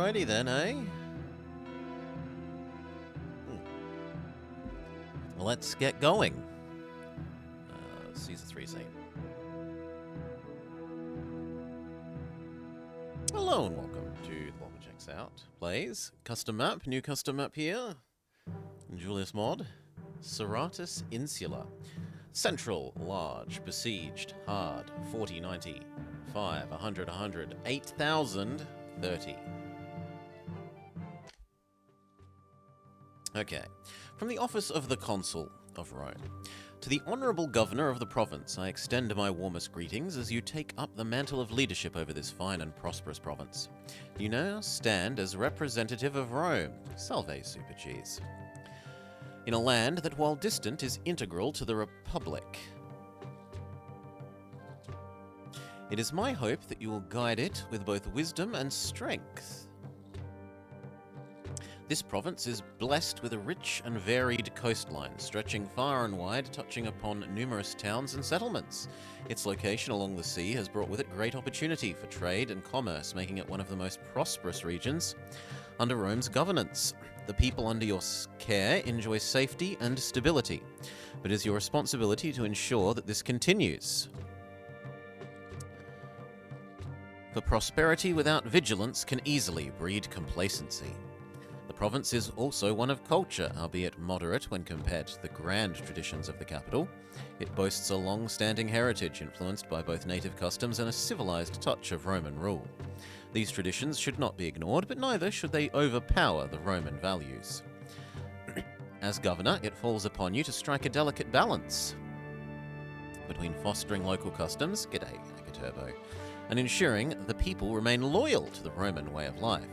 Alrighty then, eh? Well, let's get going. Caesar 3 scene. Hello and welcome to the Bomber Checks Out. Plays custom map, new custom map here. Julius mod. Serratus Insula. Central, large, besieged, hard, 40, 90, 5, 100, 100, 8,000, 30. Okay. From the office of the Consul of Rome. To the Honourable Governor of the province, I extend my warmest greetings as you take up the mantle of leadership over this fine and prosperous province. You now stand as representative of Rome. Salve, Super Cheese. In a land that, while distant, is integral to the Republic. It is my hope that you will guide it with both wisdom and strength. This province is blessed with a rich and varied coastline, stretching far and wide, touching upon numerous towns and settlements. Its location along the sea has brought with it great opportunity for trade and commerce, making it one of the most prosperous regions under Rome's governance. The people under your care enjoy safety and stability, but it is your responsibility to ensure that this continues. For prosperity without vigilance can easily breed complacency. The province is also one of culture, albeit moderate when compared to the grand traditions of the capital. It boasts a long-standing heritage influenced by both native customs and a civilized touch of Roman rule. These traditions should not be ignored, but neither should they overpower the Roman values. As governor, it falls upon you to strike a delicate balance between fostering local customs, g'day, Turbo, and ensuring the people remain loyal to the Roman way of life.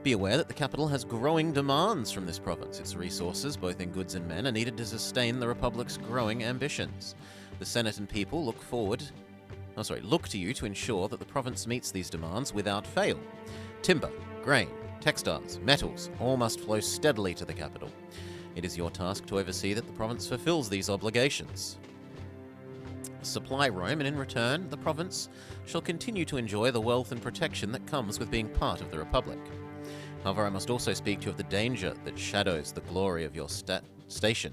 Be aware that the capital has growing demands from this province. Its resources, both in goods and men, are needed to sustain the Republic's growing ambitions. The Senate and people look to you to ensure that the province meets these demands without fail. Timber, grain, textiles, metals, all must flow steadily to the capital. It is your task to oversee that the province fulfills these obligations. Supply Rome, and in return, the province shall continue to enjoy the wealth and protection that comes with being part of the Republic. However, I must also speak to you of the danger that shadows the glory of your station.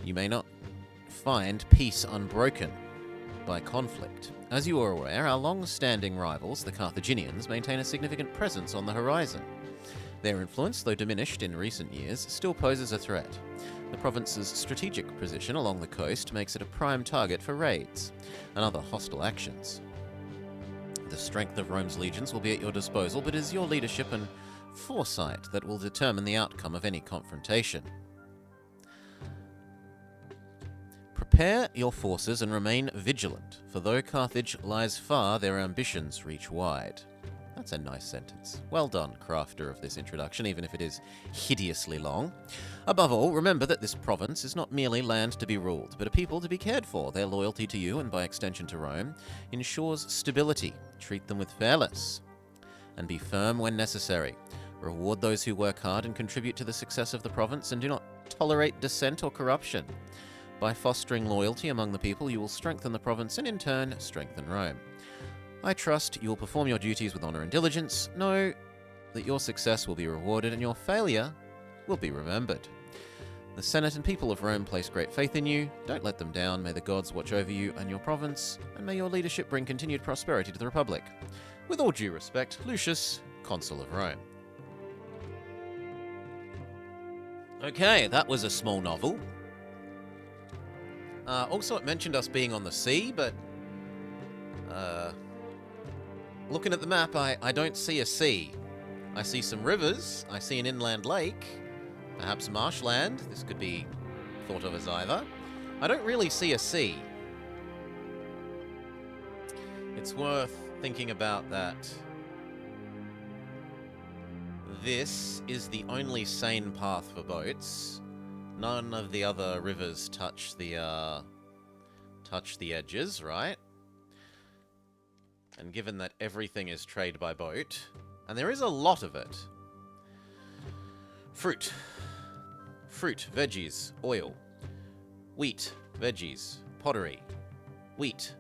You may not find peace unbroken by conflict. As you are aware, our long-standing rivals, the Carthaginians, maintain a significant presence on the horizon. Their influence, though diminished in recent years, still poses a threat. The province's strategic position along the coast makes it a prime target for raids and other hostile actions. The strength of Rome's legions will be at your disposal, but it is your leadership and foresight that will determine the outcome of any confrontation. Prepare your forces and remain vigilant, for though Carthage lies far, their ambitions reach wide. That's a nice sentence. Well done, crafter of this introduction, even if it is hideously long. Above all, remember that this province is not merely land to be ruled, but a people to be cared for. Their loyalty to you, and by extension to Rome, ensures stability. Treat them with fairness, and be firm when necessary. Reward those who work hard and contribute to the success of the province, and do not tolerate dissent or corruption. By fostering loyalty among the people, you will strengthen the province and in turn strengthen Rome. I trust you will perform your duties with honor and diligence. Know that your success will be rewarded and your failure will be remembered. The Senate and people of Rome place great faith in you. Don't let them down. May the gods watch over you and your province, and may your leadership bring continued prosperity to the Republic. With all due respect, Lucius, Consul of Rome. Okay, that was a small novel. Also, it mentioned us being on the sea, but looking at the map, I don't see a sea. I see some rivers, I see an inland lake, perhaps marshland. This could be thought of as either. I don't really see a sea. It's worth thinking about that. This is the only sane path for boats. None of the other rivers touch the edges, right? And given that everything is trade by boat, and there is a lot of it. Fruit, veggies, oil. Wheat, veggies, pottery. Wheat,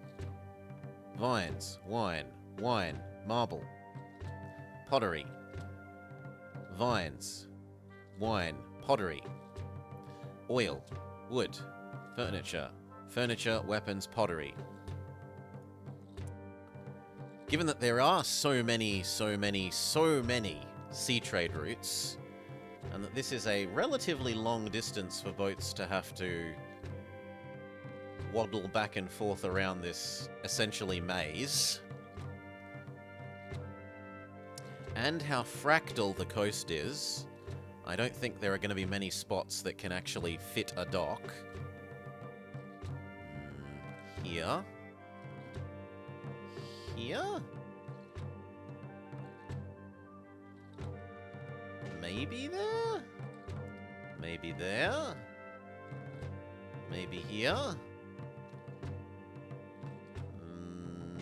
vines, wine, marble. Pottery, vines, wine, pottery, oil, wood, furniture, weapons, pottery. Given that there are so many sea trade routes, and that this is a relatively long distance for boats to have to waddle back and forth around this essentially maze, and how fractal the coast is, I don't think there are going to be many spots that can actually fit a dock. Here. Here? Maybe there? Maybe there? Maybe here?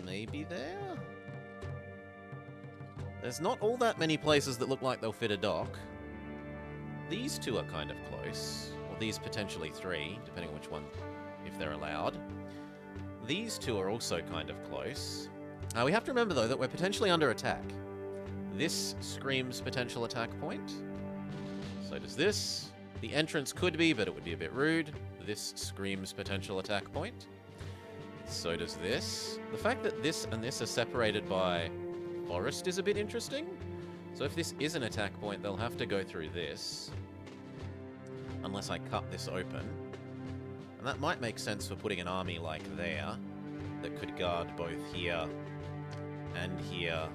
Maybe there? There's not all that many places that look like they'll fit a dock. These two are kind of close. Or these potentially three, depending on which one, if they're allowed. These two are also kind of close. We have to remember, though, that we're potentially under attack. This screams potential attack point. So does this. The entrance could be, but it would be a bit rude. This screams potential attack point. So does this. The fact that this and this are separated by forest is a bit interesting. So if this is an attack point, they'll have to go through this. Unless I cut this open. And that might make sense for putting an army like there that could guard both here and here,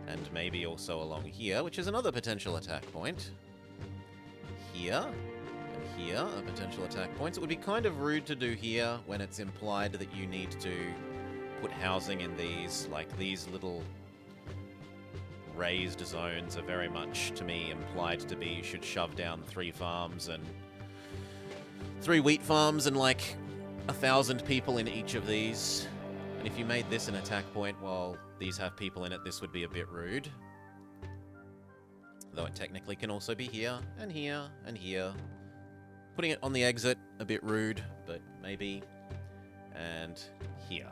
and maybe also along here, which is another potential attack point. Here and here are potential attack points. It would be kind of rude to do here when it's implied that you need to put housing in these, like these little raised zones are very much, to me, implied to be you should shove down 3 farms and 3 wheat farms and like 1,000 people in each of these. And if you made this an attack point while these have people in it, this would be a bit rude. Though it technically can also be here, and here, and here. Putting it on the exit, a bit rude, but maybe. And here.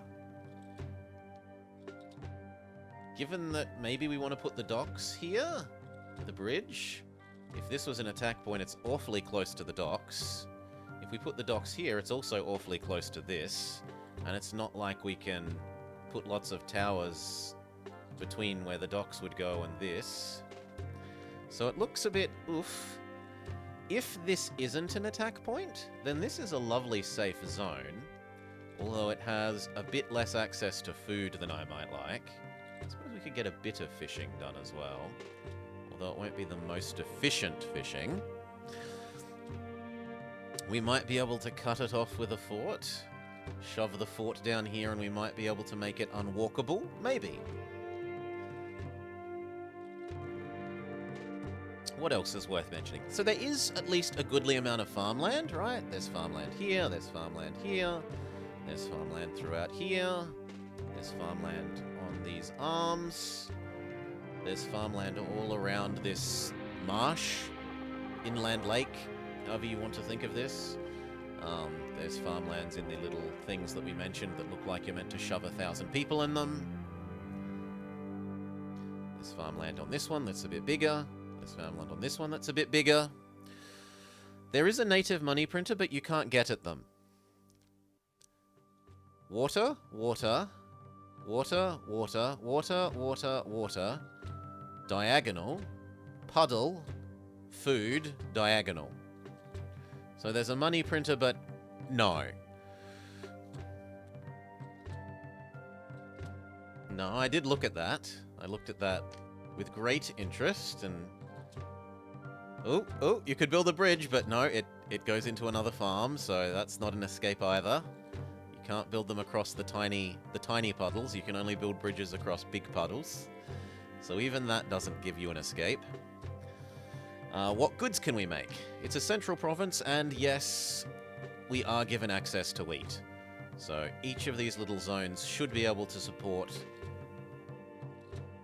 Given that maybe we want to put the docks here, the bridge. If this was an attack point, it's awfully close to the docks. If we put the docks here, it's also awfully close to this. And it's not like we can put lots of towers between where the docks would go and this. So it looks a bit oof. If this isn't an attack point, then this is a lovely safe zone. Although it has a bit less access to food than I might like. I suppose we could get a bit of fishing done as well. Although it won't be the most efficient fishing. We might be able to cut it off with a fort. Shove the fort down here and we might be able to make it unwalkable? Maybe. What else is worth mentioning? So there is at least a goodly amount of farmland, right? There's farmland here, there's farmland here, there's farmland throughout here, there's farmland on these arms, there's farmland all around this marsh, inland lake, however you want to think of this. There's farmlands in the little things that we mentioned that look like you're meant to shove 1,000 people in them. There's farmland on this one that's a bit bigger. There's farmland on this one that's a bit bigger. There is a native money printer, but you can't get at them. Water, water, water, water, water, water, water, diagonal, puddle, food, diagonal. So there's a money printer, but no. No, I did look at that. I looked at that with great interest and... Oh, you could build a bridge, but no, it goes into another farm, so that's not an escape either. You can't build them across the tiny puddles. You can only build bridges across big puddles. So even that doesn't give you an escape. What goods can we make? It's a central province, and yes, we are given access to wheat. So each of these little zones should be able to support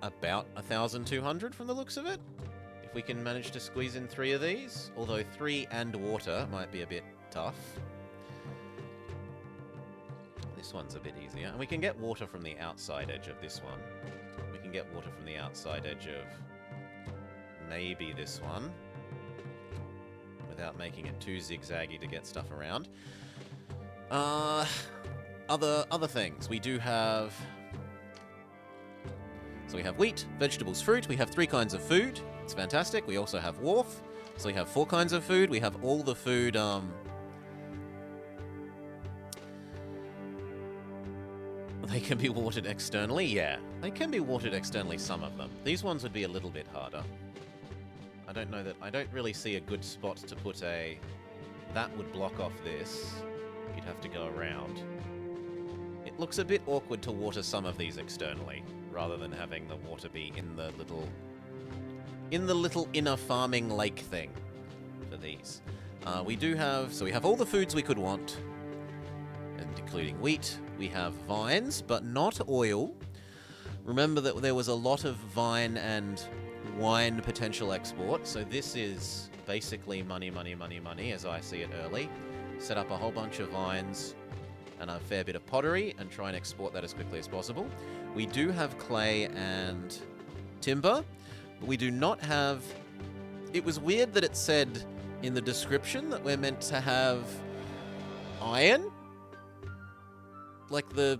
about 1,200 from the looks of it. If we can manage to squeeze in 3 of these, although 3 and water might be a bit tough. This one's a bit easier, and we can get water from the outside edge of this one. We can get water from the outside edge of maybe this one, without making it too zigzaggy to get stuff around. Other things. We do have... So we have wheat, vegetables, fruit. We have 3 kinds of food. It's fantastic. We also have wharf. So we have 4 kinds of food. We have all the food, They can be watered externally? Yeah. They can be watered externally, some of them. These ones would be a little bit harder. I don't know that... I don't really see a good spot to put a... That would block off this. You'd have to go around. It looks a bit awkward to water some of these externally, rather than having the water be in the little inner farming lake thing for these. We do have... So we have all the foods we could want, and including wheat. We have vines, but not oil. Remember that there was a lot of vine and wine potential export, so this is basically money, money, money, money, as I see it early. Set up a whole bunch of vines and a fair bit of pottery and try and export that as quickly as possible. We do have clay and timber, but we do not have... It was weird that it said in the description that we're meant to have iron. Like the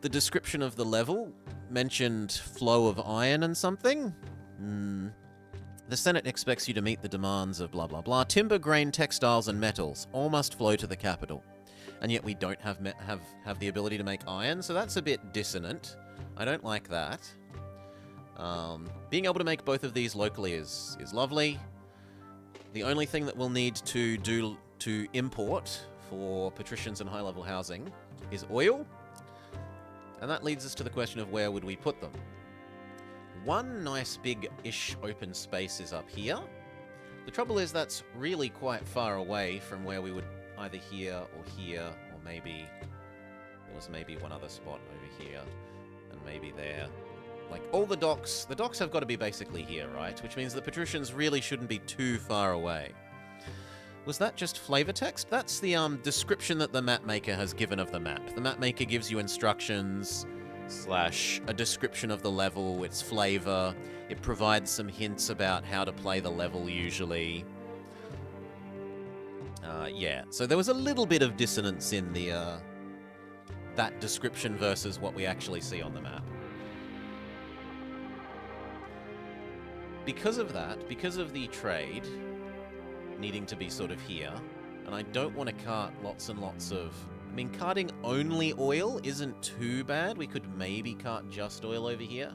description of the level mentioned flow of iron and something. The Senate expects you to meet the demands of blah blah blah. Timber, grain, textiles, and metals all must flow to the capital, and yet we don't have the ability to make iron. So that's a bit dissonant. I don't like that. Being able to make both of these locally is lovely. The only thing that we'll need to import for patricians and high-level housing is oil, and that leads us to the question of where would we put them. One nice big-ish open space is up here. The trouble is that's really quite far away from where we would either here, or maybe there was maybe one other spot over here, and maybe there. Like, all the docks have got to be basically here, right? Which means the patricians really shouldn't be too far away. Was that just flavor text? That's the description that the map maker has given of the map. The map maker gives you instructions / a description of the level, its flavor. It provides some hints about how to play the level usually. Yeah, so there was a little bit of dissonance in the that description versus what we actually see on the map. Because of that, because of the trade needing to be sort of here, and I don't want to cart lots and lots of... I mean, carting only oil isn't too bad. We could maybe cart just oil over here,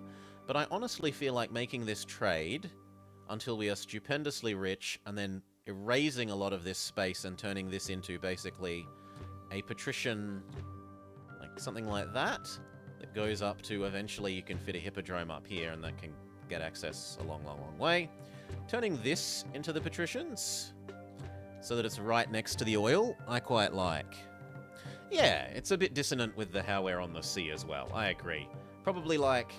but I honestly feel like making this trade until we are stupendously rich, and then erasing a lot of this space and turning this into basically a patrician, like something like that goes up to eventually you can fit a hippodrome up here, and that can get access a long, long, long way. Turning this into the patricians so that it's right next to the oil, I quite like. Yeah, it's a bit dissonant with the how we're on the sea as well, I agree. Probably like,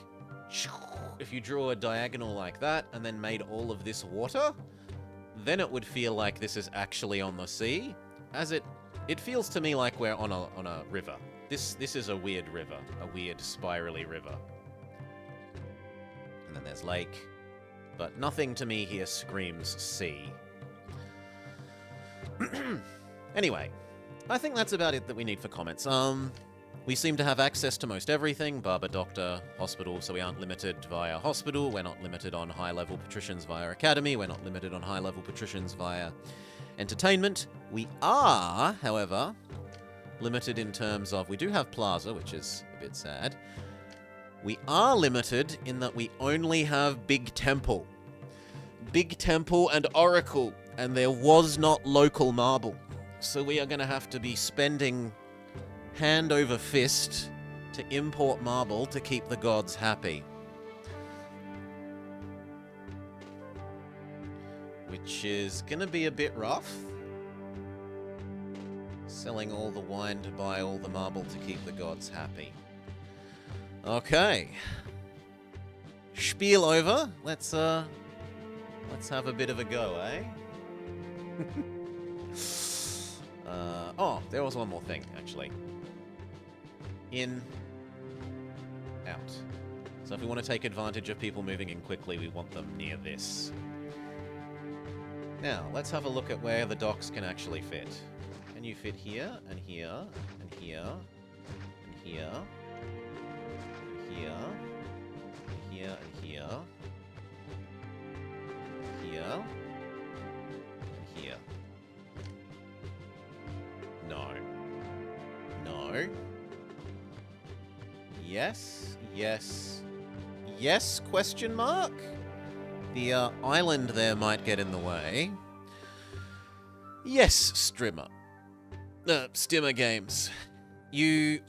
if you drew a diagonal like that and then made all of this water, then it would feel like this is actually on the sea. As it feels to me like we're on a river. This is a weird river, a weird spirally river. And then there's lake, but nothing to me here screams sea. Anyway, I think that's about it that we need for comments. We seem to have access to most everything, barber, doctor, hospital, so we aren't limited via hospital. We're not limited on high-level patricians via academy. We're not limited on high-level patricians via entertainment. We are, however, limited in terms of... We do have plaza, which is a bit sad. We are limited in that we only have Big Temple. Big Temple and Oracle, and there was not local marble. So we are going to have to be spending hand over fist to import marble to keep the gods happy. Which is going to be a bit rough. Selling all the wine to buy all the marble to keep the gods happy. Okay. Spiel over. Let's have a bit of a go, eh? Oh, there was one more thing, actually. In, out. So if we want to take advantage of people moving in quickly, we want them near this. Now, let's have a look at where the docks can actually fit. Can you fit here, and here, and here, and here, and here, and here, and here, here, and here? No. No. Yes, yes, yes, question mark? The island there might get in the way. Yes, Strimmer. Stimmer Games.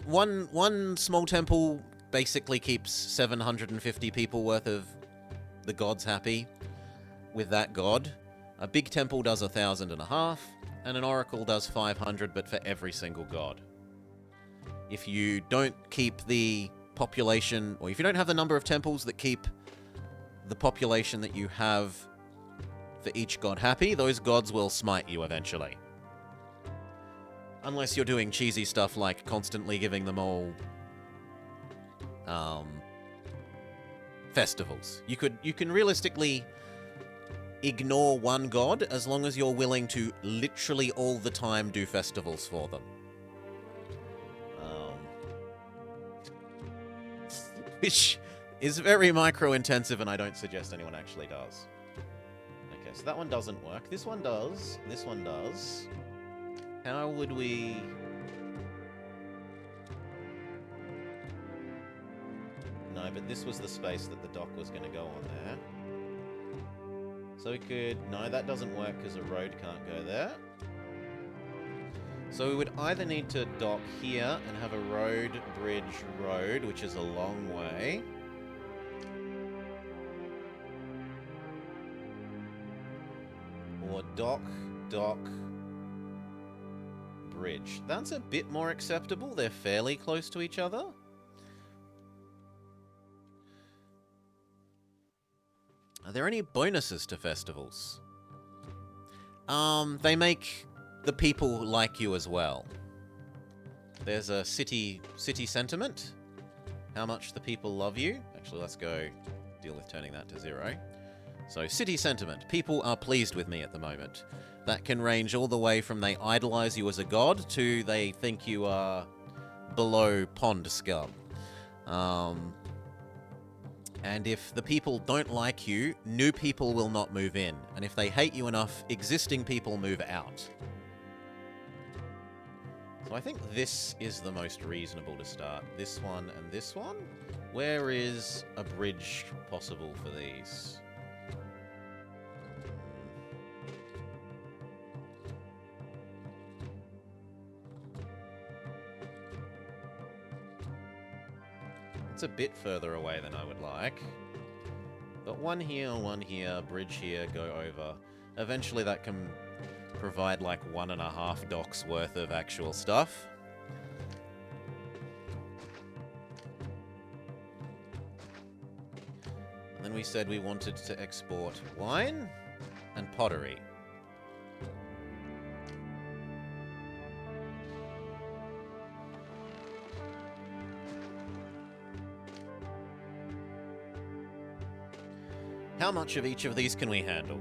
One small temple basically keeps 750 people worth of the gods happy with that god. A big temple does 1,500, and an oracle does 500, but for every single god. If you don't keep the population, or if you don't have the number of temples that keep the population that you have for each god happy, those gods will smite you eventually. Unless you're doing cheesy stuff like constantly giving them all festivals. You can realistically ignore one god as long as you're willing to literally all the time do festivals for them. Which is very micro-intensive, and I don't suggest anyone actually does. Okay, so that one doesn't work. This one does. This one does. How would we... No, but this was the space that the dock was going to go on there. So we could... No, that doesn't work because a road can't go there. So we would either need to dock here and have a road, bridge, road, which is a long way. Or dock, dock, bridge. That's a bit more acceptable. They're fairly close to each other. Are there any bonuses to festivals? They make the people like you as well. There's a city sentiment. How much the people love you. Actually, let's go deal with turning that to 0. So, city sentiment. People are pleased with me at the moment. That can range all the way from they idolize you as a god to they think you are below pond scum. And if the people don't like you, new people will not move in. And if they hate you enough, existing people move out. So I think this is the most reasonable to start. This one and this one. Where is a bridge possible for these? It's a bit further away than I would like. But one here, bridge here, go over. Eventually that can provide like 1.5 docks worth of actual stuff. And then we said we wanted to export wine and pottery. How much of each of these can we handle?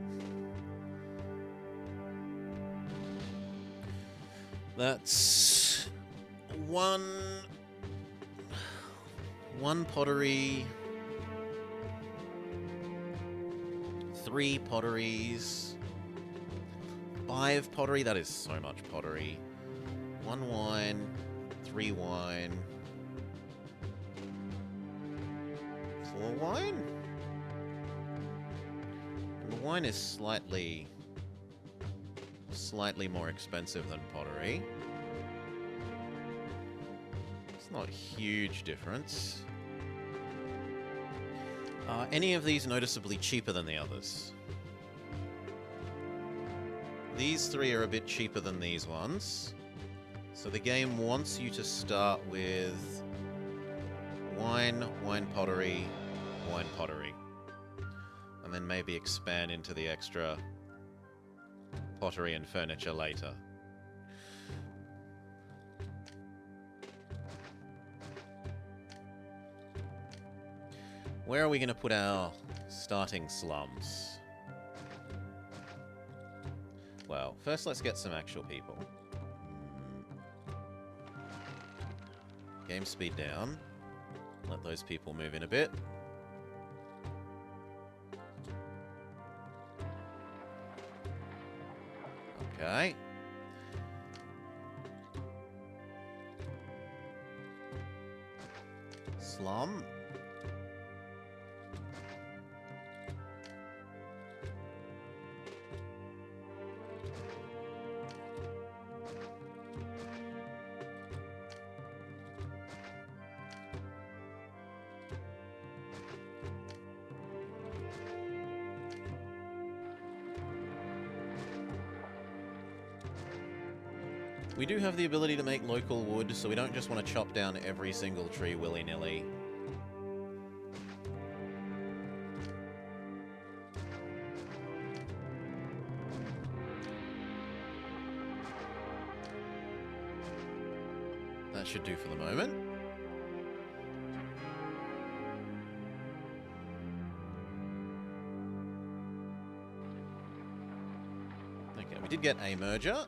That's one pottery, 3 potteries, 5 pottery. That is so much pottery. 1 wine, 3 wine, 4 wine. And the wine is slightly more expensive than pottery. It's not a huge difference. Are any of these noticeably cheaper than the others? These 3 are a bit cheaper than these ones. So the game wants you to start with wine, wine pottery, wine pottery. And then maybe expand into the extra pottery and furniture later. Where are we going to put our starting slums? Well, first let's get some actual people. Game speed down. Let those people move in a bit. Okay. Slum. We do have the ability to make local wood, so we don't just want to chop down every single tree willy-nilly. That should do for the moment. Okay, we did get a merger.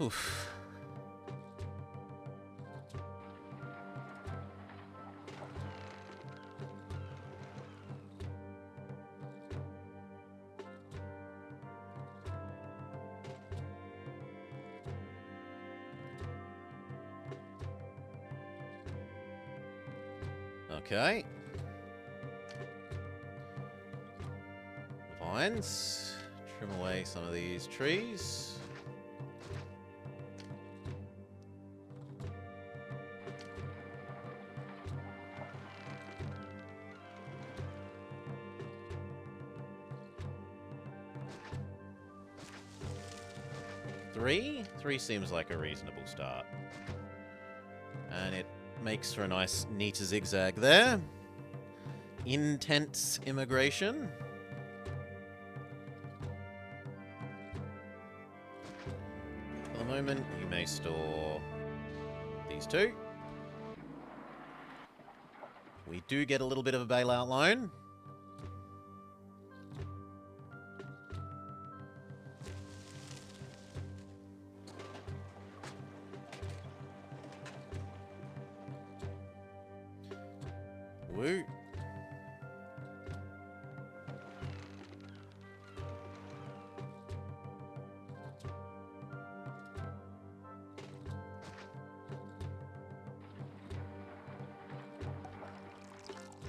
Oof. Okay. Vines. Trim away some of these trees. Three seems like a reasonable start. And it makes for a nice, neat zigzag there. Intense immigration. For the moment, you may store these two. We do get a little bit of a bailout loan. Woo.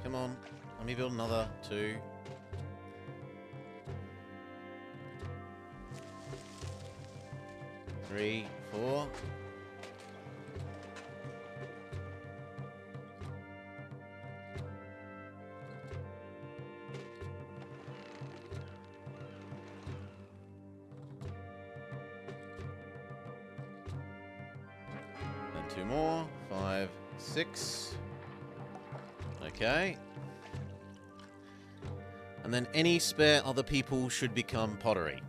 Come on, let me build another 2. Three, 4. Then 2 more. 5, 6. Okay. And then any spare other people should become pottery.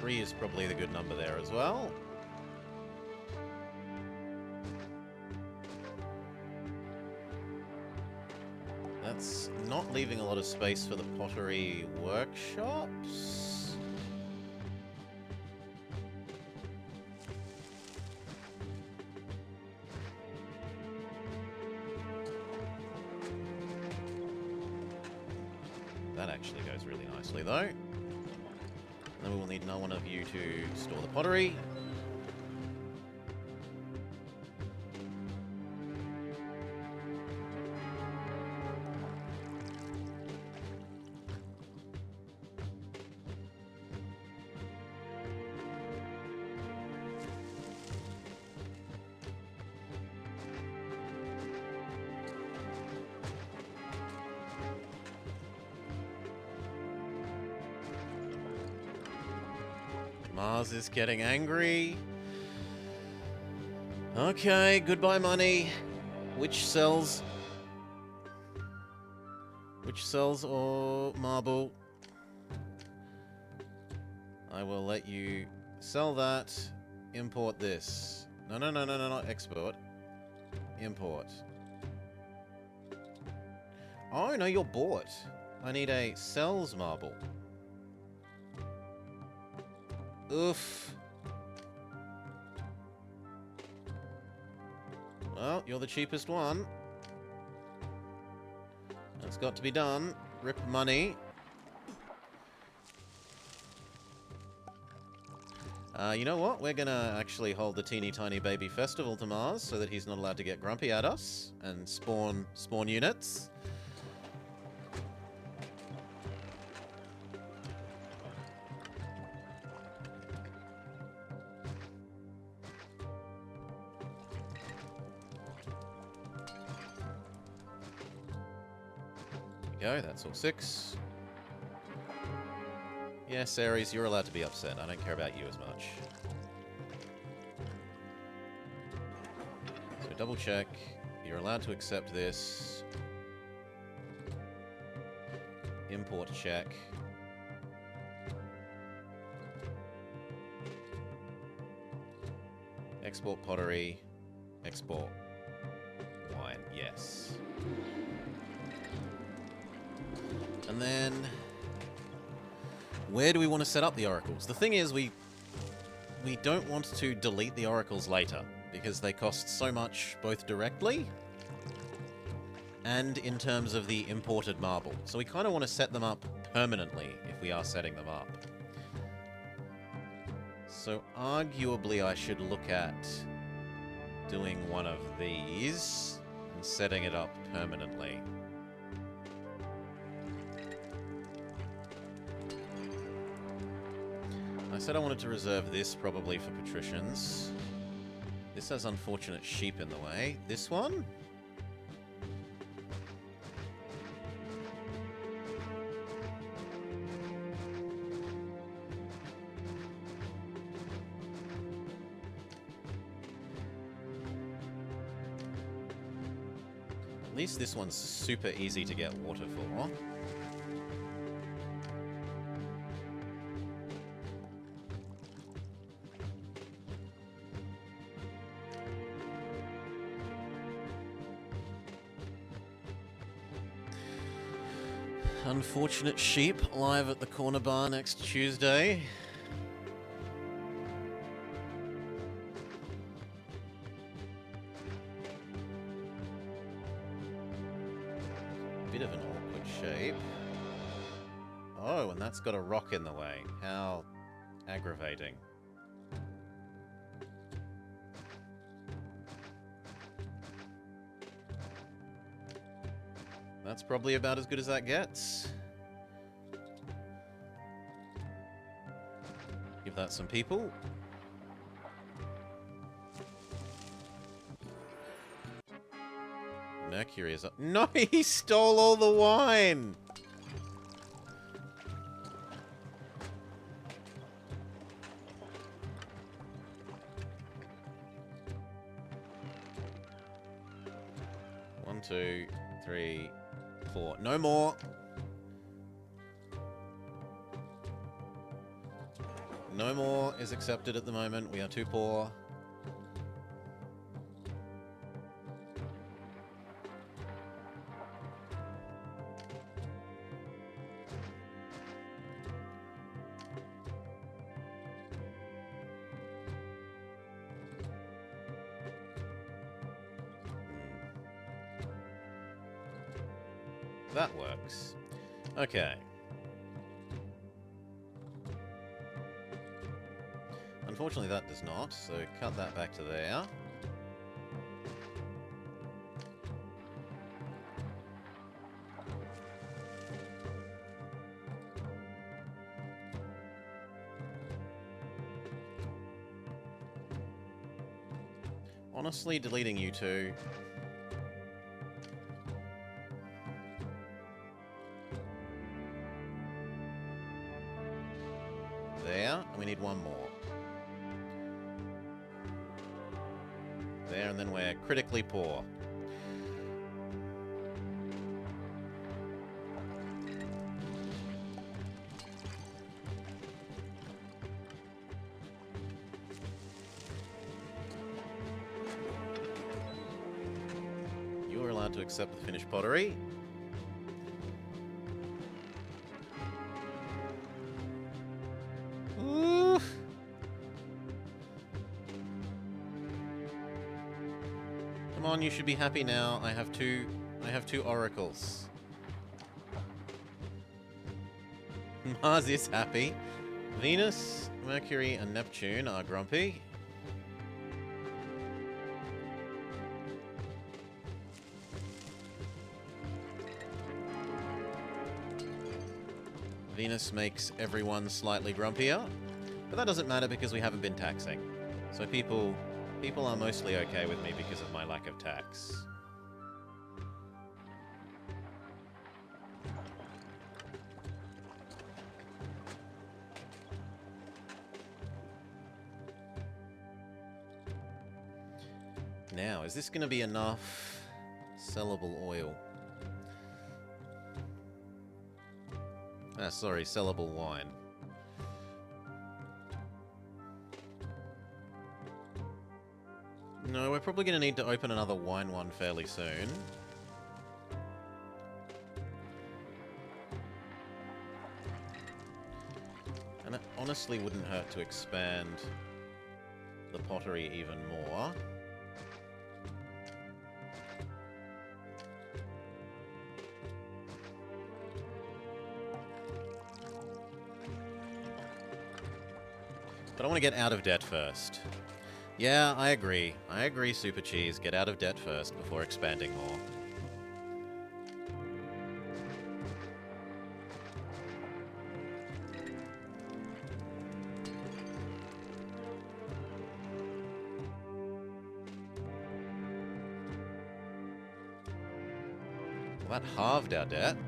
Three is probably the good number there as well. That's not leaving a lot of space for the pottery workshops. That actually goes really nicely though. Then we will need another one of you to store the pottery. Mars is getting angry. Okay, goodbye money. Which sells or marble? I will let you sell that. Import this. No, not export. Import. Oh, no, you're bought. I need a sells marble. Oof. Well, you're the cheapest one. It's got to be done. Rip money. You know what? We're gonna actually hold the teeny tiny baby festival to Mars so that he's not allowed to get grumpy at us and spawn units. Go, that's all 6. Yes, Ares, you're allowed to be upset. I don't care about you as much. So double check. You're allowed to accept this. Import check. Export pottery. Export wine. Yes. And then, where do we want to set up the oracles? The thing is, we don't want to delete the oracles later, because they cost so much, both directly and in terms of the imported marble. So we kind of want to set them up permanently, if we are setting them up. So arguably I should look at doing one of these and setting it up permanently. I said I wanted to reserve this probably for patricians. This has unfortunate sheep in the way. This one? At least this one's super easy to get water for. Unfortunate sheep live at the corner bar next Tuesday. Bit of an awkward shape. Oh, and that's got a rock in the way. How aggravating. That's probably about as good as that gets. Give that some people. Mercury is up. No, he stole all the wine! One, 2, 3, 4. No more. No more is accepted at the moment. We are too poor. That works. Okay. Unfortunately, that does not, so cut that back to there. Honestly, deleting you two. There, and we need one more. There, and then we're critically poor. You're allowed to accept the finished pottery. Ooh. Come on, you should be happy now. I have two oracles. Mars is happy. Venus, Mercury, and Neptune are grumpy. Venus makes everyone slightly grumpier, but that doesn't matter because we haven't been taxing. So people are mostly okay with me because of my lack of tax. Now, is this going to be enough sellable oil? Ah, sorry, sellable wine. No, we're probably going to need to open another wine one fairly soon. And it honestly wouldn't hurt to expand the pottery even more. But I want to get out of debt first. Yeah, I agree. I agree, Super Cheese. Get out of debt first before expanding more. Well, that halved our debt.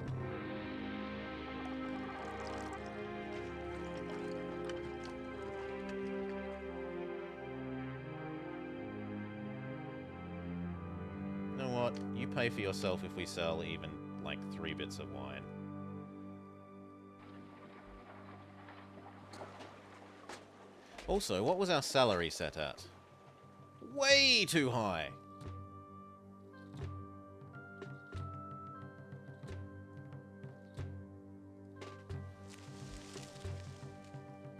You pay for yourself if we sell even, like, 3 bits of wine. Also, what was our salary set at? Way too high!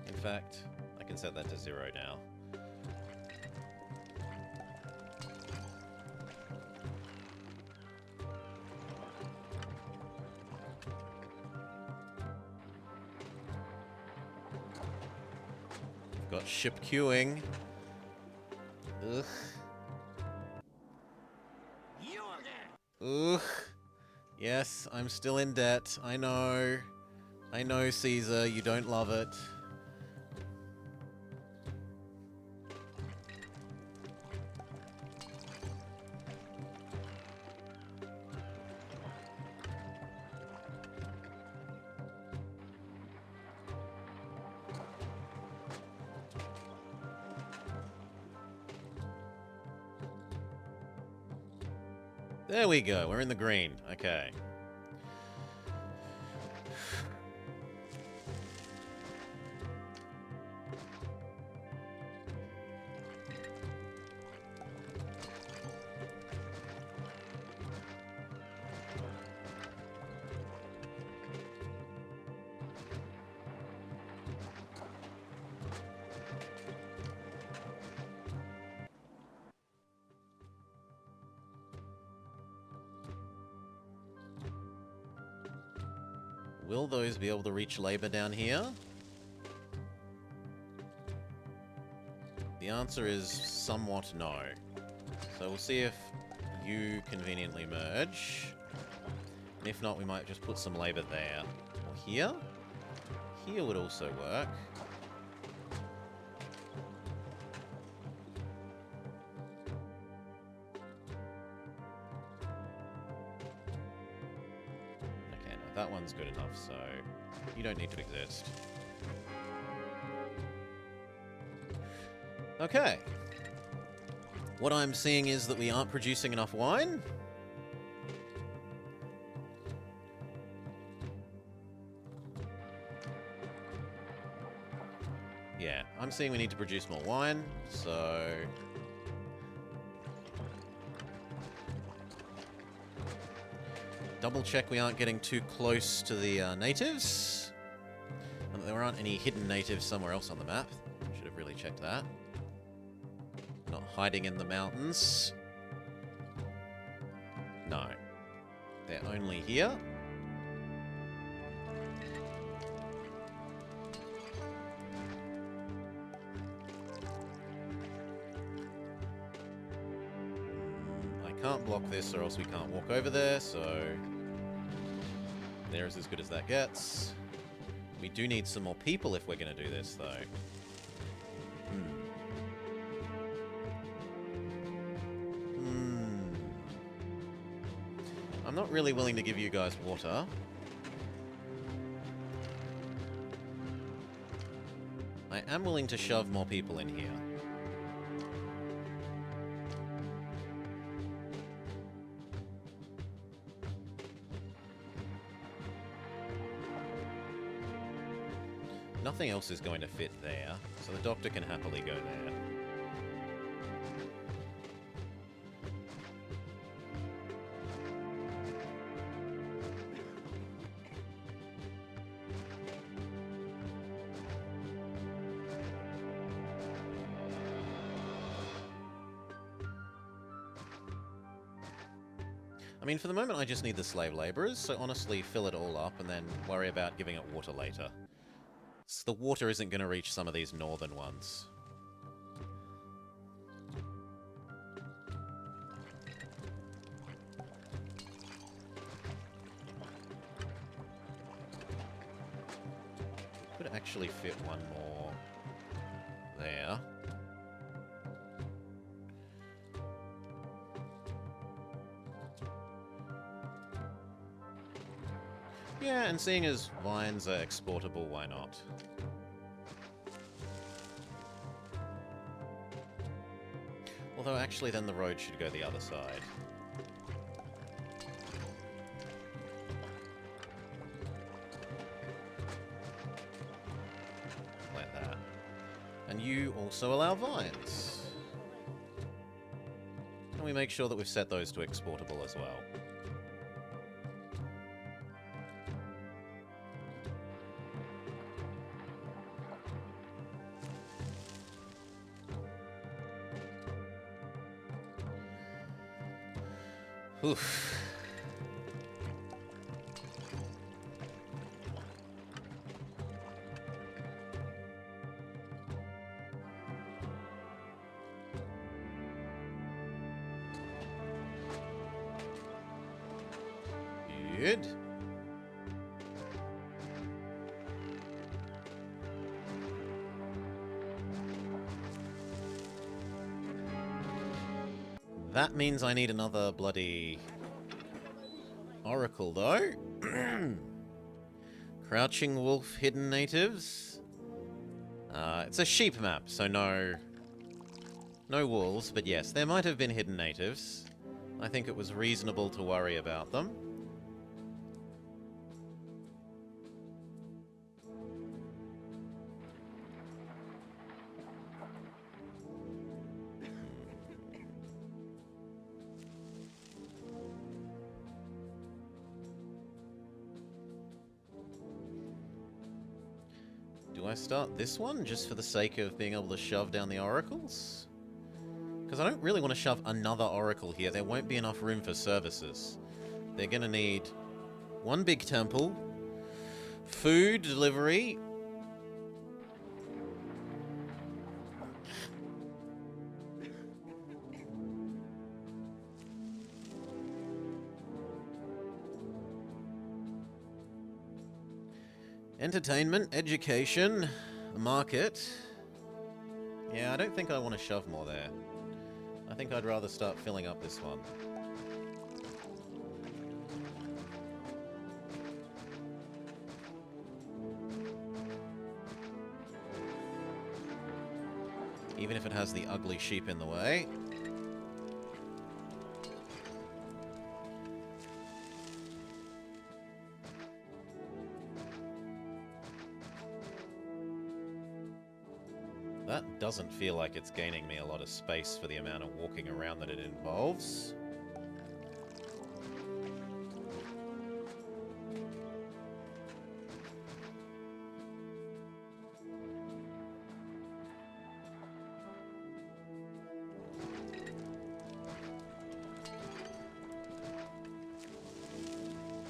In fact, I can set that to 0 now. Got ship queuing. Ugh. Ugh. Yes, I'm still in debt. I know. I know, Caesar, you don't love it. There we go, we're in the green. Okay. Will those be able to reach labor down here? The answer is somewhat no. So we'll see if you conveniently merge. And if not, we might just put some labor there. Or here? Here would also work. That one's good enough, so you don't need to exist. Okay. What I'm seeing is that we aren't producing enough wine. Yeah, I'm seeing we need to produce more wine, so... Double check we aren't getting too close to the natives. And that there aren't any hidden natives somewhere else on the map. Should have really checked that. Not hiding in the mountains. No. They're only here. I can't block this or else we can't walk over there, so... There's as good as that gets. We do need some more people if we're going to do this, though. I'm not really willing to give you guys water. I am willing to shove more people in here. Nothing else is going to fit there, so the doctor can happily go there. I mean, for the moment I just need the slave labourers, so honestly fill it all up and then worry about giving it water later. The water isn't going to reach some of these northern ones. Could actually fit one more there. Yeah, and seeing as vines are exportable, why not? Although actually then the road should go the other side. Like that. And you also allow vines. And we make sure that we've set those to exportable as well. Oof. Good. That means I need another bloody oracle, though. Crouching wolf, hidden natives. It's a sheep map, so no wolves, but yes, there might have been hidden natives. I think it was reasonable to worry about them. Do I start this one just for the sake of being able to shove down the oracles? Because I don't really want to shove another oracle here. There won't be enough room for services. They're going to need one big temple, food delivery, entertainment, education, a market. Yeah, I don't think I want to shove more there. I think I'd rather start filling up this one. Even if it has the ugly sheep in the way. That doesn't feel like it's gaining me a lot of space for the amount of walking around that it involves.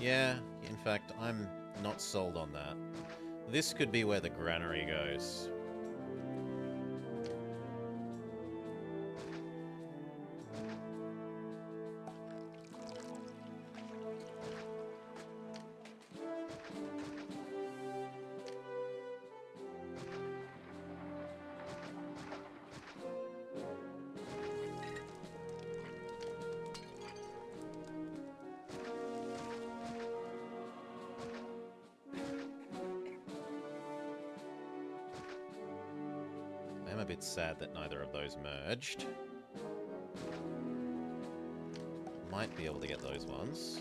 Yeah, in fact, I'm not sold on that. This could be where the granary goes. I'm a bit sad that neither of those merged. Might be able to get those ones.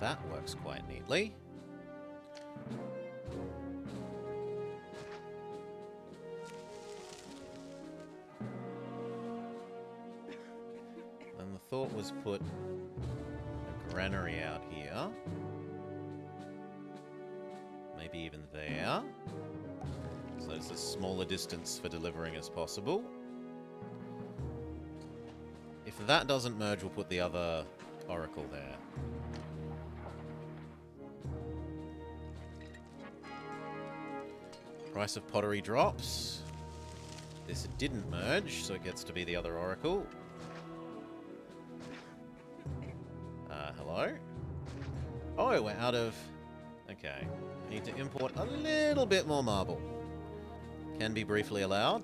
That works quite neatly. And the thought was put a granary out here. Maybe even there. So there's as small a distance for delivering as possible. If that doesn't merge, we'll put the other oracle there. Price of pottery drops. This didn't merge, so it gets to be the other oracle. Hello? Oh, we're out of... Okay. Need to import a little bit more marble. Can be briefly allowed.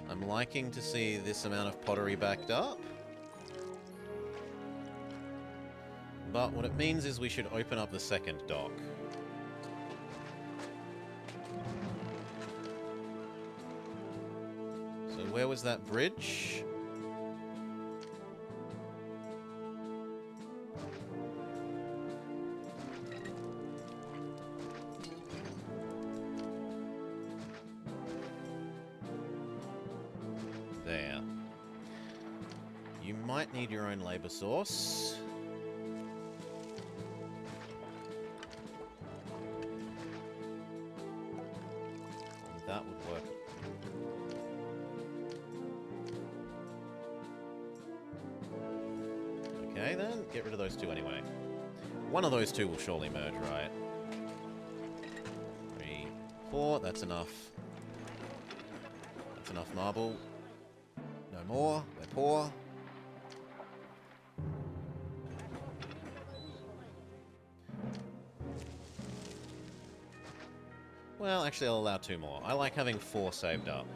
I'm liking to see this amount of pottery backed up. But what it means is we should open up the second dock. So where was that bridge? There. You might need your own labor source. And that would work. Okay then, get rid of those two anyway. One of those two will surely merge, right? 3, 4, that's enough. That's enough marble. No more, we're poor. Well, actually I'll allow 2 more. I like having 4 saved up.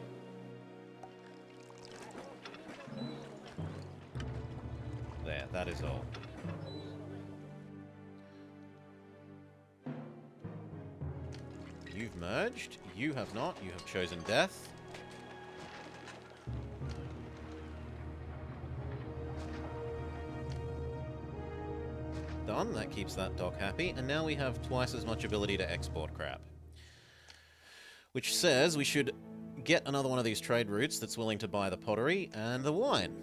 There, that is all. You've merged. You have not. You have chosen death. Done. That keeps that dock happy. And now we have twice as much ability to export crap. Which says we should get another one of these trade routes that's willing to buy the pottery and the wine.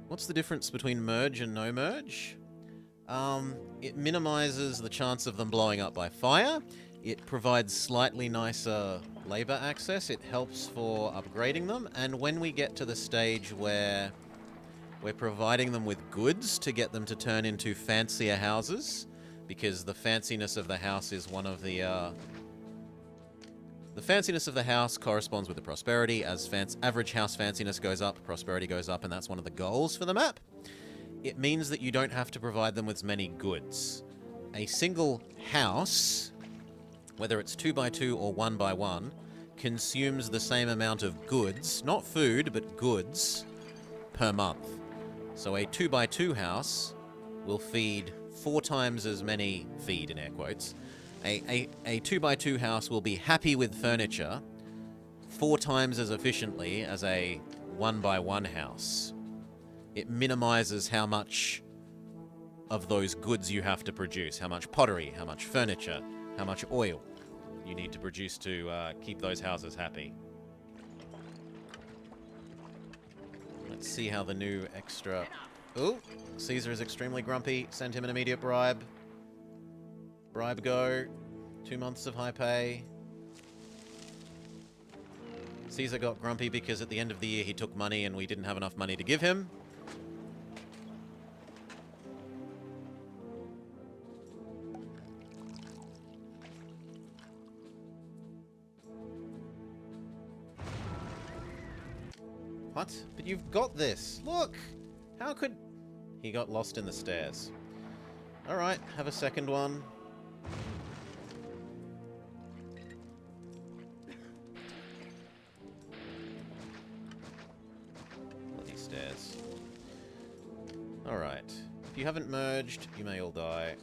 What's the difference between merge and no merge? It minimizes the chance of them blowing up by fire. It provides slightly nicer labor access. It helps for upgrading them. And when we get to the stage where we're providing them with goods to get them to turn into fancier houses, because the fanciness of the house is one of the The fanciness of the house corresponds with the prosperity. As average house fanciness goes up, prosperity goes up, and that's one of the goals for the map. It means that you don't have to provide them with as many goods. A single house, whether it's 2x2 or 1x1, consumes the same amount of goods, not food, but goods, per month. So a 2x2 house will feed 4 times as many, feed in air quotes, a 2x2 house will be happy with furniture 4 times as efficiently as a 1x1 house. It minimizes how much of those goods you have to produce, how much pottery, how much furniture, how much oil you need to produce to keep those houses happy. Let's see how the new extra... Ooh, Caesar is extremely grumpy. Send him an immediate bribe. Bribe go. 2 months of high pay. Caesar got grumpy because at the end of the year he took money and we didn't have enough money to give him. What? But you've got this. Look! How could... He got lost in the stairs. Alright, have a second one. Bloody stairs. Alright. If you haven't merged, you may all die.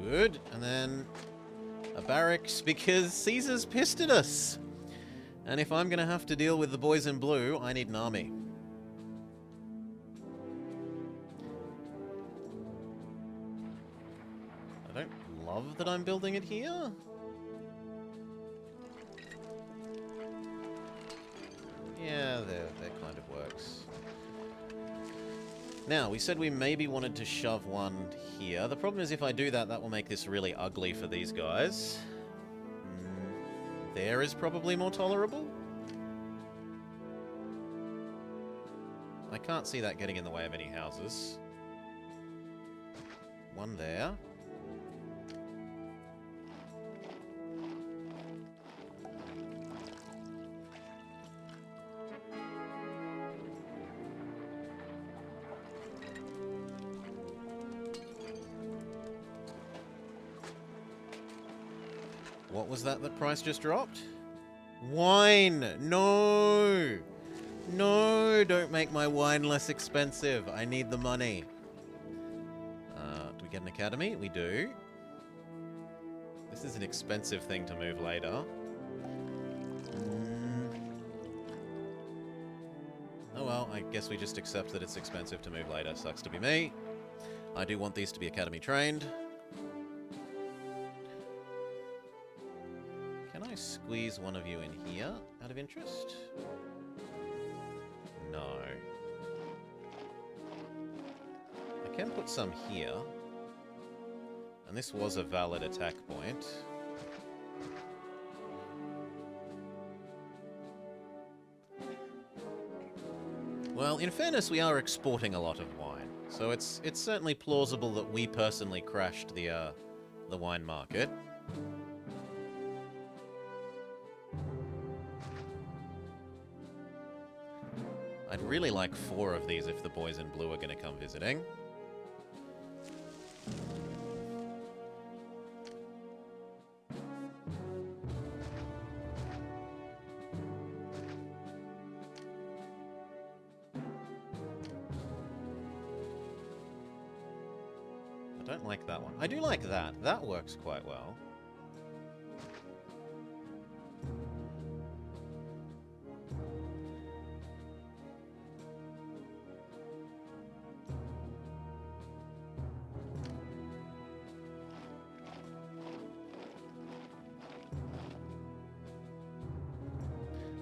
Good, and then a barracks because Caesar's pissed at us. And if I'm going to have to deal with the boys in blue, I need an army. I don't love that I'm building it here. Yeah, that kind of works. Now, we said we maybe wanted to shove one here. The problem is if I do that, that will make this really ugly for these guys. There is probably more tolerable. I can't see that getting in the way of any houses. One there. What was that price just dropped? Wine! No! No! Don't make my wine less expensive. I need the money. Do we get an academy? We do. This is an expensive thing to move later. Oh well, I guess we just accept that it's expensive to move later. Sucks to be me. I do want these to be academy trained. Can I squeeze one of you in here, out of interest? No. I can put some here. And this was a valid attack point. Well, in fairness, we are exporting a lot of wine. So it's certainly plausible that we personally crashed the wine market. I'd really like 4 of these if the boys in blue are going to come visiting. I don't like that one. I do like that. That works quite well.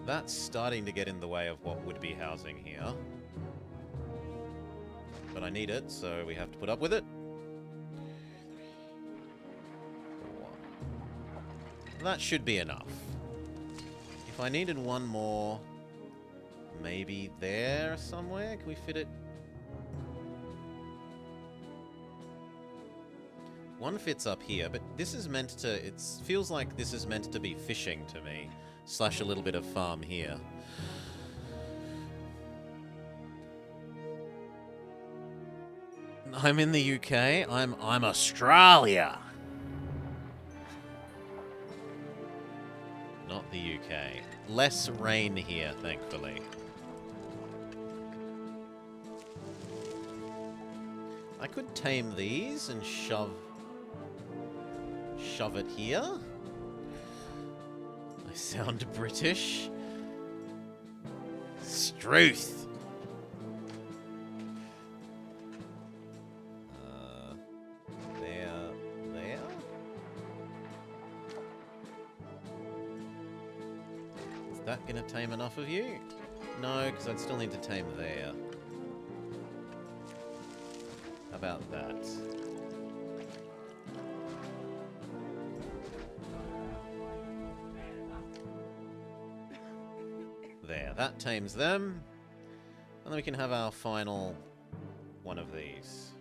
That's starting to get in the way of what would be housing here. But I need it, so we have to put up with it. 4. That should be enough. If I needed one more, maybe there somewhere? Can we fit it? One fits up here, but this is meant to... It feels like this is meant to be fishing to me. Slash a little bit of farm here. I'm in the UK. I'm Australia. Not the UK. Less rain here, thankfully. I could tame these and shove it here. I sound British. Struth. There. Is that gonna tame enough of you? No, because I'd still need to tame there. How about that? There, that tames them. And then we can have our final one of these.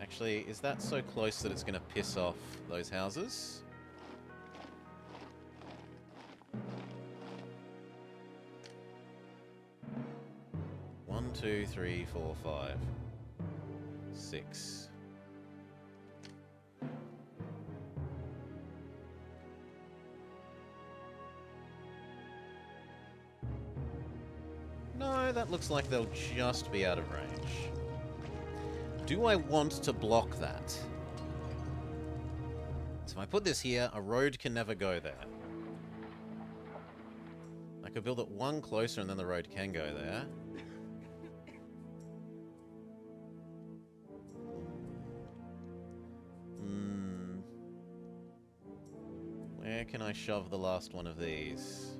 Actually, is that so close that it's going to piss off those houses? One, 2, 3, 4, 5, 6. No, that looks like they'll just be out of range. Do I want to block that? So if I put this here, a road can never go there. I could build it one closer and then the road can go there. Where can I shove the last one of these?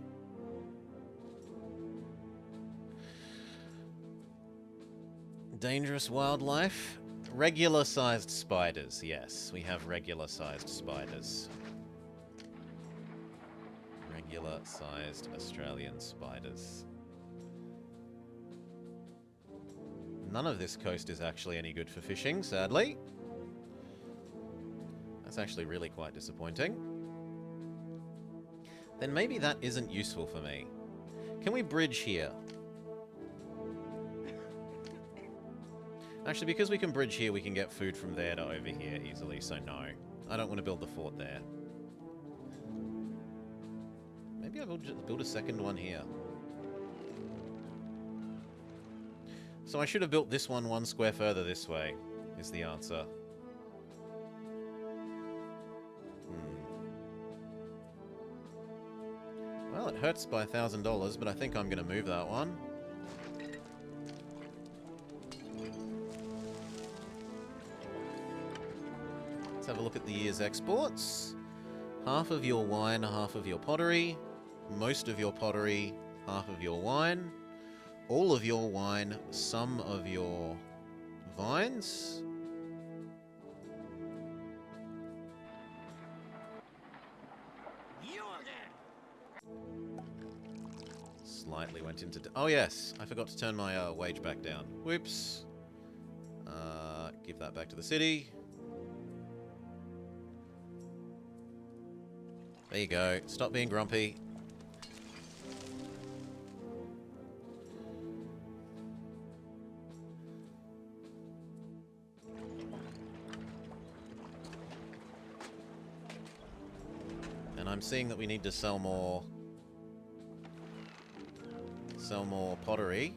Dangerous wildlife? Regular-sized spiders, yes. We have regular-sized spiders. Regular-sized Australian spiders. None of this coast is actually any good for fishing, sadly. That's actually really quite disappointing. Then maybe that isn't useful for me. Can we bridge here? Actually, because we can bridge here, we can get food from there to over here easily, so no. I don't want to build the fort there. Maybe I will just build a second one here. So I should have built this one square further this way, is the answer. Well, it hurts by $1,000, but I think I'm going to move that one. Let's have a look at the year's exports. Half of your wine, half of your pottery. Most of your pottery, half of your wine. All of your wine, some of your vines. Slightly went into... Oh yes, I forgot to turn my wage back down. Whoops. Give that back to the city. There you go. Stop being grumpy. And I'm seeing that we need to sell more pottery.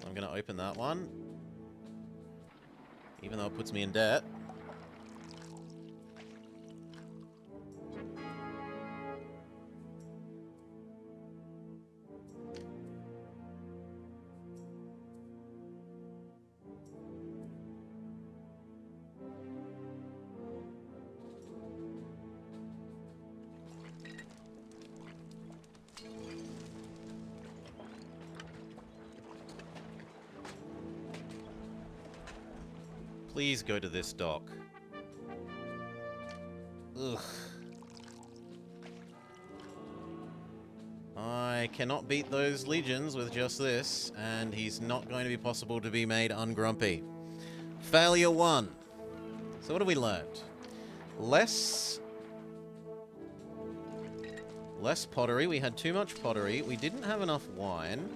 I'm going to open that one. Even though it puts me in debt. Please go to this dock. Ugh. I cannot beat those legions with just this, and he's not going to be possible to be made ungrumpy. Failure 1. So what have we learned? Less pottery. We had too much pottery. We didn't have enough wine.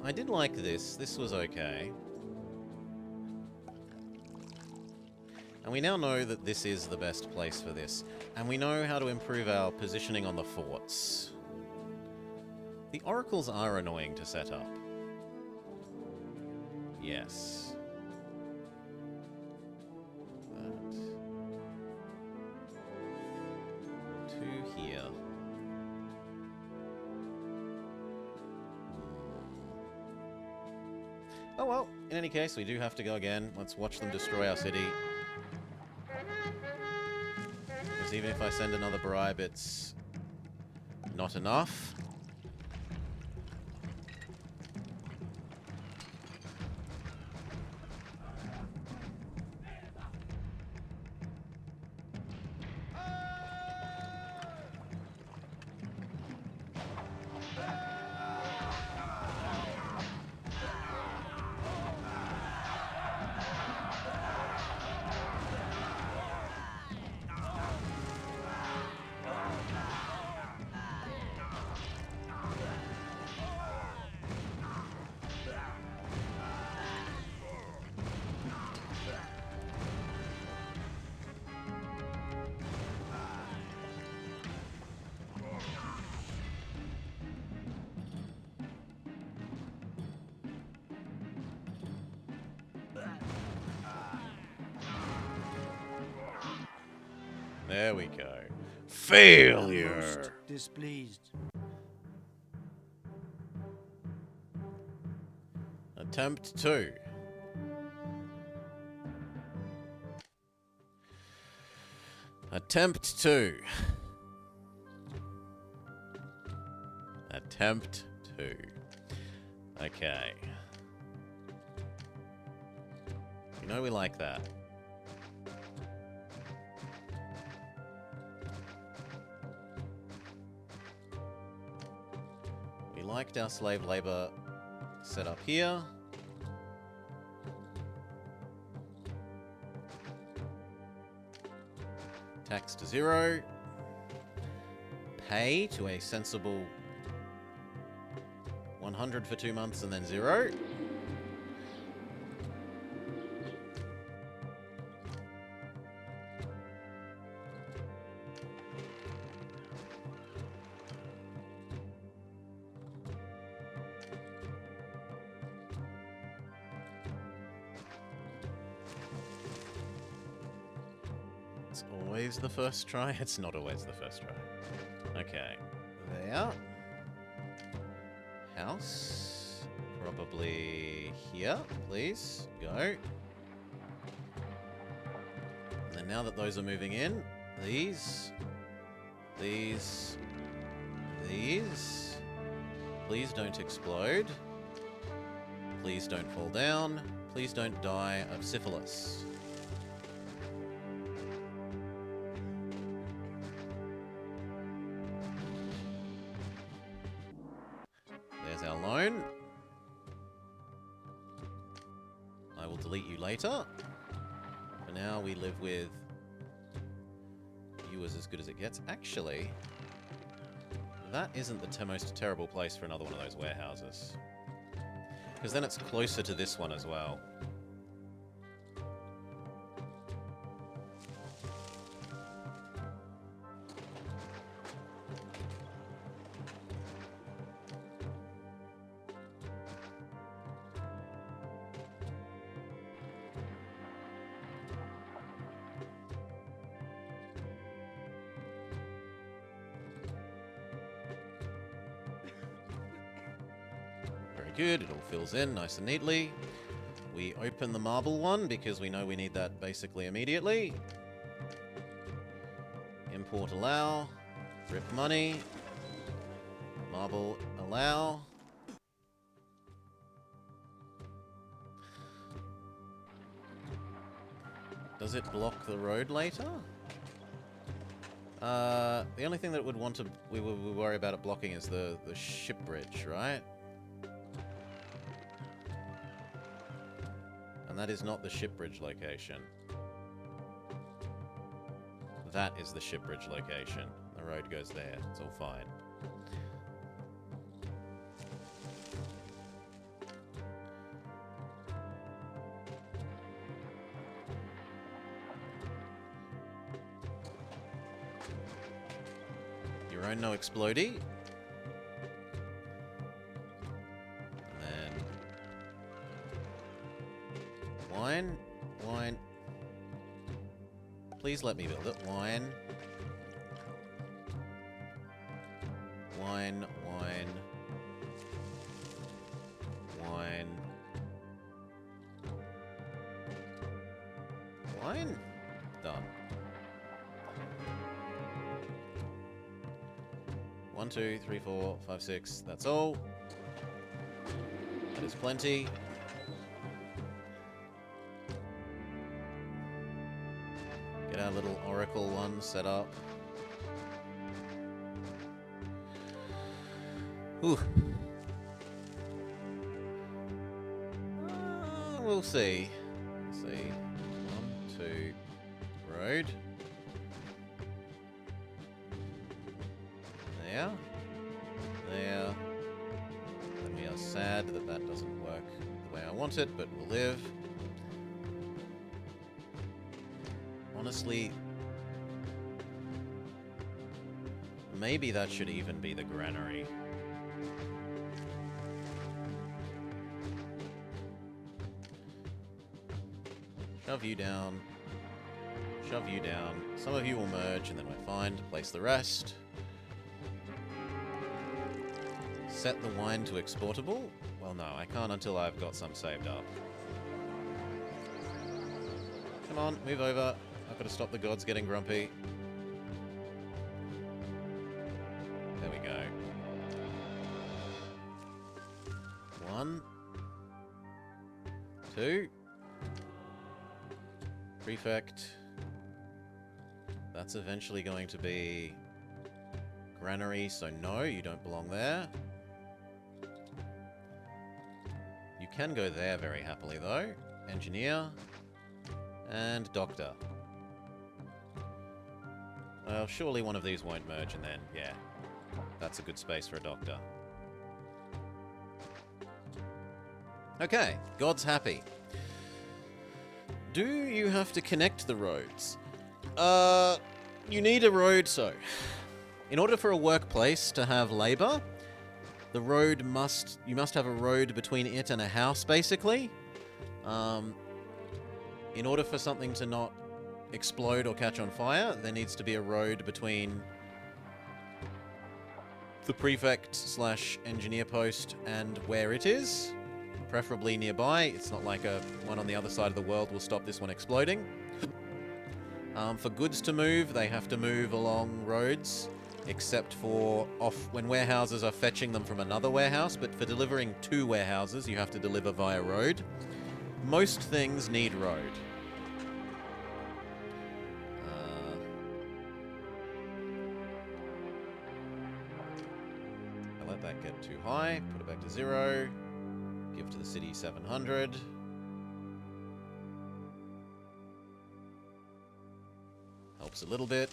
I did like this. This was okay. And we now know that this is the best place for this. And we know how to improve our positioning on the forts. The oracles are annoying to set up. Yes. That. 2 here. Oh well, in any case, we do have to go again. Let's watch them destroy our city. Because even if I send another bribe, it's not enough. There we go. Failure! Displeased. Attempt 2. Attempt 2. Attempt 2. Okay. You know we like that. We liked our slave labor set up here. Tax to 0. Pay to a sensible 100 for 2 months and then 0. It's always the first try? It's not always the first try. Okay. There. House. Probably here, please. Go. And then now that those are moving in, these. Please don't explode. Please don't fall down. Please don't die of syphilis. There's our loan. I will delete you later. For now, we live with you as good as it gets. Actually, that isn't the most terrible place for another one of those warehouses. Because then it's closer to this one as well. Good, it all fills in nice and neatly. We open the marble one because we know we need that basically immediately. Import allow. Rip money. Marble Allow. Does it block the road later? The only thing that would want to we worry about it blocking is the ship bridge, right? And that is not the ship bridge location. That is the ship bridge location. The road goes there. It's all fine. Your own no explodey. And then wine. Wine. Please let me build it. Wine. Wine. Wine. Wine. Wine. Done. 1, 2, 3, 4, 5, 6. That's all. That is plenty. Get our little oracle one set up. Ooh. We'll see. Let's see. 1, 2. Road. There. There. And we are sad that that doesn't work the way I want it, but we'll live. Honestly, maybe that should even be the granary. Shove you down. Shove you down. Some of you will merge, and then we're fine to place the rest. Set the wine to exportable? Well, no, I can't until I've got some saved up. Come on, move over. I've got to stop the gods getting grumpy. There we go. 1. 2. Prefect. That's eventually going to be granary, so no, you don't belong there. You can go there very happily, though. Engineer. And doctor. Well, surely one of these won't merge, and then, yeah. That's a good space for a doctor. Okay, God's happy. Do you have to connect the roads? You need a road, so... In order for a workplace to have labor, the road must... You must have a road between it and a house, basically. In order for something to not explode or catch on fire, there needs to be a road between the prefect/engineer post and where it is, preferably nearby. It's not like a one on the other side of the world will stop this one exploding. For goods to move, they have to move along roads, except for when warehouses are fetching them from another warehouse, but for delivering to warehouses, you have to deliver via road. Most things need road. I let that get too high. Put it back to 0. Give to the city 700. Helps a little bit.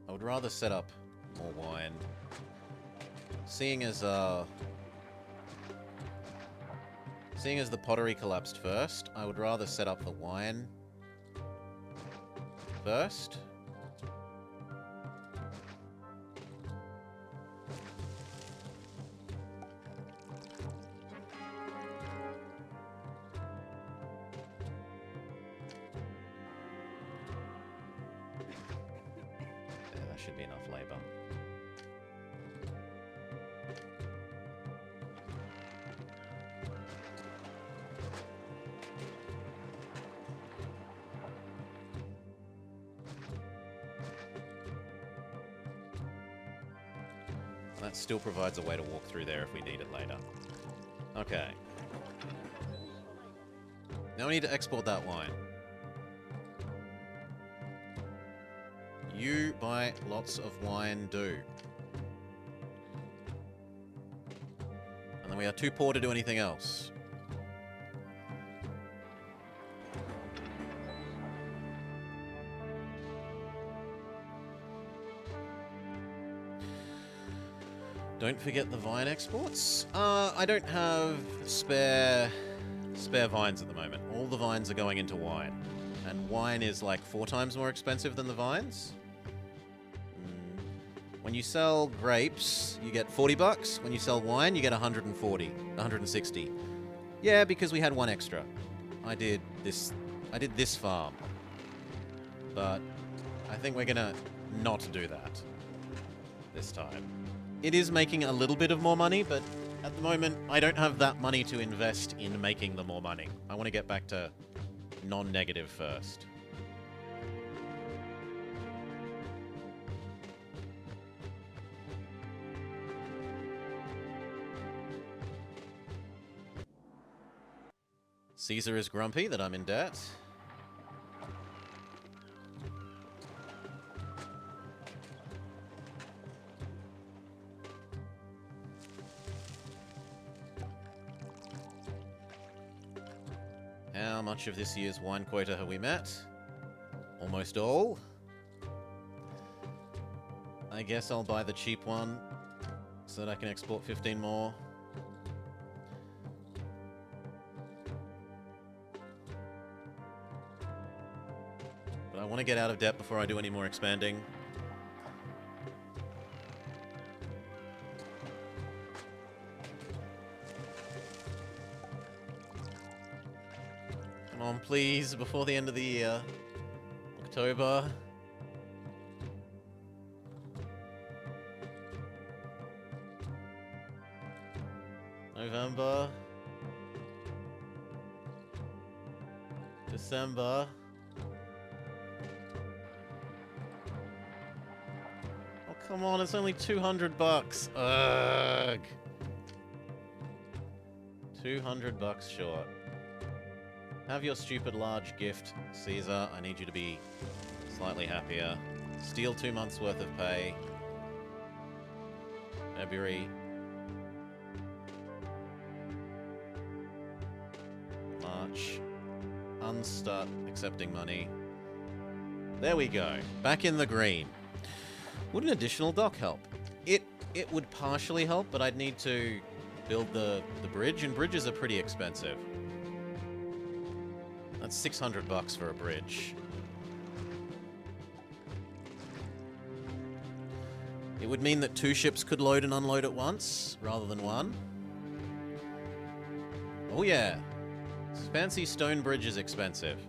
I would rather set up more wine. Seeing as the pottery collapsed first, I would rather set up the wine first. That should be enough labor. That still provides a way to walk through there if we need it later. Okay. Now we need to export that wine. You buy lots of wine, do. And then we are too poor to do anything else. Don't forget the vine exports. I don't have spare vines at the moment. All the vines are going into wine. And wine is like 4 times more expensive than the vines. When you sell grapes, you get 40 bucks. When you sell wine, you get 140, 160. Yeah, because we had one extra. I did this farm. But I think we're gonna not do that this time. It is making a little bit of more money, but at the moment, I don't have that money to invest in making the more money. I want to get back to non-negative first. Caesar is grumpy that I'm in debt. How much of this year's wine quota have we met? Almost all. I guess I'll buy the cheap one so that I can export 15 more. But I want to get out of debt before I do any more expanding. Come on, please, before the end of the year. October. November. December. Oh, come on, it's only 200 bucks. Ugh. 200 bucks short. Have your stupid large gift, Caesar. I need you to be slightly happier. Steal 2 months worth of pay. February. March. Unstart accepting money. There we go. Back in the green. Would an additional dock help? It would partially help, but I'd need to build the bridge, and bridges are pretty expensive. That's 600 bucks for a bridge. It would mean that 2 ships could load and unload at once, rather than 1. Oh yeah. Fancy stone bridge is expensive.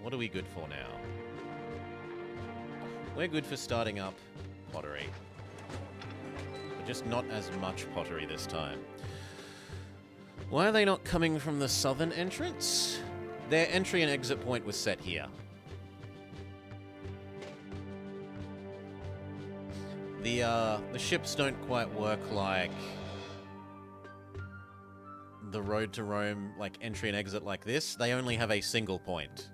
What are we good for now? We're good for starting up pottery. But just not as much pottery this time. Why are they not coming from the southern entrance? Their entry and exit point was set here. The ships don't quite work like the road to Rome, like entry and exit like this. They only have a single point.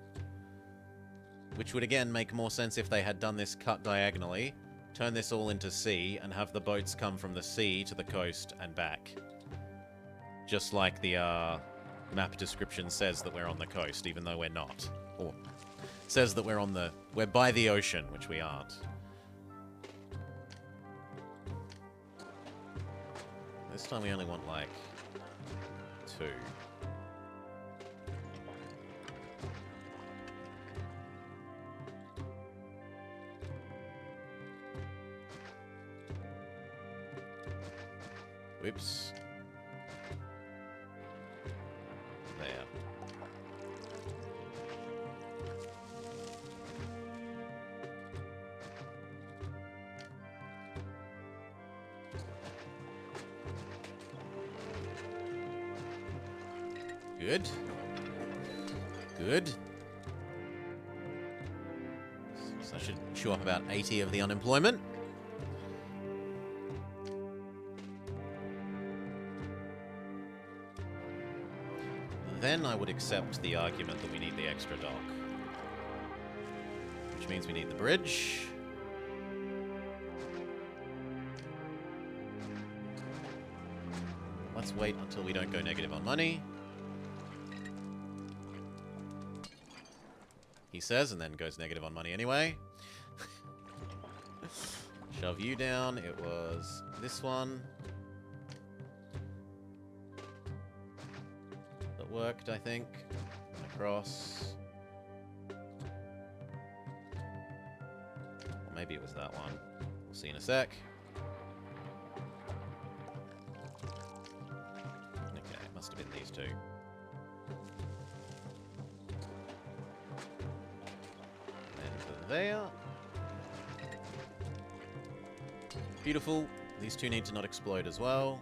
Which would again make more sense if they had done this cut diagonally, turn this all into sea, and have the boats come from the sea to the coast and back. Just like the map description says that we're on the coast, even though we're not. Or says that we're by the ocean, which we aren't. This time we only want like 2. Whoops. There. Good. Good. So I should chew up about 80 of the unemployment. Then I would accept the argument that we need the extra dock. Which means we need the bridge. Let's wait until we don't go negative on money. He says, and then goes negative on money anyway. Shove you down. It was this one. That worked, I think. Across. Or maybe it was that one. We'll see in a sec. Okay, it must have been these two. There. Beautiful. These two need to not explode as well.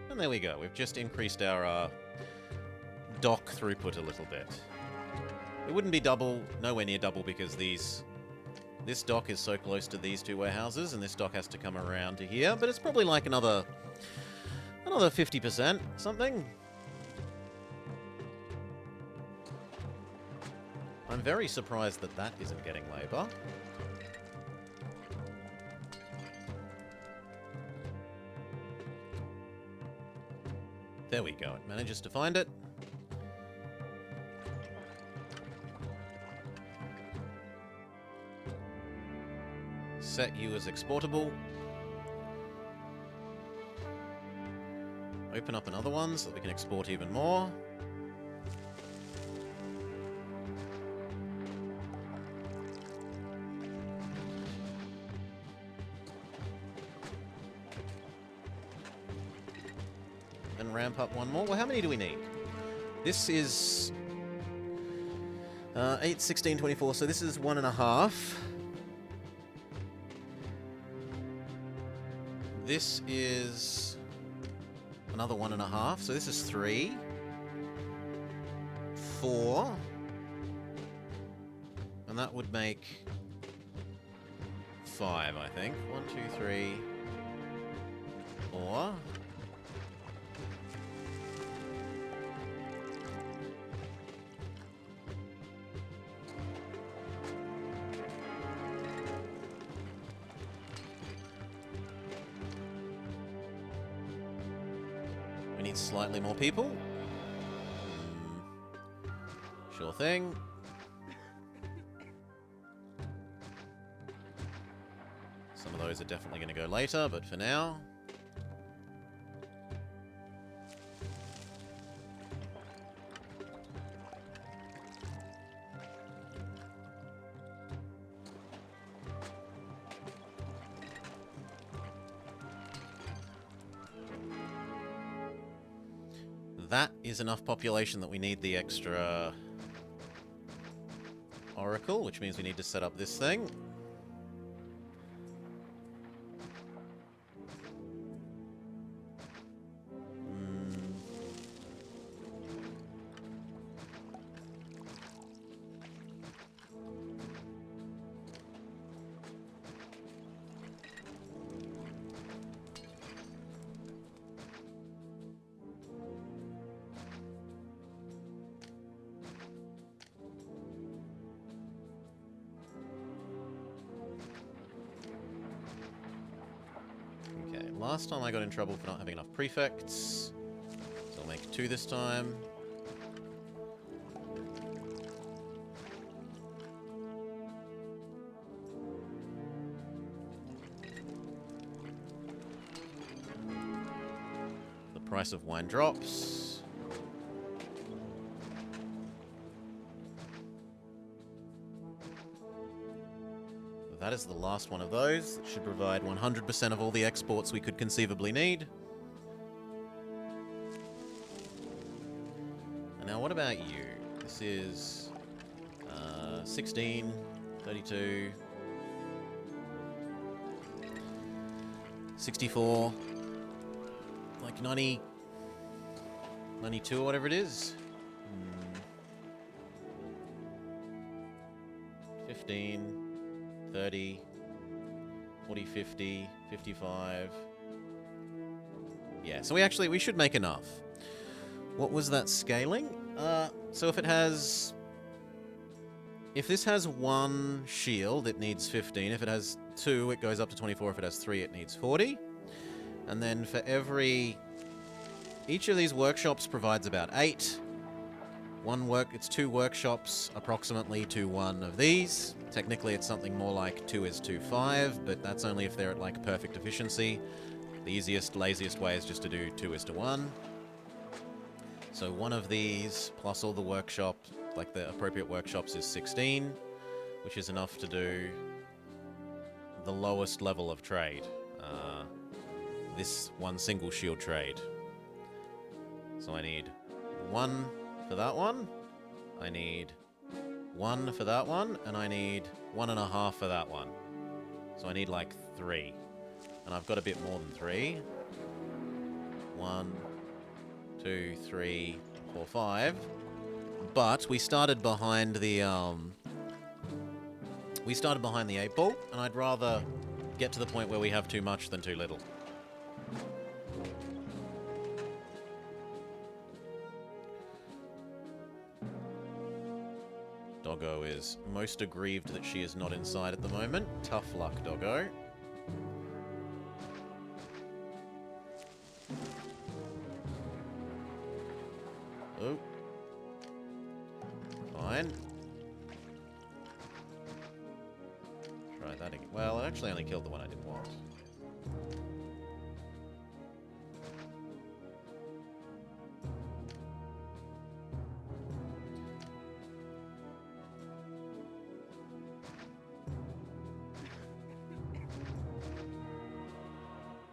And there we go. We've just increased our dock throughput a little bit. It wouldn't be double, nowhere near double, because this dock is so close to these two warehouses, and this dock has to come around to here. But it's probably like another 50% something. I'm very surprised that that isn't getting labour. There we go. It manages to find it. Set you as exportable. Open up another one so that we can export even more. Ramp up one more. Well, how many do we need? This is 8, 16, 24, so this is 1.5. This is another 1.5, so this is 3, 4, and that would make 5, I think. 1, 2, 3, 4. We need slightly more people. Sure thing. Some of those are definitely going to go later, but for now... That is enough population that we need the extra oracle, which means we need to set up this thing. Last time I got in trouble for not having enough prefects, so I'll make 2 this time. The price of wine drops. That is the last one of those. It should provide 100% of all the exports we could conceivably need. And now what about you? This is 16, 32, 64, like 90, 92 or whatever it is. 15, 30, 40, 50, 55. Yeah, so we should make enough. What was that scaling? So if this has 1 shield, it needs 15. If it has 2, it goes up to 24. If it has 3, it needs 40. And then for each of these workshops provides about 8. It's 2 workshops approximately to 1 of these. Technically it's something more like 2 is to 5, but that's only if they're at like perfect efficiency. The easiest, laziest way is just to do 2 is to 1. So 1 of these plus all the workshops, like the appropriate workshops, is 16, which is enough to do the lowest level of trade. This 1 single shield trade. So I need 1 for that one, I need 1 for that one, and I need 1.5 for that one. So I need like 3. And I've got a bit more than 3. 1, 2, 3, 4, 5. But we started behind the 8 ball, and I'd rather get to the point where we have too much than too little. Doggo is most aggrieved that she is not inside at the moment. Tough luck, Doggo. Oh. Fine. Try that again. Well, I actually only killed the one I didn't want.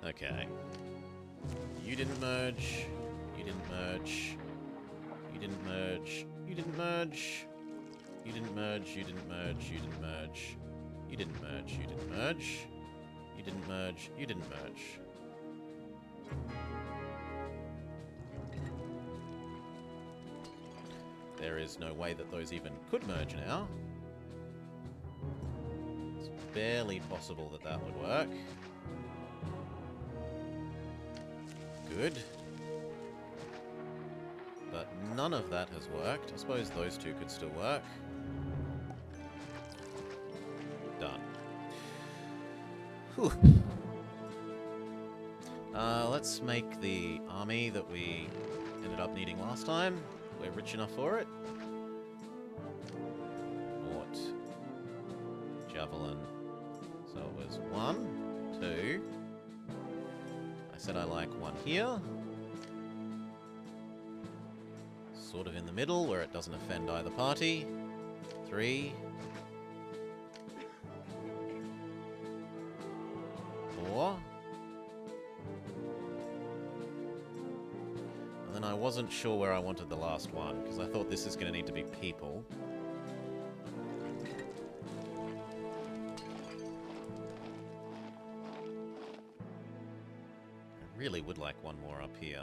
Okay. You didn't merge. You didn't merge. You didn't merge. You didn't merge. You didn't merge. You didn't merge. You didn't merge. You didn't merge. You didn't merge. You didn't merge. You didn't merge. There is no way that those even could merge now. It's barely possible that that would work. Good. But none of that has worked. I suppose those two could still work. Done. Whew. Let's make the army that we ended up needing last time. We're rich enough for it. What? Javelin. So it was 1, 2. I said I like 1 here. Sort of in the middle where it doesn't offend either party. 3. 4. And then I wasn't sure where I wanted the last one, because I thought this is going to need to be people. I really would like 1 more up here.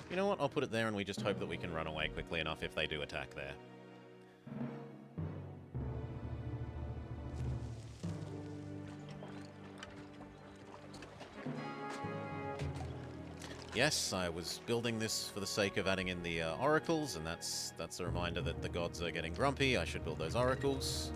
You know what? I'll put it there and we just hope that we can run away quickly enough if they do attack there. Yes, I was building this for the sake of adding in the oracles, and that's a reminder that the gods are getting grumpy. I should build those oracles.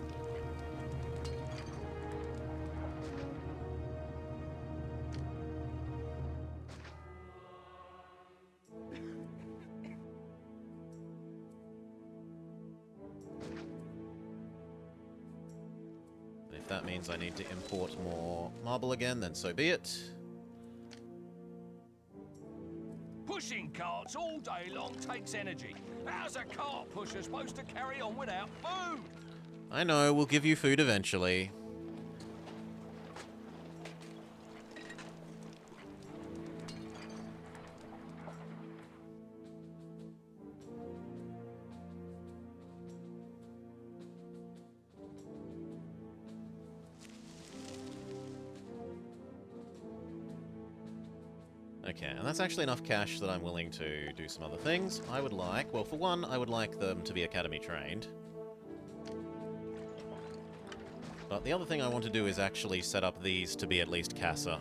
If that means I need to import more marble again, then so be it. Pushing carts all day long takes energy. How's a cart pusher supposed to carry on without food? I know, we'll give you food eventually. Okay, and that's actually enough cash that I'm willing to do some other things. I would like, well, for one, I would like them to be academy trained. But the other thing I want to do is actually set up these to be at least CASA.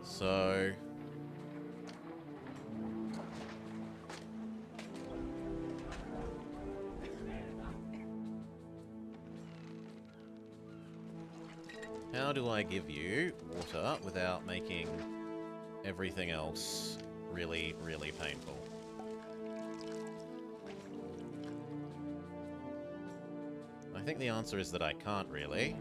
So... how do I give you water without making everything else really, really painful? I think the answer is that I can't really.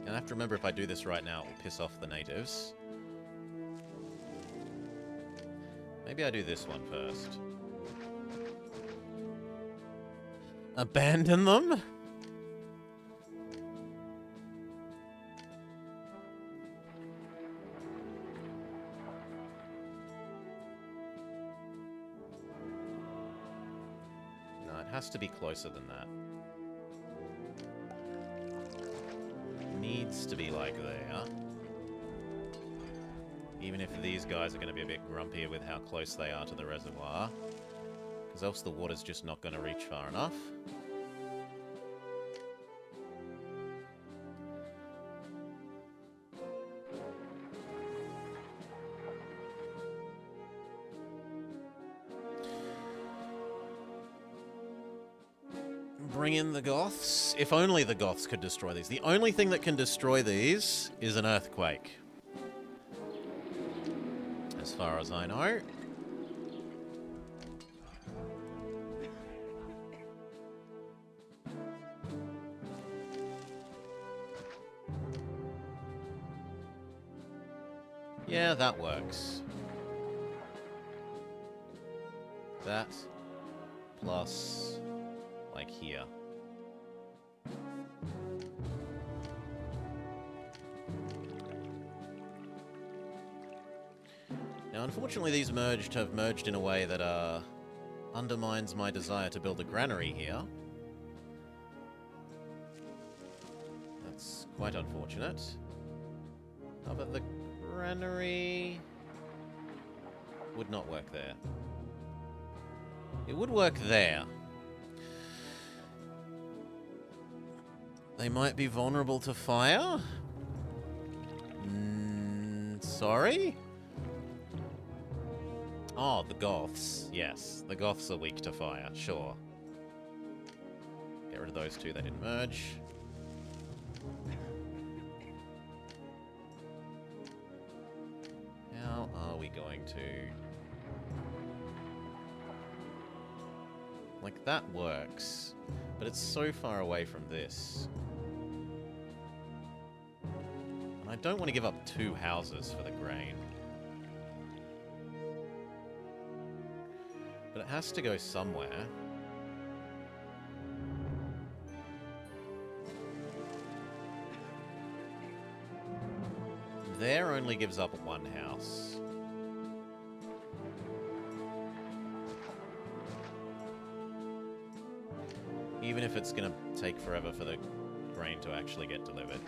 And I have to remember if I do this right now, it will piss off the natives. Maybe I do this one first. Abandon them? No, it has to be closer than that. Needs to be like there. Even if these guys are going to be a bit grumpier with how close they are to the reservoir. Because else the water's just not going to reach far enough. Bring in the Goths. If only the Goths could destroy these. The only thing that can destroy these is an earthquake. As far as I know. Yeah, that works. That plus like here. Now, unfortunately, these have merged in a way that undermines my desire to build a granary here. That's quite unfortunate. Oh, but the granary would not work there. It would work there. They might be vulnerable to fire? Sorry? Oh, the Goths. Yes, the Goths are weak to fire, sure. Get rid of those two, they didn't merge. How are we going to... like, that works, but it's so far away from this. And I don't want to give up 2 houses for the grain. But it has to go somewhere. There only gives up 1 house. Even if it's going to take forever for the grain to actually get delivered.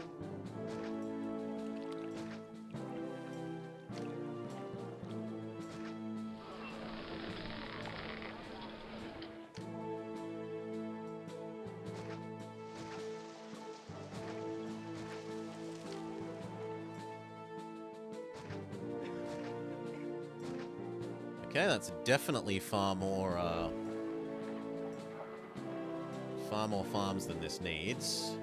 Okay, that's definitely far more farms than this needs.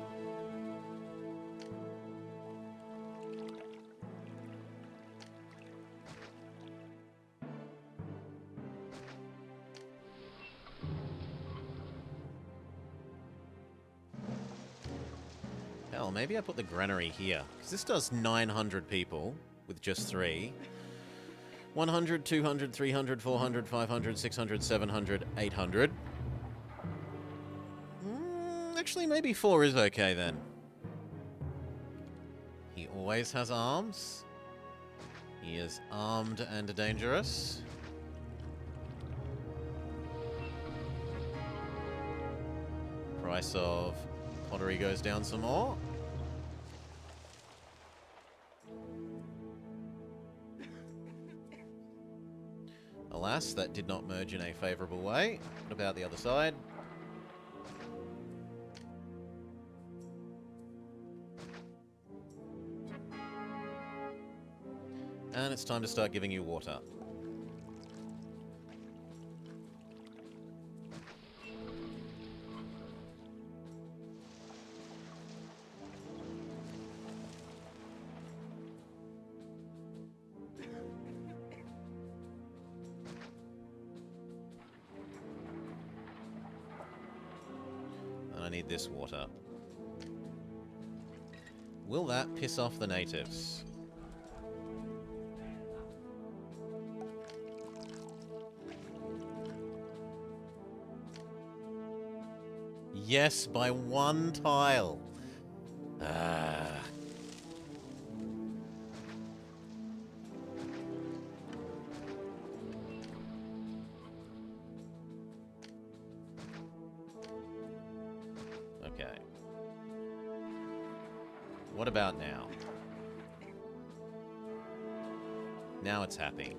Hell, maybe I put the granary here, because this does 900 people with just 3. 100, 200, 300, 400, 500, 600, 700, 800. Actually, maybe 4 is okay then. He always has arms. He is armed and dangerous. Price of pottery goes down some more. Alas, that did not merge in a favourable way. What about the other side? And it's time to start giving you water. And I need this water. Will that piss off the natives? Yes, by one tile. Ah. Okay. What about now? Now it's happy.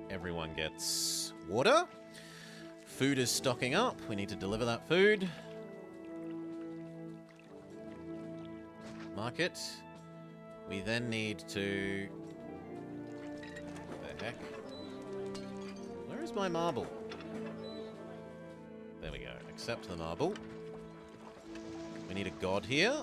Everyone gets water. Food is stocking up. We need to deliver that food. Market. We then need to... What the heck? Where is my marble? There we go. Accept the marble. We need a god here.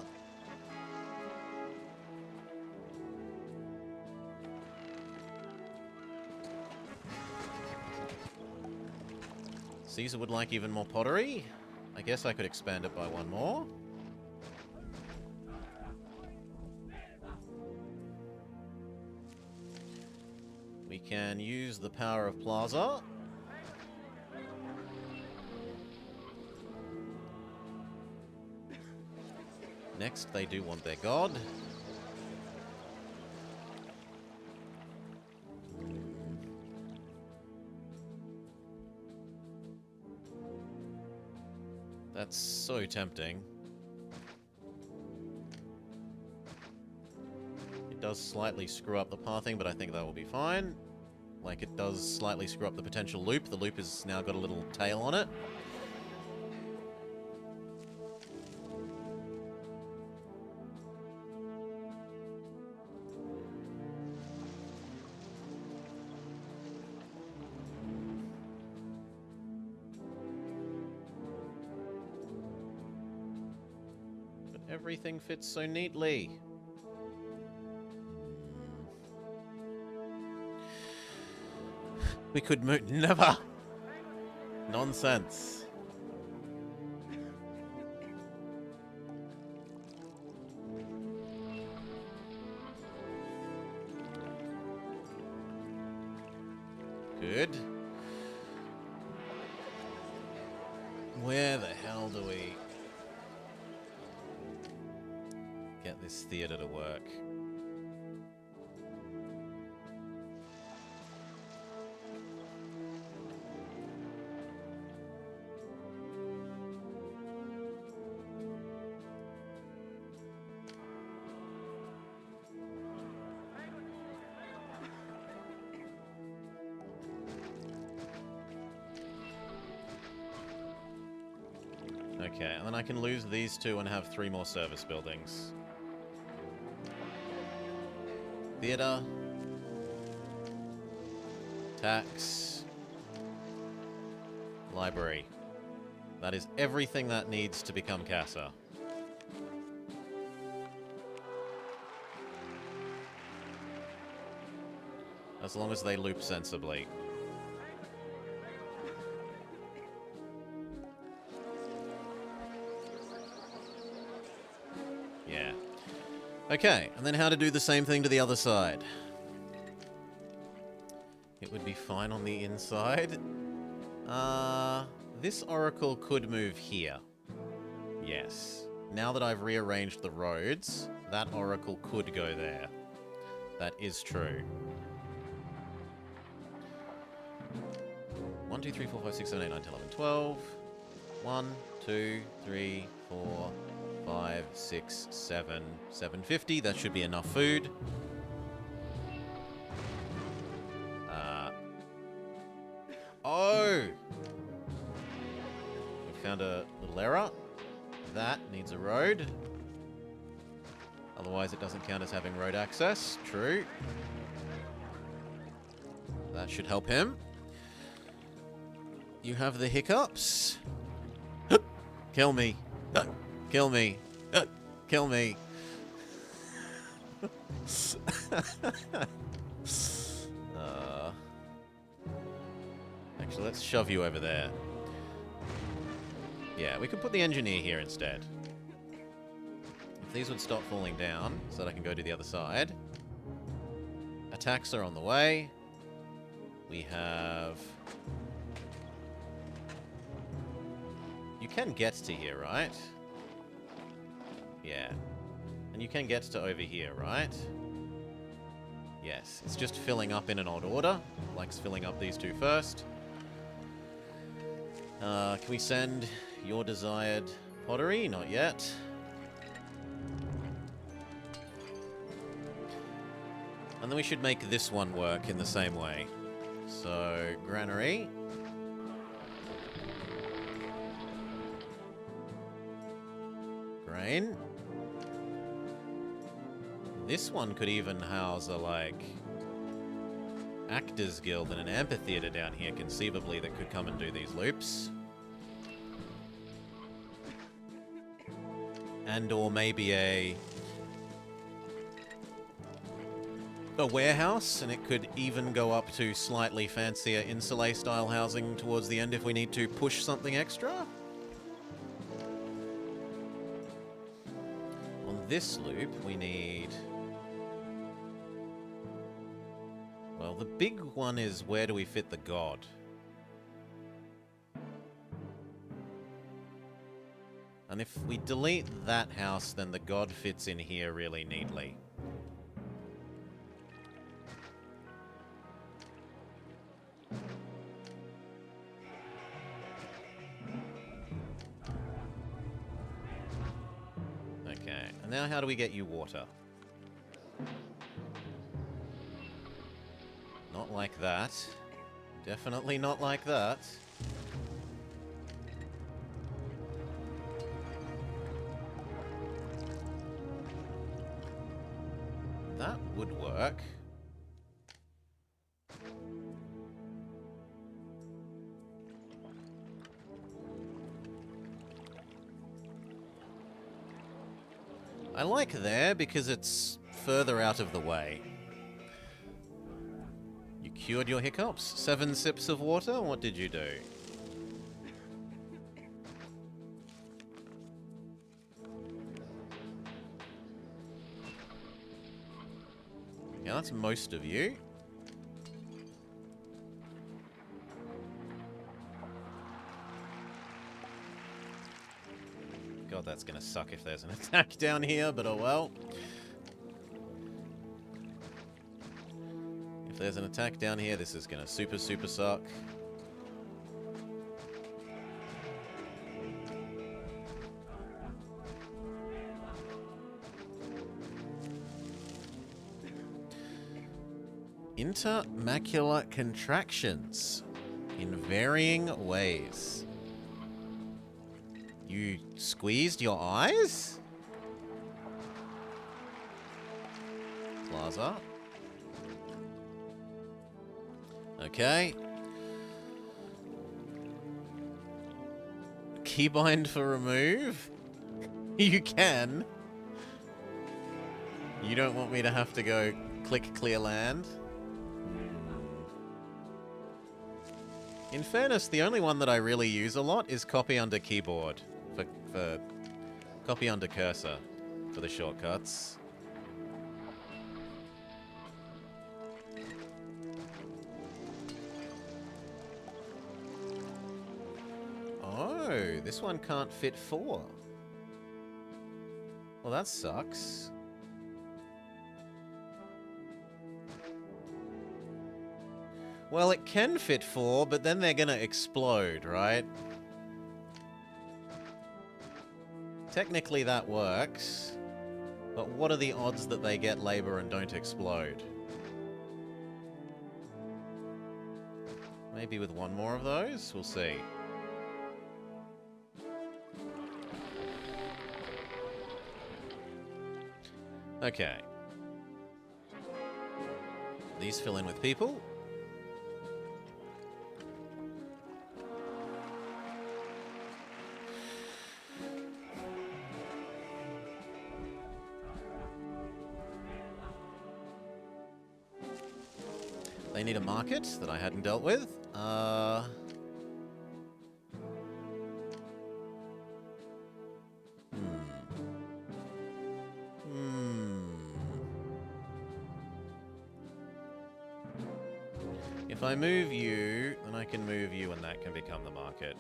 Caesar would like even more pottery. I guess I could expand it by one more. We can use the power of Plaza. Next, they do want their god. That's so tempting. It does slightly screw up the pathing, but I think that will be fine. Like, it does slightly screw up the potential loop. The loop has now got a little tail on it. Everything fits so neatly. We could move. Never! Nonsense. Good. Where the hell do we... get this theatre to work? Okay, and then I can lose these two and have 3 more service buildings. Theatre. Tax. Library. That is everything that needs to become Casa. As long as they loop sensibly. Yeah. Okay, and then how to do the same thing to the other side. it would be fine on the inside. This oracle could move here. Yes. Now that I've rearranged the roads, that oracle could go there. That is true. 1, 2, 3, 4, 5, 6, 7, 8, 9, 10, 11, 12. 1, 2, 3, 4, 5, 6, 7, 750. That should be enough food. Oh! We found a little error. That needs a road. Otherwise it doesn't count as having road access. True. That should help him. You have the hiccups. Kill me. Kill me. Kill me. Actually, let's shove you over there. Yeah, we could put the engineer here instead. If these would stop falling down, so that I can go to the other side. Attacks are on the way. We have... You can get to here, right? Yeah. And you can get to over here, right? Yes. It's just filling up in an odd order. Likes filling up these two first. Can we send your desired pottery? Not yet. And then we should make this one work in the same way. So, granary. Grain. This one could even house a, like, Actors Guild and an amphitheater down here, conceivably, that could come and do these loops. And or maybe a warehouse, and it could even go up to slightly fancier Insula style housing towards the end if we need to push something extra. On this loop, we need... Well, the big one is, where do we fit the god? And if we delete that house, then the god fits in here really neatly. Okay, and now how do we get you water? Not like that. Definitely not like that. That would work. I like there because it's further out of the way. You cured your hiccups. 7 sips of water? What did you do? Yeah, that's most of you. God, that's gonna suck if there's an attack down here, but oh well. If there's an attack down here, this is gonna super suck. Intermacular contractions in varying ways. You squeezed your eyes? Plaza. Okay. Keybind for remove? You can. You don't want me to have to go click clear land? In fairness, the only one that I really use a lot is copy under keyboard. For copy under cursor for the shortcuts. Oh, this one can't fit 4. Well, that sucks. Well, it can fit 4, but then they're gonna explode, right? Technically that works, but what are the odds that they get labor and don't explode? Maybe with one more of those? We'll see. Okay. These fill in with people. They need a market that I hadn't dealt with. If I move you, then I can move you and that can become the market.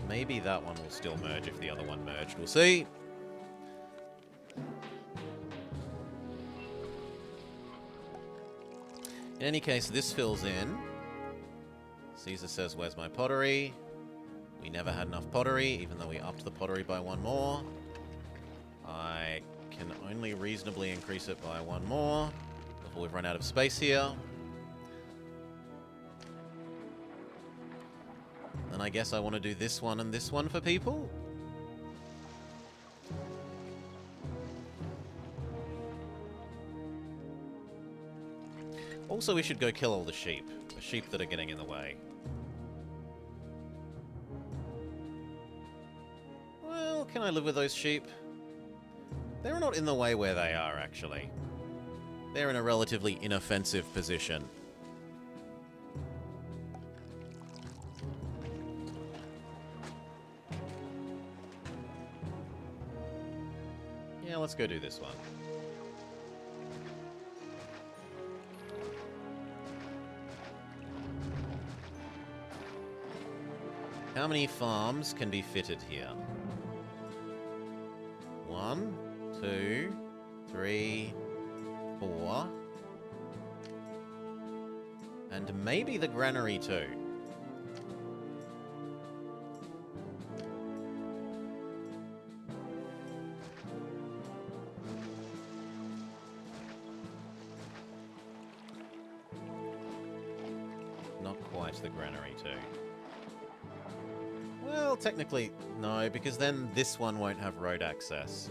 Maybe that one will still merge if the other one merged. We'll see. In any case, this fills in. Caesar says, where's my pottery? We never had enough pottery, even though we upped the pottery by 1 more. I can only reasonably increase it by 1 more before we've run out of space here. Then I guess I want to do this one and this one for people. Also, we should go kill all the sheep that are getting in the way. Well, can I live with those sheep? They're not in the way where they are, actually. They're in a relatively inoffensive position. Yeah, let's go do this one. How many farms can be fitted here? 1, 2, 3, 4. And maybe the granary too. Not quite the granary too. Well, technically, no, because then this one won't have road access.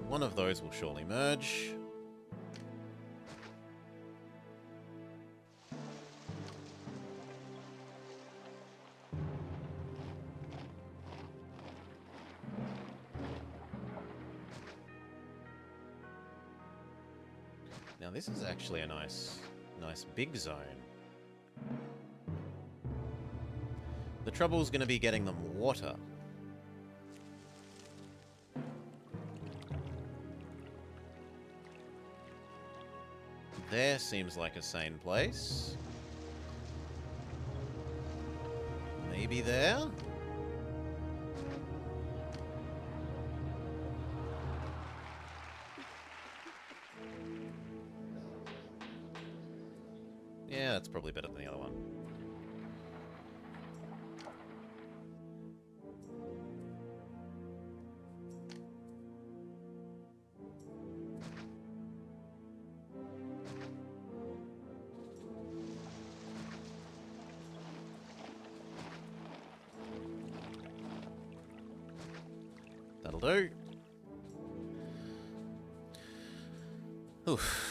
One of those will surely merge. Now this is actually a nice big zone. The trouble is going to be getting them water. There seems like a sane place. Maybe there? Yeah, that's probably better than the other one. That'll do. Oof.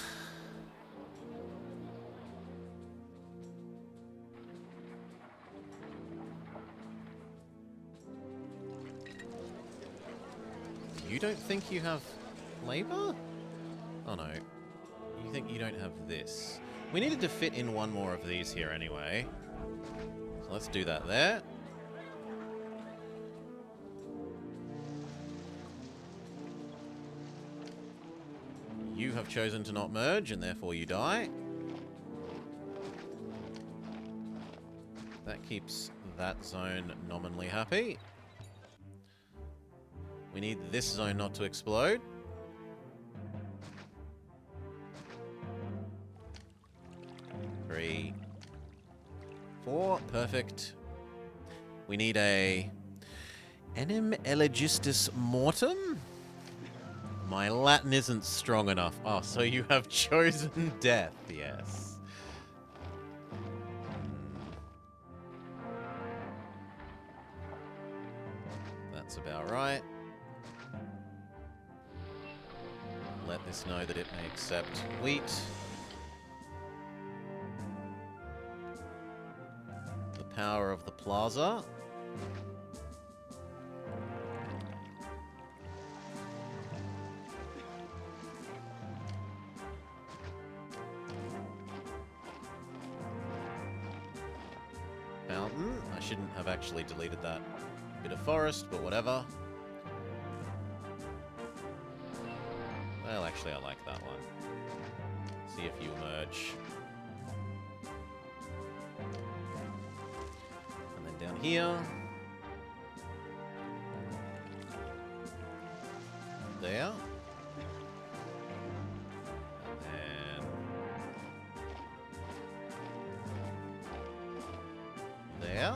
You don't think you have labor? Oh no. You think you don't have this. We needed to fit in one more of these here anyway. So let's do that there. You have chosen to not merge, and therefore you die. That keeps that zone nominally happy. We need this zone not to explode. Three, four, perfect. We need a enim elegistus mortem. My Latin isn't strong enough. Oh, so you have chosen death, yes. That's about right. Let this know that it may accept wheat. The power of the plaza. Fountain. I shouldn't have actually deleted that bit of forest, but whatever. Well, actually, I like that one. See if you emerge. And then down here. There. And then there.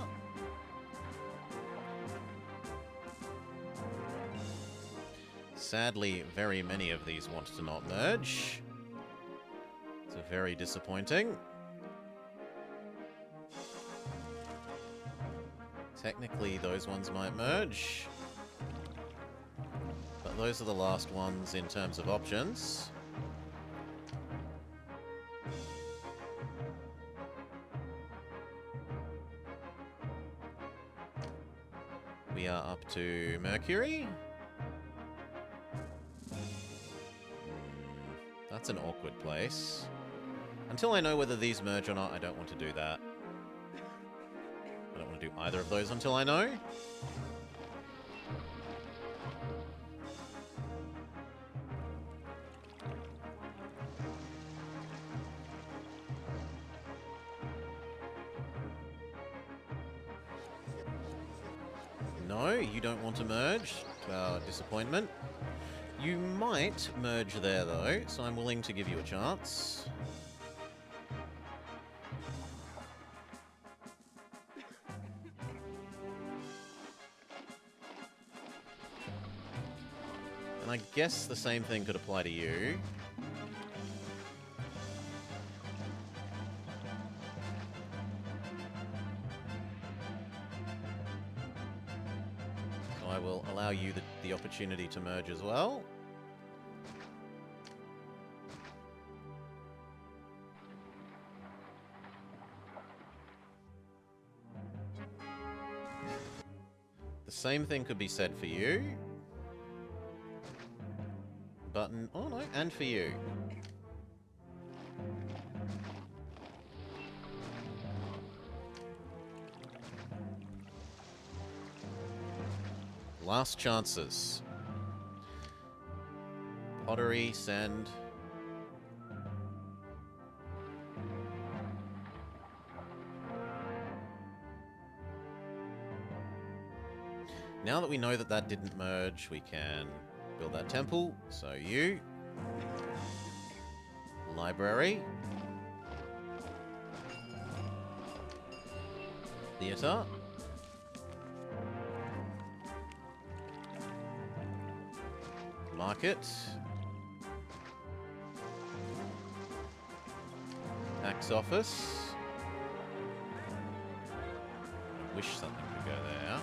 Sadly, very many of these want to not merge. It's very disappointing. Technically, those ones might merge. But those are the last ones in terms of options. We are up to Mercury. That's an awkward place. Until I know whether these merge or not, I don't want to do that. I don't want to do either of those until I know. No, you don't want to merge, to our disappointment. You might merge there, though, so I'm willing to give you a chance. And I guess the same thing could apply to you. So I will allow you the opportunity to merge as well. The same thing could be said for you. Button. Oh no, and for you. Last chances. Pottery, send. Now that we know that that didn't merge, we can build that temple. So you. Library. Theatre. Market. Tax office. I wish something could go there.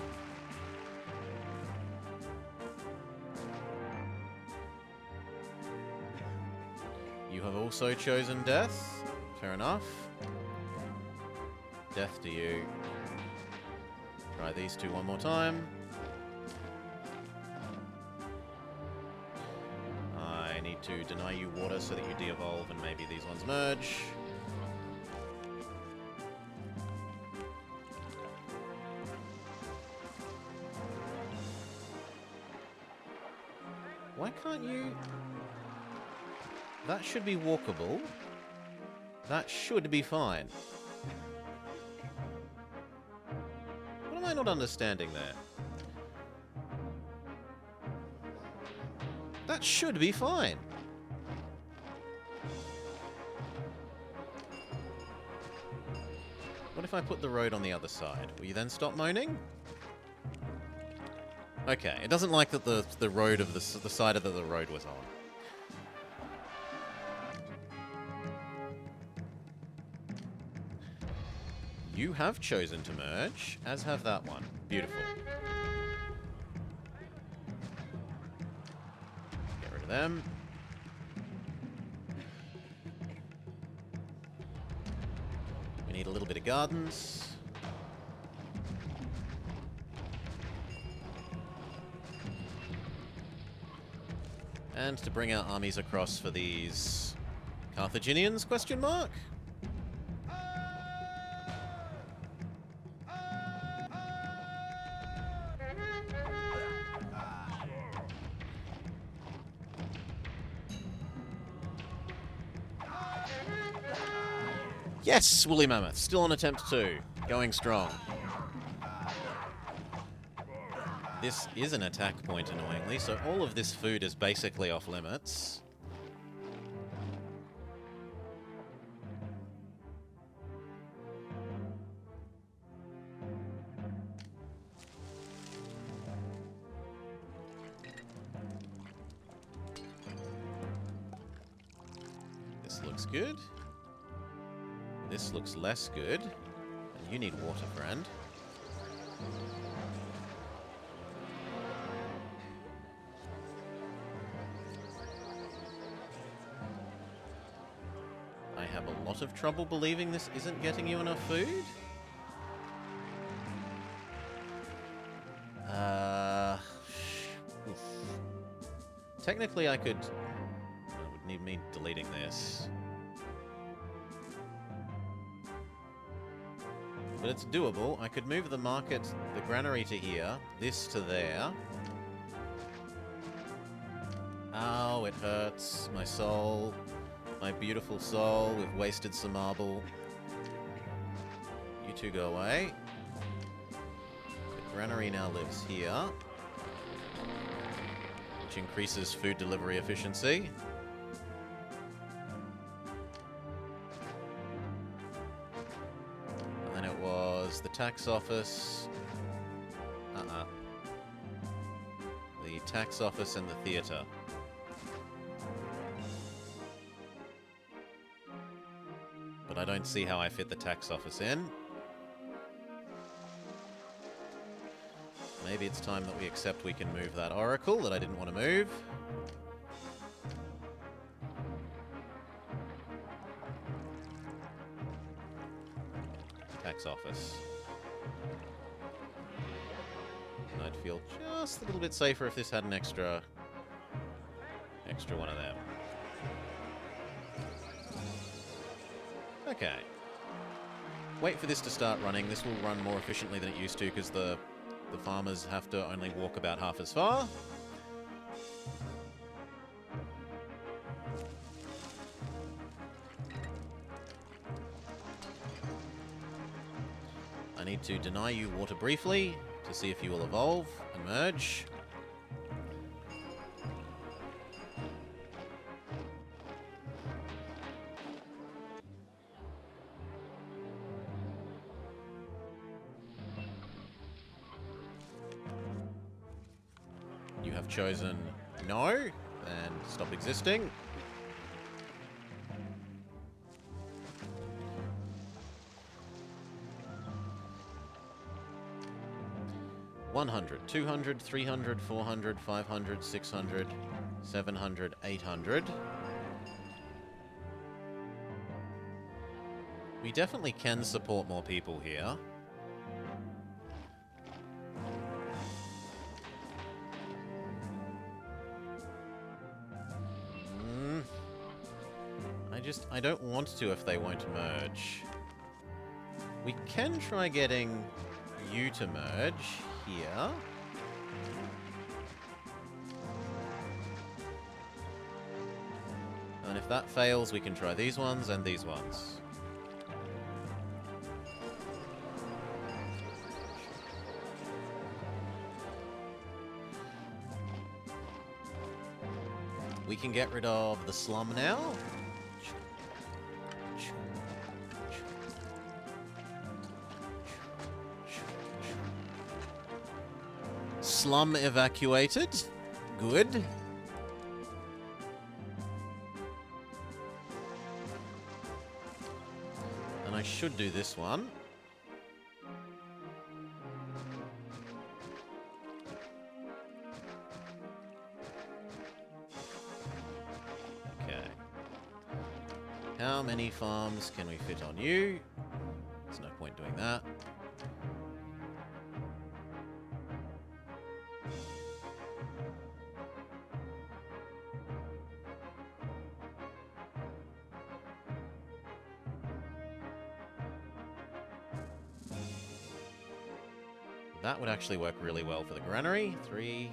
You have also chosen death. Fair enough. Death to you. Try these two one more time. I need to deny you water so that you de-evolve and maybe these ones merge. Why can't you... That should be walkable. That should be fine. What am I not understanding there? That should be fine. What if I put the road on the other side? Will you then stop moaning? Okay, it doesn't like that the road of the side of the road was on. You have chosen to merge, as have that one. Beautiful. Get rid of them. We need a little bit of gardens. And to bring our armies across for these Carthaginians, question mark? Yes, Woolly Mammoth, still on attempt 2. Going strong. This is an attack point, annoyingly, so all of this food is basically off limits. This looks good. This looks less good. And you need water, friend. I have a lot of trouble believing this isn't getting you enough food. Oof. Technically I could... It would need me deleting this. But it's doable. I could move the market, the granary to here, this to there. Ow, it hurts. My soul. My beautiful soul. We've wasted some marble. You two go away. The granary now lives here, which increases food delivery efficiency. And then it was the tax office. The tax office and the theatre. But I don't see how I fit the tax office in. Maybe it's time that we accept we can move that oracle that I didn't want to move. Tax office. And I'd feel just a little bit safer if this had an extra one of them. Okay. Wait for this to start running. This will run more efficiently than it used to because the farmers have to only walk about half as far. I need to deny you water briefly to see if you will evolve and merge. You have chosen no, and stop existing. $100, $200, $300, $400, $500, $600, $700, $800. We definitely can support more people here. I don't want to if they won't merge. We can try getting you to merge here. If that fails, we can try these ones and these ones. We can get rid of the slum now. Slum evacuated. Good. And I should do this one. Okay. How many farms can we fit on you? There's no point doing that. That would actually work really well for the granary. 3,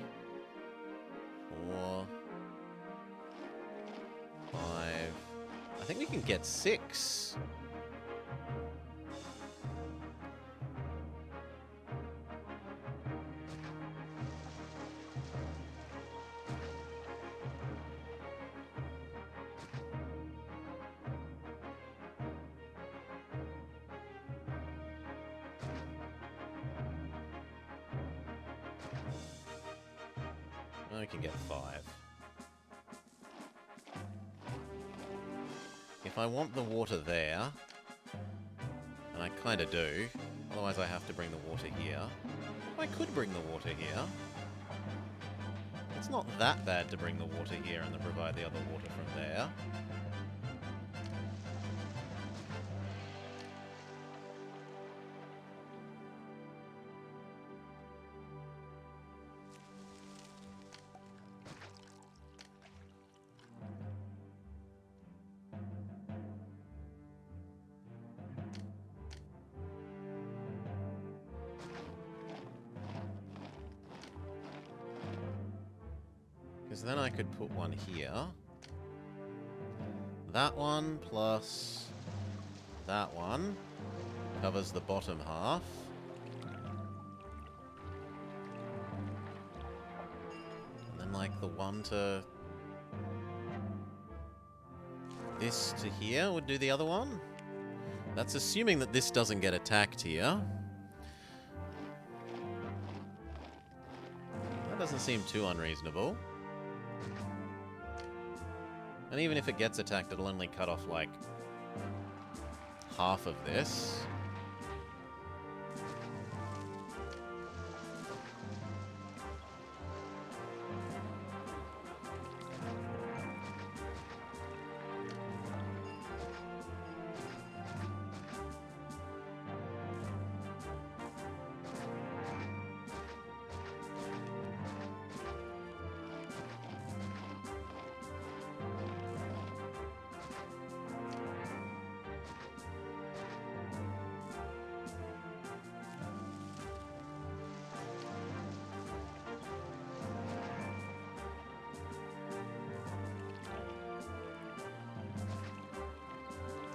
4, 5. I think we can get 6. I can get 5. If I want the water there, and I kind of do, otherwise I have to bring the water here. I could bring the water here. It's not that bad to bring the water here and then provide the other water from there. Because then I could put one here. That one plus that one covers the bottom half. And then like the one to this to here would do the other one. That's assuming that this doesn't get attacked here. That doesn't seem too unreasonable. And even if it gets attacked, it'll only cut off, like, half of this.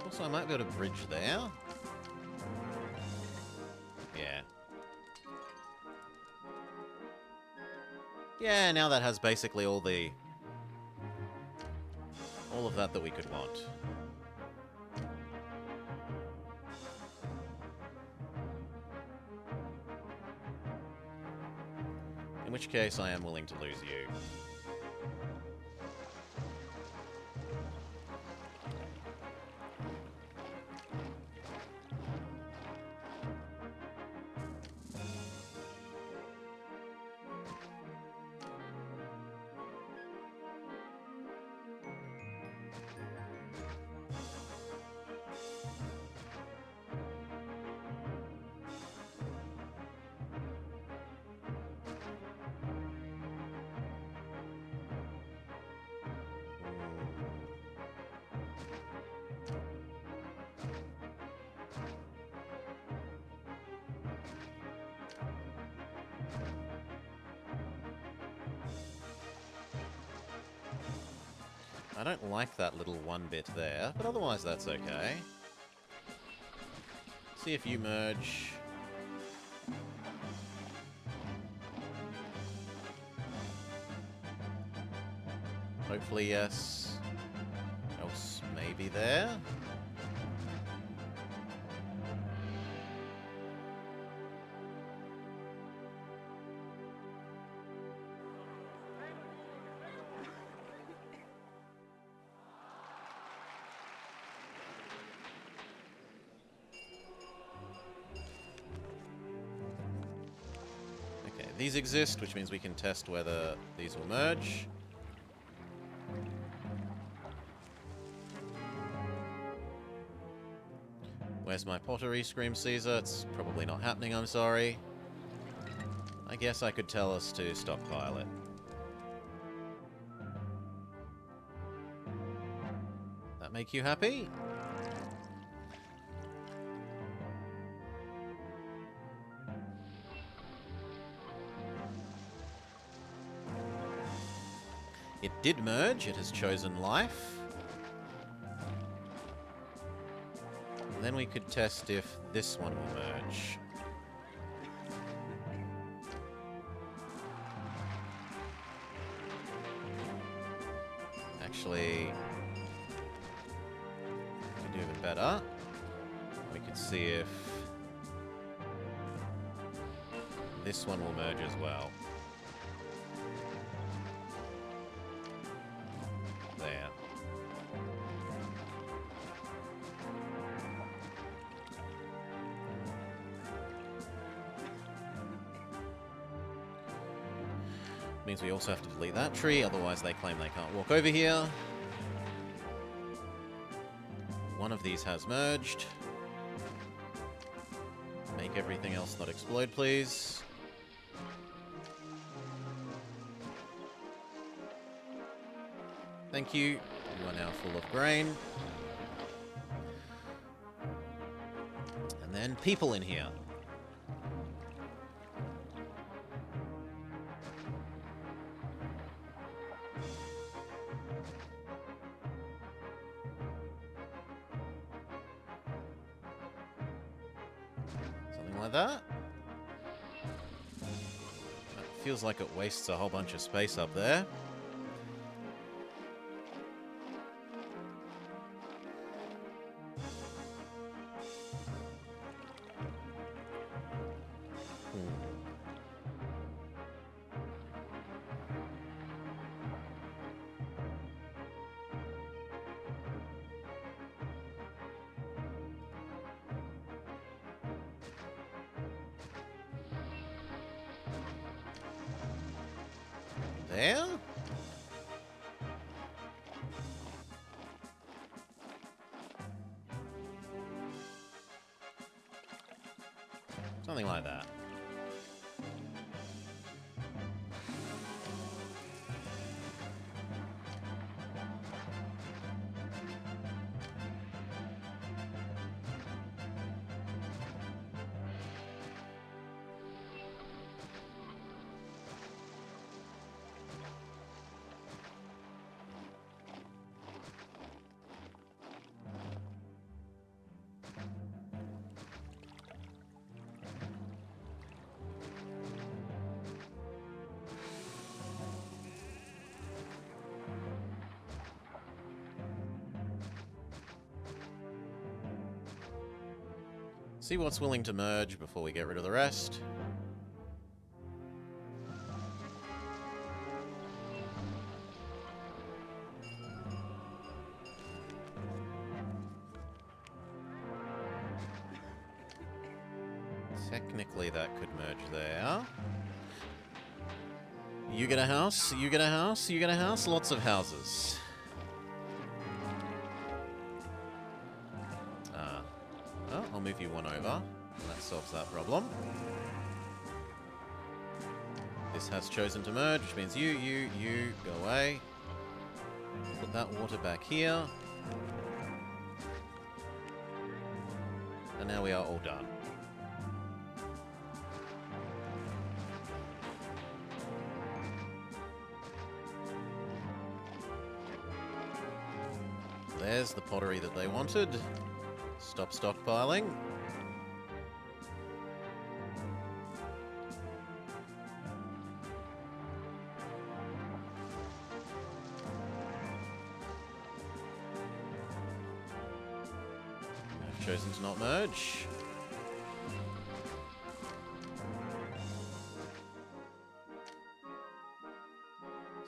Also, I might be able to bridge there. Yeah. Yeah, now that has basically all of that we could want. In which case, I am willing to lose you. I don't like that little one bit there, but otherwise that's okay. See if you merge. Hopefully yes. Else maybe there. Okay, these exist, which means we can test whether these will merge. Where's my pottery, Scream Caesar? It's probably not happening, I'm sorry. I guess I could tell us to stockpile it. That make you happy? It did merge, it has chosen life. And then we could test if this one will merge. Actually, we could do even better. We could see if this one will merge as well. There. Means we also have to delete that tree, otherwise they claim they can't walk over here. One of these has merged. Make everything else not explode, please. Thank you. You are now full of grain. And then people in here. Something like that. That feels like it wastes a whole bunch of space up there. There? Something like that. See what's willing to merge before we get rid of the rest. Technically that could merge there. You get a house, you get a house, you get a house, lots of houses. Well, I'll move you one over. That solves that problem. This has chosen to merge, which means you go away. Put that water back here. And now we are all done. There's the pottery that they wanted. Stop stockpiling. I've chosen to not merge.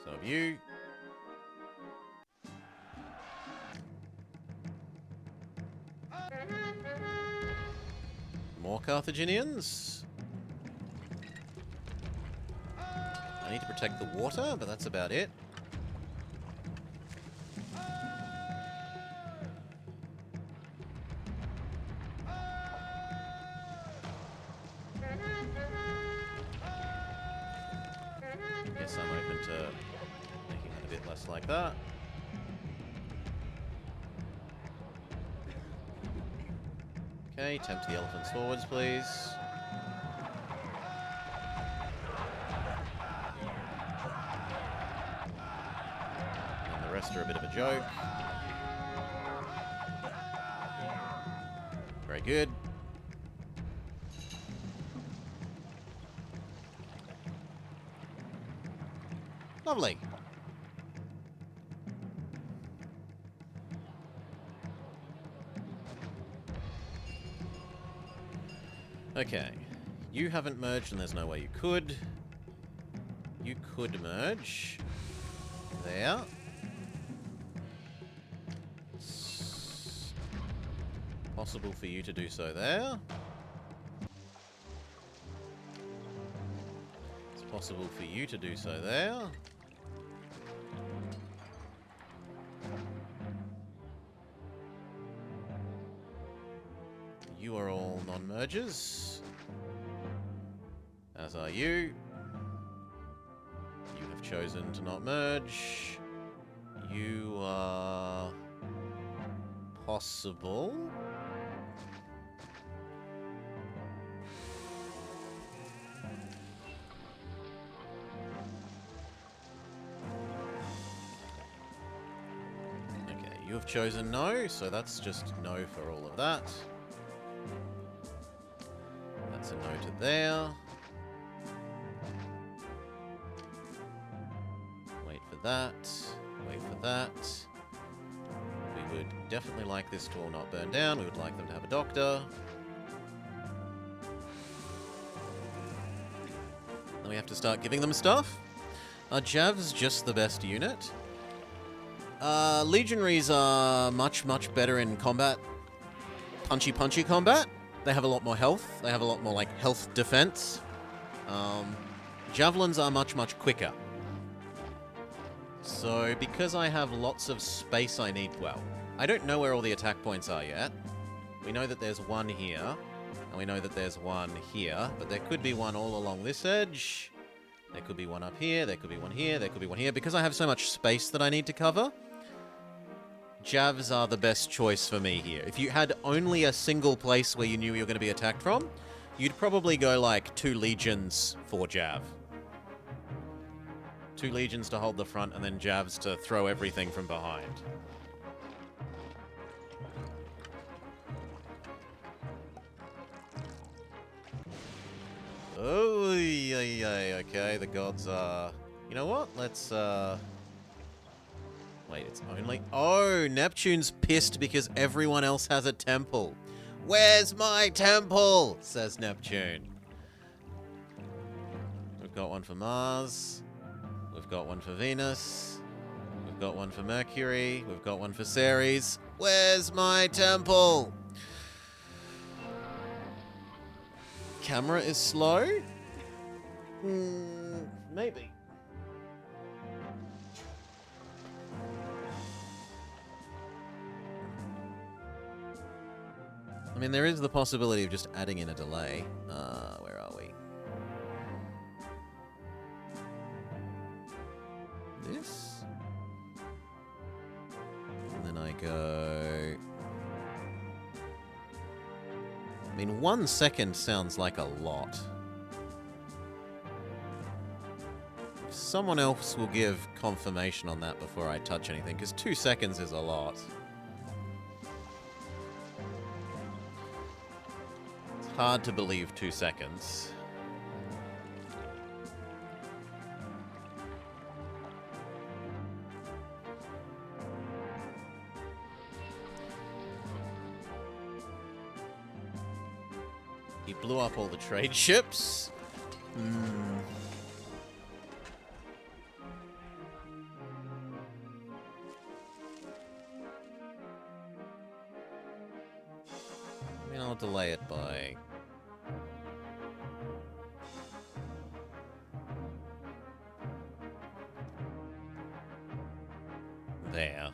So have you. More Carthaginians. I need to protect the water, but that's about it. Guess I'm open to making it a bit less like that. Okay, tempt the elephants forwards, please. And the rest are a bit of a joke. Very good. Lovely. Okay. You haven't merged and there's no way you could. You could merge. There. It's possible for you to do so there. It's possible for you to do so there. You are all non-mergers, as are you. You have chosen to not merge. You are possible. Okay, you have chosen no, so that's just no for all of that. That's a no to there. Wait for that. Wait for that. We would definitely like this to all not burn down. We would like them to have a doctor. Then we have to start giving them stuff. Are Javs just the best unit? Legionaries are much, much better in combat. Punchy combat. They have a lot more health. They have a lot more, like, health defense. Javelins are much, much quicker. So, because I have lots of space I need... Well, I don't know where all the attack points are yet. We know that there's one here. And we know that there's one here. But there could be one all along this edge. There could be one up here. There could be one here. There could be one here. Because I have so much space that I need to cover... Javs are the best choice for me here. If you had only a single place where you knew you were going to be attacked from, you'd probably go like 2 legions for Jav. 2 legions to hold the front and then Javs to throw everything from behind. Oh, yeah, okay, the gods are... You know what? Let's, Wait, it's only... Oh, Neptune's pissed because everyone else has a temple. Where's my temple? Says Neptune. We've got one for Mars. We've got one for Venus. We've got one for Mercury. We've got one for Ceres. Where's my temple? Camera is slow? Maybe. I mean, there is the possibility of just adding in a delay. Where are we? This? And then I go... I mean, 1 second sounds like a lot. Someone else will give confirmation on that before I touch anything, because 2 seconds is a lot. hard to believe 2 seconds. He blew up all the trade ships. I mean, I'll delay it by... there.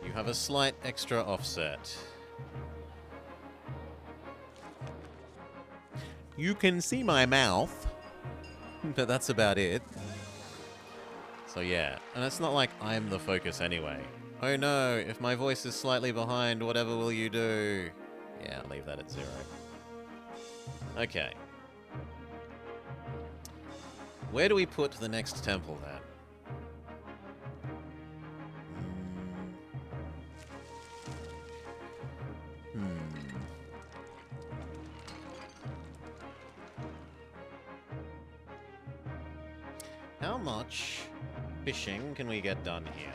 You have a slight extra offset. You can see my mouth, but that's about it. So yeah, and it's not like I'm the focus anyway. Oh no, if my voice is slightly behind, whatever will you do? Yeah, I'll leave that at 0. Okay. Where do we put the next temple then? How much fishing can we get done here?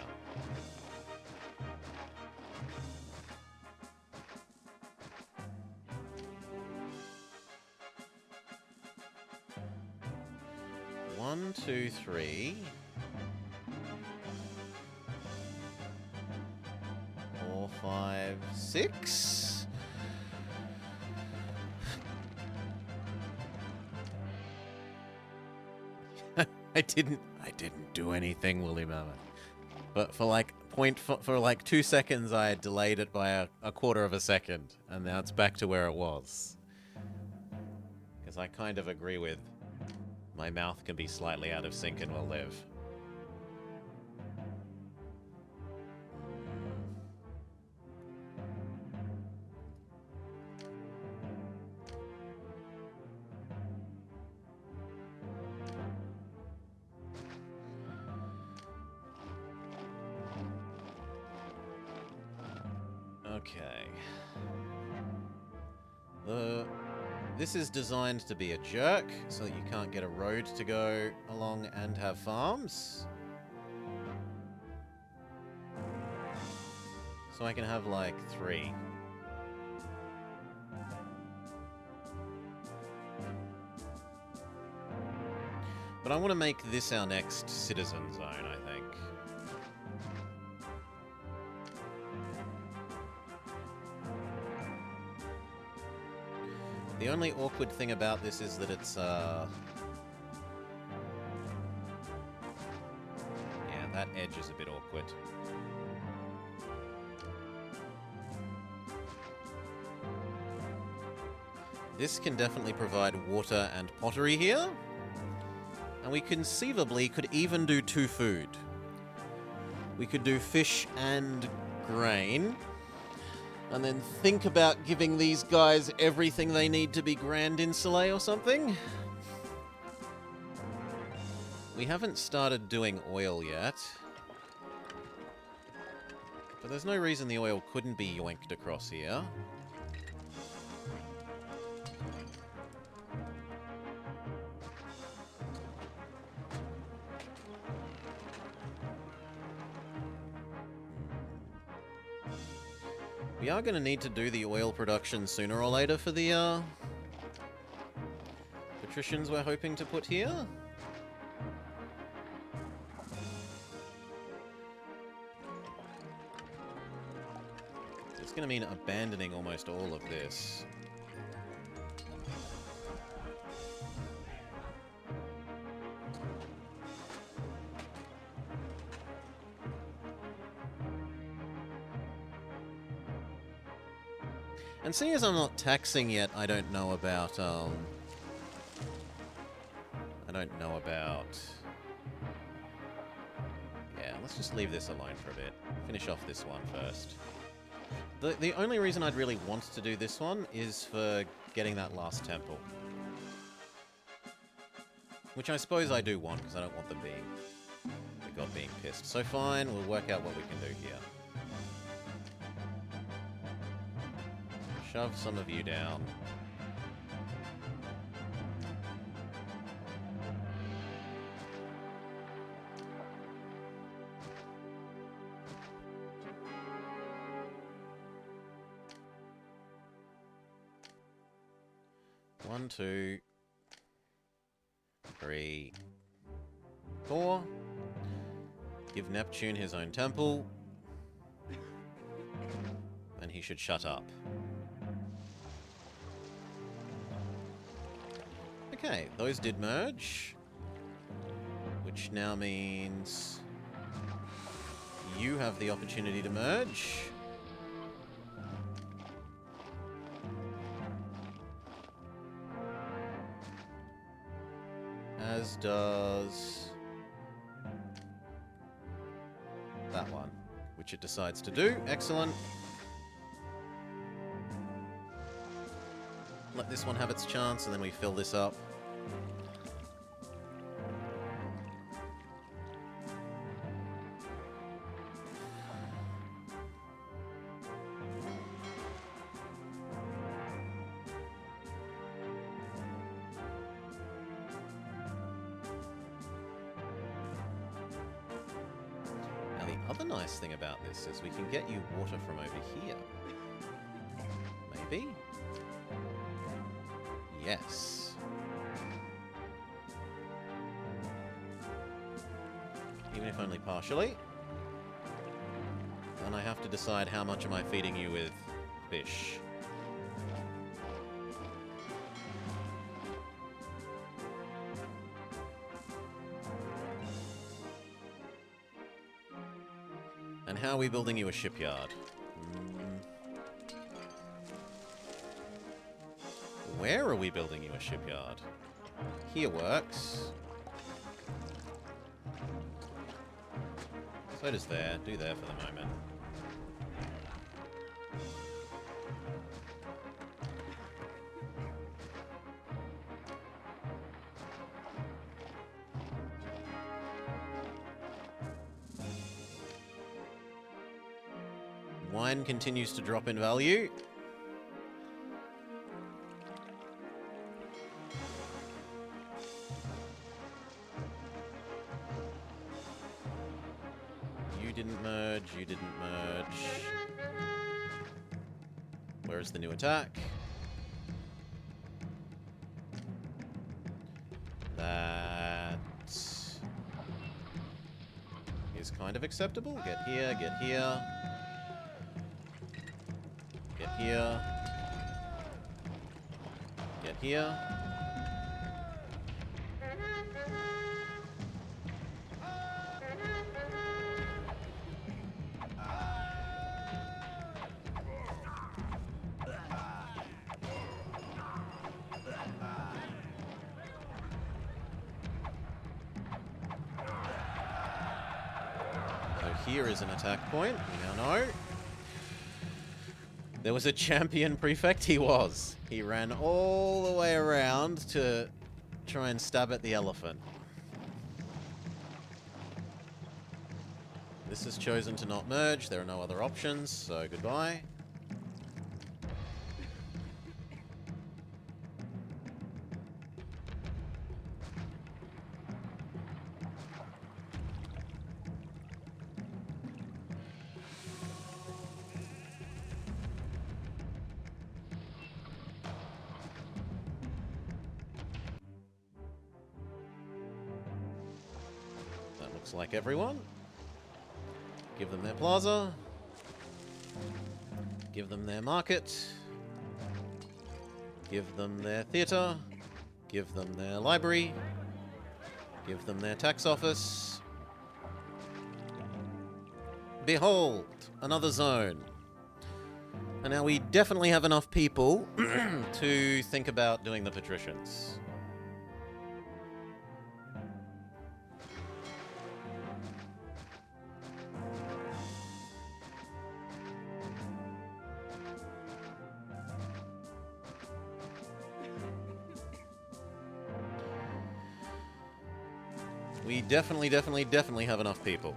One, two, three. 4, 5, 6. I didn't do anything, woolly mammoth. But for like for like 2 seconds, I had delayed it by a quarter of a second, and now it's back to where it was. Because I kind of agree with my mouth can be slightly out of sync and will live. Okay. This is designed to be a jerk, so that you can't get a road to go along and have farms. So I can have, like, 3. But I want to make this our next citizen zone, I think. The only awkward thing about this is that it's, yeah, that edge is a bit awkward. This can definitely provide water and pottery here. And we conceivably could even do 2 food. We could do fish and grain. And then think about giving these guys everything they need to be Grand Insula or something. We haven't started doing oil yet. But there's no reason the oil couldn't be yoinked across here. We are going to need to do the oil production sooner or later for the patricians we're hoping to put here. It's going to mean abandoning almost all of this. And seeing as I'm not taxing yet, I don't know about, yeah, let's just leave this alone for a bit. Finish off this one first. The only reason I'd really want to do this one is for getting that last temple. Which I suppose I do want, because I don't want them the god being pissed. So fine, we'll work out what we can do here. shove some of you down. One, two, three, four. Give Neptune his own temple. And he should shut up. Okay, those did merge. Which now means you have the opportunity to merge. As does that one, which it decides to do. Excellent. Let this one have its chance, and then we fill this up. Now, the other nice thing about this is we can get you water from over here. Maybe? Yes. Even if only partially. Then I have to decide how much am I feeding you with fish. And how are we building you a shipyard? Where are we building you a shipyard? Here works. So does there. Do there for the moment. Wine continues to drop in value. You didn't merge. Where's the new attack? That is kind of acceptable. Get here, get here. Get here. Get here. Here is an attack point, we now know. There was a champion prefect, he was. He ran all the way around to try and stab at the elephant. This has chosen to not merge, there are no other options, so goodbye. Like everyone. Give them their plaza. Give them their market. Give them their theatre. Give them their library. Give them their tax office. Behold, another zone. And now we definitely have enough people to think about doing the patricians. We definitely have enough people.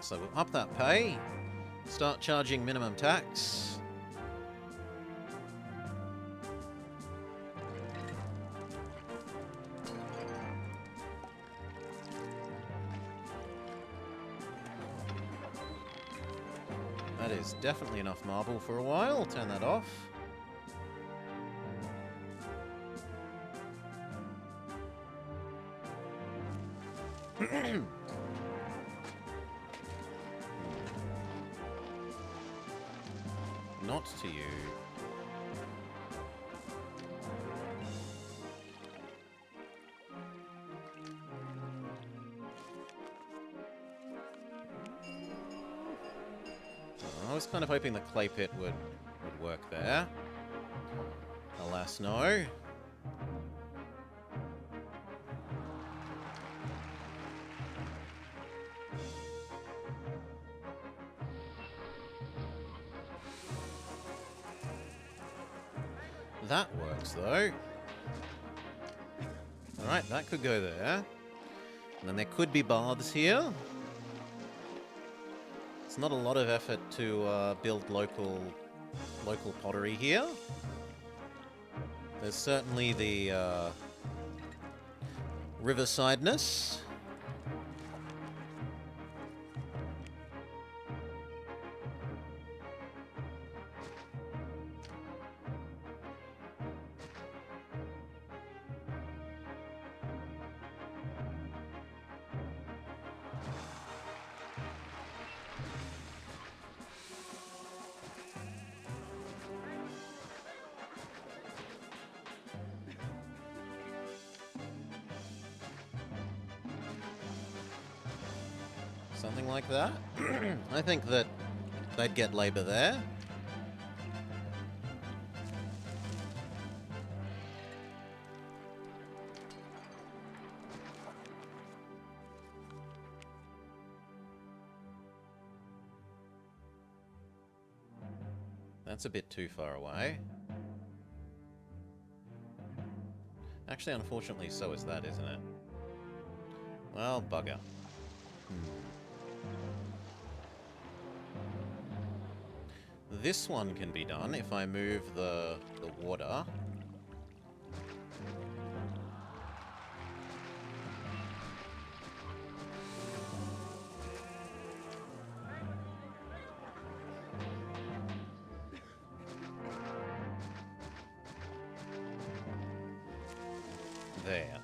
So we'll up that pay. Start charging minimum tax. That is definitely enough marble for a while. Turn that off. Not to you. I was kind of hoping the clay pit would work there. Alas, no. That works, though. Alright, that could go there. And then there could be baths here. It's not a lot of effort to build local pottery here. There's certainly the riversideness. Something like that. I think that they'd get labour there. That's a bit too far away. Actually, unfortunately, so is that, isn't it? Well, bugger. This one can be done if I move the water. There.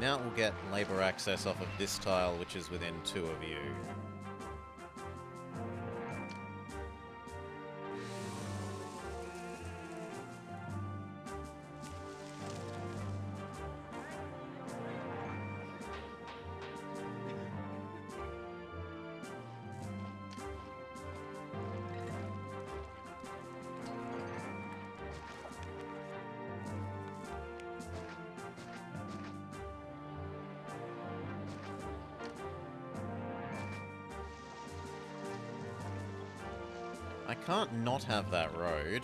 Now we'll get labour access off of this tile, which is within 2 of you. I can't not have that road.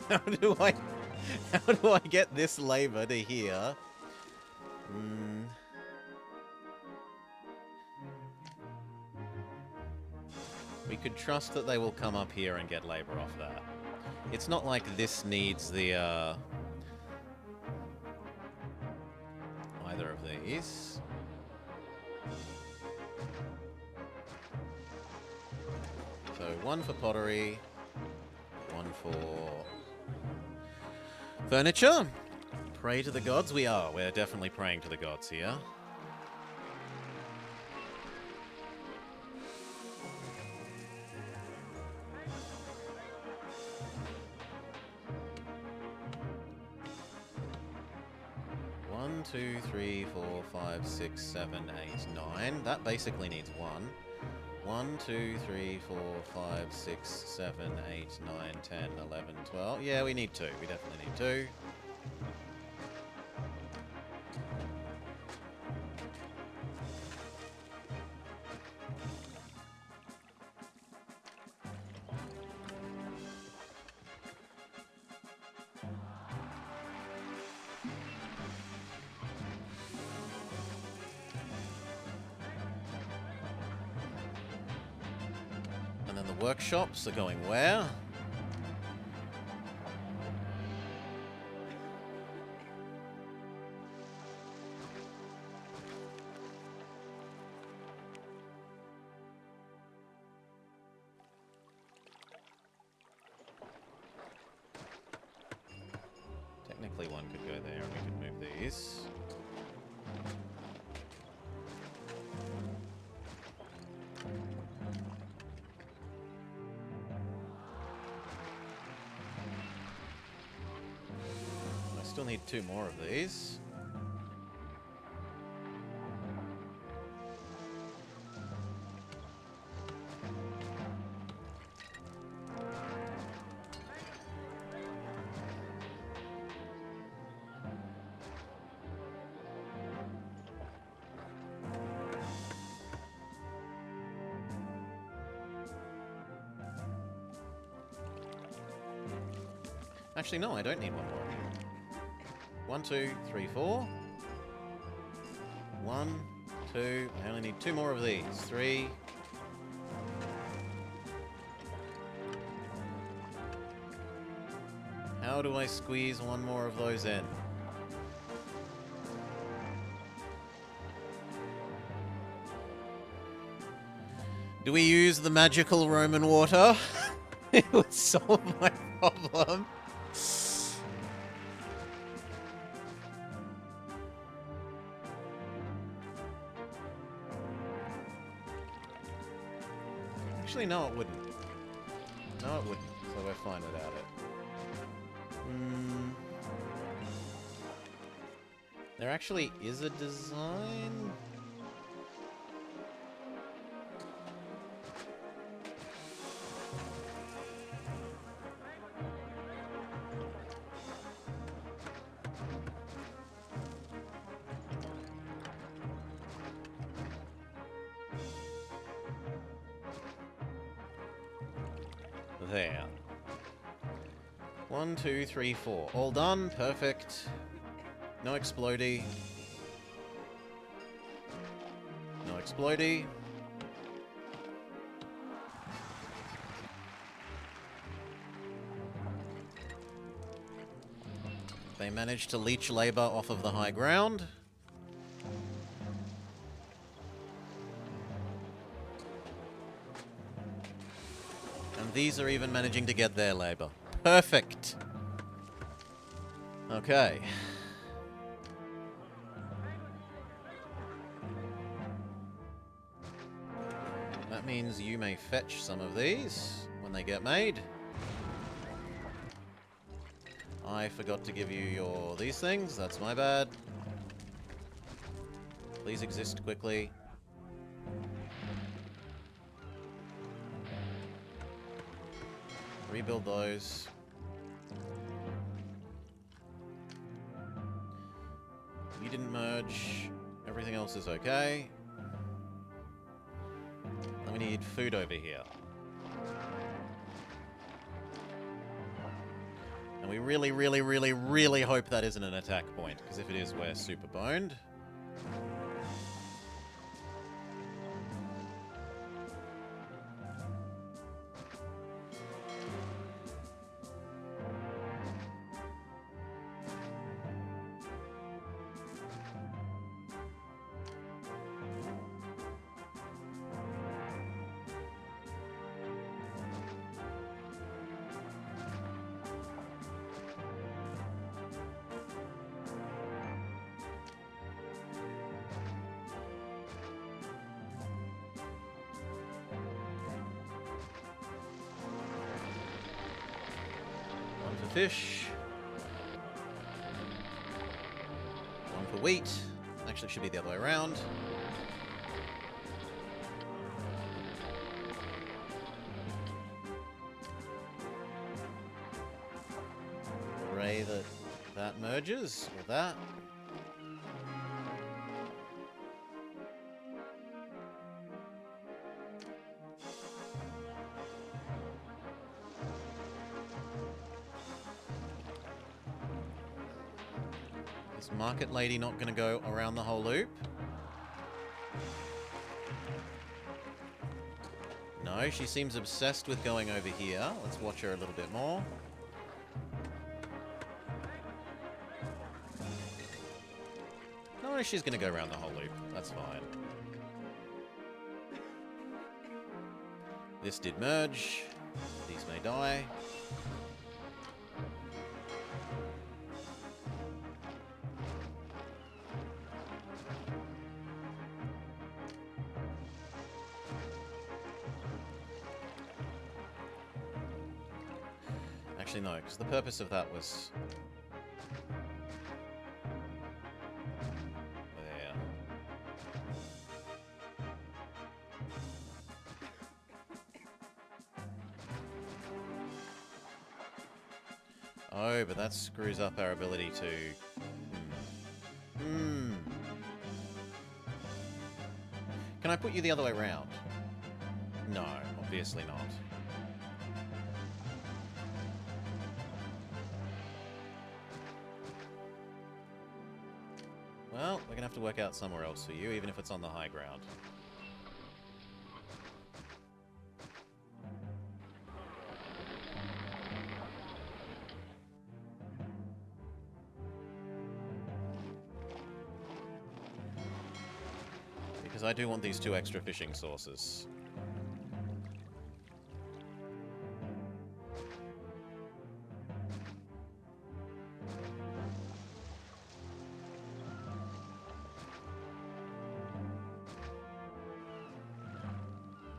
How do I get this labour to here? We could trust that they will come up here and get labour off that. It's not like this needs the either of these. So 1 for pottery, 1 for furniture. Pray to the gods. We're definitely praying to the gods here. One, 2, 3, 4, 5, 6, 7, 8, 9. That basically needs 1. 1, 2, 3, 4, 5, 6, 7, 8, 9, 10, 11, 12. Yeah, we need 2. We definitely need 2. workshops are going where? Technically one could go there and we could move these. I still need 2 more of these. Actually, no, I don't need 1 more. 1, 2, 3, 4. 1, 2. I only need 2 more of these. 3. How do I squeeze 1 more of those in? Do we use the magical Roman water? It would solve my problem. Actually, no, it wouldn't. No, it wouldn't. So we're fine without it. There actually is a design. There. 1, 2, 3, 4. All done. Perfect. No explodey. No explodey. They managed to leech labor off of the high ground. And these are even managing to get their labor. Perfect. Okay. That means you may fetch some of these when they get made. I forgot to give you these things. That's my bad. Please exist quickly. Rebuild those. You didn't merge. Everything else is okay. And we need food over here. And we really, really, really, really hope that isn't an attack point, because if it is, we're super boned. Fish. 1 for wheat. Actually, it should be the other way around. Pray that that merges, or that. Market lady not going to go around the whole loop? No. No, she seems obsessed with going over here. Let's watch her a little bit more. No, she's going to go around the whole loop. That's fine. This did merge. These may die. Actually, no, because the purpose of that was... there. Oh, but that screws up our ability to... Can I put you the other way around? No, obviously not. Well, we're gonna have to work out somewhere else for you, even if it's on the high ground. Because I do want these 2 extra fishing sources.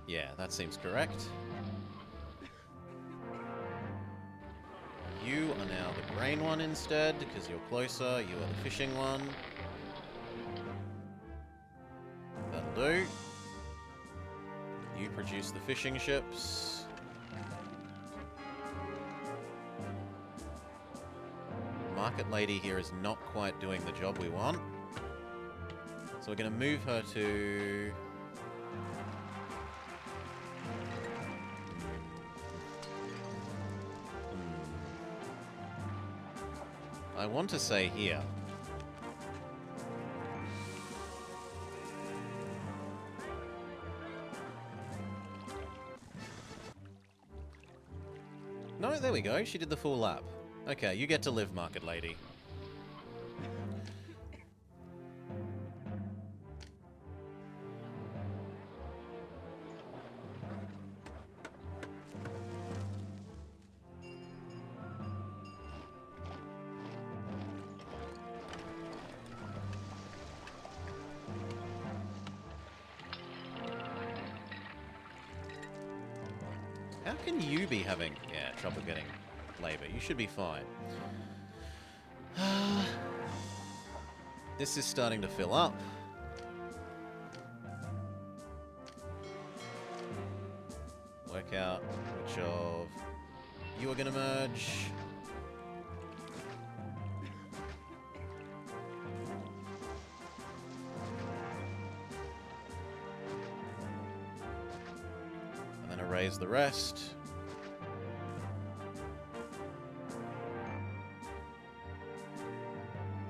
Yeah, that seems correct. You are now the grain one instead, because you're closer. You are the fishing one. That'll do. You produce the fishing ships. Market lady here is not quite doing the job we want. So we're going to move her to... I want to say here. No, there we go. She did the full lap. Okay, you get to live, Market Lady. How can you be having, trouble getting labor? You should be fine. This is starting to fill up. Work out which of you are going to merge. Erase the rest.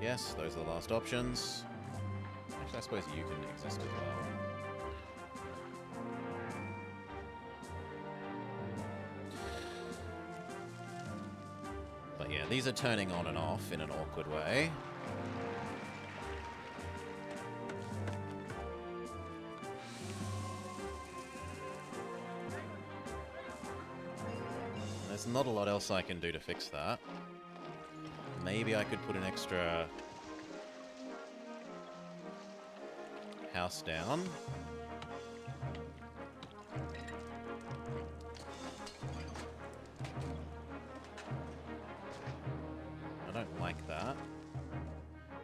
Yes, those are the last options. Actually, I suppose you can exist as well. But yeah, these are turning on and off in an awkward way. There's not a lot else I can do to fix that. Maybe I could put an extra house down. I don't like that.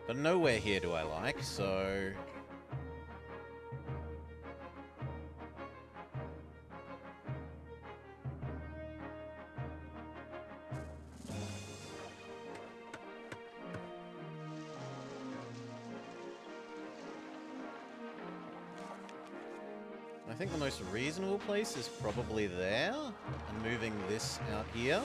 But nowhere here do I like, so... I think the most reasonable place is probably there, and moving this out here.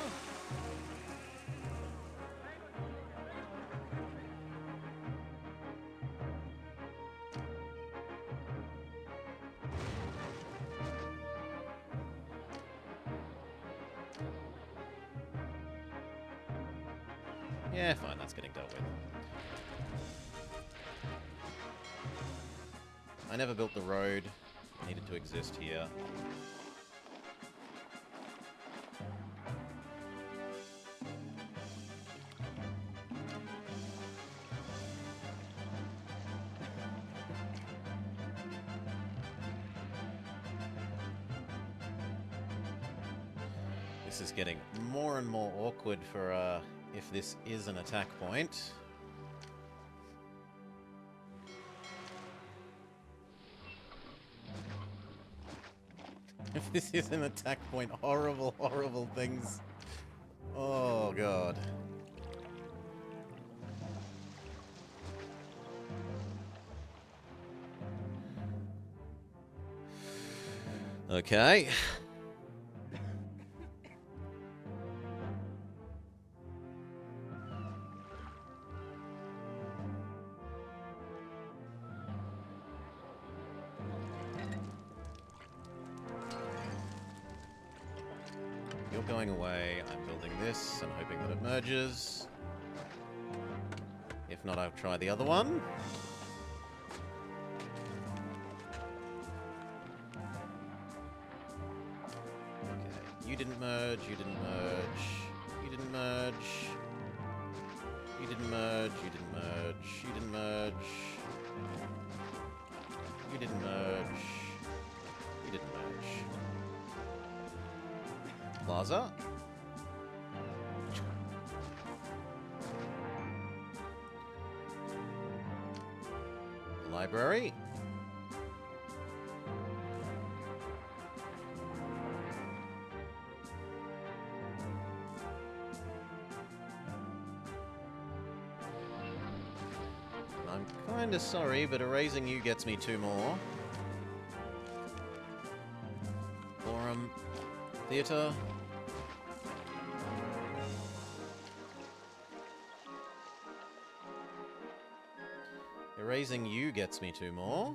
Yeah, fine, that's getting dealt with. I never built the road. It needed to exist here. This is getting more and more awkward for, if this is an attack point. If this is an attack point, horrible, horrible things. Oh, God. Okay. You're going away. I'm building this. I'm hoping that it merges. If not, I'll try the other one. Okay. You didn't merge. You didn't merge. You didn't merge. You didn't merge. You didn't merge. You didn't merge. You didn't merge. You didn't merge. Plaza. Library. I'm kinda sorry, but erasing you gets me 2 more. Forum. Theatre. Erasing you gets me 2 more.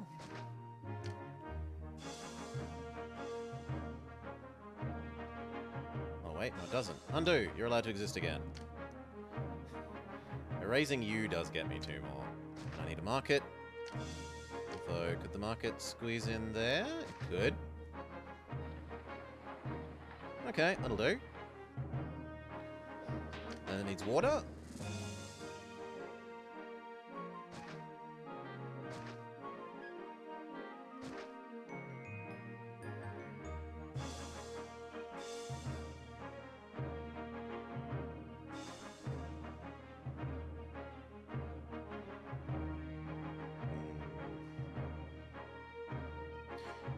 Oh wait, no it doesn't. Undo! You're allowed to exist again. Erasing you does get me 2 more. I need a market. Although, could the market squeeze in there? It could. Okay, that'll do. And it needs water.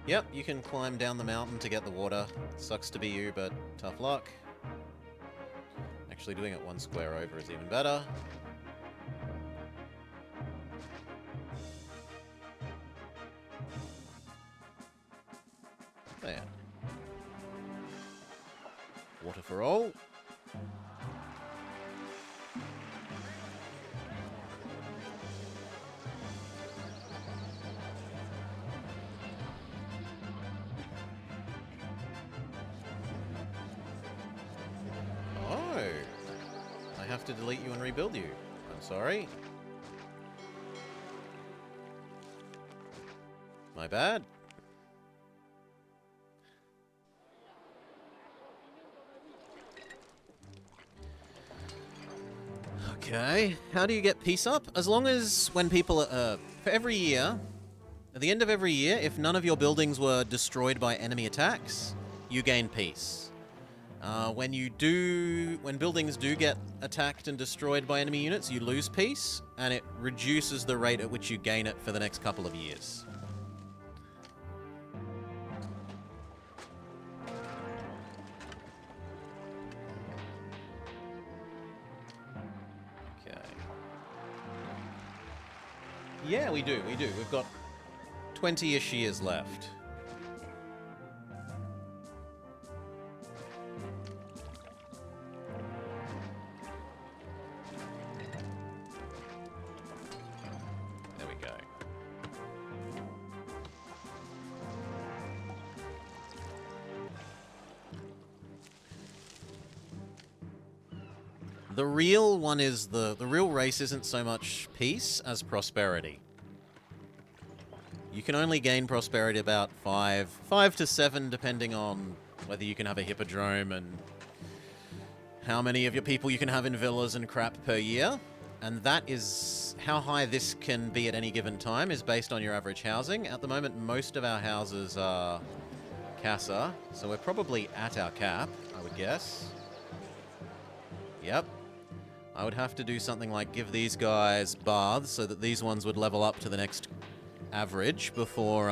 Yep, you can climb down the mountain to get the water. Sucks to be you, but tough luck. Actually doing it 1 square over is even better. There. Water for all. To delete you and rebuild you. I'm sorry. My bad. Okay. How do you get peace up? As long as when people for every year, at the end of every year, if none of your buildings were destroyed by enemy attacks, you gain peace. When buildings do get attacked and destroyed by enemy units, you lose peace, and it reduces the rate at which you gain it for the next couple of years. Okay. Yeah, we do. We've got 20-ish years left. The real one is the real race isn't so much peace as prosperity. You can only gain prosperity about 5 to 7, depending on whether you can have a hippodrome and how many of your people you can have in villas and crap per year. And that is how high this can be at any given time is based on your average housing. At the moment, most of our houses are Casa, so we're probably at our cap, I would guess. Yep. I would have to do something like give these guys baths so that these ones would level up to the next average before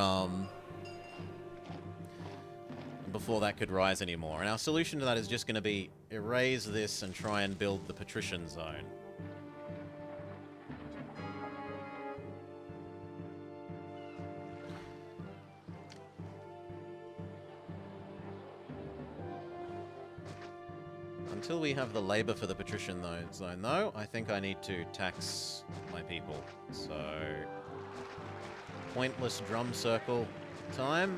that could rise anymore. And our solution to that is just going to be erase this and try and build the patrician zone. Until we have the labor for the patrician zone, though, I think I need to tax my people. So, pointless drum circle time.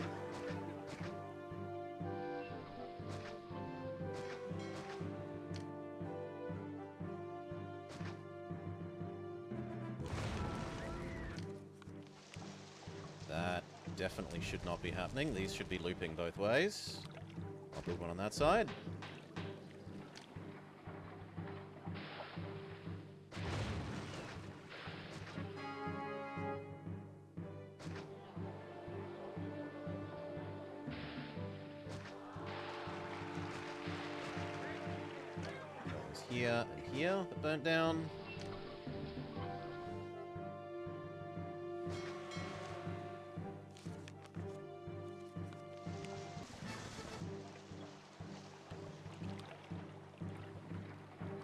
That definitely should not be happening. These should be looping both ways. I'll build one on that side. Here and here that burnt down.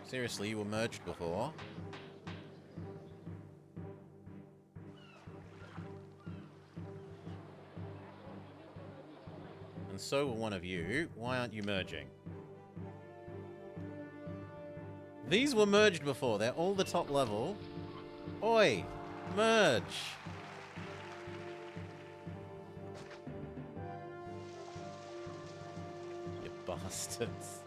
Seriously, you were merged before. And so were one of you. Why aren't you merging? These were merged before. They're all the top level. Oi! Merge! You bastards.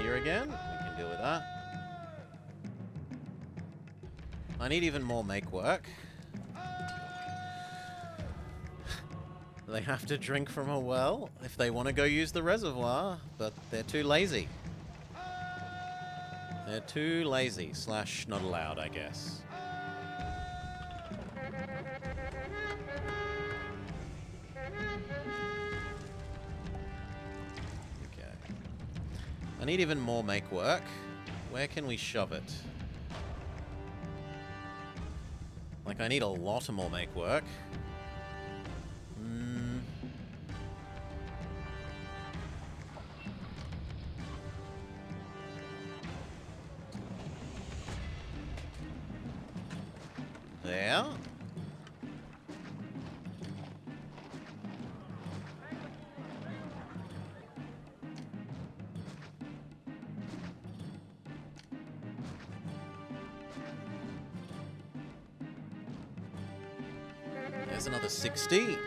Here again. We can deal with that. I need even more make work. They have to drink from a well if they want to go use the reservoir, but they're too lazy. They're too lazy, / not allowed, I guess. Okay. I need even more make work. Where can we shove it? Like, I need a lot more make work. There. There's another 60.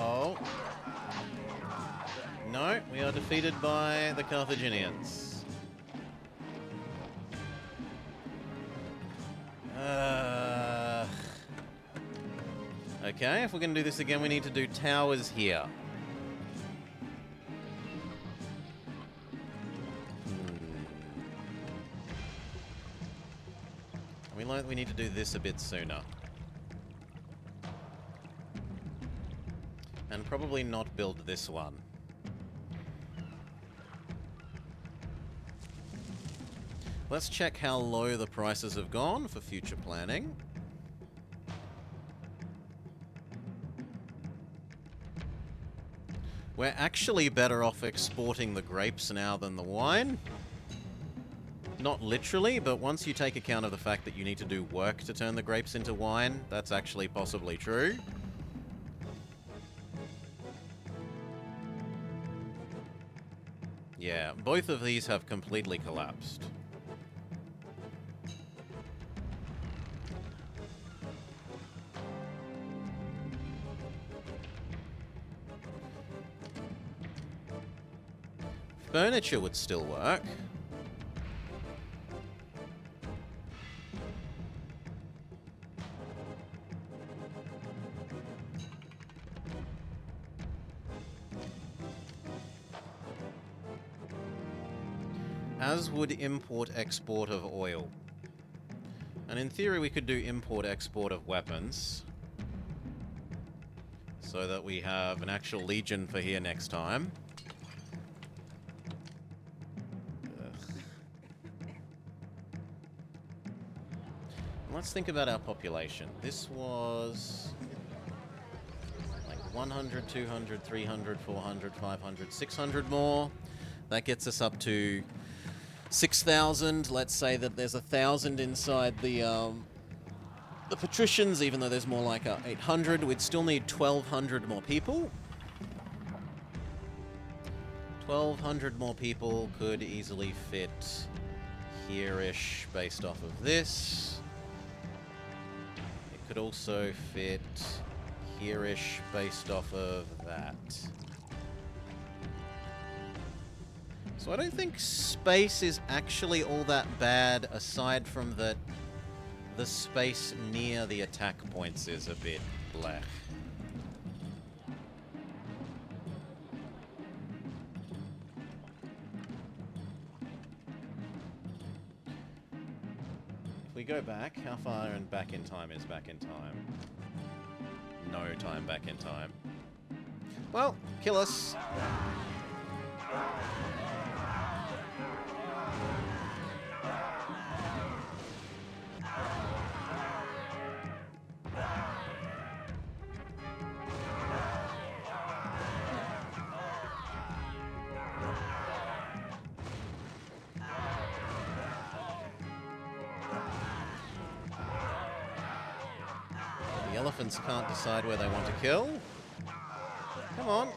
Uh-oh. No, we are defeated by the Carthaginians. Okay, if we're going to do this again, we need to do towers here. We learned we need to do this a bit sooner. And probably not build this one. Let's check how low the prices have gone for future planning. We're actually better off exporting the grapes now than the wine. Not literally, but once you take account of the fact that you need to do work to turn the grapes into wine, that's actually possibly true. Yeah, both of these have completely collapsed. Furniture would still work. As would import-export of oil. And in theory we could do import-export of weapons. So that we have an actual legion for here next time. Let's think about our population. This was like 100, 200, 300, 400, 500, 600 more. That gets us up to 6,000. Let's say that there's 1,000 inside the patricians, even though there's more like 800. We'd still need 1,200 more people. 1,200 more people could easily fit here-ish based off of this. It could also fit here-ish based off of that. So I don't think space is actually all that bad, aside from that the space near the attack points is a bit blech. If we go back, how far and back in time is back in time? No time back in time. Well, kill us. The elephants can't decide where they want to kill. Come on.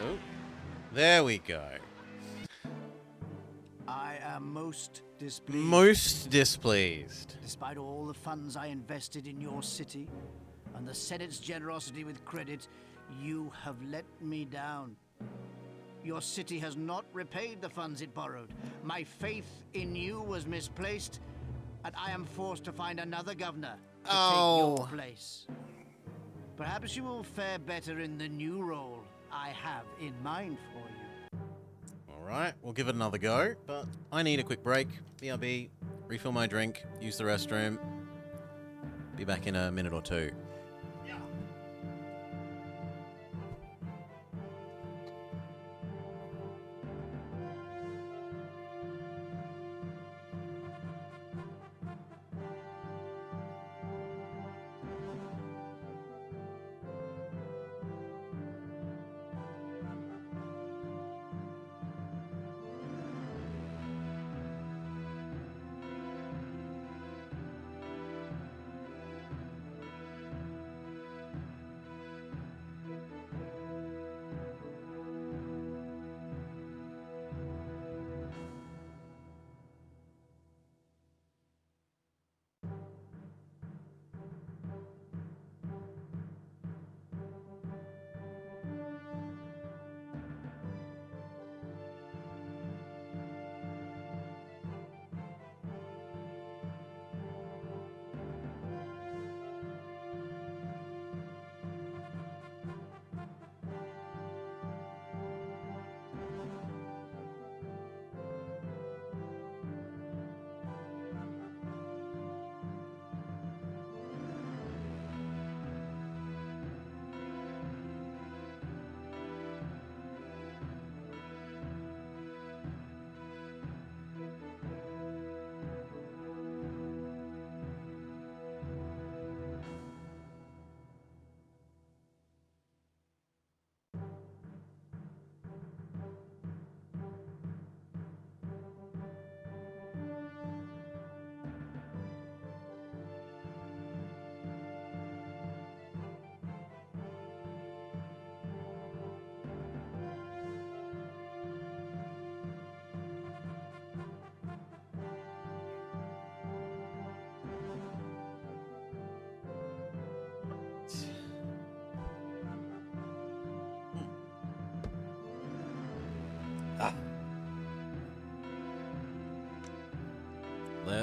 Oh, there we go. I am most displeased. Most displeased. Despite all the funds I invested in your city and the Senate's generosity with credit, you have let me down. Your city has not repaid the funds it borrowed. My faith in you was misplaced, and I am forced to find another governor to take your place. Perhaps you will fare better in the new role I have in mind for you. Alright, we'll give it another go, but I need a quick break. BRB, refill my drink, use the restroom. Be back in a minute or two.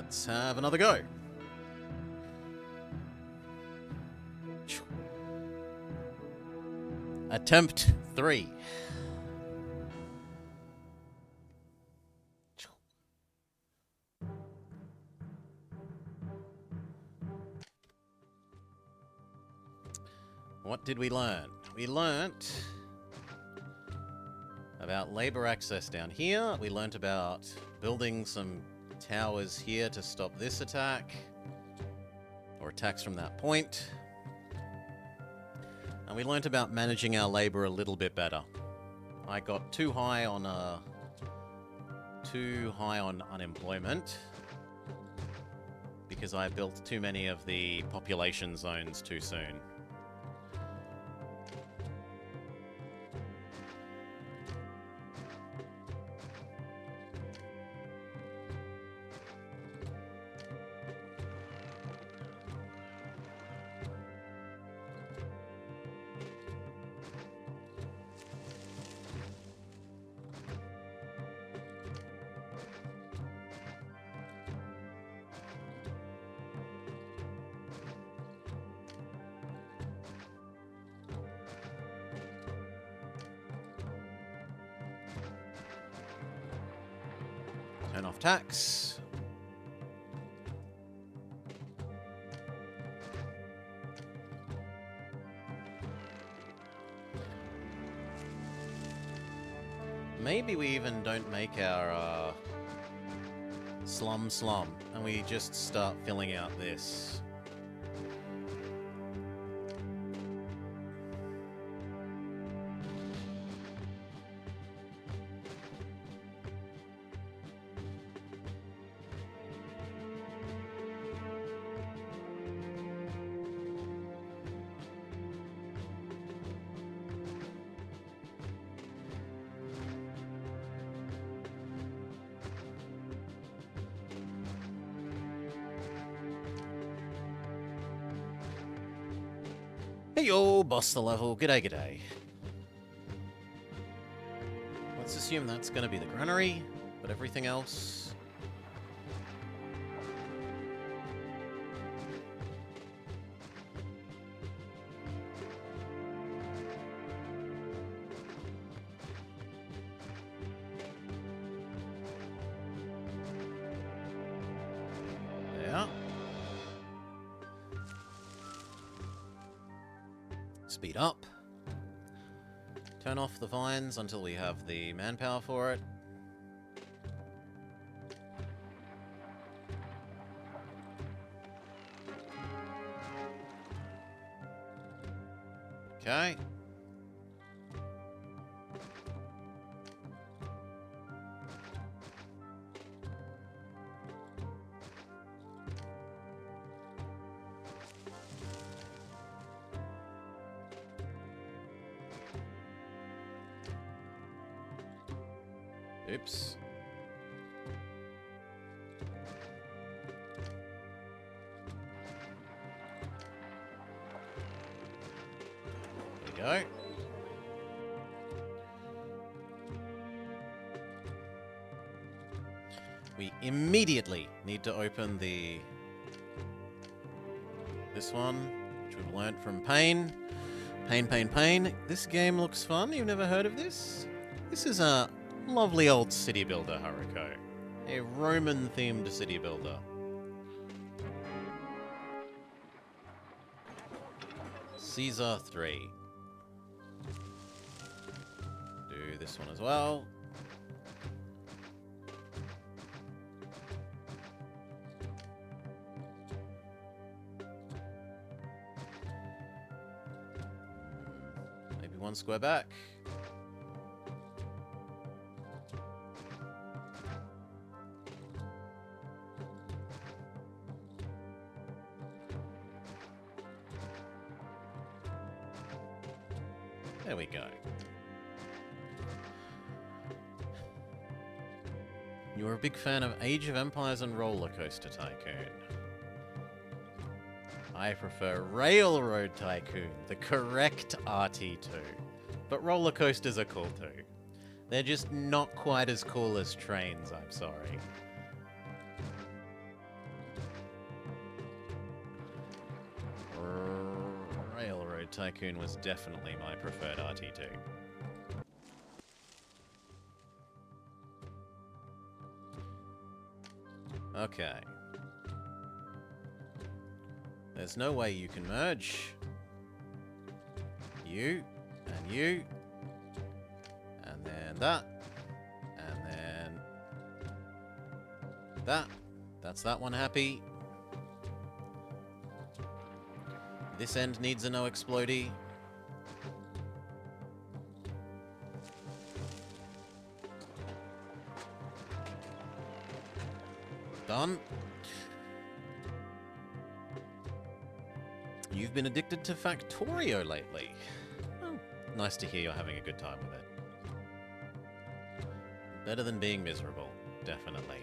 Let's have another go. Attempt 3. What did we learn? We learnt about labor access down here. We learnt about building some towers here to stop this attack, or attacks from that point. And we learnt about managing our labor a little bit better. I got too high on unemployment because I built too many of the population zones too soon. Turn off tax. Maybe we even don't make our slum and we just start filling out this. Hey yo, boss the level. G'day, g'day. Let's assume that's going to be the granary, but everything else... Yeah. Speed up. Turn off the vines until we have the manpower for it. Okay. Oops. There we go. We immediately need to open this one, which we've learnt from Pain. Pain. This game looks fun. You've never heard of this? This is a lovely old city builder, Haruko. A Roman-themed city builder. Caesar 3. Do this one as well. Maybe one square back. There we go. You're a big fan of Age of Empires and Roller Coaster Tycoon. I prefer Railroad Tycoon, the correct RT2. But roller coasters are cool too. They're just not quite as cool as trains, I'm sorry. Road Tycoon was definitely my preferred RT2. Okay. There's no way you can merge. You, and you, and then that, and then that. That's that one happy. This end needs a no explodey. Done. You've been addicted to Factorio lately. Oh, nice to hear you're having a good time with it. Better than being miserable, definitely.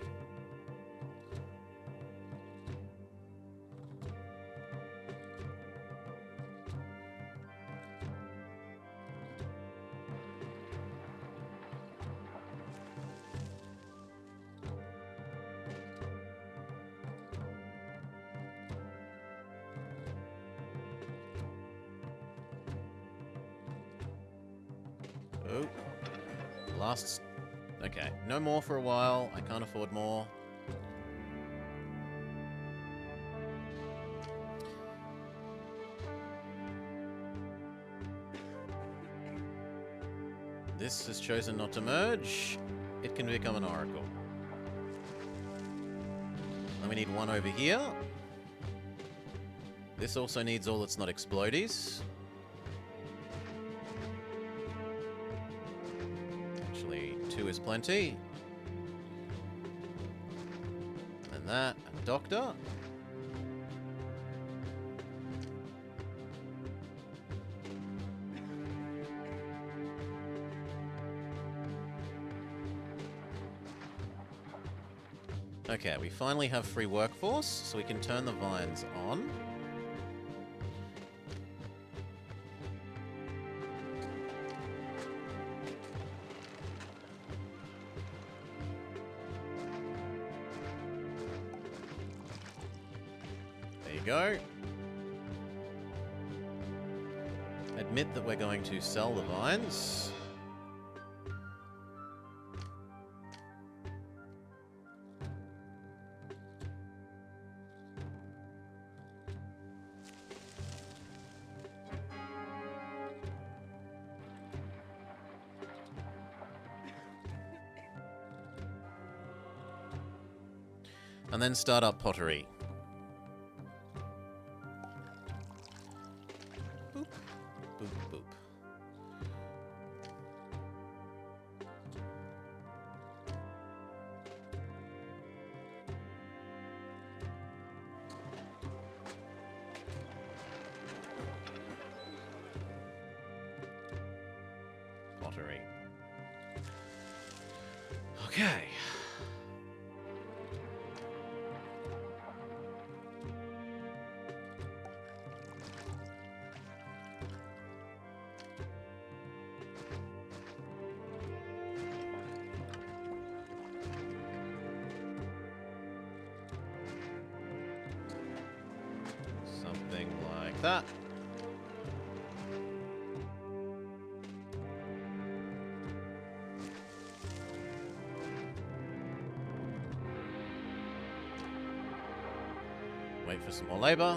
Oh, last... Okay, no more for a while. I can't afford more. This has chosen not to merge. It can become an oracle. Then we need one over here. This also needs all that's not explodies. Actually, 2 is plenty. And that, and Doctor. Okay, we finally have free workforce, so we can turn the vines on. There you go. Admit that we're going to sell the vines. And then start up pottery. Boop, boop, boop. Pottery. Okay. Something like that. Wait for some more labor.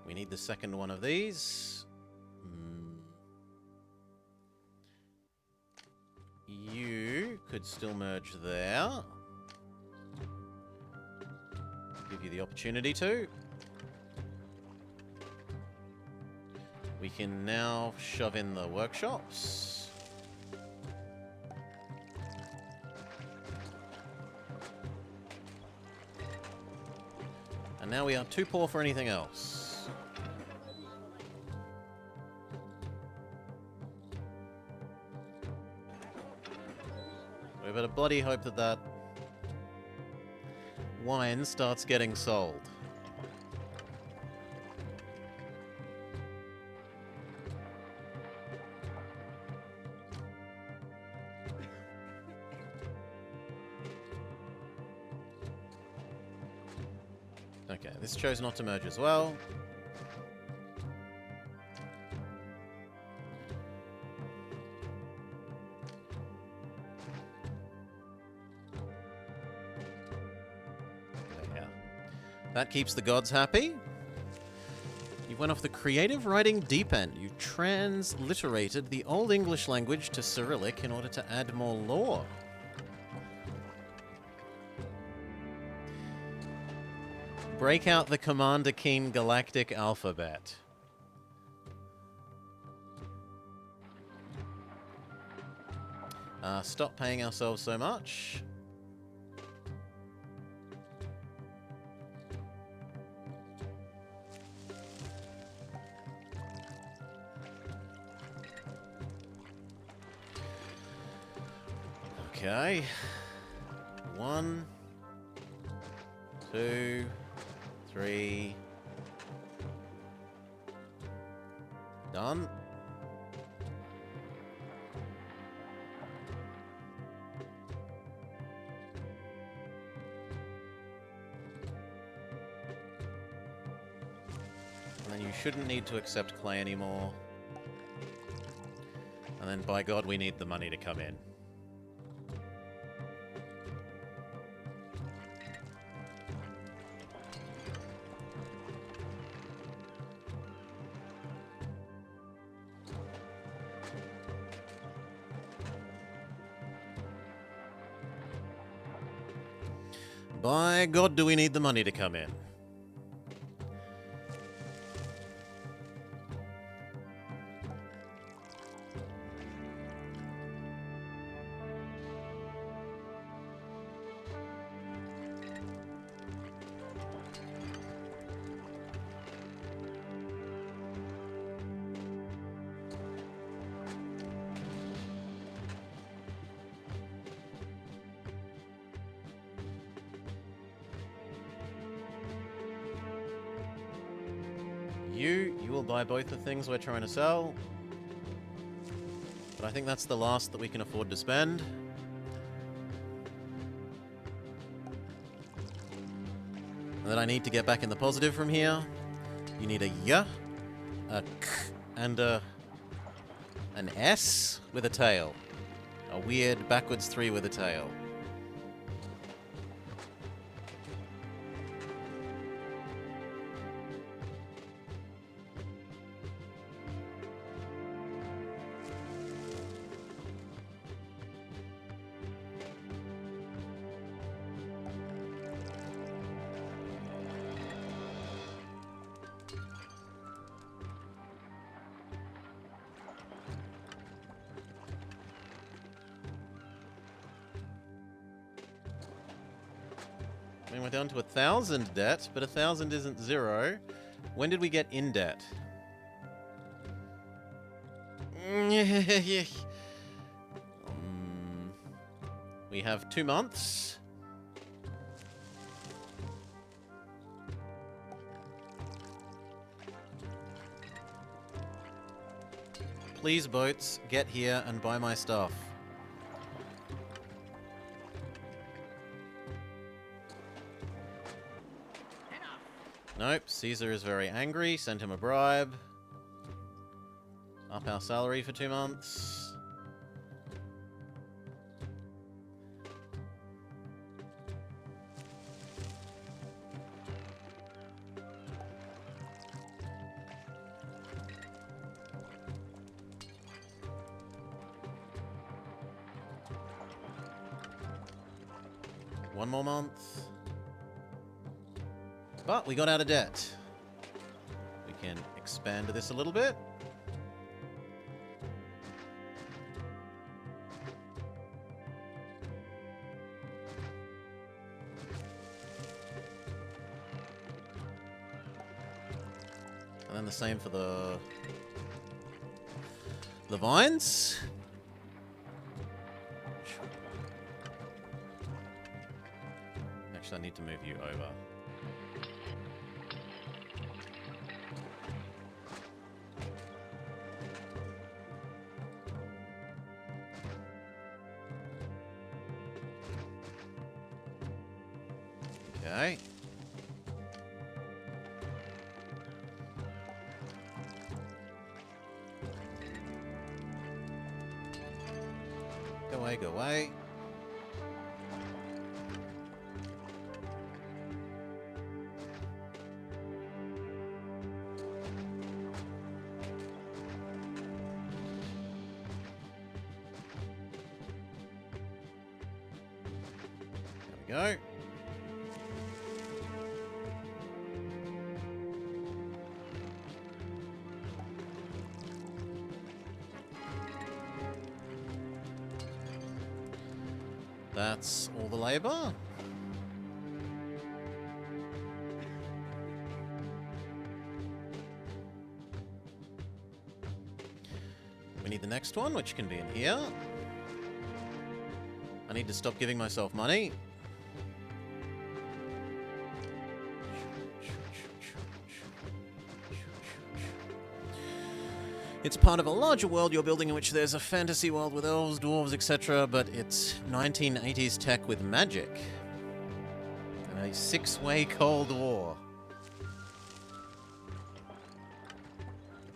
We need the second one of these. You could still merge there. Give you the opportunity to. We can now shove in the workshops. And now we are too poor for anything else. We better bloody hope that that wine starts getting sold. Okay, this chose not to merge as well. Yeah. That keeps the gods happy. You went off the creative writing deep end. You transliterated the Old English language to Cyrillic in order to add more lore. Break out the Commander Keen Galactic Alphabet. Stop paying ourselves so much. Okay. 1, 2, 3. Done. And then you shouldn't need to accept clay anymore. And then, by God, we need the money to come in. By God, do we need the money to come in? You will buy both the things we're trying to sell. But I think that's the last that we can afford to spend. And then I need to get back in the positive from here. You need a Y, a K, and an S with a tail. A weird backwards 3 with a tail. I mean, we're down to 1,000 debt, but 1,000 isn't 0. When did we get in debt? We have 2 months. Please, boats, get here and buy my stuff. Nope, Caesar is very angry. Send him a bribe. Up our salary for 2 months. One more month. But we got out of debt. We can expand this a little bit. And then the same for the vines. Actually, I need to move you over. Okay. away, go away. There we go. That's all the labour. We need the next one, which can be in here. I need to stop giving myself money. It's part of a larger world you're building in which there's a fantasy world with elves, dwarves, etc., but it's 1980s tech with magic. And a six-way Cold War.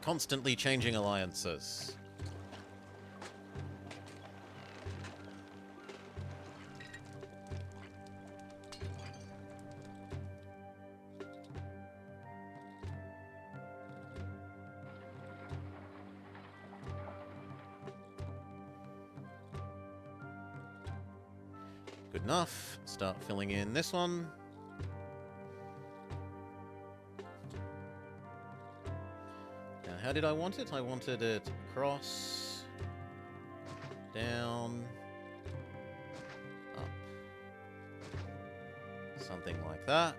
Constantly changing alliances. Good enough. Start filling in this one. Now, how did I want it? I wanted it across, down, up. Something like that.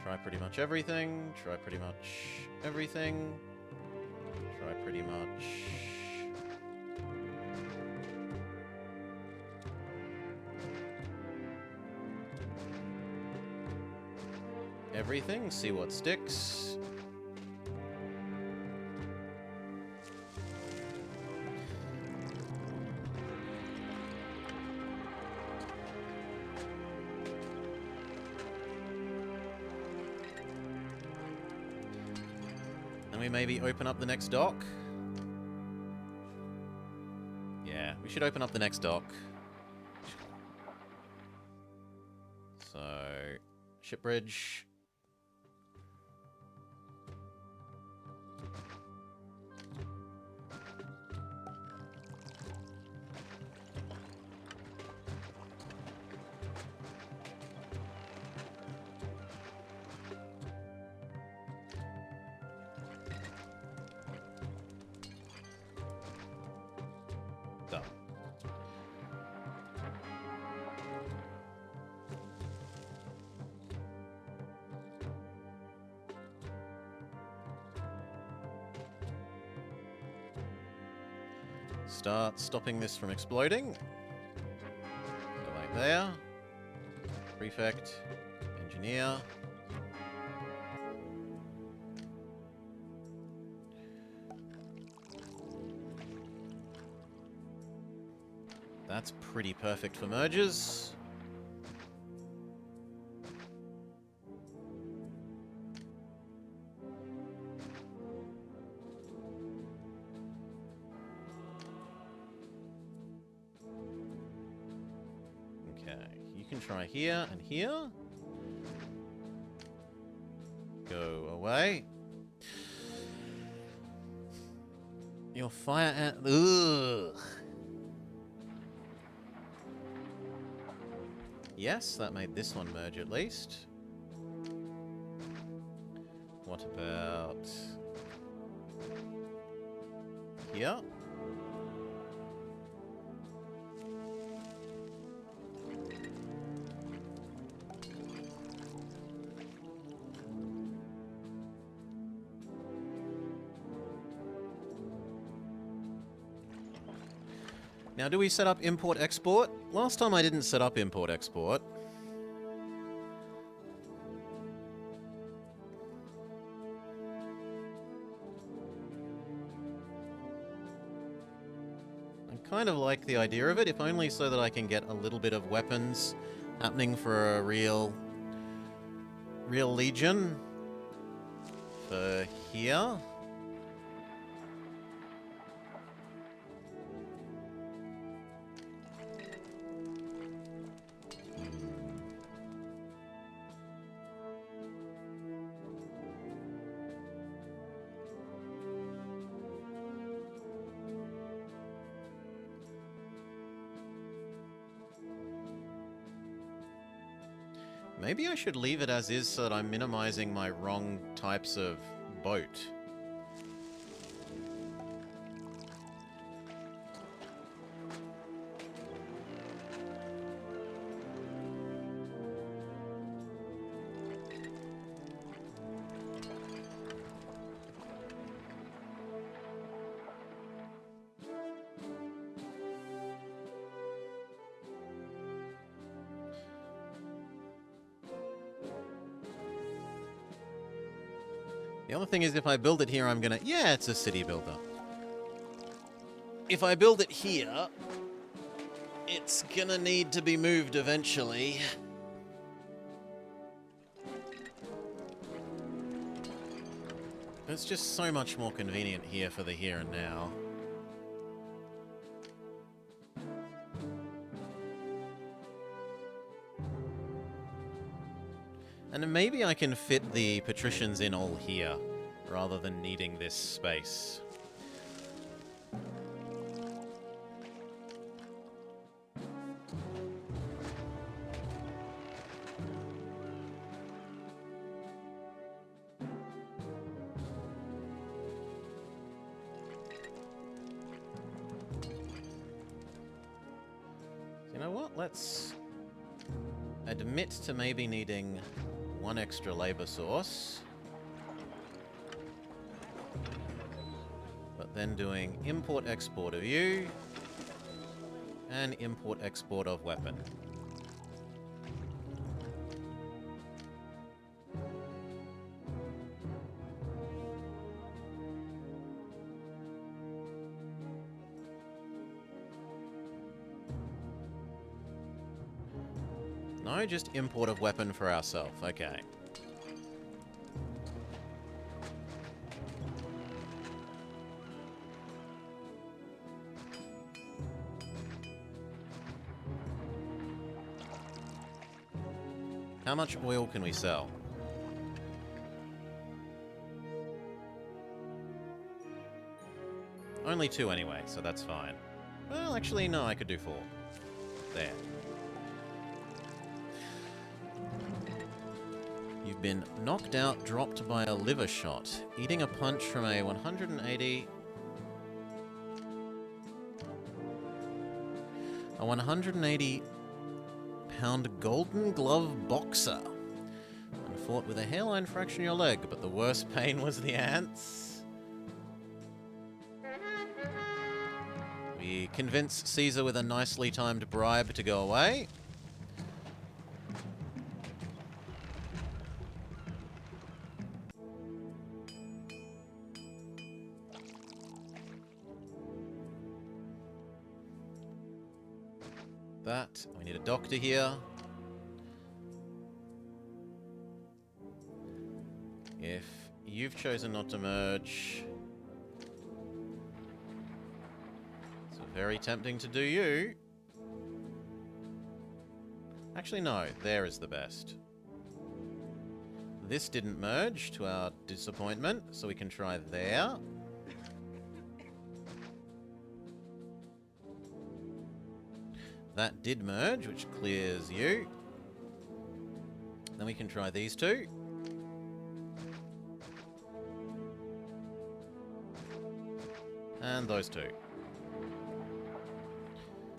Try pretty much everything. Try pretty much everything. Try pretty much... everything. See what sticks. We maybe open up the next dock. Yeah, we should open up the next dock. So, ship bridge. Done. Start stopping this from exploding. Go like there. Prefect. Engineer. That's pretty perfect for mergers. Okay, you can try here and here. Go away. Your fire ant. Ugh. Yes, that made this one merge at least. What about here? Now, do we set up import-export? Last time I didn't set up import-export. I kind of like the idea of it, if only so that I can get a little bit of weapons happening for a real legion for here. Maybe I should leave it as is so that I'm minimizing my wrong types of boat. The other thing is if I build it here, I'm gonna... Yeah, it's a city builder. If I build it here, it's gonna need to be moved eventually. It's just so much more convenient here for the here and now. And maybe I can fit the patricians in all here, rather than needing this space. You know what? Let's admit to maybe needing one extra labor source, but then doing import-export of you and import-export of weapon. No, just import of weapon for ourselves. Okay. How much oil can we sell? Only 2 anyway, so that's fine. Well, actually, no, I could do 4. There. You've been knocked out, dropped by a liver shot. Eating a punch from a 180... A 180-pound golden glove boxer. And fought with a hairline fracture in your leg, but the worst pain was the ants. We convince Caesar with a nicely timed bribe to go away. That. We need a doctor here. If you've chosen not to merge, it's very tempting to do you. Actually, no. There is the best. This didn't merge, to our disappointment, so we can try there. That did merge, which clears you. Then we can try these 2. And those 2.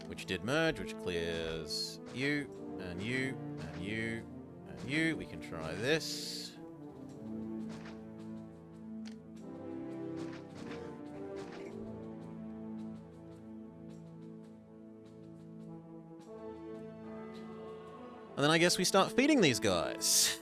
Which did merge, which clears you, and you, and you, and you. We can try this. And then I guess we start feeding these guys.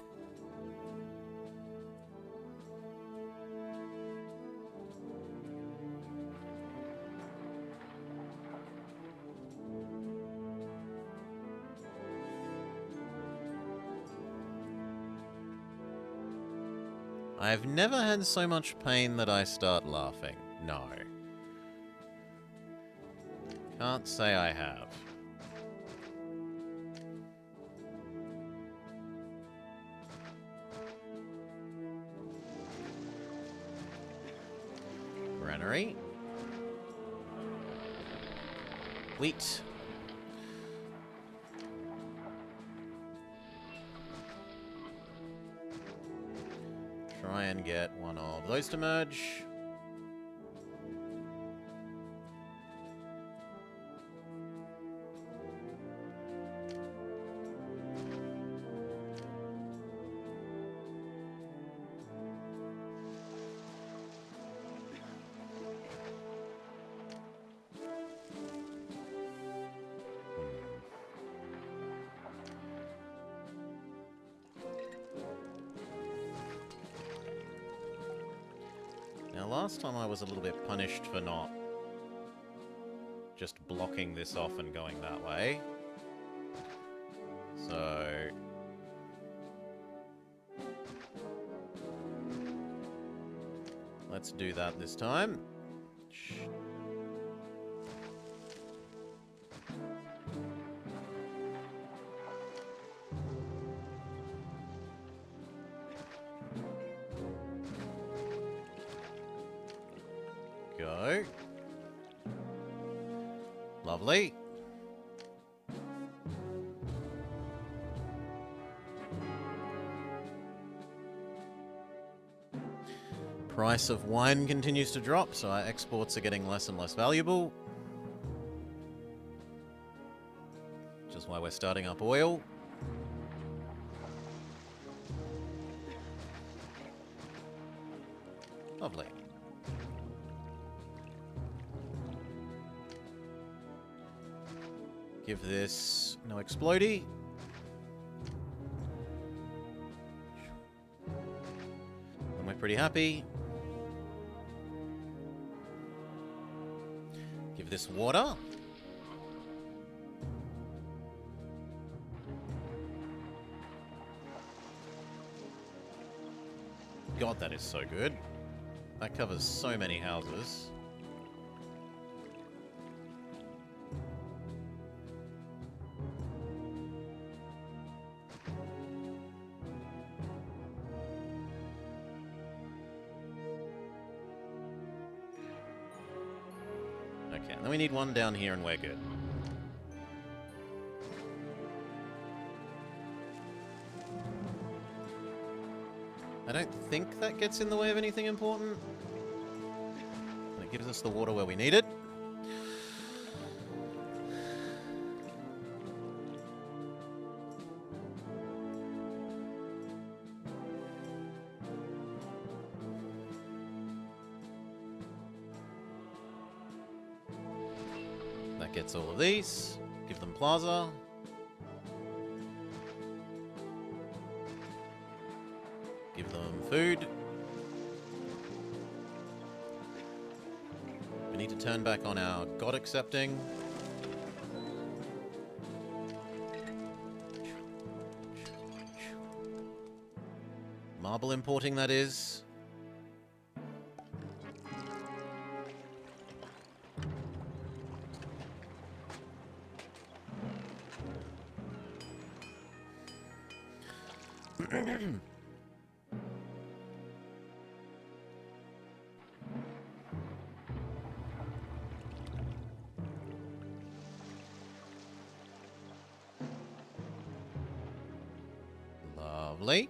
I've never had so much pain that I start laughing. No. Can't say I have. Granary. Wheat. Try and get one of those to merge. Now, last time I was a little bit punished for not just blocking this off and going that way. So... let's do that this time. Go. Lovely. Price of wine continues to drop, so our exports are getting less and less valuable. Which is why we're starting up oil. Lovely. Give this no explodey. And we're pretty happy. Give this water. God, that is so good. That covers so many houses. Okay, and then we need one down here and we're good. I don't think that gets in the way of anything important. But it gives us the water where we need it. That gets all of these. Give them plaza. Give them food. We need to turn back on our god accepting. Marble importing, that is. Lovely.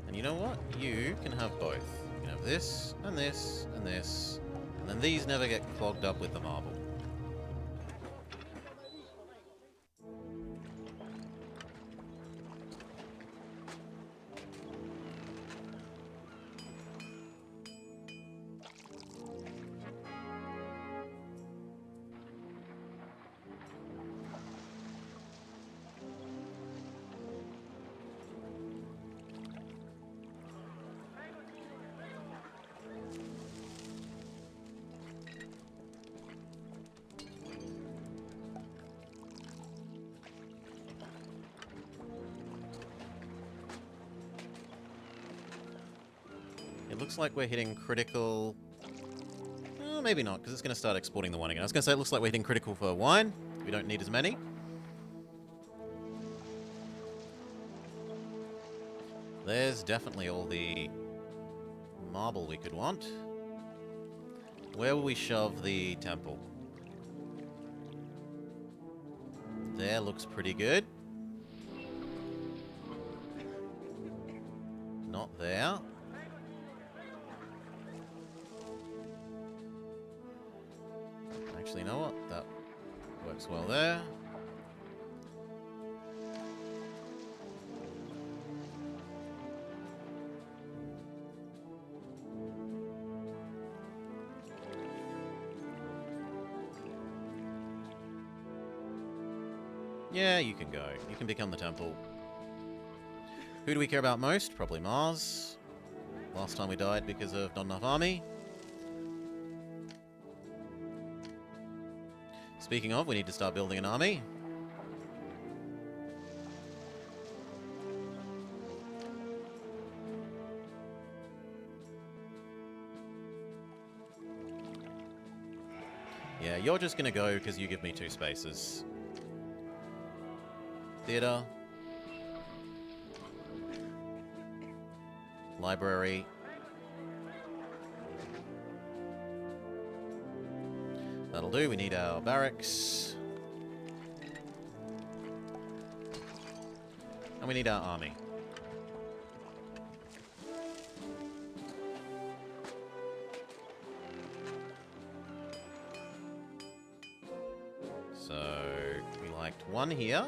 And you know what? You can have both. You can have this, and this, and this. And then these never get clogged up with the marble. looks like we're hitting critical... Oh, maybe not, because it's going to start exporting the wine again. I was going to say it looks like we're hitting critical for wine. We don't need as many. There's definitely all the marble we could want. Where will we shove the temple? There looks pretty good. Not there. Actually, you know what? That works well there. Yeah, you can go. You can become the temple. Who do we care about most? Probably Mars. Last time we died because of not enough army. Speaking of, we need to start building an army. Yeah, you're just gonna go because you give me 2 spaces. Theater. Library. That'll do. We need our barracks. And we need our army. So, we liked 1 here.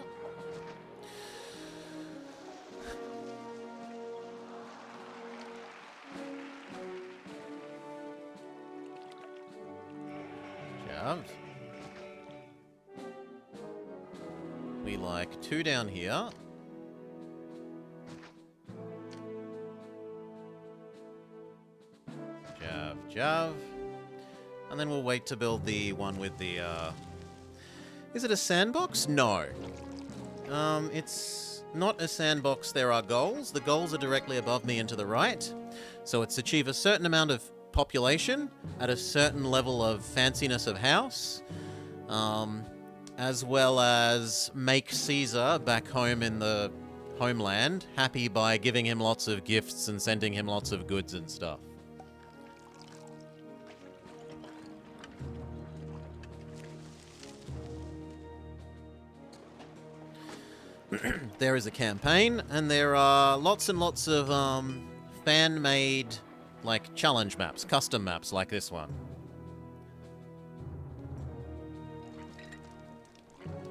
We like 2 down here. Jav, jav. And then we'll wait to build the one with the, Is it a sandbox? No. It's not a sandbox. There are goals. The goals are directly above me and to the right. So it's achieve a certain amount of population at a certain level of fanciness of house, as well as make Caesar back home in the homeland happy by giving him lots of gifts and sending him lots of goods and stuff. There is a campaign, and there are lots and lots of fan-made, like, challenge maps, custom maps like this one.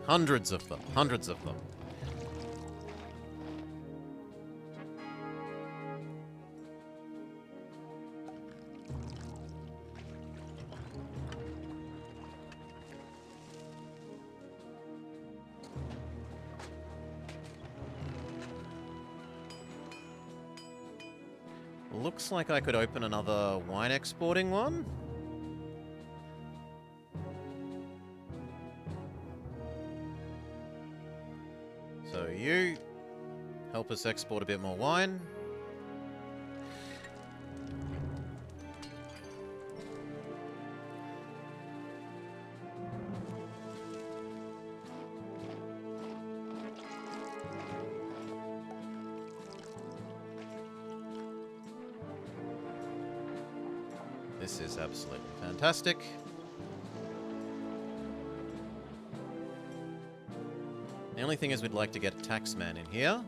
Hundreds of them, hundreds of them. Looks like I could open another wine exporting one. So you help us export a bit more wine. This is absolutely fantastic. The only thing is we'd like to get a taxman in here.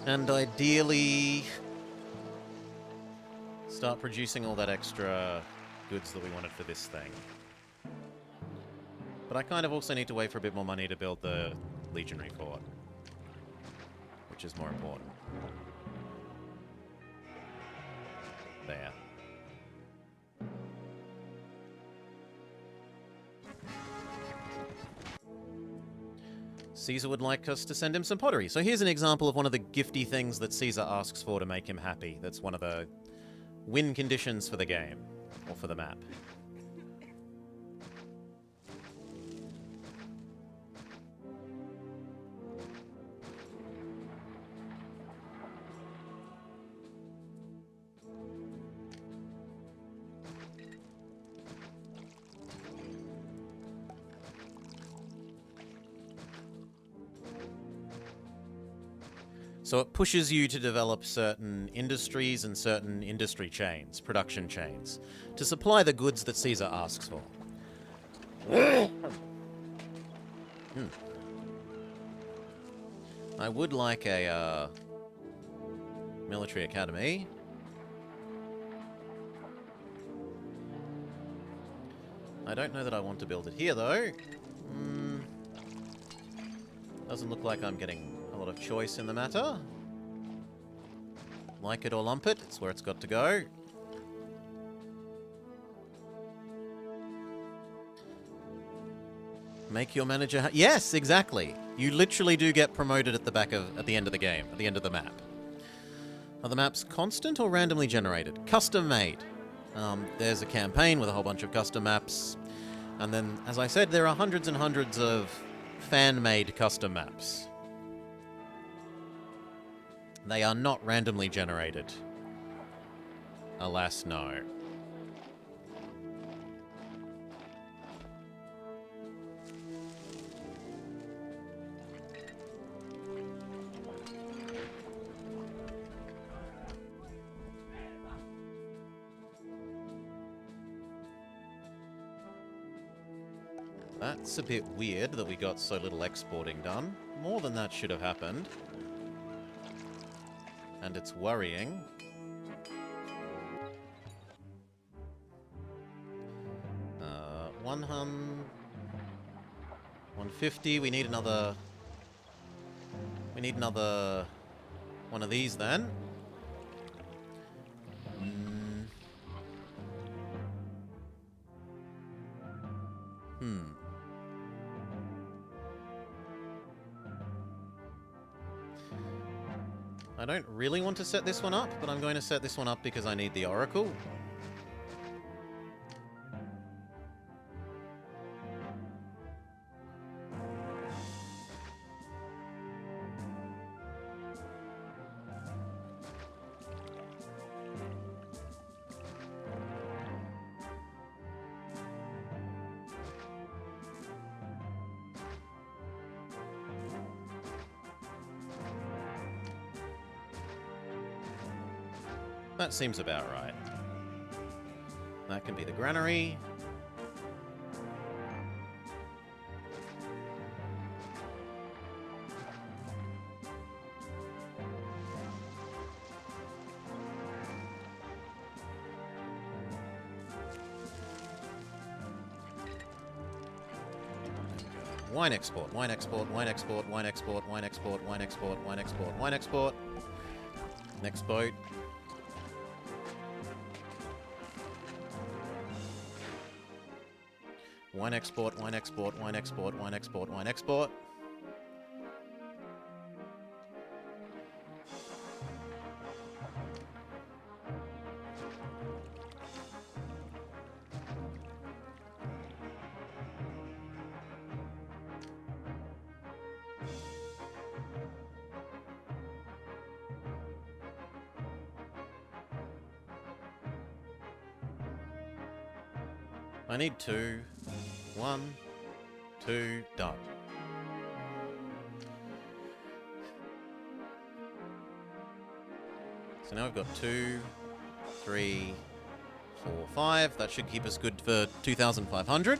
And ideally, start producing all that extra goods that we wanted for this thing. But I kind of also need to wait for a bit more money to build the legionary fort, which is more important. There. Caesar would like us to send him some pottery. So here's an example of one of the gifty things that Caesar asks for to make him happy. That's one of the win conditions for the game, or for the map. So it pushes you to develop certain industries and certain industry chains, production chains, to supply the goods that Caesar asks for. I would like a military academy. I don't know that I want to build it here, though. Doesn't look like I'm getting a lot of choice in the matter. Like it or lump it, it's where it's got to go. Make your manager yes, exactly. You literally do get promoted at the end of the game, at the end of the map. Are the maps constant or randomly generated? Custom made. There's a campaign with a whole bunch of custom maps. And then, as I said, there are hundreds and hundreds of fan-made custom maps. They are not randomly generated. Alas, no. That's a bit weird that we got so little exporting done. More than that should have happened. And it's worrying. One hun... 150, we need another one of these then. I don't really want to set this one up, but I'm going to set this one up because I need the Oracle. That seems about right. That can be the granary. Wine export, wine export, wine export, wine export, wine export, wine export, wine export, wine export. Next boat. Wine export, wine export, wine export, wine export, wine export. I need 2. 1, 2, done. So now we've got 2, 3, 4, 5. That should keep us good for 2,500.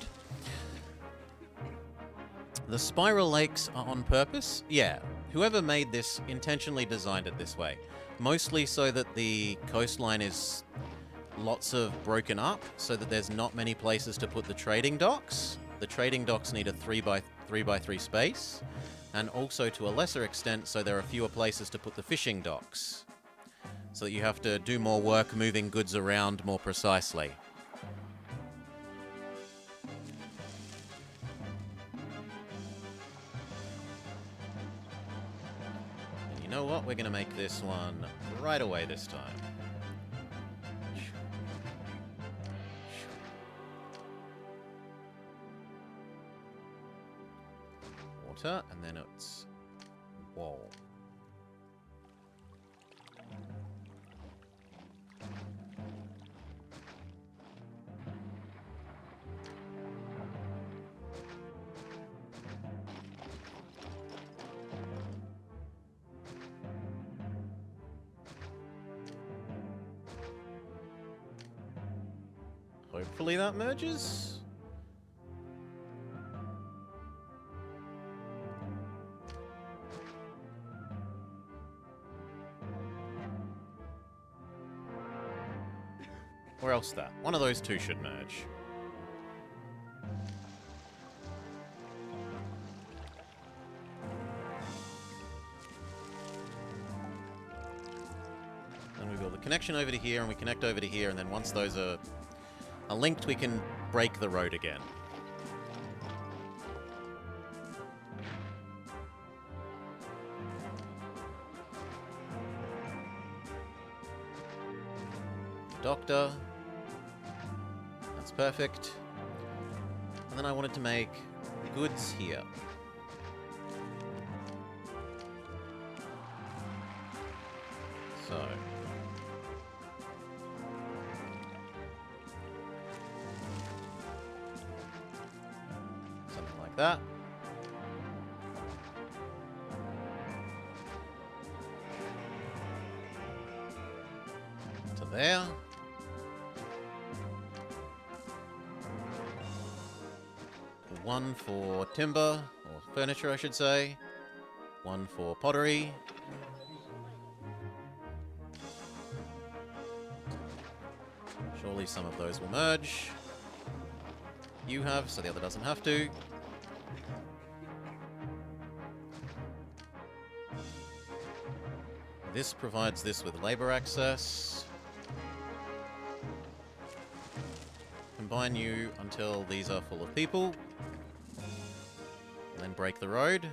The spiral lakes are on purpose? Yeah. Whoever made this intentionally designed it this way. Mostly so that the coastline is lots of broken up, so that there's not many places to put the trading docks. The trading docks need a 3x3 space, and also to a lesser extent, so there are fewer places to put the fishing docks. So that you have to do more work moving goods around more precisely. what? We're going to make this one right away this time. Water, and then it's wall. Hopefully that merges. Or else that. One of those two should merge. Then we build a connection over to here, and we connect over to here, and then once those are linked, we can break the road again. Doctor. That's perfect. And then I wanted to make goods here. So. Something like that. To there. One for timber, or furniture I should say. One for pottery. Surely some of those will merge. You have, so the other doesn't have to. This provides this with labor access. Combine you until these are full of people. And then break the road.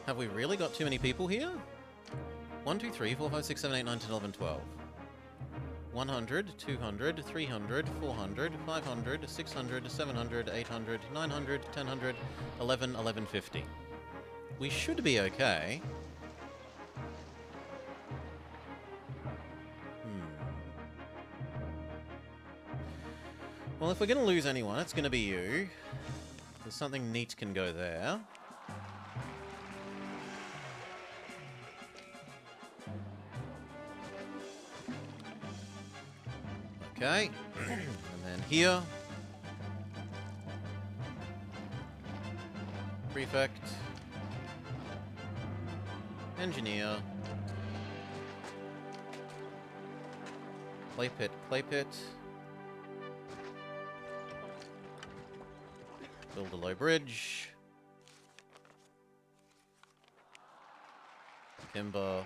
Have we really got too many people here? 1, 2, 3, 4, 5, 6, 7, 8, 9, 10, 11, 12. 100, 200, 300, 400, 500, 600, 700, 800, 900, 1000, 11, 1150. We should be okay. Well, if we're going to lose anyone, it's going to be you. Because something neat can go there. Okay. And then here. Prefect. Engineer. Clay pit, clay pit. Build a low bridge. Timber,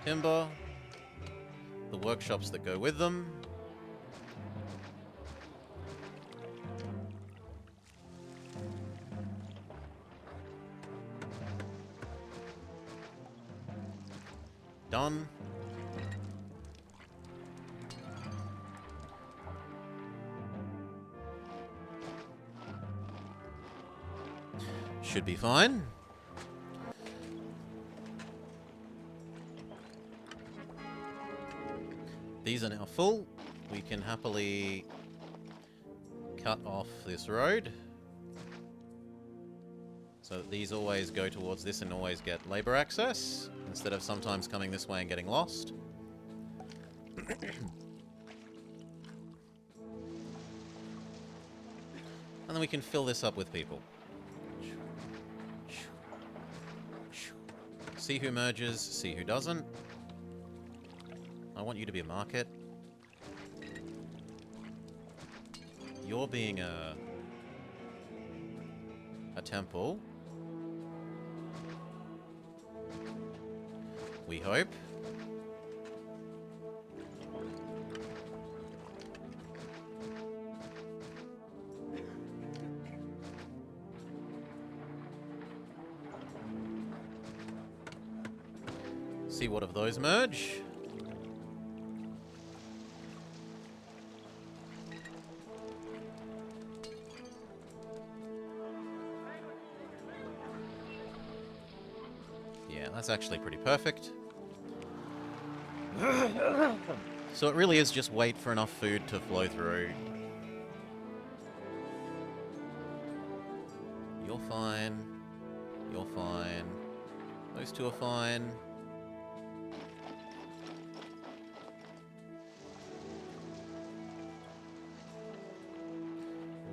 timber. The workshops that go with them. Done. Should be fine. These are now full. We can happily cut off this road. So that these always go towards this and always get labor access, instead of sometimes coming this way and getting lost. And then we can fill this up with people. See who merges, see who doesn't. I want you to be a market. You're being a temple. We hope. See what of those merge. Yeah, that's actually pretty perfect. So it really is just wait for enough food to flow through. You're fine. You're fine. Those two are fine.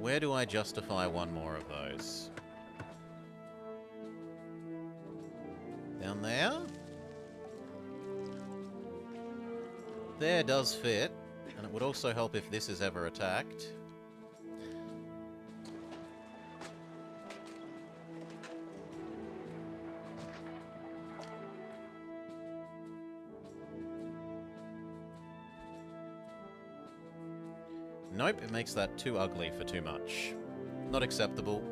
Where do I justify one more of those? Down there? There does fit, and it would also help if this is ever attacked. Nope, it makes that too ugly for too much. Not acceptable.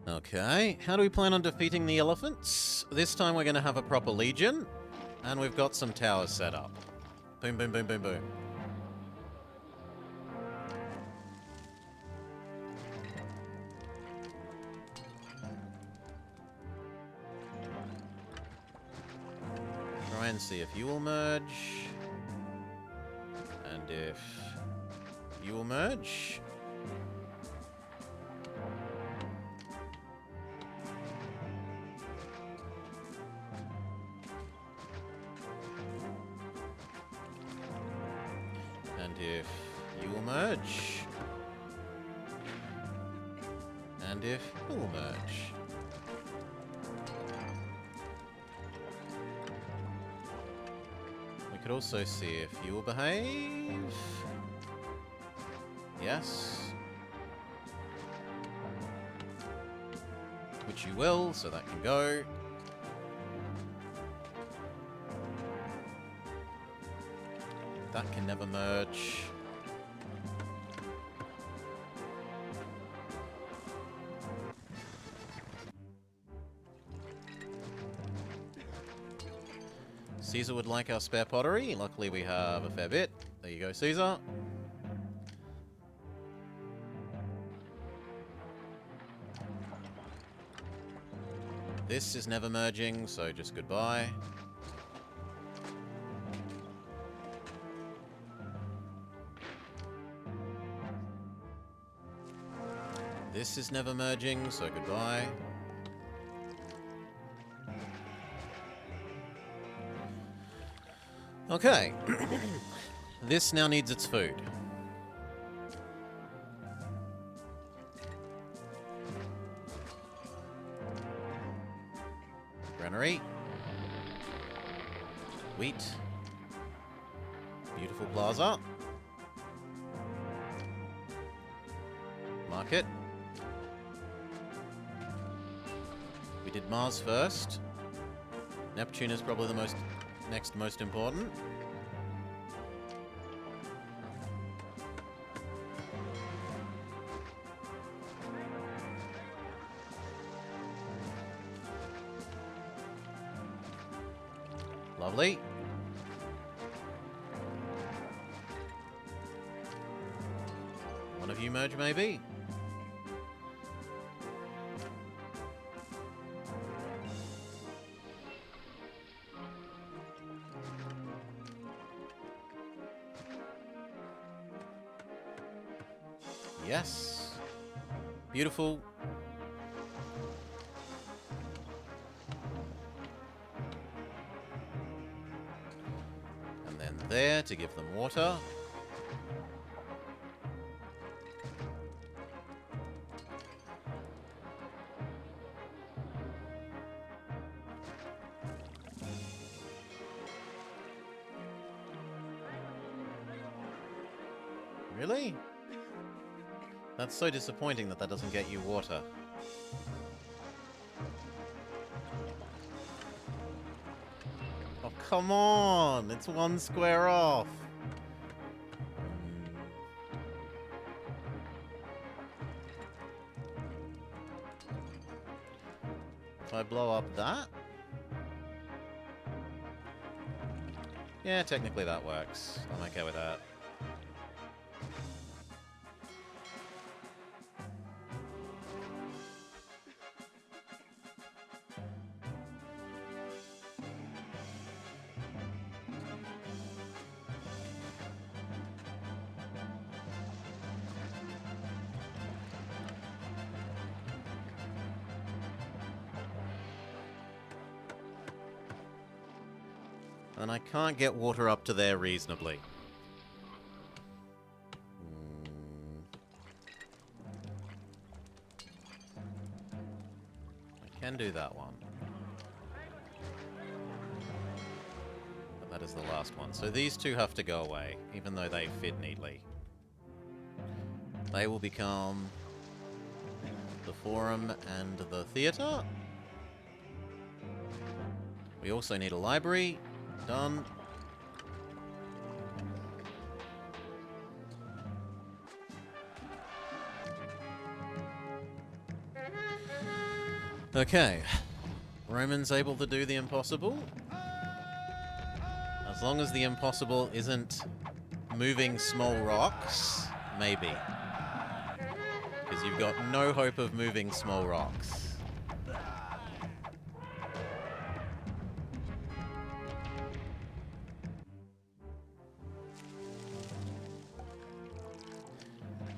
Okay, how do we plan on defeating the elephants? This time we're going to have a proper legion, and we've got some towers set up. Boom, boom, boom, boom, boom. Try and see if you will merge. And if you will merge. And if you will merge. And if you will merge. We could also see if you will behave. Yes. Which you will, so that can go. That can never merge. Caesar would like our spare pottery. Luckily we have a fair bit. There you go, Caesar. This is never merging, so just goodbye. This is never merging, so goodbye. Okay. This now needs its food. Granary. Wheat. Beautiful plaza. Market. We did Mars first. Neptune is probably the next most important. Lovely. One of you merge, maybe? Yes. Beautiful. And then there to give them water. Really? That's so disappointing that that doesn't get you water. Oh, come on! It's one square off! If I blow up that? Yeah, technically that works. I'm okay with that. And I can't get water up to there reasonably. I can do that one. But that is the last one. So these two have to go away, even though they fit neatly. They will become the Forum and the Theatre. We also need a library. Done. Okay. Romans able to do the impossible? As long as the impossible isn't moving small rocks, maybe. Because you've got no hope of moving small rocks.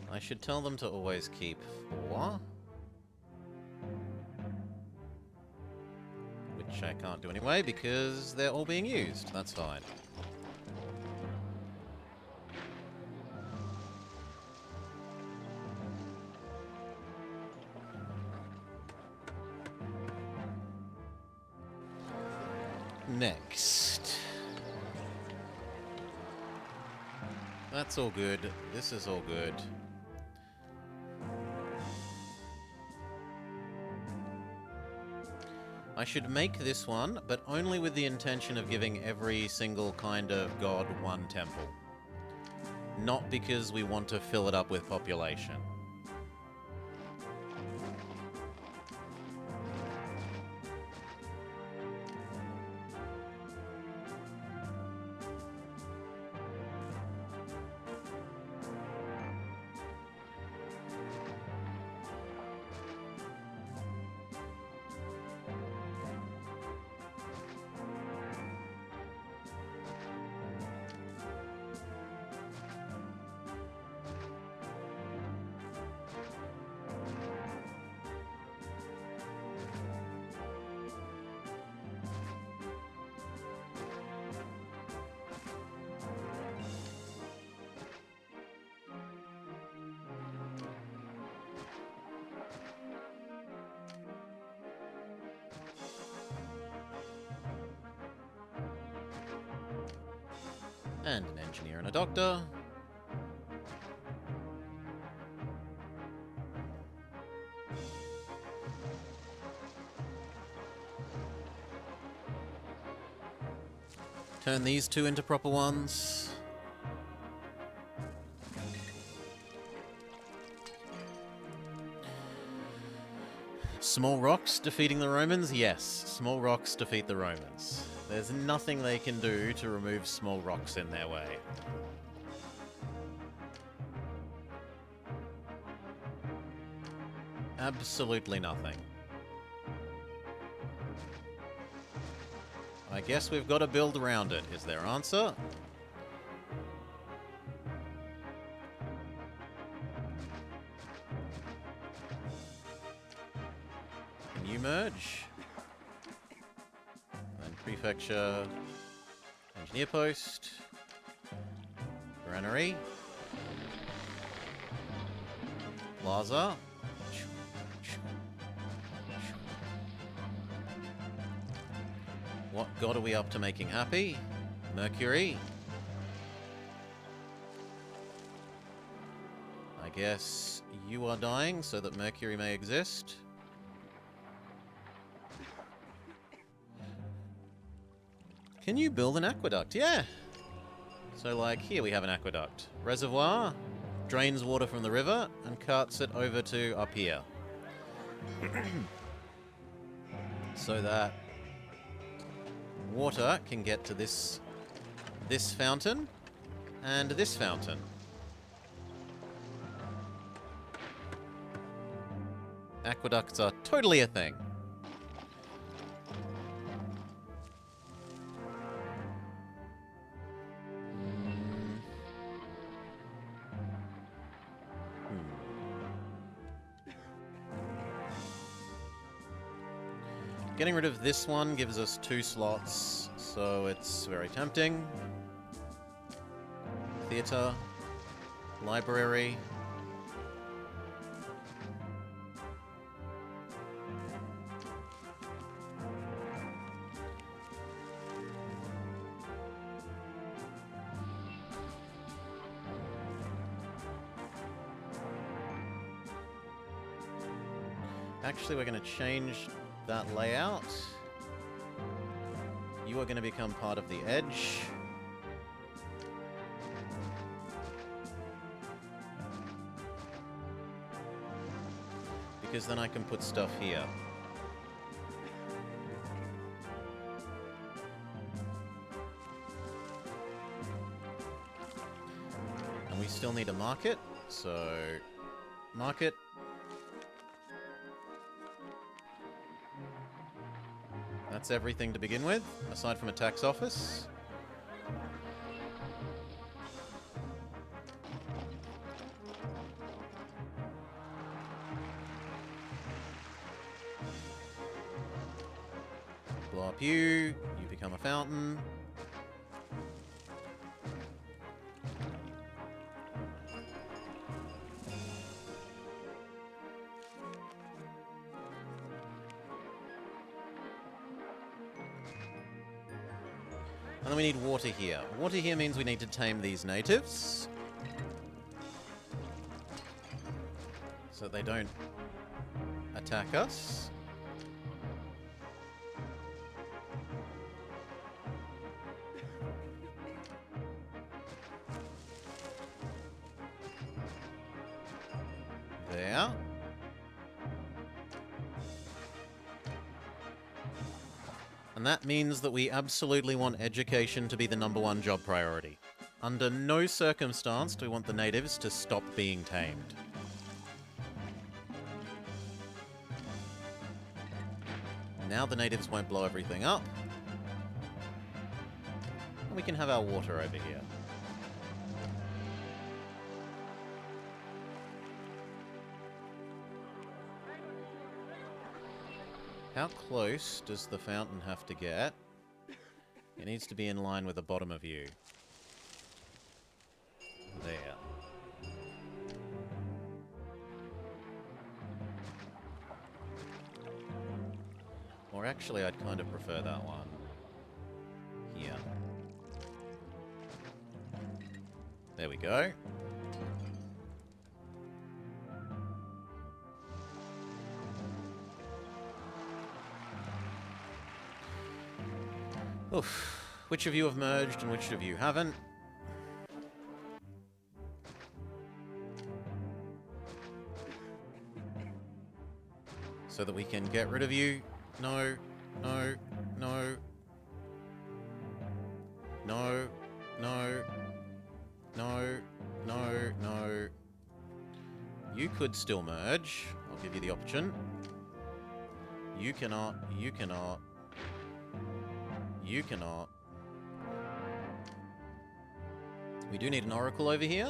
I should tell them to always keep 4. Which I can't do anyway, because they're all being used. That's fine. Next. That's all good. This is all good. I should make this one, but only with the intention of giving every single kind of god one temple. Not because we want to fill it up with population. And an engineer and a doctor. Turn these two into proper ones. Small rocks defeating the Romans? Yes, small rocks defeat the Romans. There's nothing they can do to remove small rocks in their way. Absolutely nothing. I guess we've got to build around it, is their answer. Can you merge? And prefecture, engineer post, granary, plaza. What god are we up to making happy? Mercury. guess you are dying so that Mercury may exist. Can you build an aqueduct? Yeah! So, like, here we have an aqueduct. Reservoir, drains water from the river, and carts it over to up here. So that water can get to this fountain and this fountain. Aqueducts are totally a thing. Getting rid of this one gives us 2 slots, so it's very tempting. Theatre, library. Actually, we're going to change that layout. You are going to become part of the edge. Because then I can put stuff here. And we still need a market, so market. That's everything to begin with, aside from a tax office. Blow up you become a fountain. And then we need water here. Water here means we need to tame these natives. So they don't attack us. There. And that means that we absolutely want education to be the #1 job priority. Under no circumstance do we want the natives to stop being tamed. Now the natives won't blow everything up. And we can have our water over here. How close does the fountain have to get? It needs to be in line with the bottom of you. There. Or actually, I'd kind of prefer that one. Here. There we go. Oof. Which of you have merged and which of you haven't? So that we can get rid of you. No, no, no. No, no, no, no, no. You could still merge. I'll give you the option. You cannot, you cannot. You cannot. We do need an oracle over here.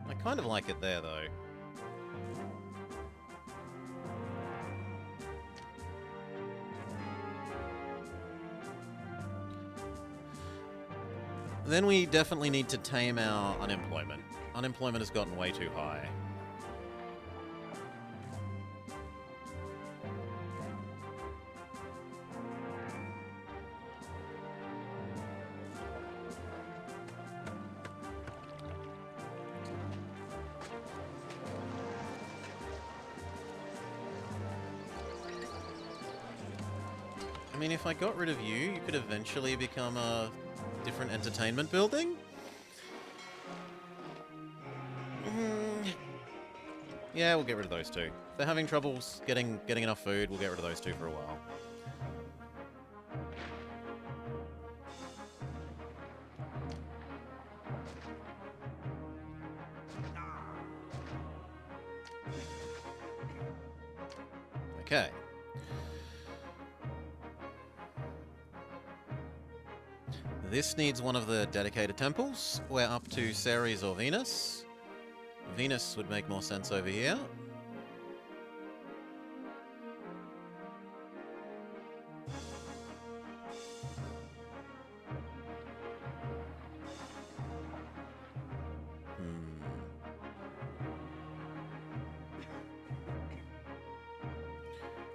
I kind of like it there, though. Then we definitely need to tame our unemployment. Unemployment has gotten way too high. I mean, if I got rid of you, you could eventually become a different entertainment building? Yeah, we'll get rid of those two. If they're having troubles getting enough food, we'll get rid of those two for a while. Okay. This needs one of the dedicated temples. We're up to Ceres or Venus. Venus would make more sense over here.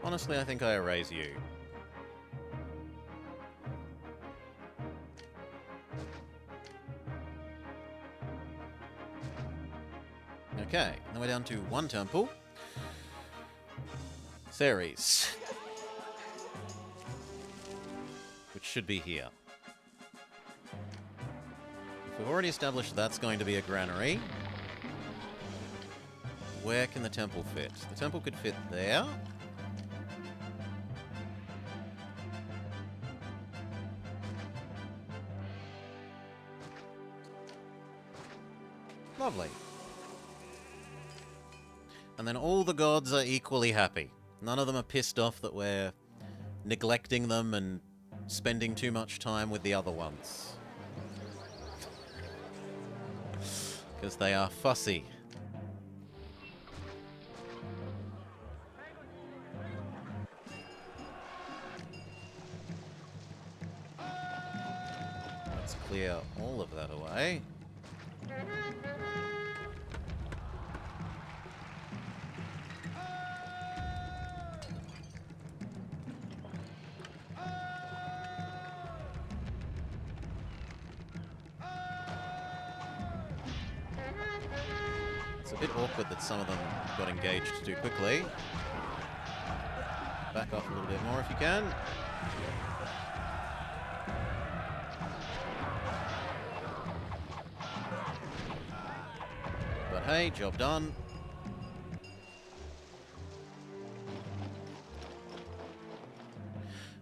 Honestly, I think I erase you. Okay, then we're down to one temple. Ceres. Which should be here. If we've already established that's going to be a granary, where can the temple fit? The temple could fit there. Lovely. And then all the gods are equally happy. None of them are pissed off that we're neglecting them and spending too much time with the other ones. Because they are fussy. Let's clear all of that away. It's a bit awkward that some of them got engaged too quickly. Back off a little bit more if you can. But hey, job done.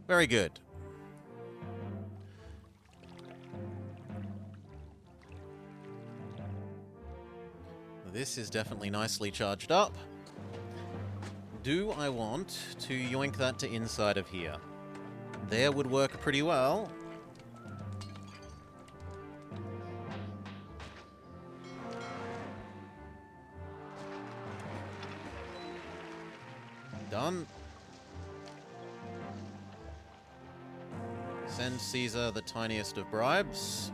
Very good. This is definitely nicely charged up. Do I want to yoink that to inside of here? There would work pretty well. Done. Send Caesar the tiniest of bribes.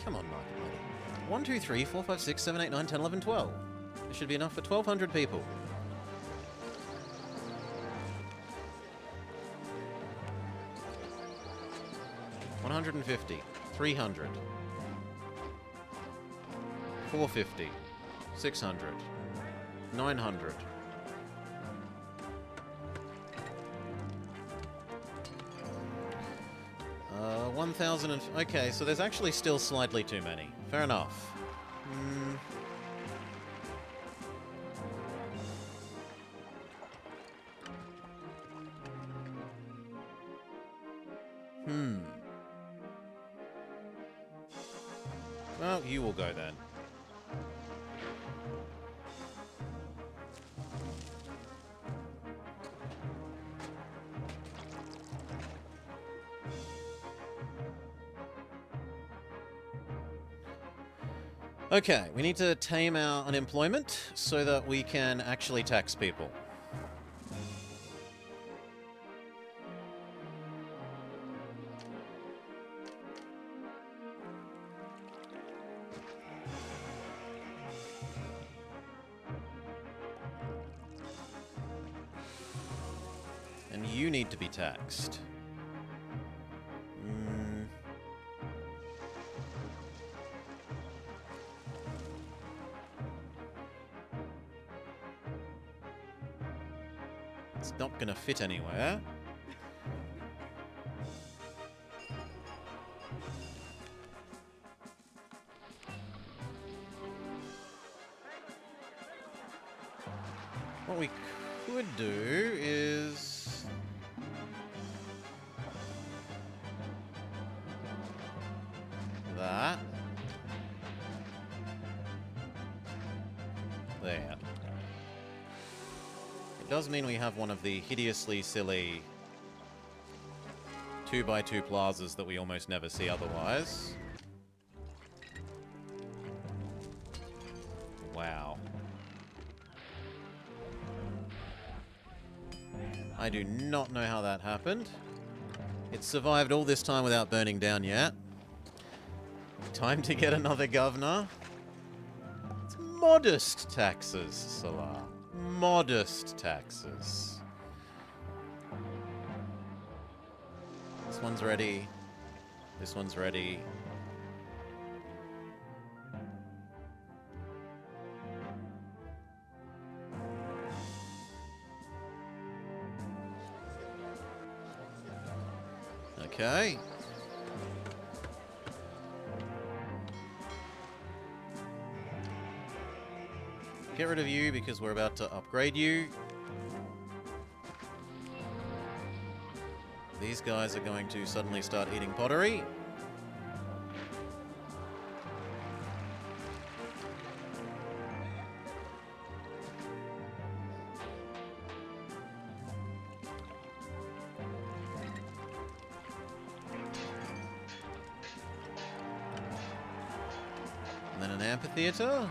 Come on, Market Money. 1, 2, 3, 4, 5, 6, 7, 8, 9, 10, 11, 12. This should be enough for 1,200 people. $150, $300, $450, $600, $900. Okay, so there's actually still slightly too many. Fair enough. Well, you will go then. Okay, we need to tame our unemployment so that we can actually tax people. And you need to be taxed. It's not going to fit anywhere. What we could do is... that. There. It does mean we have one of the hideously silly 2x2 plazas that we almost never see otherwise. Wow. I do not know how that happened. It survived all this time without burning down yet. Time to get another governor. It's modest taxes, Salah. Modest taxes. This one's ready. This one's ready. Okay. Get rid of you because we're about to upgrade you. These guys are going to suddenly start eating pottery. And then an amphitheater.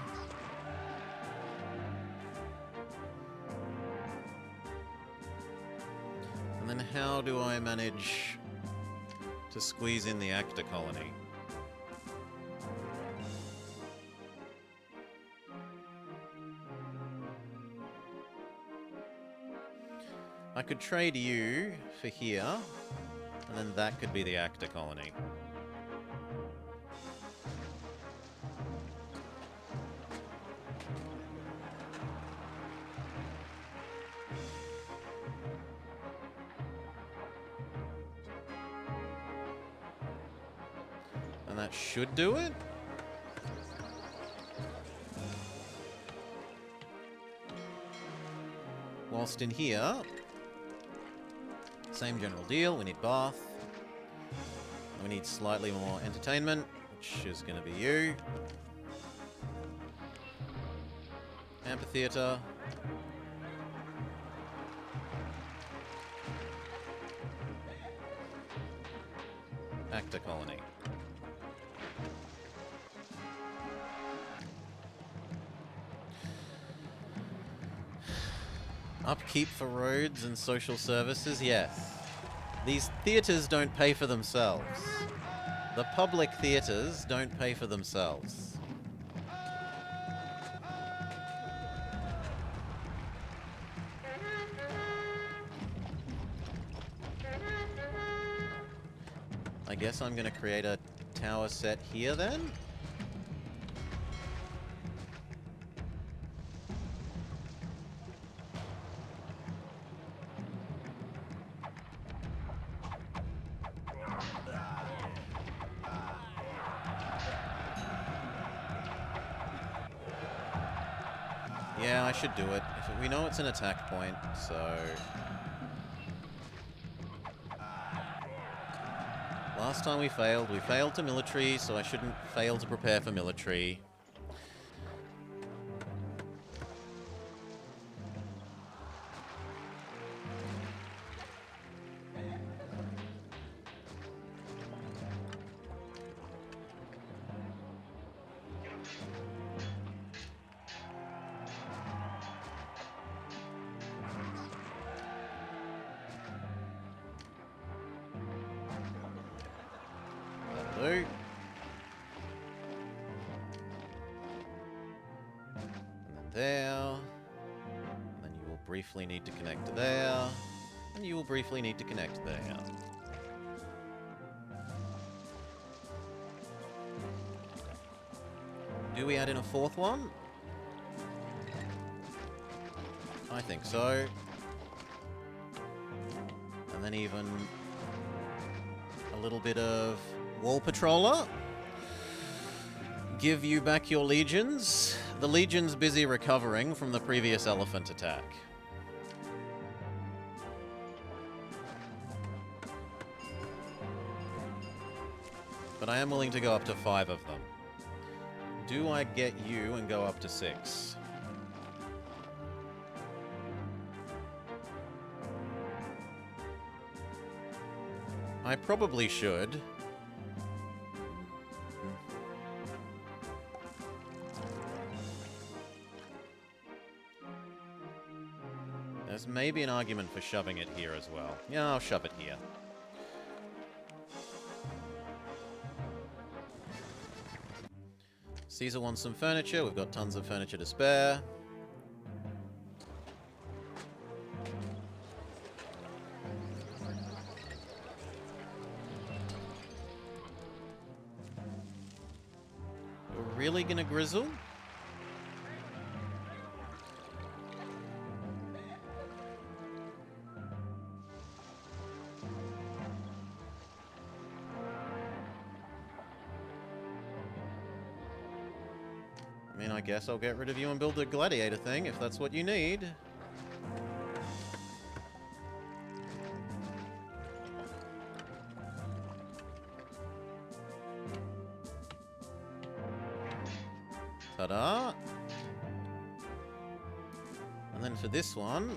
And then how do I manage to squeeze in the actor colony? I could trade you for here, and then that could be the actor colony. And that should do it. Whilst in here, same general deal. We need bath. We need slightly more entertainment, which is going to be you. Amphitheater. Actor colony. Upkeep for roads and social services, yes. These theatres don't pay for themselves. The public theatres don't pay for themselves. I guess I'm going to create a tower set here then? Yeah, I should do it. We know it's an attack point, so... Last time we failed to military, so I shouldn't fail to prepare for military. do. And then there. And then you will briefly need to connect to there. And you will briefly need to connect there. Do we add in a fourth one? I think so. And then even a little bit of wall patroller. Give you back your legions. The legion's busy recovering from the previous elephant attack. But I am willing to go up to 5 of them. Do I get you and go up to 6? I probably should. There's maybe an argument for shoving it here as well. Yeah, I'll shove it here. Caesar wants some furniture. We've got tons of furniture to spare. We're really gonna grizzle? I mean, I guess I'll get rid of you and build a gladiator thing, if that's what you need. Ta-da! And then for this one...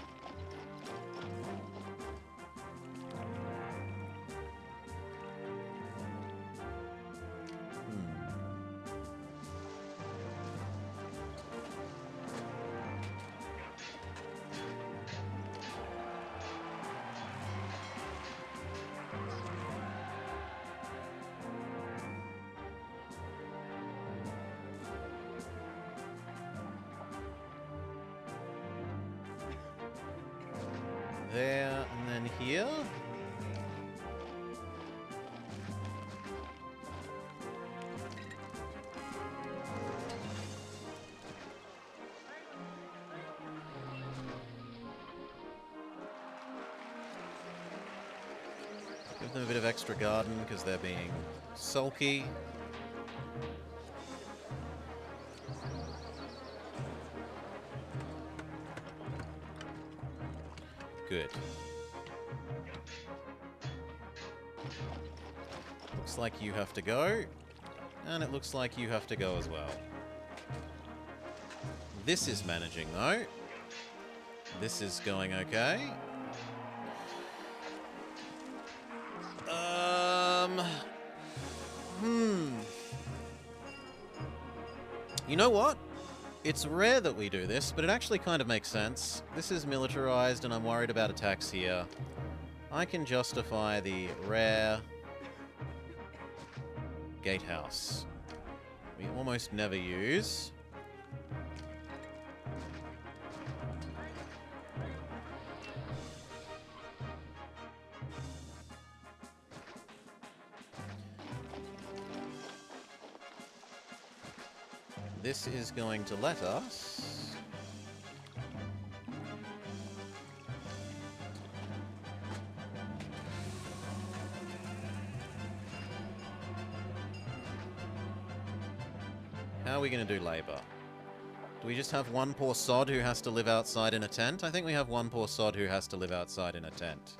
there, and then here. Give them a bit of extra garden because they're being sulky. Good. Looks like you have to go. And it looks like you have to go as well. This is managing, though. This is going okay. You know what? It's rare that we do this, but it actually kind of makes sense. This is militarized and I'm worried about attacks here. I can justify the rare gatehouse. We almost never use. This is going to let us... How are we going to do labor? Do we just have one poor sod who has to live outside in a tent? I think we have one poor sod who has to live outside in a tent.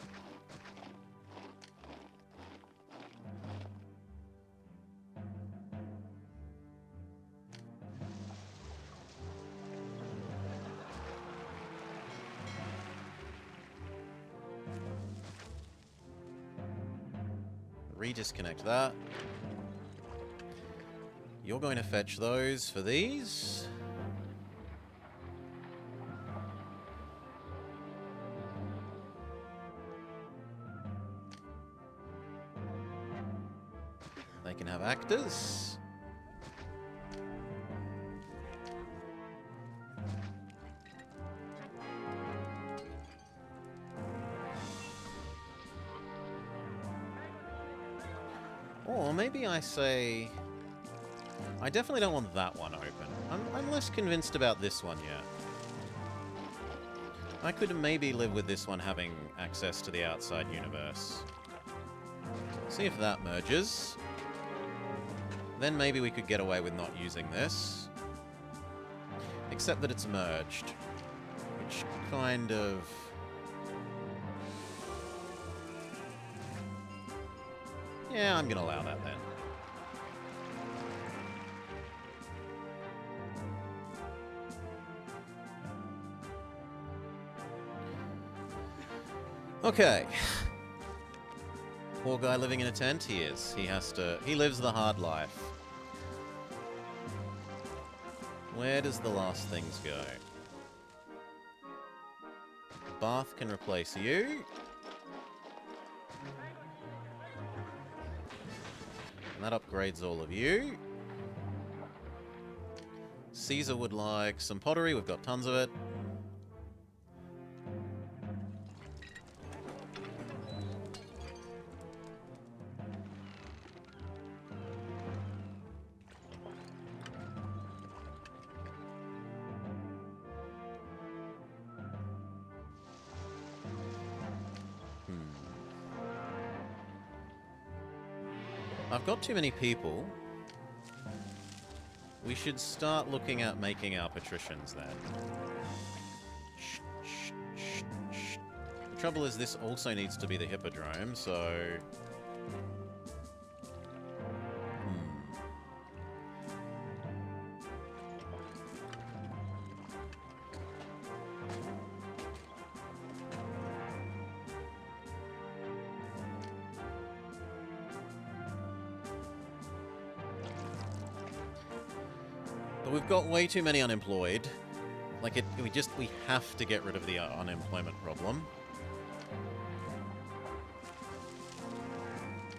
Redisconnect that. You're going to fetch those for these. They can have actors. Or maybe I say... I definitely don't want that one open. I'm less convinced about this one yet. I could maybe live with this one having access to the outside universe. See if that merges. Then maybe we could get away with not using this. Except that it's merged. Which kind of... Yeah, I'm gonna allow that then. Okay. Poor guy living in a tent, he is. He lives the hard life. Where does the last things go? Bath can replace you. And that upgrades all of you. Caesar would like some pottery. We've got tons of it. I've got too many people. We should start looking at making our patricians then. The trouble is this also needs to be the hippodrome, so... But we've got way too many unemployed. Like, we have to get rid of the unemployment problem.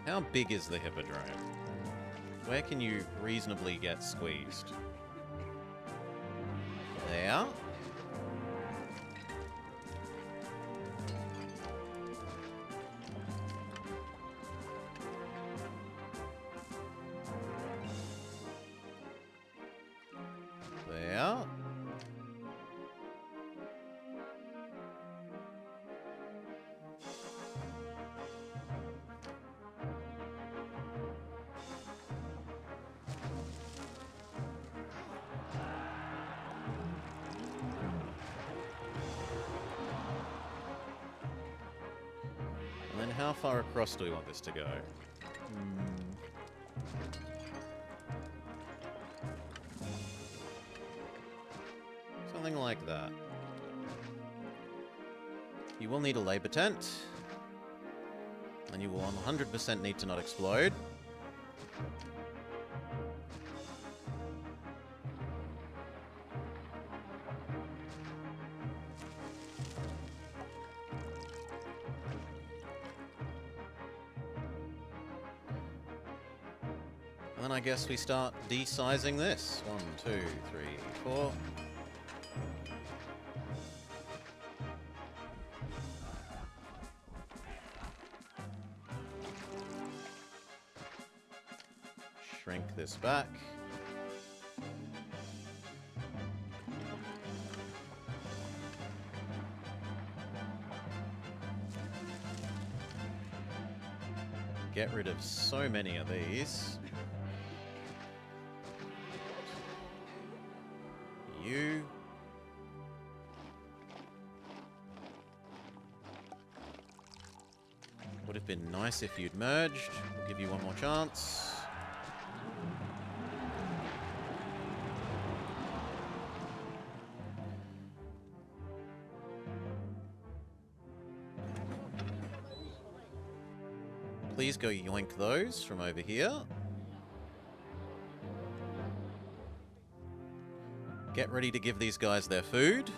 How big is the hippodrome? Where can you reasonably get squeezed? There. There. And then how far across do we want this to go? Something like that. You will need a labor tent. And you will 100% need to not explode. And then I guess we start de-sizing this. 1, 2, 3, 4. Shrink this back. Get rid of so many of these. You. Would have been nice if you'd merged. We'll give you one more chance. Please go yoink those from over here. Get ready to give these guys their food.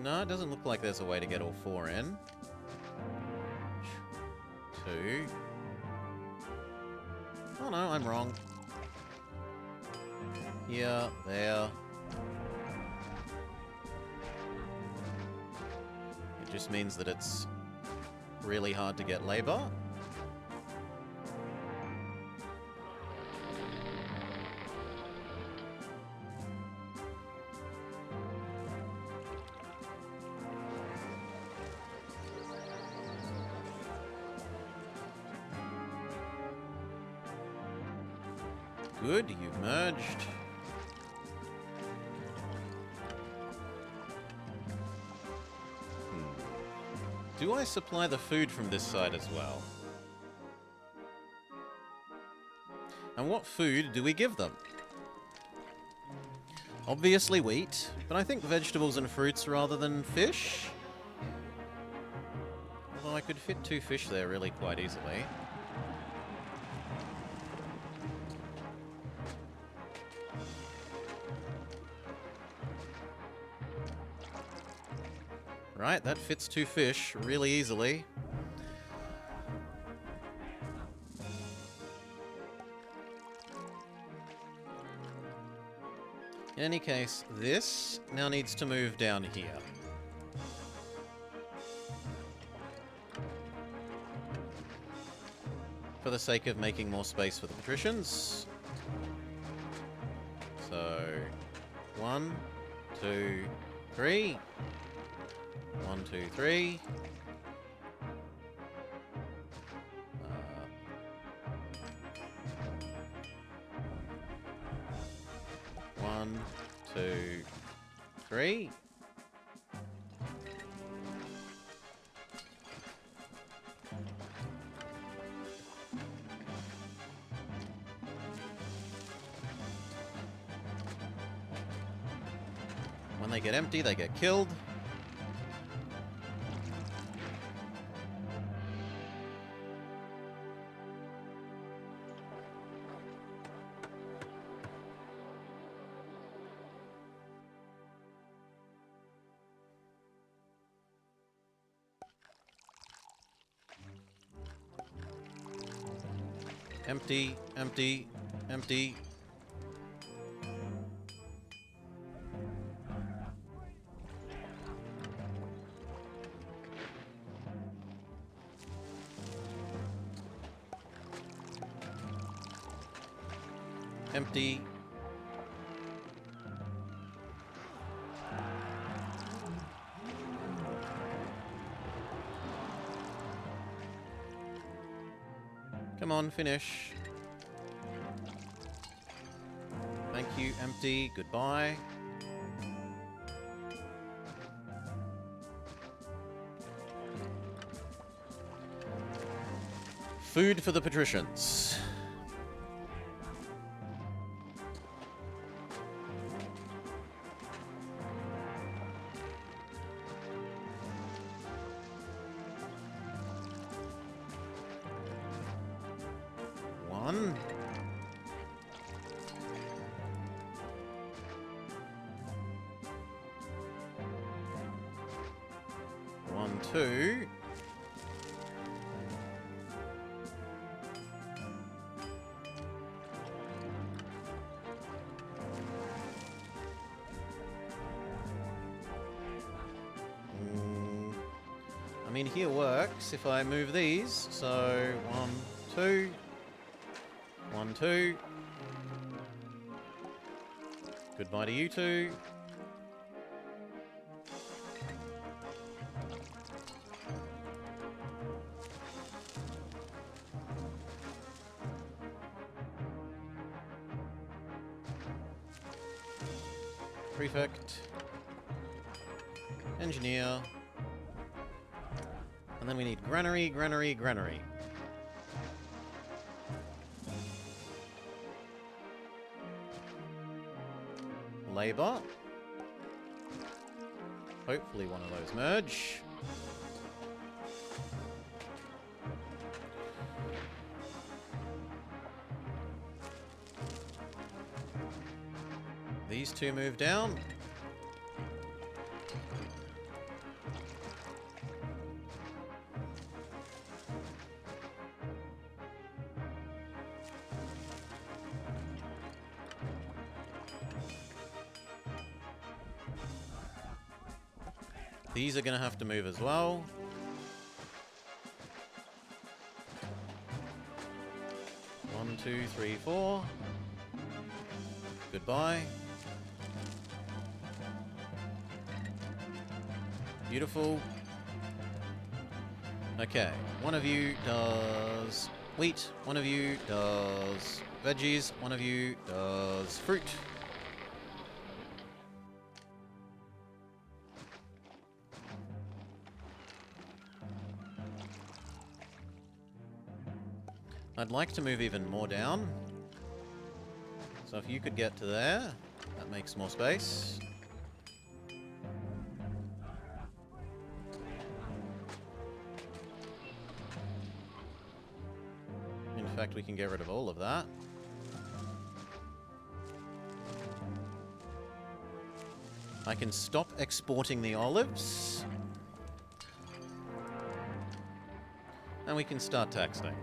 No, it doesn't look like there's a way to get all 4 in. 2. Oh no, I'm wrong. Here, there. It just means that it's really hard to get labor. Good, you've merged. Do I supply the food from this side as well? And what food do we give them? Obviously wheat, but I think vegetables and fruits rather than fish. Although I could fit 2 fish there really quite easily. Right, that fits 2 fish really easily. In any case, this now needs to move down here. For the sake of making more space for the patricians. So, 1, 2, 3. 1, 2, 3. 1, 2, 3. When they get empty, they get killed. Empty, empty, empty. Empty. Come on, finish. Thank you, empty. Goodbye. Food for the patricians. One. 1, 2. I mean, here works if I move these. So 1, 2. 1, 2. Goodbye to you two. Prefect. Engineer. And then we need granary, granary, granary. Labor. Hopefully one of those merge. These two move down. These are going to have to move as well. One, two, three, four. Goodbye. Beautiful. Okay, one of you does wheat, one of you does veggies, one of you does fruit. I'd like to move even more down. So if you could get to there, that makes more space. In fact, we can get rid of all of that. I can stop exporting the olives. And we can start taxing.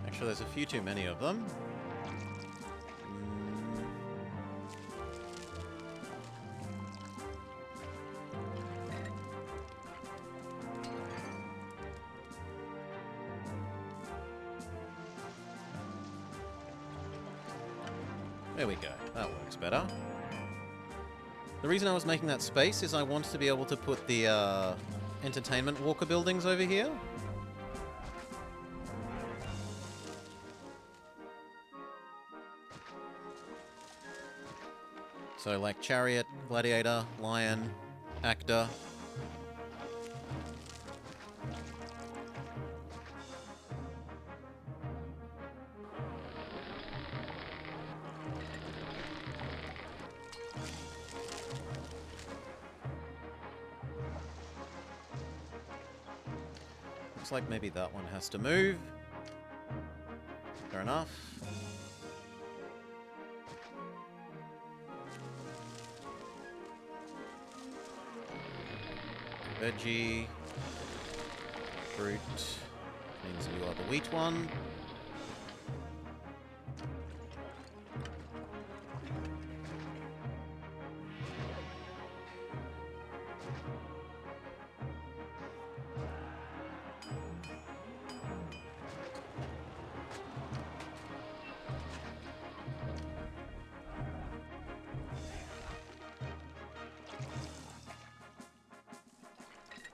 Actually, there's a few too many of them. There we go. That works better. The reason I was making that space is I wanted to be able to put the entertainment walker buildings over here. So like chariot, gladiator, lion, actor. Looks like maybe that one has to move. Fair enough. Veggie, fruit, means you are the wheat one.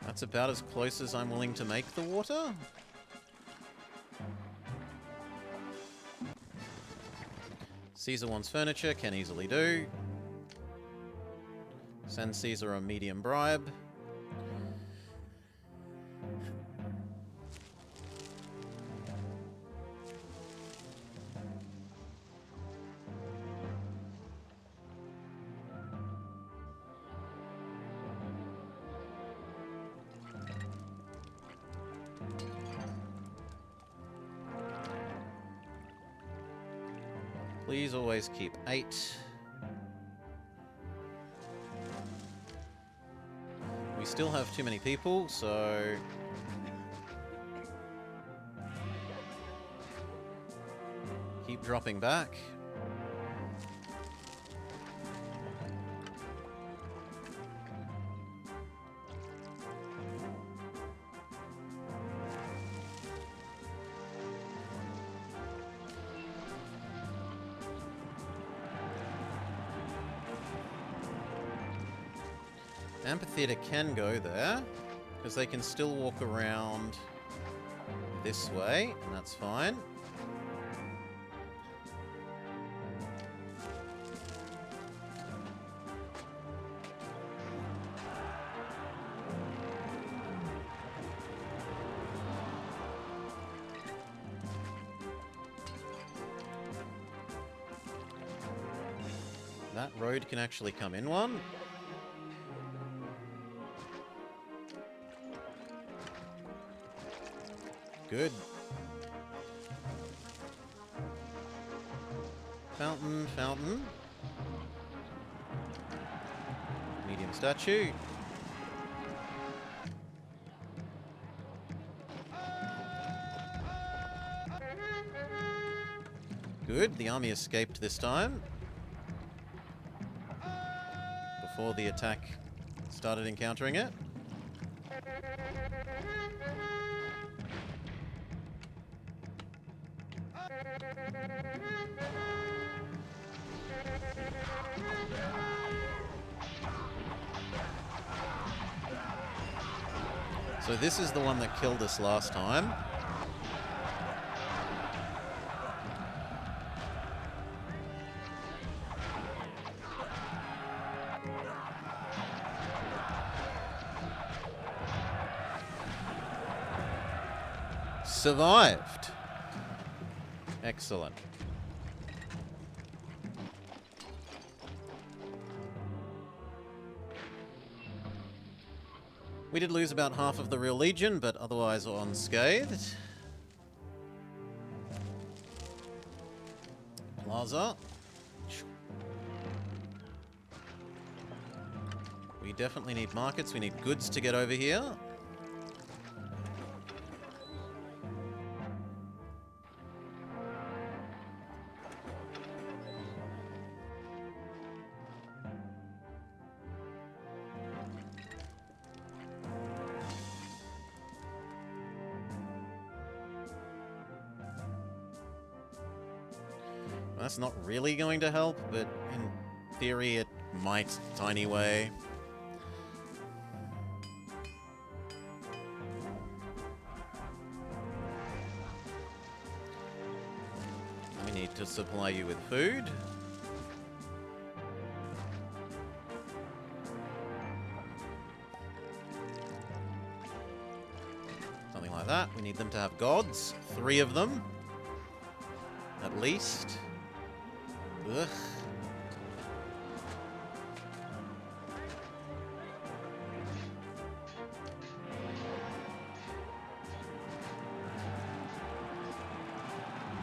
That's about as close as I'm willing to make the water. Caesar wants furniture, can easily do. Send Caesar a medium bribe. Please always keep 8. We still have too many people, so... keep dropping back. Amphitheater can go there, because they can still walk around this way, and that's fine. That road can actually come in one. good. Fountain, fountain. Medium statue. Good, the army escaped this time. Before the attack started encountering it. So this is the one that killed us last time. Survived. Excellent. We did lose about half of the real Legion, but otherwise unscathed. Plaza. We definitely need markets. We need goods to get over here. That's not really going to help, but in theory it might, tiny way. We need to supply you with food. Something like that. We need them to have gods. 3 of them. At least. Ugh.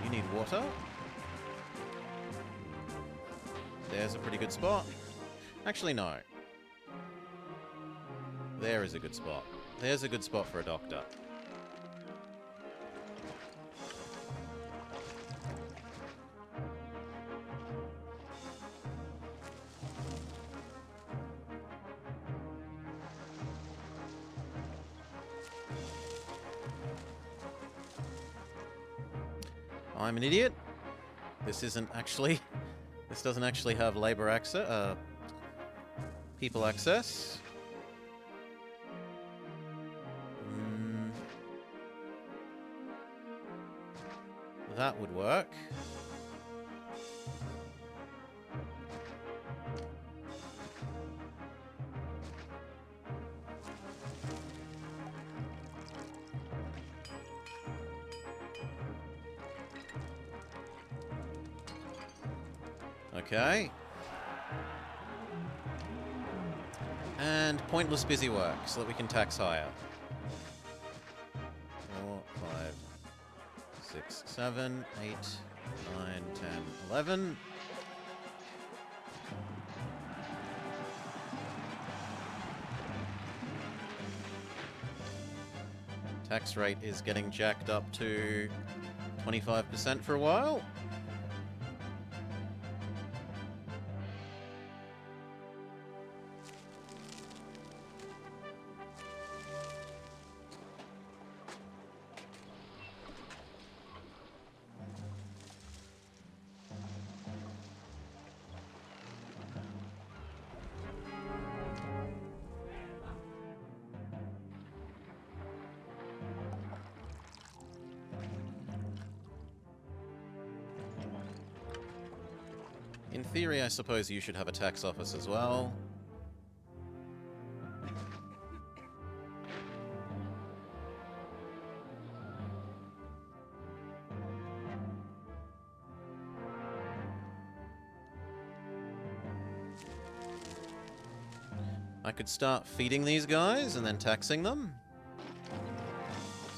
You need water? There's a pretty good spot. Actually, no. There is a good spot. There's a good spot for a doctor. I'm an idiot. This isn't actually... This doesn't actually have labor access... people access. That would work. Okay. And pointless busy work, so that we can tax higher. 4, 5, 6, 7, 8, 9, 10, 11. Tax rate is getting jacked up to 25% for a while. In theory, I suppose you should have a tax office as well. I could start feeding these guys and then taxing them.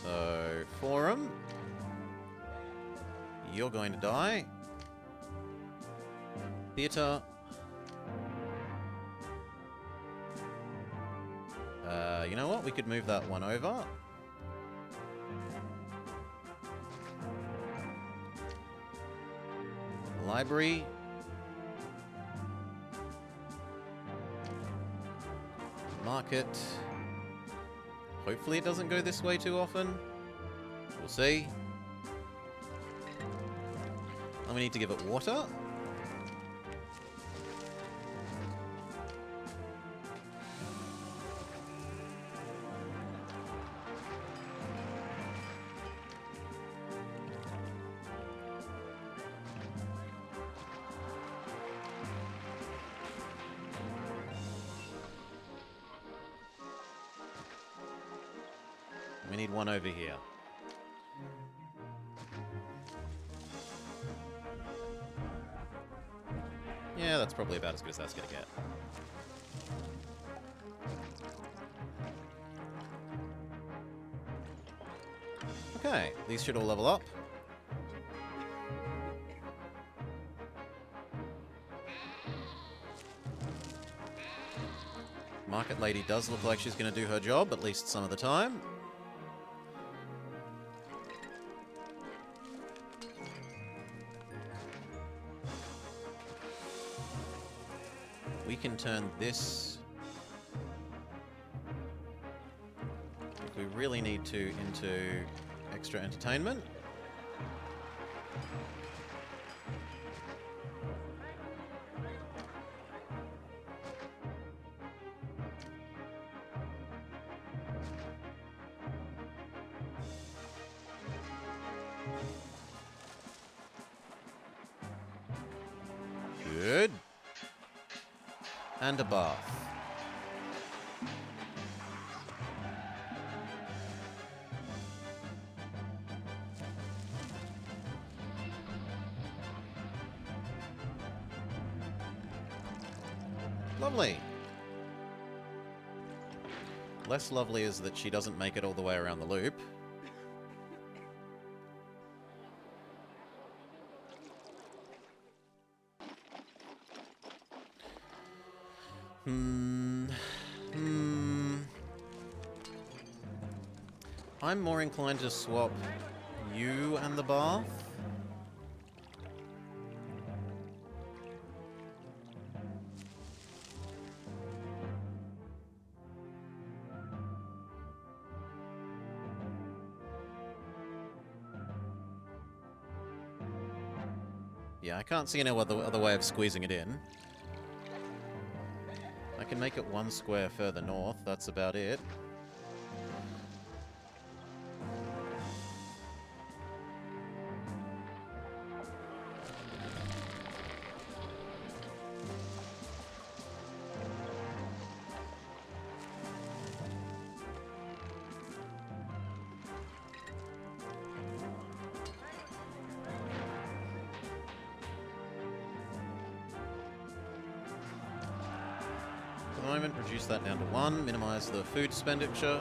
So... forum. You're going to die. Theatre. You know what? We could move that one over. Library. Market. Hopefully it doesn't go this way too often. We'll see. And we need to give it water. We need one over here. Yeah, that's probably about as good as that's going to get. Okay, these should all level up. Market Lady does look like she's going to do her job, at least some of the time. We can turn this, if we really need to, into extra entertainment. Good. And a bath. Lovely. Less lovely is that she doesn't make it all the way around the loop. I'm more inclined to swap you and the bath. Yeah, I can't see any other way of squeezing it in. I can make it one square further north, that's about it. Reduce that down to 1, minimize the food expenditure.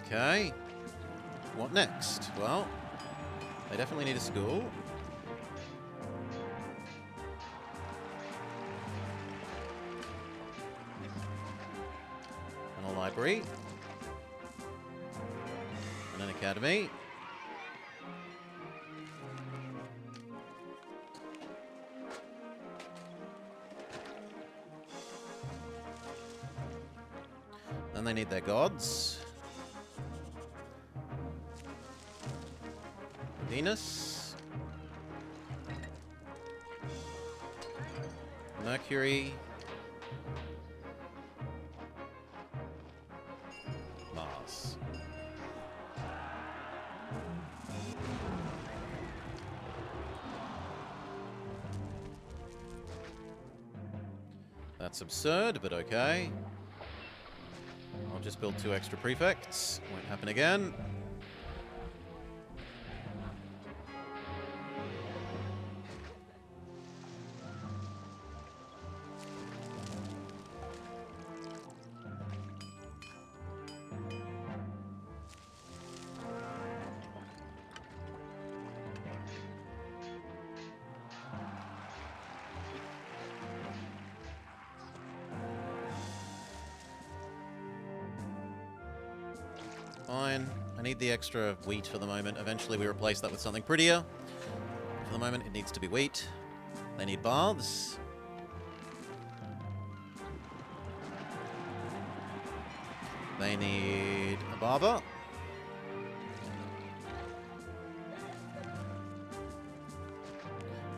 Okay. What next? Well, they definitely need a school. And a library. An academy. Then they need their gods. Venus. Mercury. Mars. That's absurd, but okay. I'll just build 2 extra prefects. Won't happen again. Fine. I need the extra wheat for the moment. Eventually we replace that with something prettier. For the moment, it needs to be wheat. They need baths. They need a barber.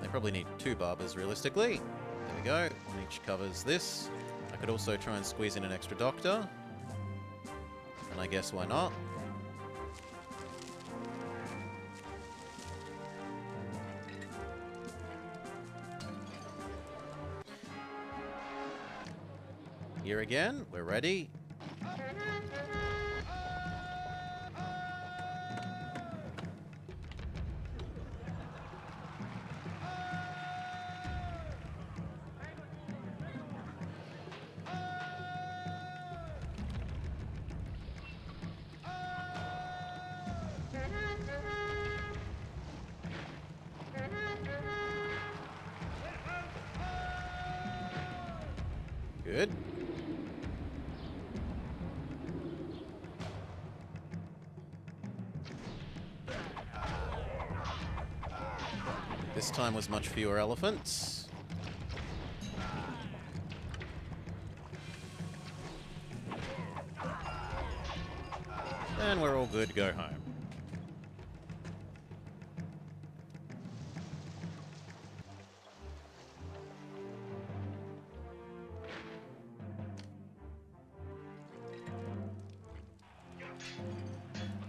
They probably need 2 barbers, realistically. There we go. One each covers this. I could also try and squeeze in an extra doctor. And I guess why not? Here again, we're ready. Good. This time was much fewer elephants. And we're all good, go home.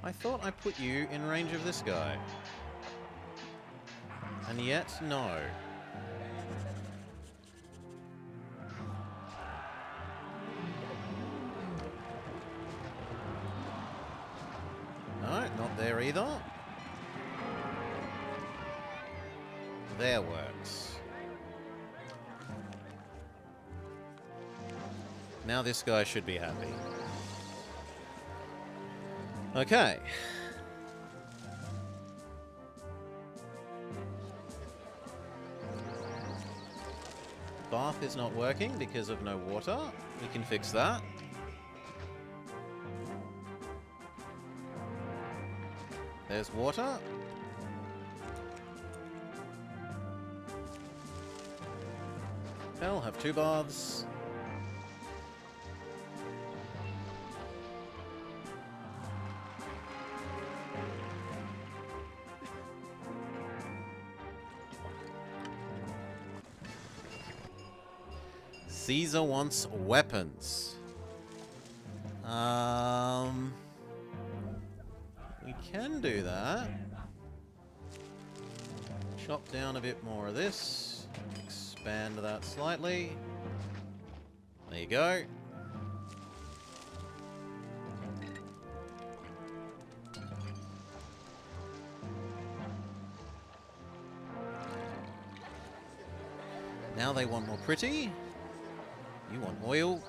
I thought I put you in range of this guy. And yet, no. No, not there either. There works. Now this guy should be happy. Okay. Bath is not working because of no water. We can fix that. There's water. They'll have 2 baths. Caesar wants weapons. We can do that. Chop down a bit more of this. Expand that slightly. There you go. Now they want more pretty. You want oil.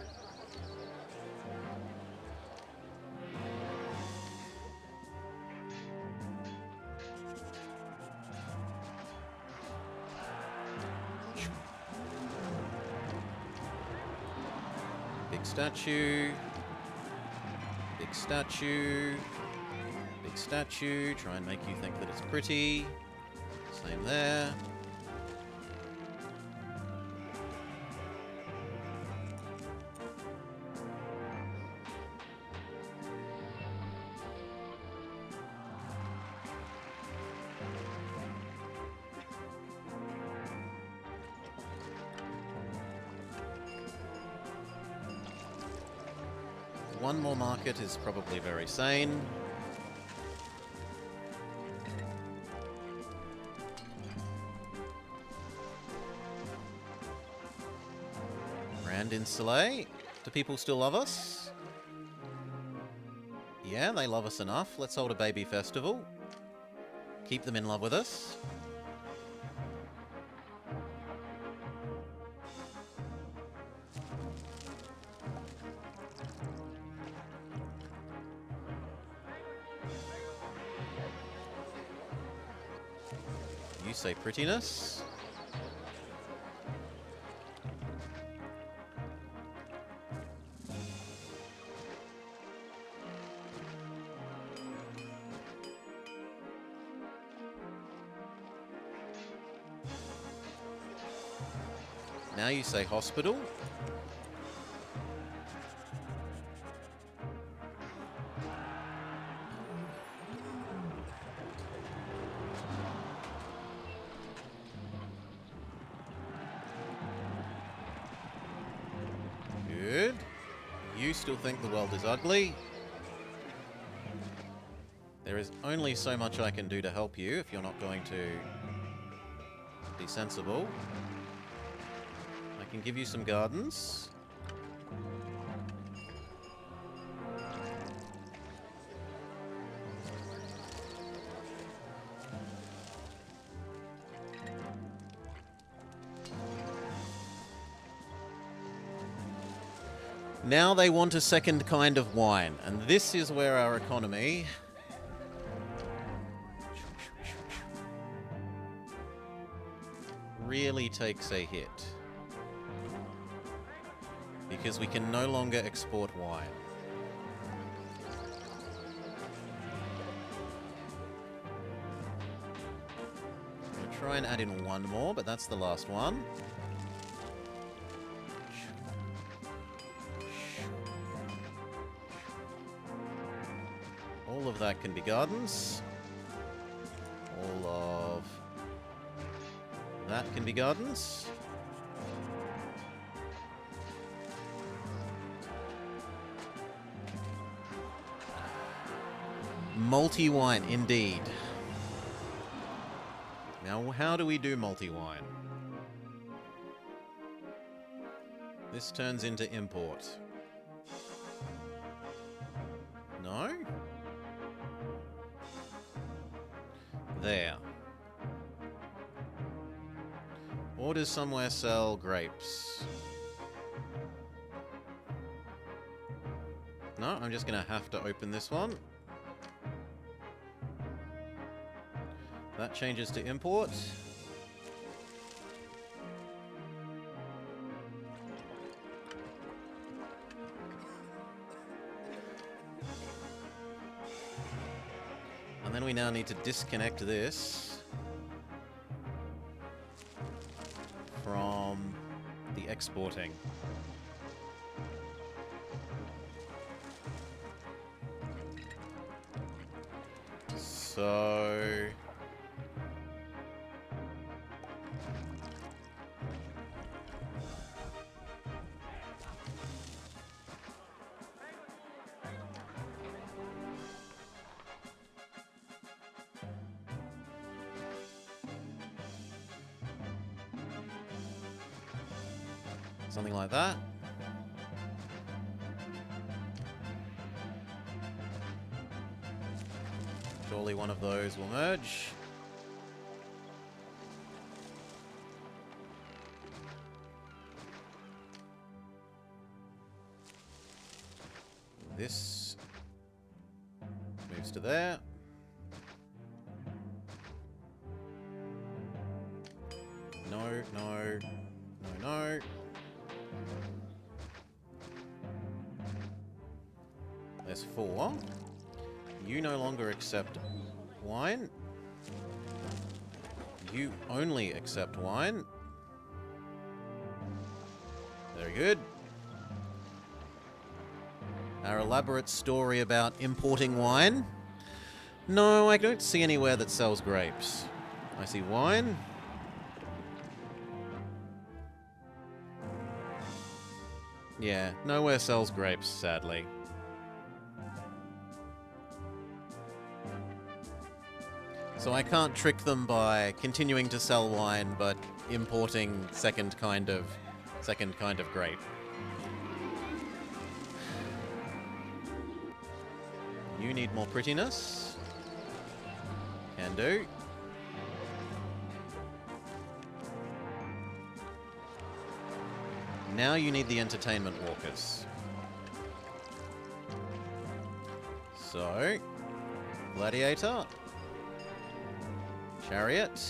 Big statue. Big statue. Big statue. Try and make you think that it's pretty. Same there. One more market is probably very sane. Grand Insula. Do people still love us? Yeah, they love us enough. Let's hold a baby festival. Keep them in love with us. You say prettiness. Now you say hospital. Good. You still think the world is ugly. There is only so much I can do to help you if you're not going to be sensible. I can give you some gardens. Now they want a second kind of wine, and this is where our economy really takes a hit. Because we can no longer export wine. I'm going to try and add in one more, but that's the last one. All of that can be gardens. All of that can be gardens. Multi-wine, indeed. Now, how do we do multi-wine? This turns into import. No? There. Or does somewhere sell grapes? No, I'm just going to have to open this one. That changes to import. And then we now need to disconnect this from the exporting. So something like that. Surely one of those will merge. This moves to there. No, no, no, no. There's 4. You no longer accept wine. You only accept wine. Very good. Our elaborate story about importing wine. No, I don't see anywhere that sells grapes. I see wine. Yeah, nowhere sells grapes, sadly. So I can't trick them by continuing to sell wine, but importing second kind of grape. You need more prettiness. Can do. Now you need the entertainment walkers. So, gladiator. Chariot.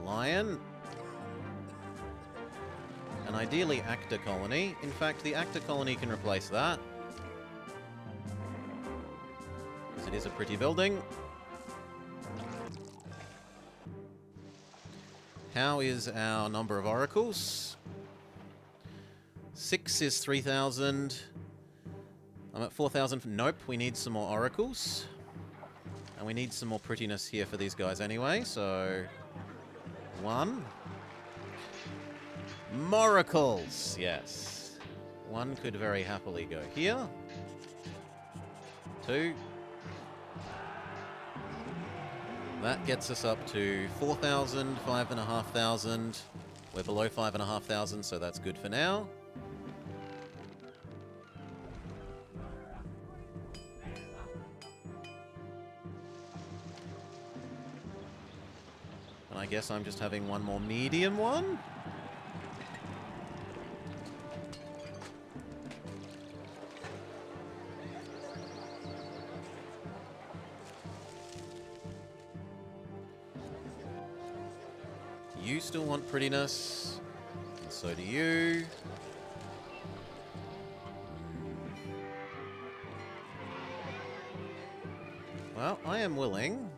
Lion. And ideally actor colony. In fact, the actor colony can replace that. Because it is a pretty building. how is our number of oracles? 6 is 3,000. I'm at 4,000. Nope, we need some more oracles. And we need some more prettiness here for these guys anyway, so... 1. Moracles! Yes. 1 could very happily go here. 2. That gets us up to 4,000, 5,500. We're below 5,500, so that's good for now. And I guess I'm just having one more medium one. You still want prettiness, and so do you. Well, I am willing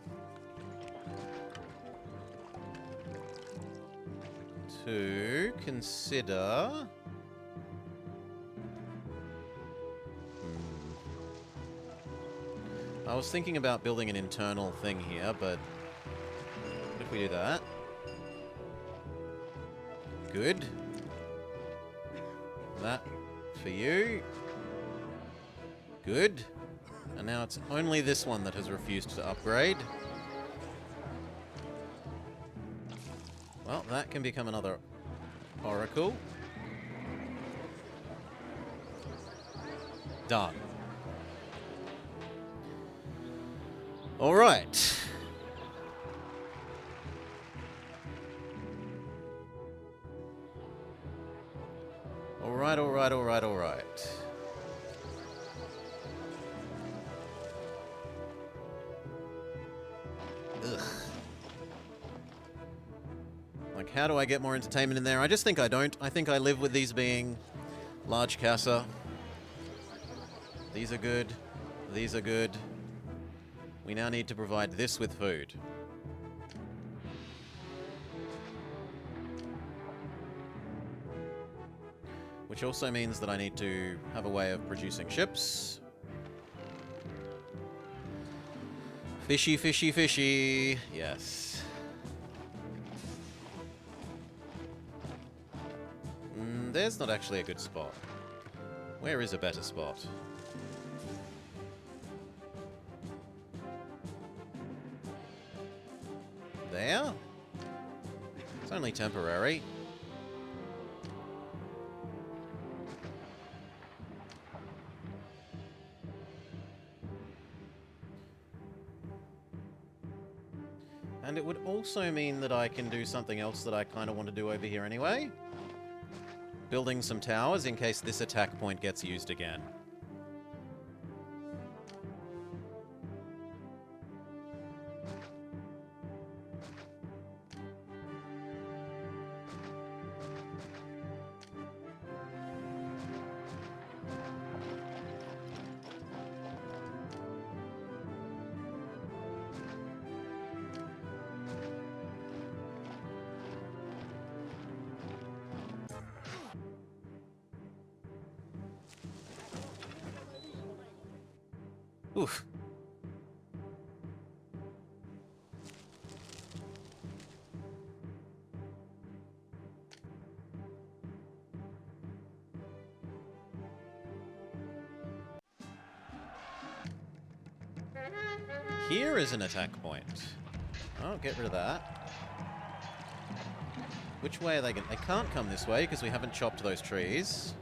to consider... I was thinking about building an internal thing here, but what if we do that? Good. That for you. Good. And now it's only this one that has refused to upgrade. Well, that can become another oracle. Done. All right. All right. Ugh. Like, how do I get more entertainment in there? I just think I don't. I think I live with these being large casa. These are good. These are good. We now need to provide this with food. Which also means that I need to have a way of producing ships. Fishy, fishy, fishy. Yes. There's not actually a good spot. Where is a better spot? There? It's only temporary. And it would also mean that I can do something else that I kind of want to do over here anyway. Building some towers in case this attack point gets used again. Oof. Here is an attack point. Oh, get rid of that. Which way are they going? They can't come this way because we haven't chopped those trees.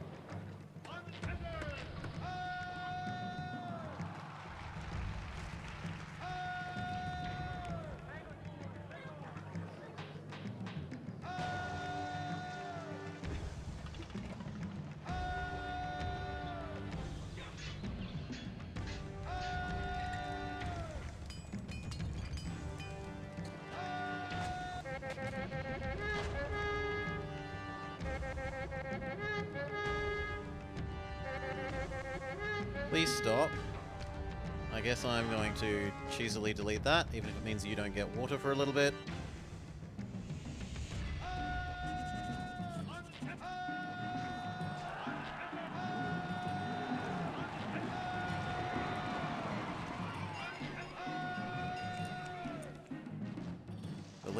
Please stop. I guess I'm going to cheesily delete that, even if it means you don't get water for a little bit.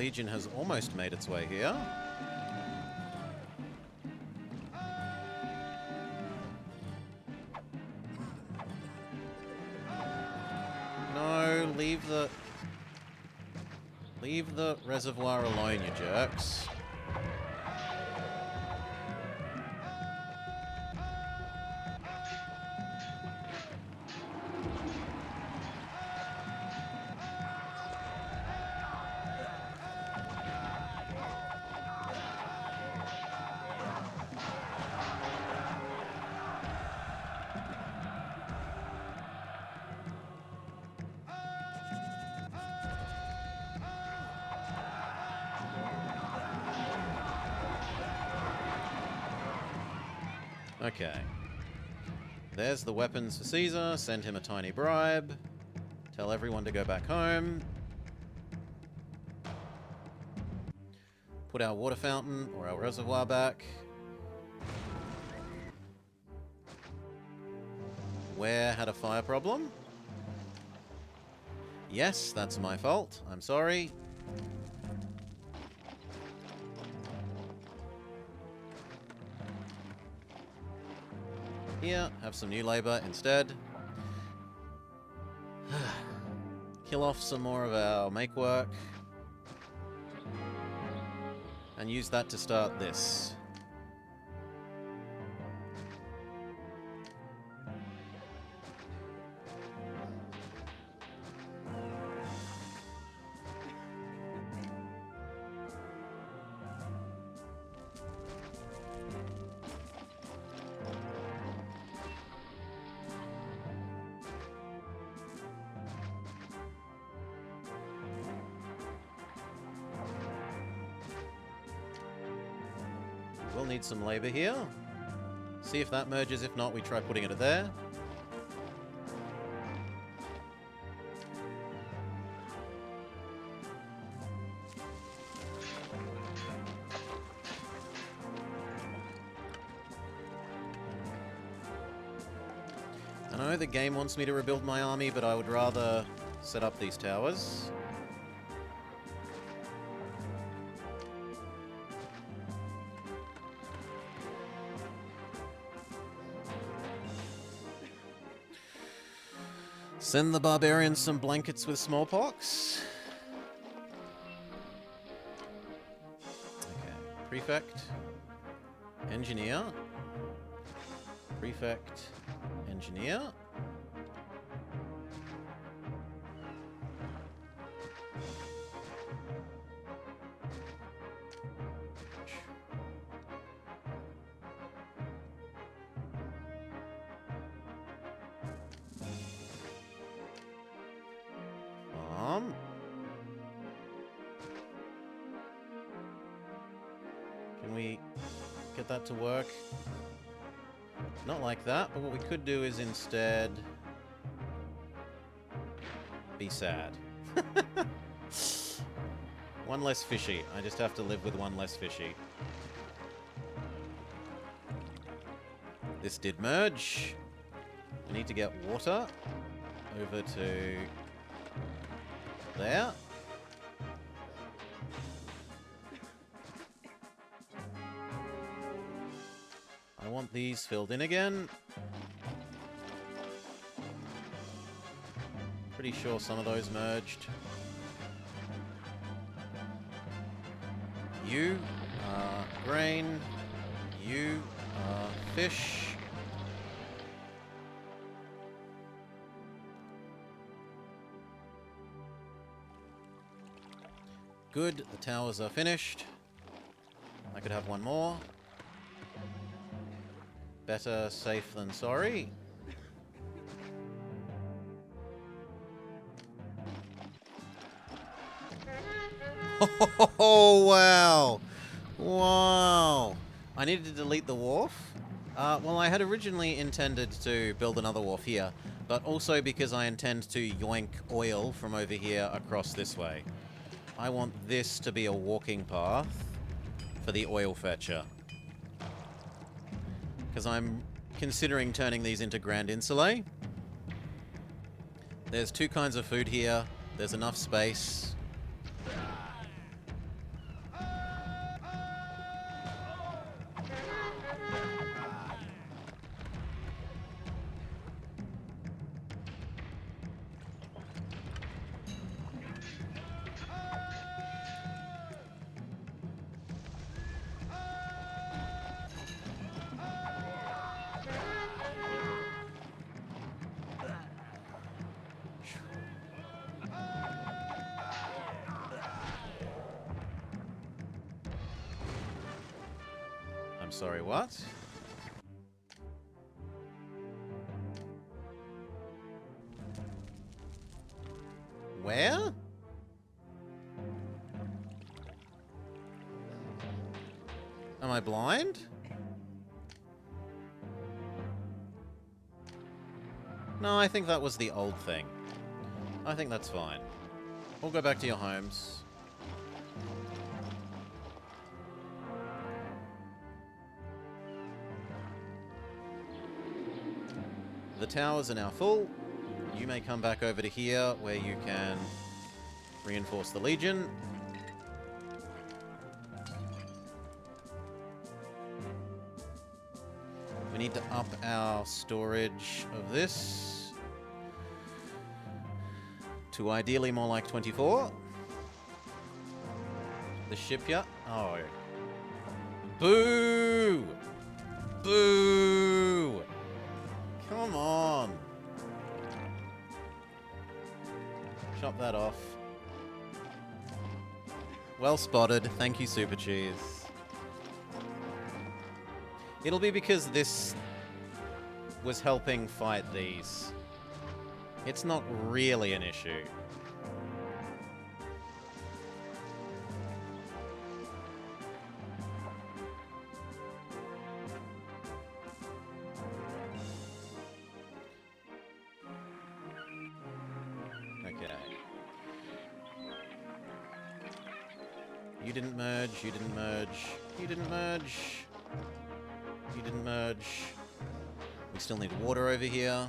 Legion has almost made its way here. No, leave the reservoir alone, you jerks. Okay. There's the weapons for Caesar. Send him a tiny bribe. Tell everyone to go back home. Put our water fountain or our reservoir back. Where had a fire problem? Yes, that's my fault. I'm sorry. Here, have some new labor instead. Kill off some more of our make work. And use that to start this. We'll need some labor here. See if that merges. If not, we try putting it there. I know the game wants me to rebuild my army, but I would rather set up these towers. Send the barbarians some blankets with smallpox. Okay, prefect, engineer, prefect, engineer. Can we get that to work? Not like that, but what we could do is instead be sad. One less fishy. I just have to live with one less fishy. This did merge. I need to get water over to there. I want these filled in again. Pretty sure some of those merged. You are grain. You are fish. Good, the towers are finished. I could have one more. Better safe than sorry. Oh, wow. Wow. I needed to delete the wharf. Well, I had originally intended to build another wharf here, but also because I intend to yoink oil from over here across this way. I want this to be a walking path for the oil fetcher. Because I'm considering turning these into Grand Insulae. There's two kinds of food here. There's enough space. I'm sorry, what? Where? Am I blind? No, I think that was the old thing. I think that's fine. We'll go back to your homes. The towers are now full. You may come back over to here where you can reinforce the Legion. We need to up our storage of this to ideally more like 24. The shipyard. Oh. Boo! Boo! Come on. Chop that off. Well spotted. Thank you, Super Cheese. It'll be because this was helping fight these. It's not really an issue. Okay. You didn't merge, you didn't merge, you didn't merge. You didn't merge. We still need water over here.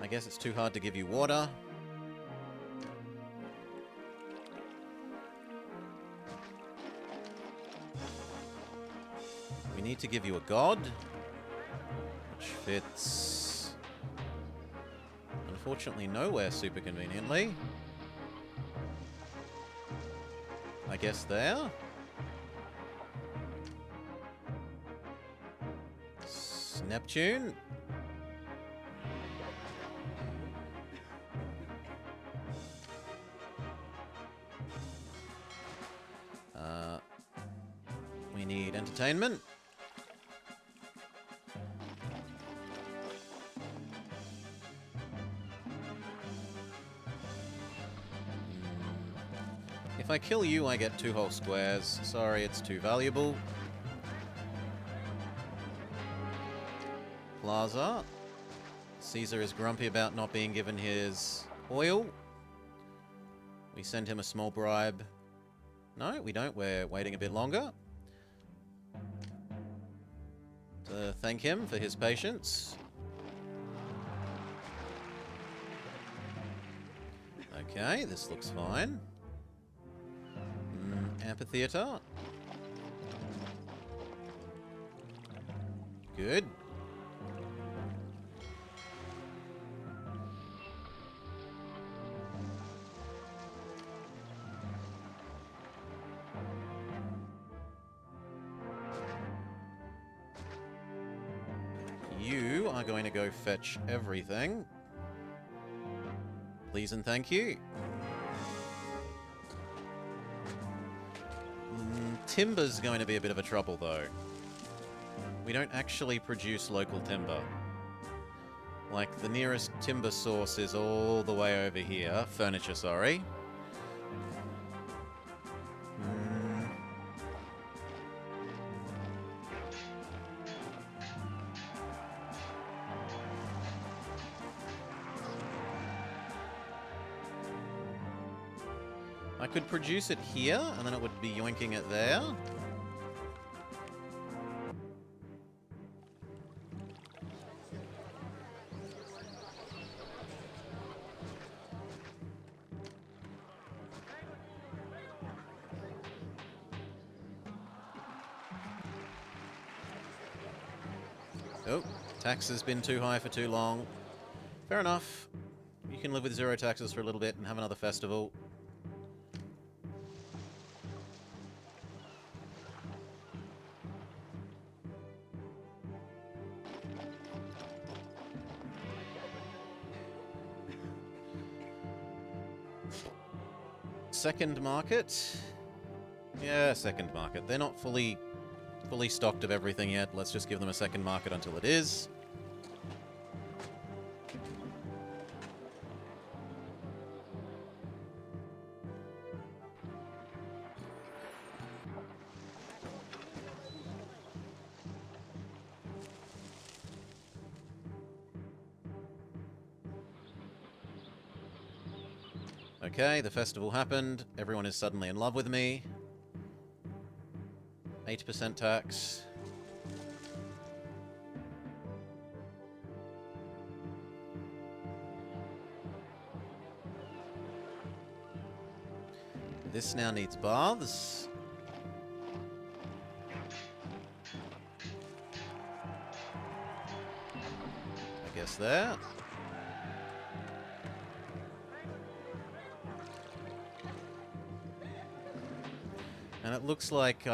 I guess it's too hard to give you water. We need to give you a god, which fits, unfortunately, nowhere super conveniently. I guess there. Neptune. We need entertainment. If I kill you, I get 2 whole squares. Sorry, it's too valuable. Plaza. Caesar is grumpy about not being given his oil. We send him a small bribe. No, we don't. We're waiting a bit longer to thank him for his patience. Okay, this looks fine. Amphitheater. Good. You are going to go fetch everything. Please and thank you. Timber's going to be a bit of a trouble, though. We don't actually produce local timber. Like, the nearest timber source is all the way over here. Furniture, sorry. I could produce it here, and then it would be yoinking it there. Oh, tax has been too high for too long. Fair enough. You can live with 0 taxes for a little bit and have another festival. second market. Yeah, second market. They're not fully stocked of everything yet. Let's just give them a second market until it is. Okay, the festival happened. Everyone is suddenly in love with me. 8% tax. This now needs baths. I guess there. And it looks like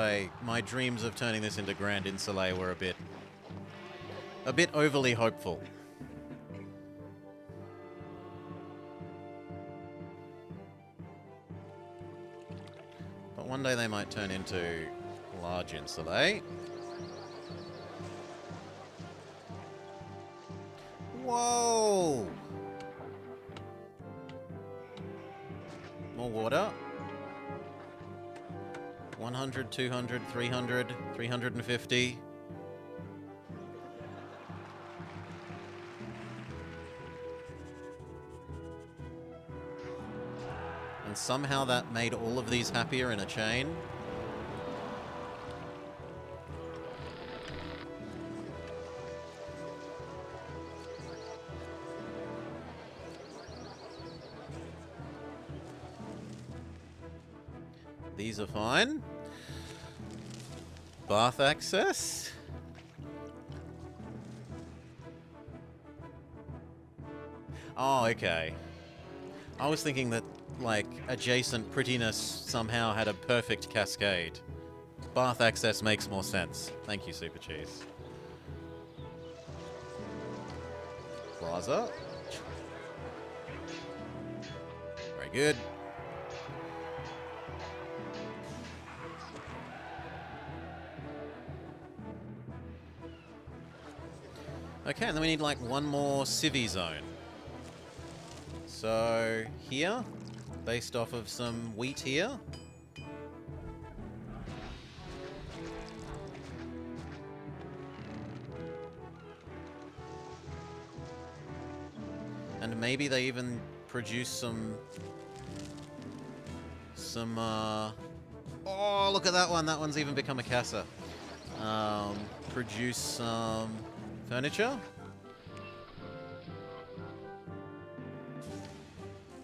my dreams of turning this into Grand Insula were a bit overly hopeful. But one day they might turn into large Insula. Whoa! More water. 100, 200, 300, 350. And somehow that made all of these happier in a chain. These are fine. Bath access. Oh, okay. I was thinking that, like, adjacent prettiness somehow had a perfect cascade. Bath access makes more sense. Thank you, Super Cheese. Plaza. Very good. Okay, and then we need like one more civvy zone. So here, based off of some wheat here. And maybe they even produce some oh, look at that one. That one's even become a casa. Produce some furniture.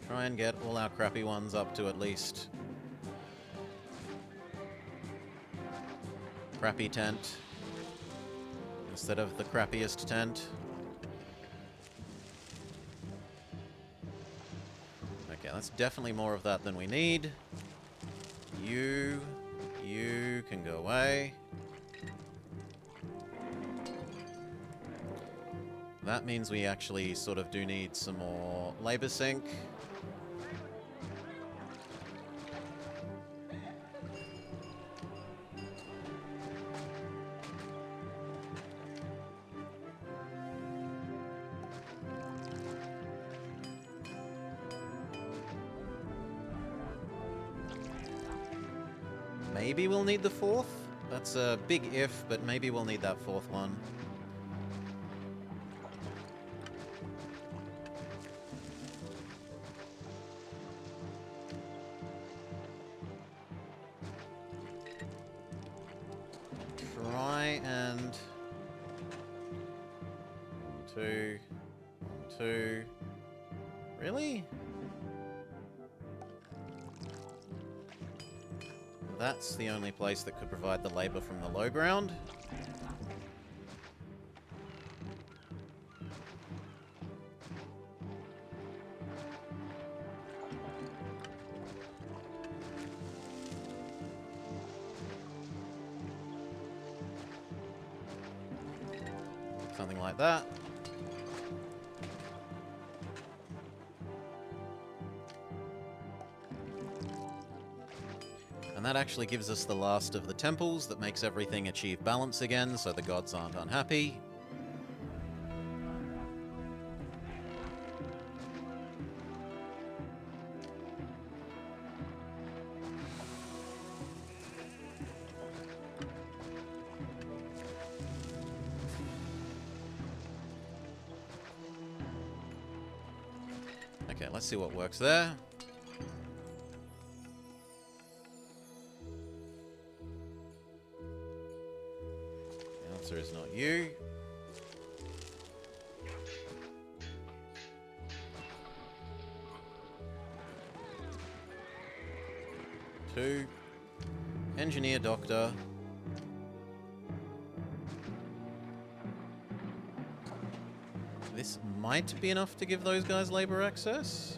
Try and get all our crappy ones up to at least crappy tent instead of the crappiest tent. Okay, that's definitely more of that than we need. You can go away. That means we actually sort of do need some more labor sync. Maybe we'll need the fourth? That's a big if, but maybe we'll need that fourth one. Try and... 1, 2... Really? That's the only place that could provide the labor from the low ground. Something like that. And that actually gives us the last of the temples that makes everything achieve balance again, so the gods aren't unhappy. Okay, let's see what works there. The answer is not you. Two. Engineer, doctor. This might be enough to give those guys labor access.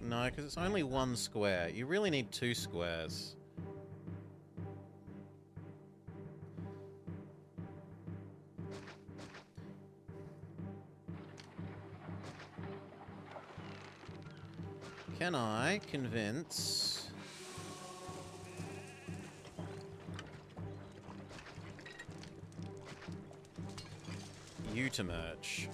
No, because it's only one square. You really need 2 squares. Can I convince you to merge?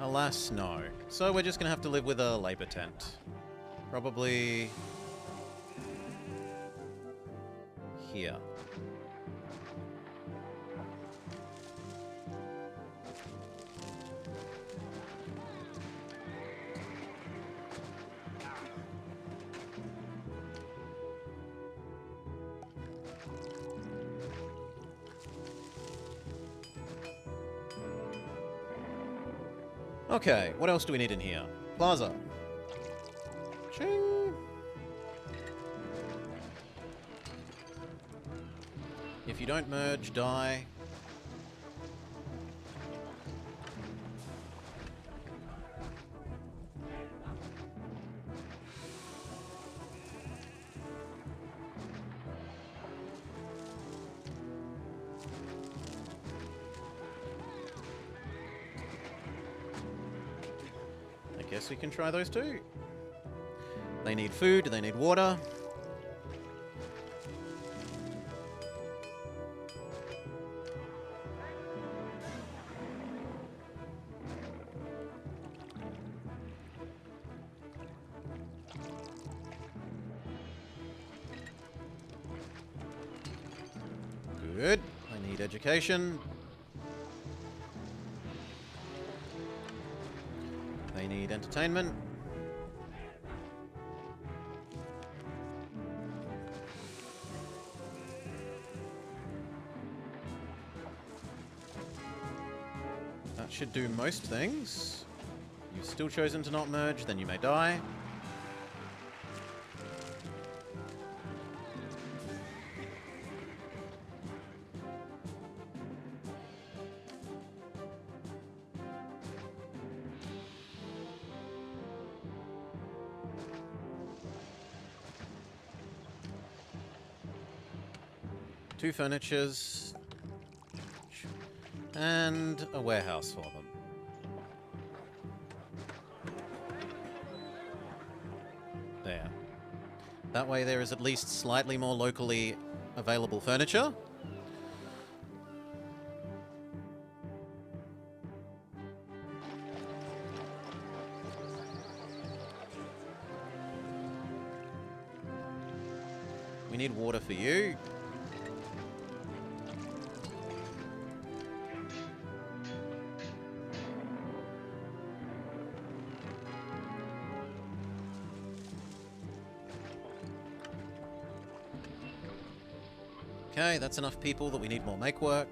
Alas, no. So we're just gonna have to live with a labor tent. Probably here. Okay, what else do we need in here? Plaza. Ching. If you don't merge, die. Guess we can try those too. They need food, they need water. Good. I need education. They need entertainment. That should do most things. You've still chosen to not merge, then you may die. Two furnitures, and a warehouse for them. There. That way there is at least slightly more locally available furniture. We need water for you. Okay, that's enough people that we need more make work.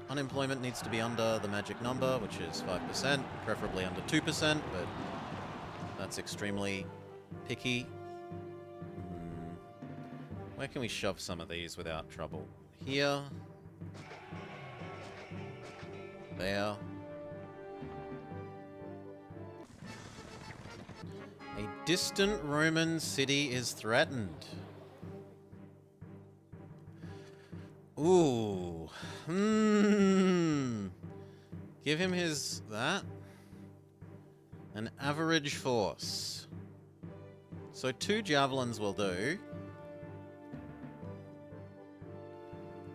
Unemployment needs to be under the magic number, which is 5%, preferably under 2%, but that's extremely picky. Where can we shove some of these without trouble? Here. There. A distant Roman city is threatened. Ooh. Give him his... that. An average force. So 2 javelins will do.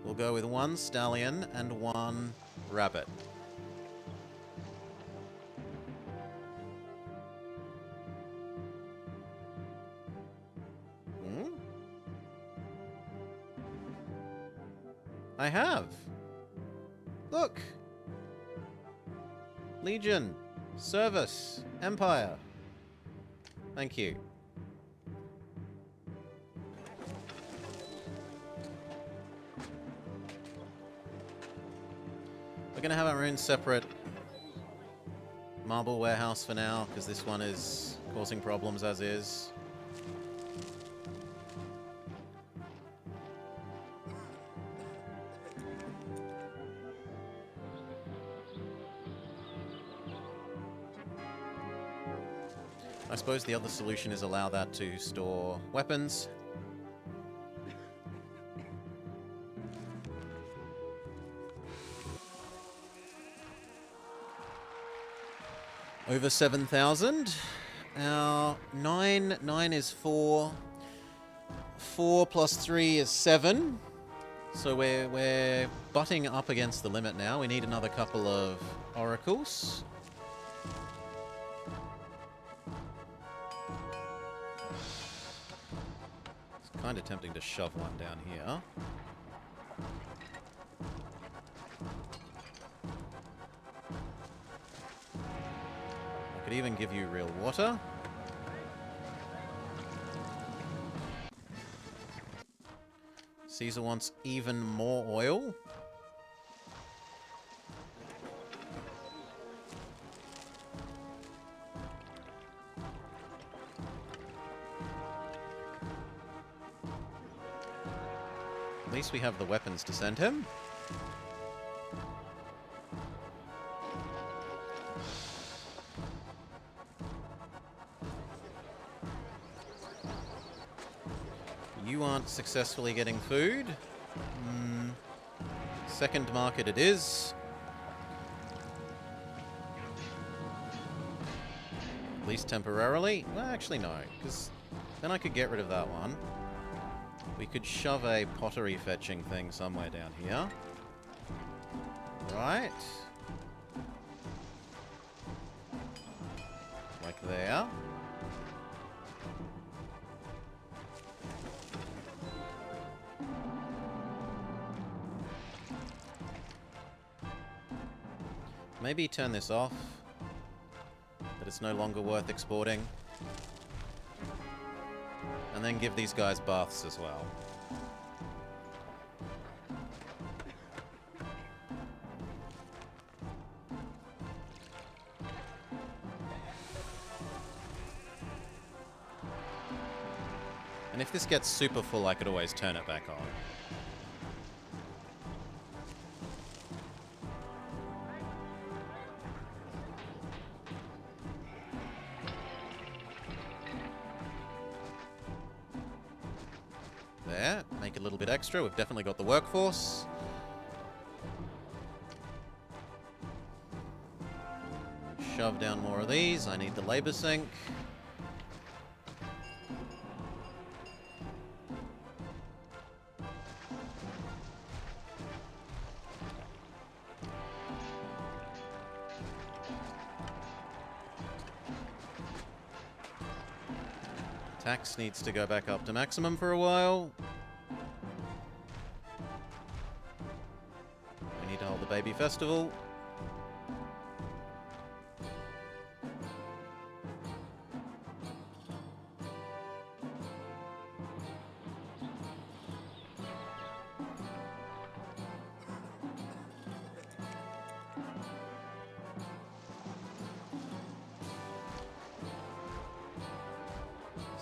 We'll go with 1 stallion and 1 rabbit. I have. Look. Legion. Service. Empire. Thank you. We're going to have our own separate marble warehouse for now, because this one is causing problems as is. I suppose the other solution is allow that to store weapons. Over 7,000. Our 9 is 4. 4 plus 3 is 7. So we're butting up against the limit now. We need another couple of oracles. Kind of tempting to shove one down here. I could even give you real water. Caesar wants even more oil. At least we have the weapons to send him. You aren't successfully getting food. Second market it is. At least temporarily. Well, actually no, because then I could get rid of that one. We could shove a pottery fetching thing somewhere down here. Right. Like there. Maybe turn this off. That it's no longer worth exporting. And then give these guys baths as well. And if this gets super full, I could always turn it back on. There, make a little bit extra. We've definitely got the workforce. Shove down more of these. I need the labor sink. Tax needs to go back up to maximum for a while. We need to hold the baby festival.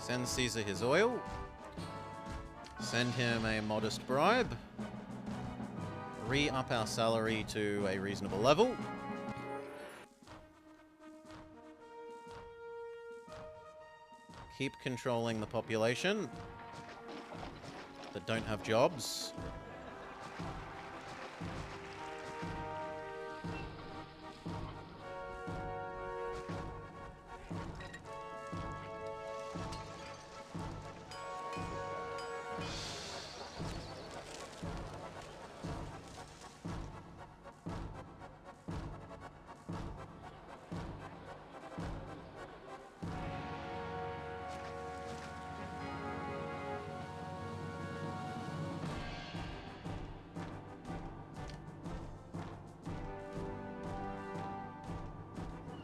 Send Caesar his oil. Send him a modest bribe. Re-up our salary to a reasonable level. Keep controlling the population that don't have jobs.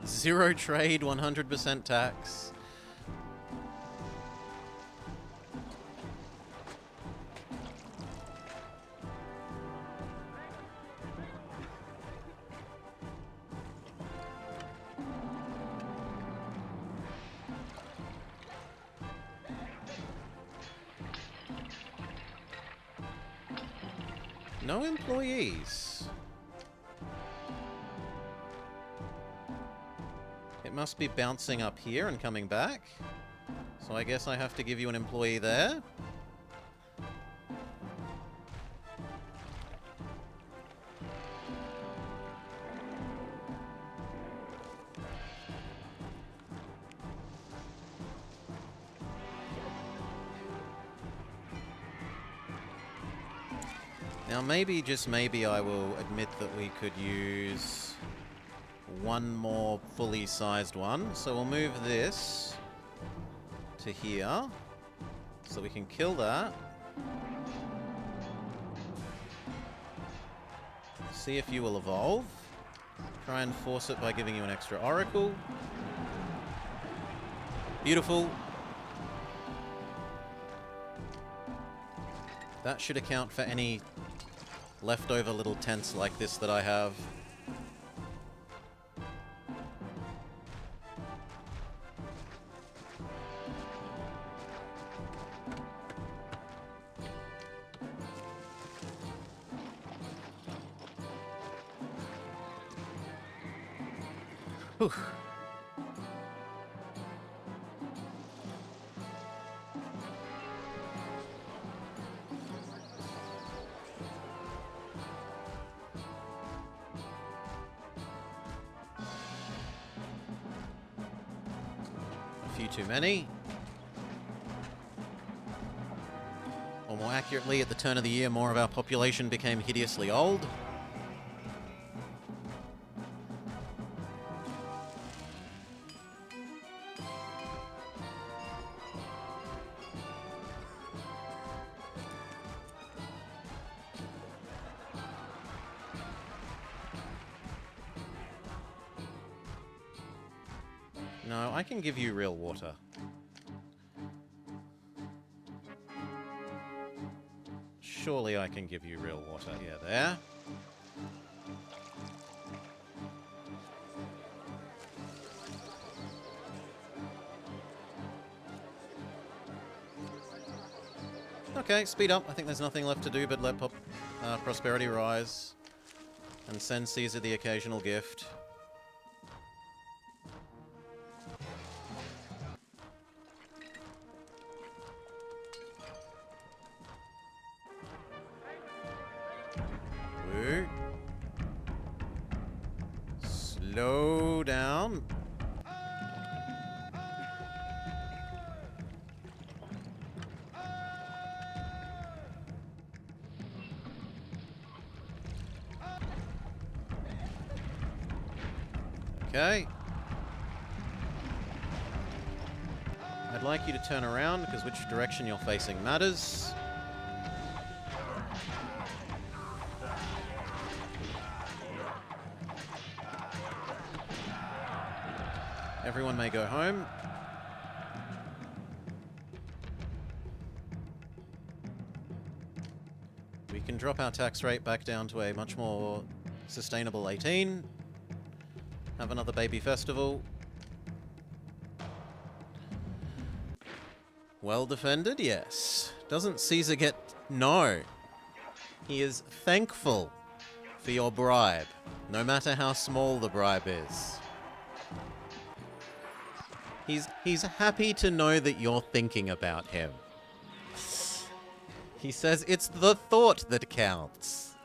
Zero trade, 100% tax. No employees. It must be bouncing up here and coming back. So I guess I have to give you an employee there. Now maybe, just maybe, I will admit that we could use one more fully sized one. So we'll move this to here so we can kill that. See if you will evolve. Try and force it by giving you an extra oracle. Beautiful. That should account for any leftover little tents like this that I have. Whew. A few too many. Or more accurately, at the turn of the year, more of our population became hideously old. No, I can give you real water. Surely I can give you real water. Yeah, there. Okay, speed up. I think there's nothing left to do but let prosperity rise. And send Caesar the occasional gift. Slow down. Okay. I'd like you to turn around because which direction you're facing matters. Everyone may go home. We can drop our tax rate back down to a much more sustainable 18. Have another baby festival. Well defended, yes. Doesn't Caesar get... No. He is thankful for your bribe, no matter how small the bribe is. He's happy to know that you're thinking about him. He says it's the thought that counts.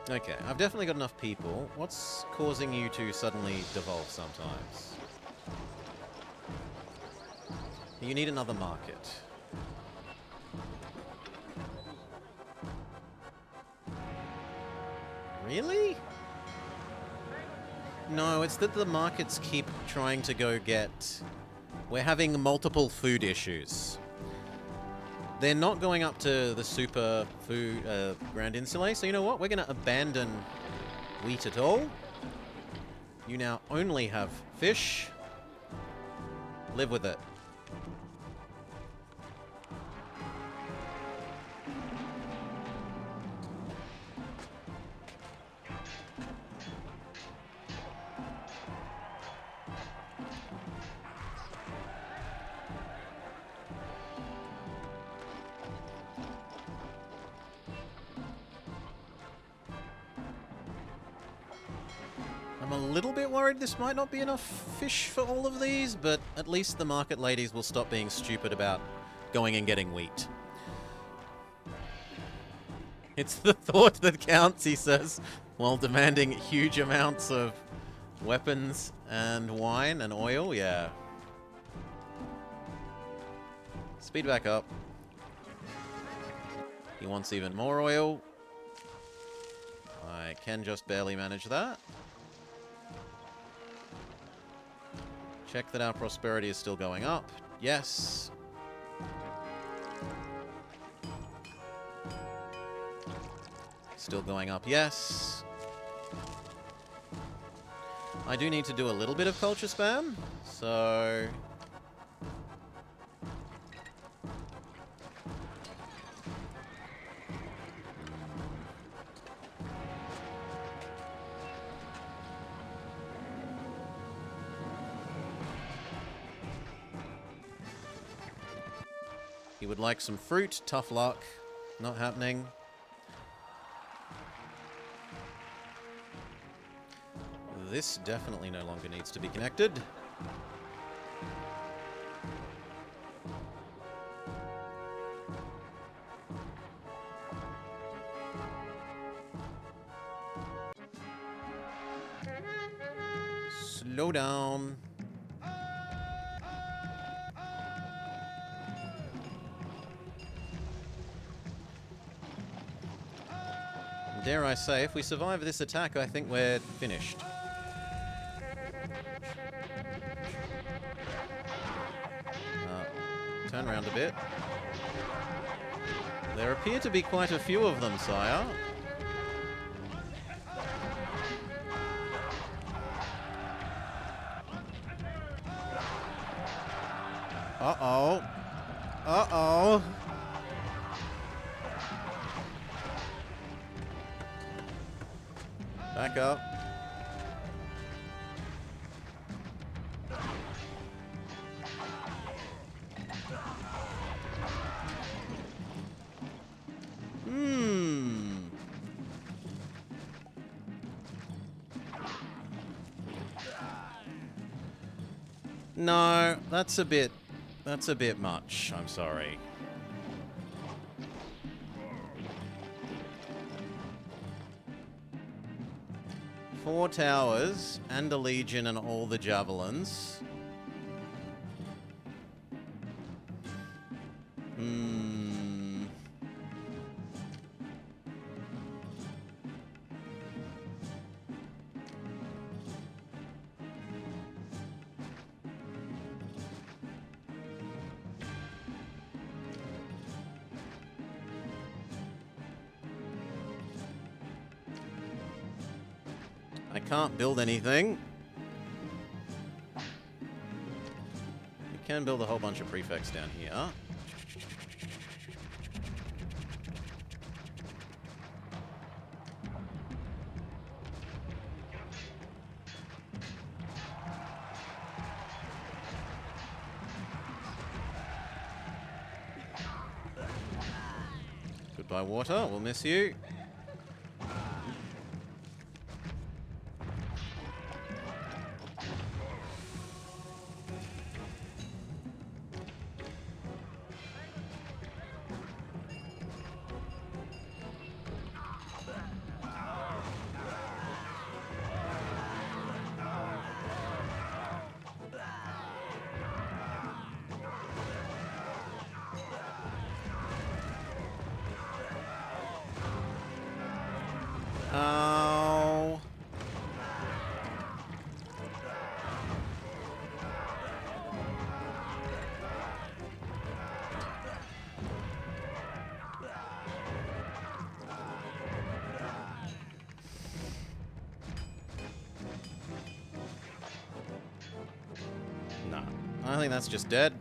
Okay, I've definitely got enough people. What's causing you to suddenly devolve sometimes? You need another market. Really? No, it's that the markets keep trying to go get... We're having multiple food issues. They're not going up to the super food Grand Insula, so you know what? We're going to abandon wheat at all. You now only have fish. Live with it. I'm a little bit worried this might not be enough fish for all of these, but at least the market ladies will stop being stupid about going and getting wheat. It's the thought that counts, he says, while demanding huge amounts of weapons and wine and oil. Yeah. Speed back up. He wants even more oil. I can just barely manage that. Check that our prosperity is still going up. Yes. Still going up. Yes. I do need to do a little bit of culture spam, so... He would like some fruit. Tough luck. Not happening. This definitely no longer needs to be connected. Slow down. Dare I say, if we survive this attack, I think we're finished. Turn around a bit. There appear to be quite a few of them, sire. Uh-oh. Uh-oh. Back up. No, that's a bit much. I'm sorry. Four towers and a legion and all the javelins. I can't build anything. You can build a whole bunch of prefects down here. Goodbye, water. We'll miss you. Oh. Nah, I think that's just dead.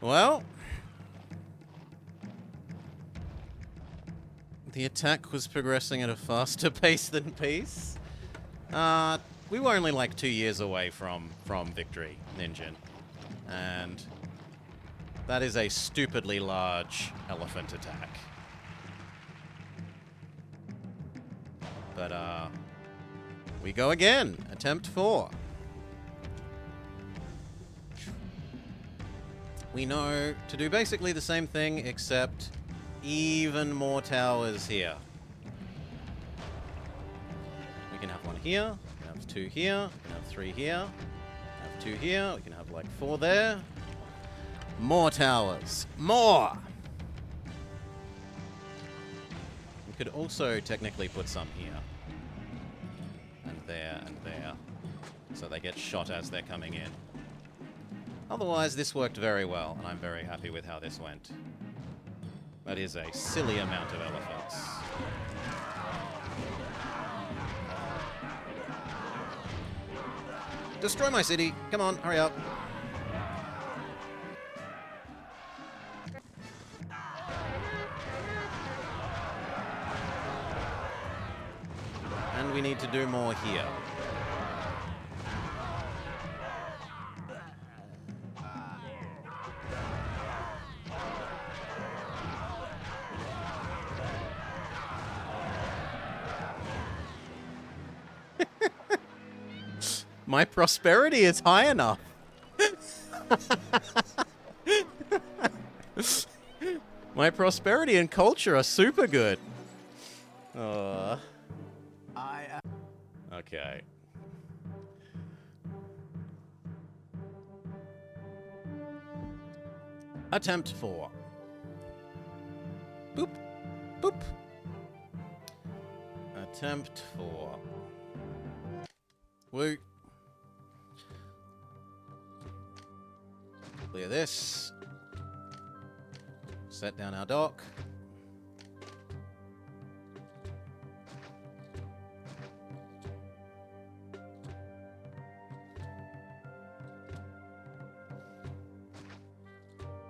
Well, the attack was progressing at a faster pace than peace. We were only like 2 years away from victory, Ninjin. And that is a stupidly large elephant attack. But, we go again. Attempt 4. We know to do basically the same thing, except even more towers here. We can have 1 here, we can have 2 here, we can have 3 here, we can have 2 here, we can have like 4 there. More towers. More! We could also technically put some here. And there, and there. So they get shot as they're coming in. Otherwise, this worked very well, and I'm very happy with how this went. That is a silly amount of elephants. Destroy my city! Come on, hurry up. And we need to do more here. My prosperity is high enough. My prosperity and culture are super good. Okay. Attempt 4. Boop. Boop. Attempt 4. Woo. Clear this. Set down our dock.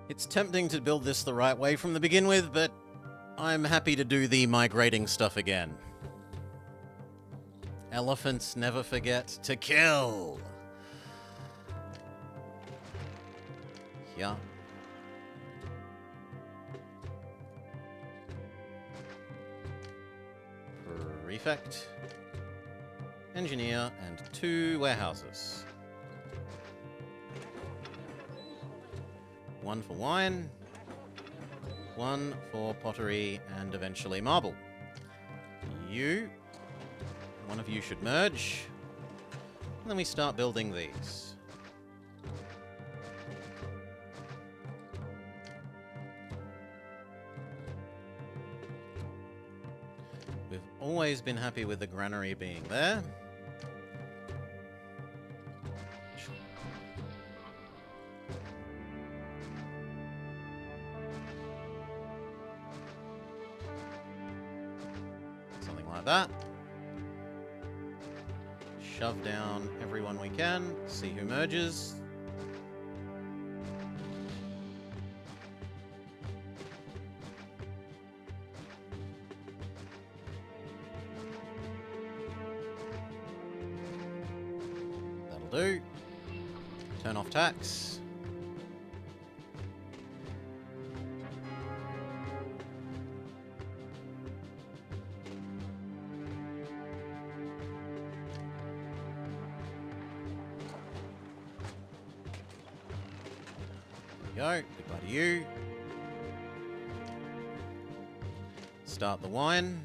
It's tempting to build this the right way from the begin with, but I'm happy to do the migrating stuff again. Elephants never forget to kill. Yeah. Prefect. Engineer and 2 warehouses. 1 for wine, 1 for pottery, and eventually marble. You, one of you should merge, and then we start building these. We've always been happy with the granary being there. That. Shove down everyone we can. See who merges. do. Turn off tax. There we go. Goodbye to you. Start the wine.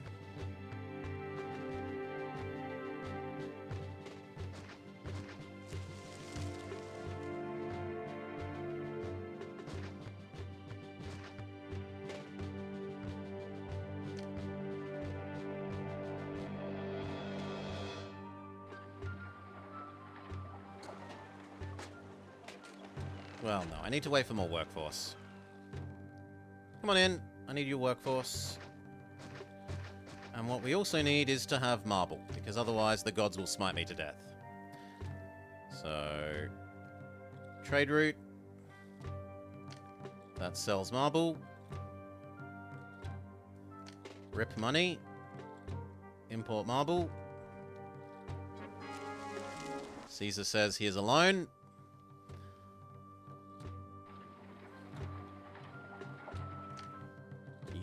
Well, no, I need to wait for more workforce. Come on in. I need your workforce. And what we also need is to have marble, because otherwise the gods will smite me to death. So, trade route. That sells marble. Rip money. Import marble. Caesar says he is alone.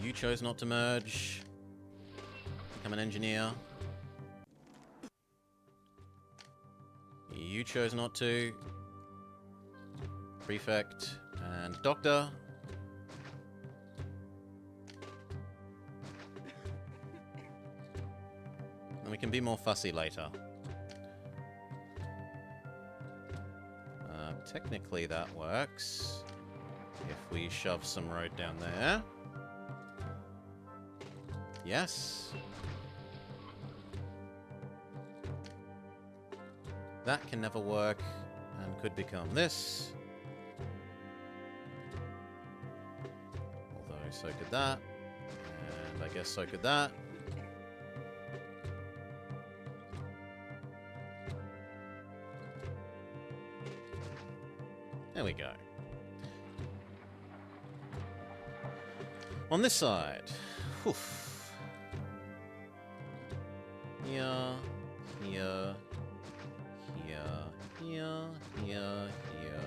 You chose not to merge. Become an engineer. You chose not to. Prefect and doctor. And we can be more fussy later. Technically that works. If we shove some road down there. Yes. That can never work and could become this. Although so could that. And I guess so could that. There we go. On this side. Oof. Here, here, here, here, here, here.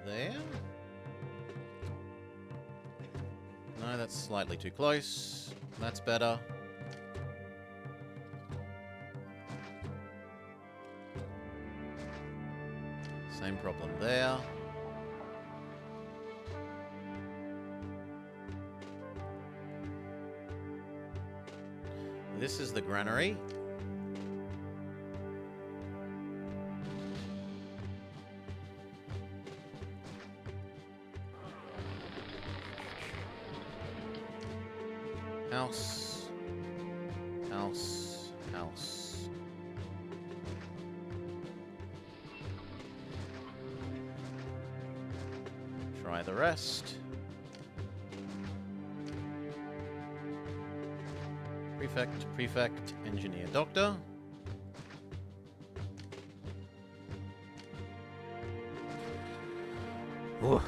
There? No, that's slightly too close. That's better. Same problem there. This is the granary. House. House. House. Try the rest. Prefect, prefect, engineer, doctor. Ooh.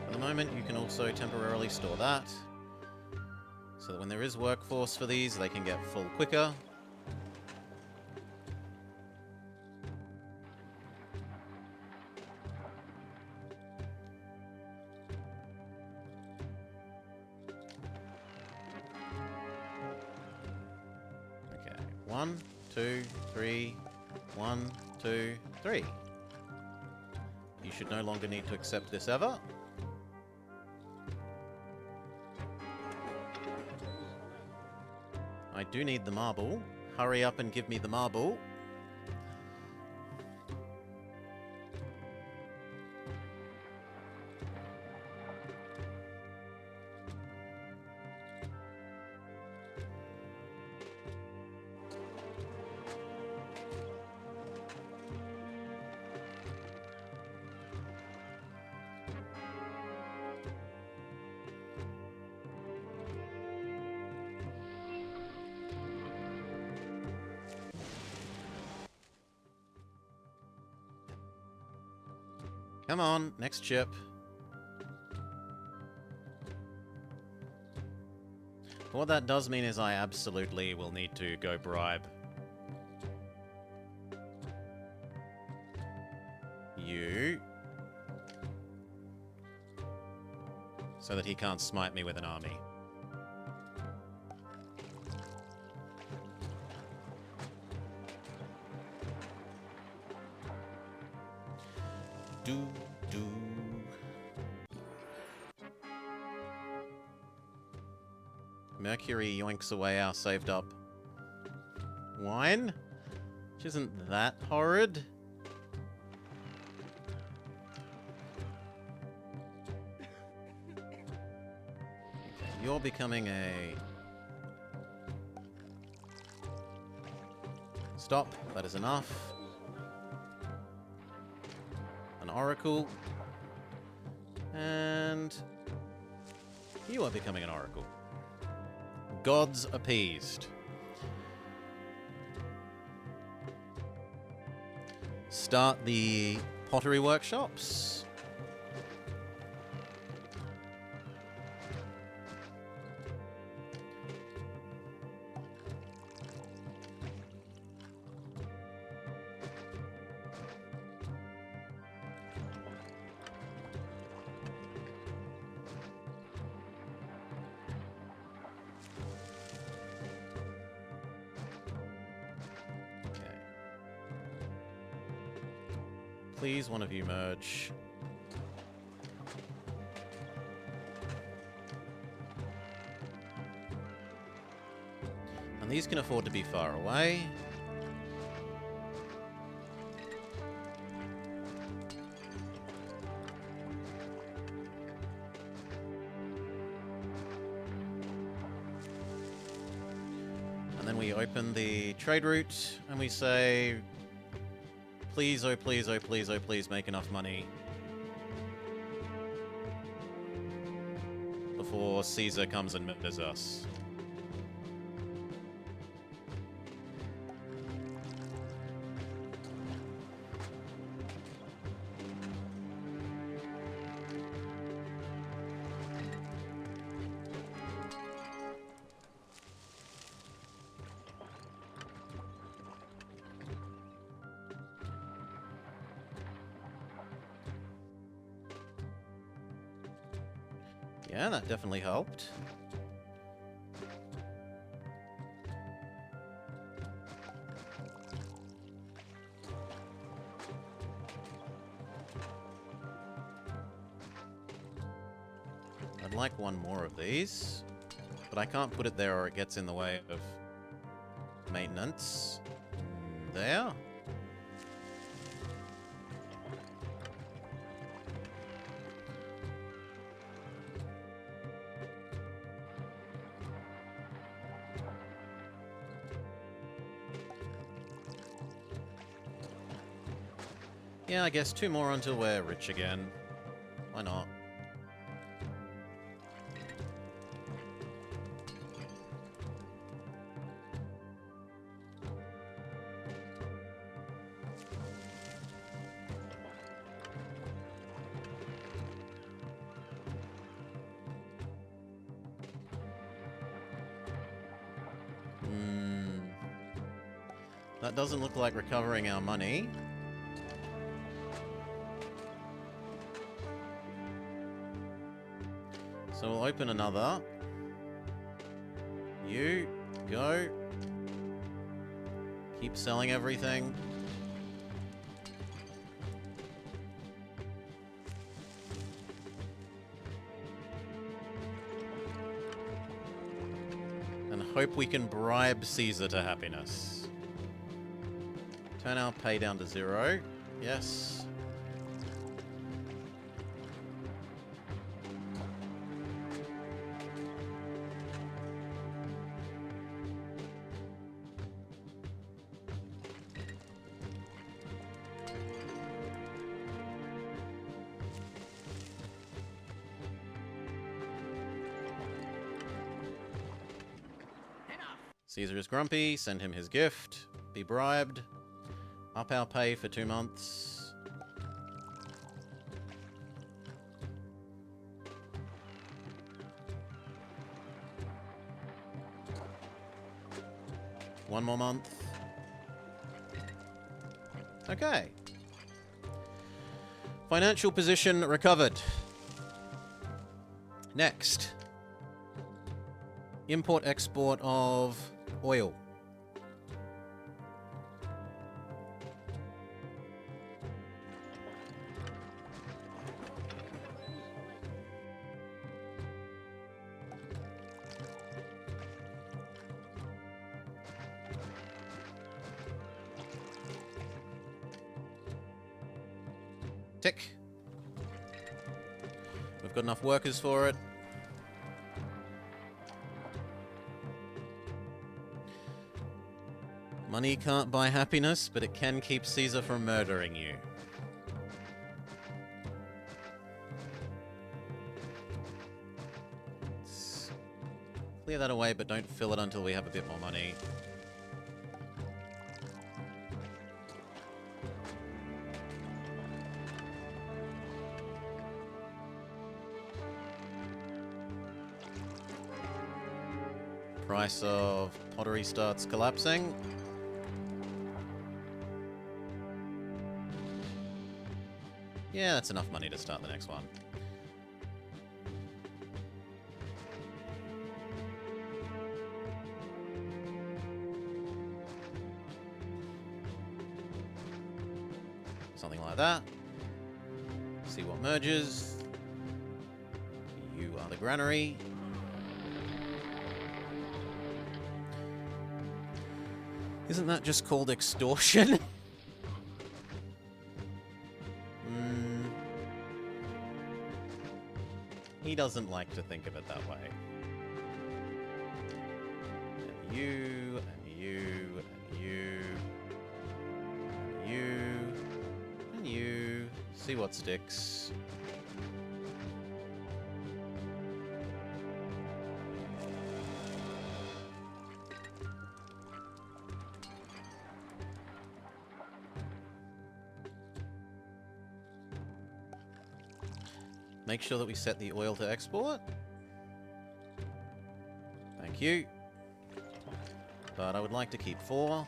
At the moment, you can also temporarily store that. So that when there is workforce for these, they can get full quicker. Okay, 1, 2, 3, 1, 2, 3. You should no longer need to accept this ever. I do need the marble. Hurry up and give me the marble. Come on, next chip. But what that does mean is I absolutely will need to go bribe you so that he can't smite me with an army. Do. Mercury yoinks away our saved up wine, which isn't that horrid. Okay, you're becoming a... Stop, that is enough. An oracle. And you are becoming an oracle. Gods appeased. Start the pottery workshops. Please, one of you merge. And these can afford to be far away. And then we open the trade route and we say, please, oh please, oh please, oh please, make enough money before Caesar comes and murders us. Yeah, that definitely helped. I'd like one more of these, but I can't put it there or it gets in the way of maintenance. There. Yeah, I guess 2 more until we're rich again. Why not? That doesn't look like recovering our money. So we'll open another. You, go. Keep selling everything. And hope we can bribe Caesar to happiness. Turn our pay down to 0. Yes. Caesar is grumpy, send him his gift, be bribed, up our pay for 2 months. 1 more month. Okay. Financial position recovered. Next. Import-export of oil. Tick. We've got enough workers for it. Money can't buy happiness, but it can keep Caesar from murdering you. Let's clear that away, but don't fill it until we have a bit more money. Price of pottery starts collapsing. Yeah, that's enough money to start the next one. Something like that. See what merges. You are the granary. Isn't that just called extortion? He doesn't like to think of it that way. And you, and you, and you, and you, and you. See what sticks. Make sure that we set the oil to export. Thank you. But I would like to keep 4.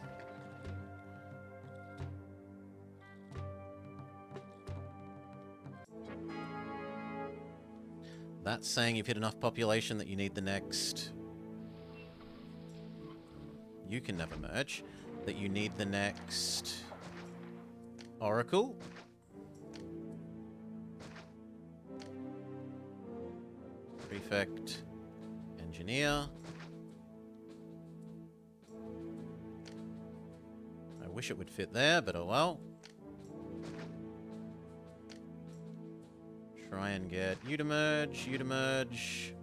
That's saying you've hit enough population that you need the next... You can never merge. That you need the next... Oracle. Prefect, engineer. I wish it would fit there, but oh well. Try and get you to merge, you to merge.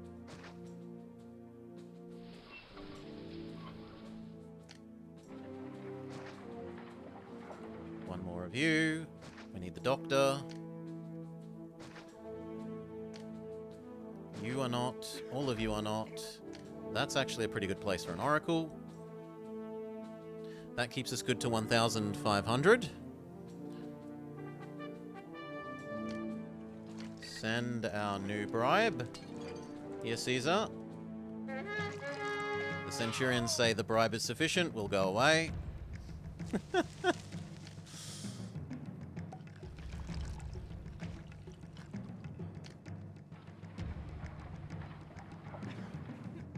One more of you. We need the doctor. You are not. All of you are not. That's actually a pretty good place for an oracle. That keeps us good to 1,500. Send our new bribe. Here, Caesar. The Centurions say the bribe is sufficient. We'll go away.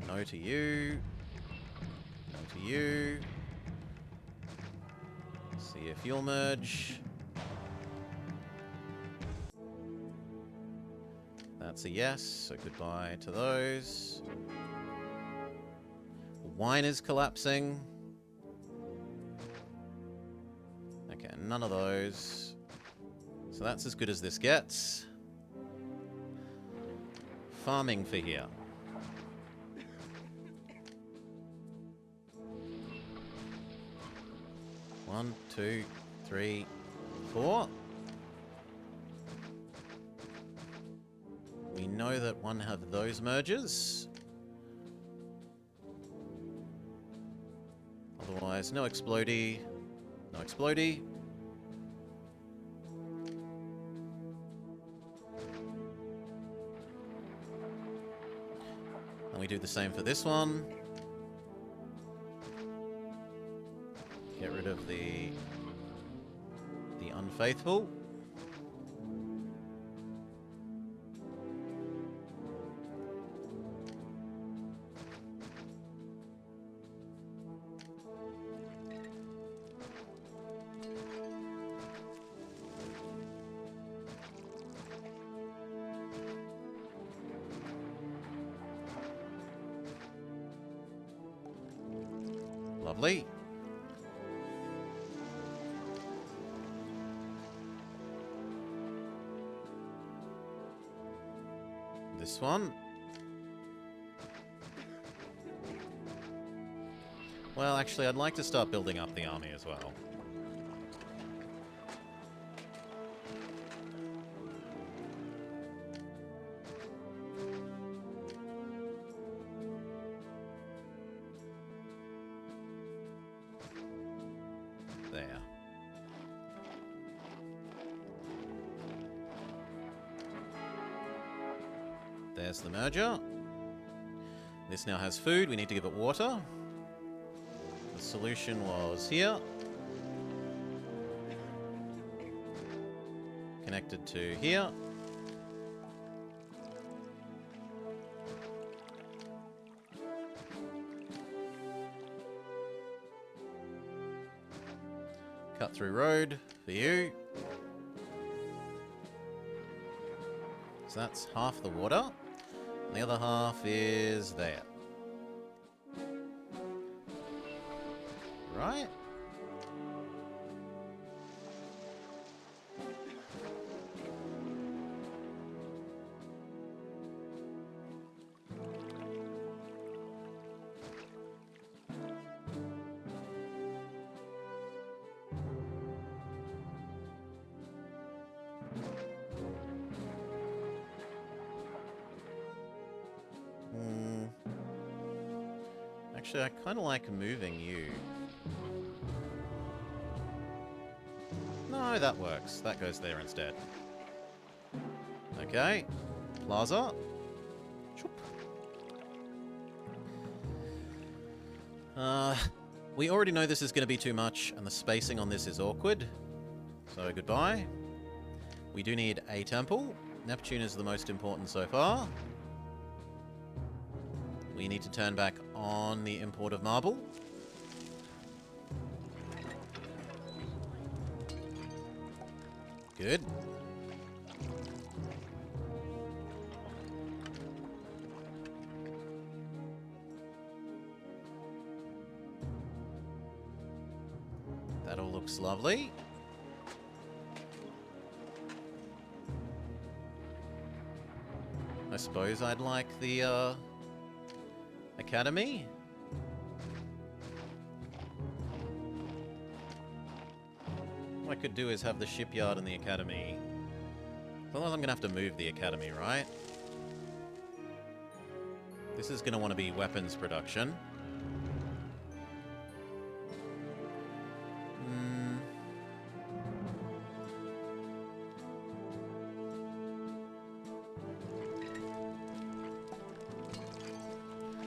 No to you. No to you. See if you'll merge. That's a yes, so goodbye to those. Wine is collapsing. Okay, none of those. So that's as good as this gets. Farming for here. One, 2, 3, 4. We know that one have those merges. Otherwise, no explodey. No explodey. And we do the same for this one. faithful. Lovely. This one. Well, actually, I'd like to start building up the army as well. There. There's the merger. This now has food. We need to give it water. The solution was here. Connected to here. Cut through road for you. So that's half the water. And the other half is there. Right? Actually, I kind of like moving you. No, that works. That goes there instead. Okay. Plaza. Choop. We already know this is going to be too much, and the spacing on this is awkward. So, goodbye. We do need a temple. Neptune is the most important so far. We need to turn back on the import of marble. Good. That all looks lovely. I suppose I'd like the, academy? What I could do is have the shipyard and the academy. Otherwise I'm gonna have to move the academy, right? This is gonna want to be weapons production.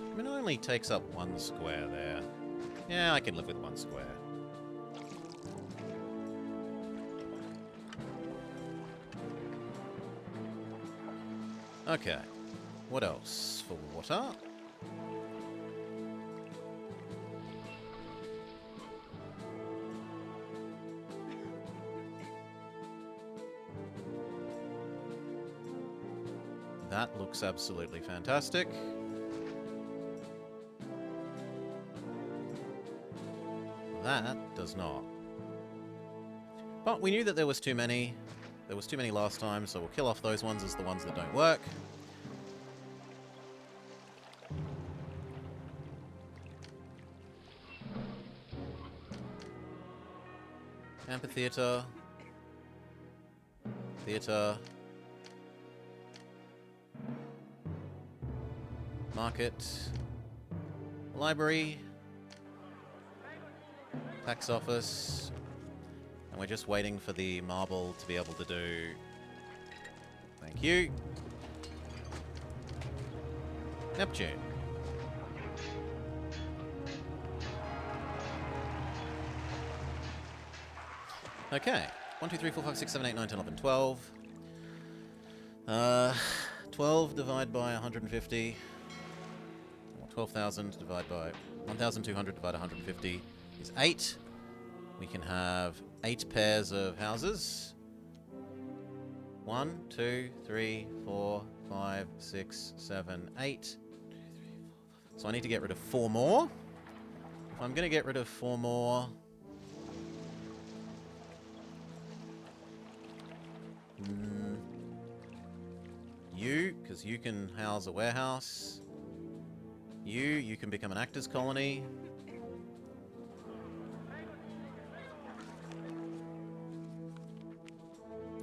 I mean, it only takes up one square there. Yeah, I can live with one square. Okay. What else for water? That looks absolutely fantastic. That does not. But we knew that there was too many. There was too many last time, so we'll kill off those ones as the ones that don't work. Amphitheater. Theater. Market. Library. Tax office. And we're just waiting for the marble to be able to do... Thank you. Neptune. Okay. 1, 2, 3, 4, 5, 6, 7, 8, 9, 10, 11, 12. 12 divided by 150. 12,000 divided by 1,200 divided by 150 is 8. We can have 8 pairs of houses. 1, 2, 3, 4, 5, 6, 7, 8. So I need to get rid of 4 more. If I'm going to get rid of 4 more... You, because you can house a warehouse. You can become an actors colony.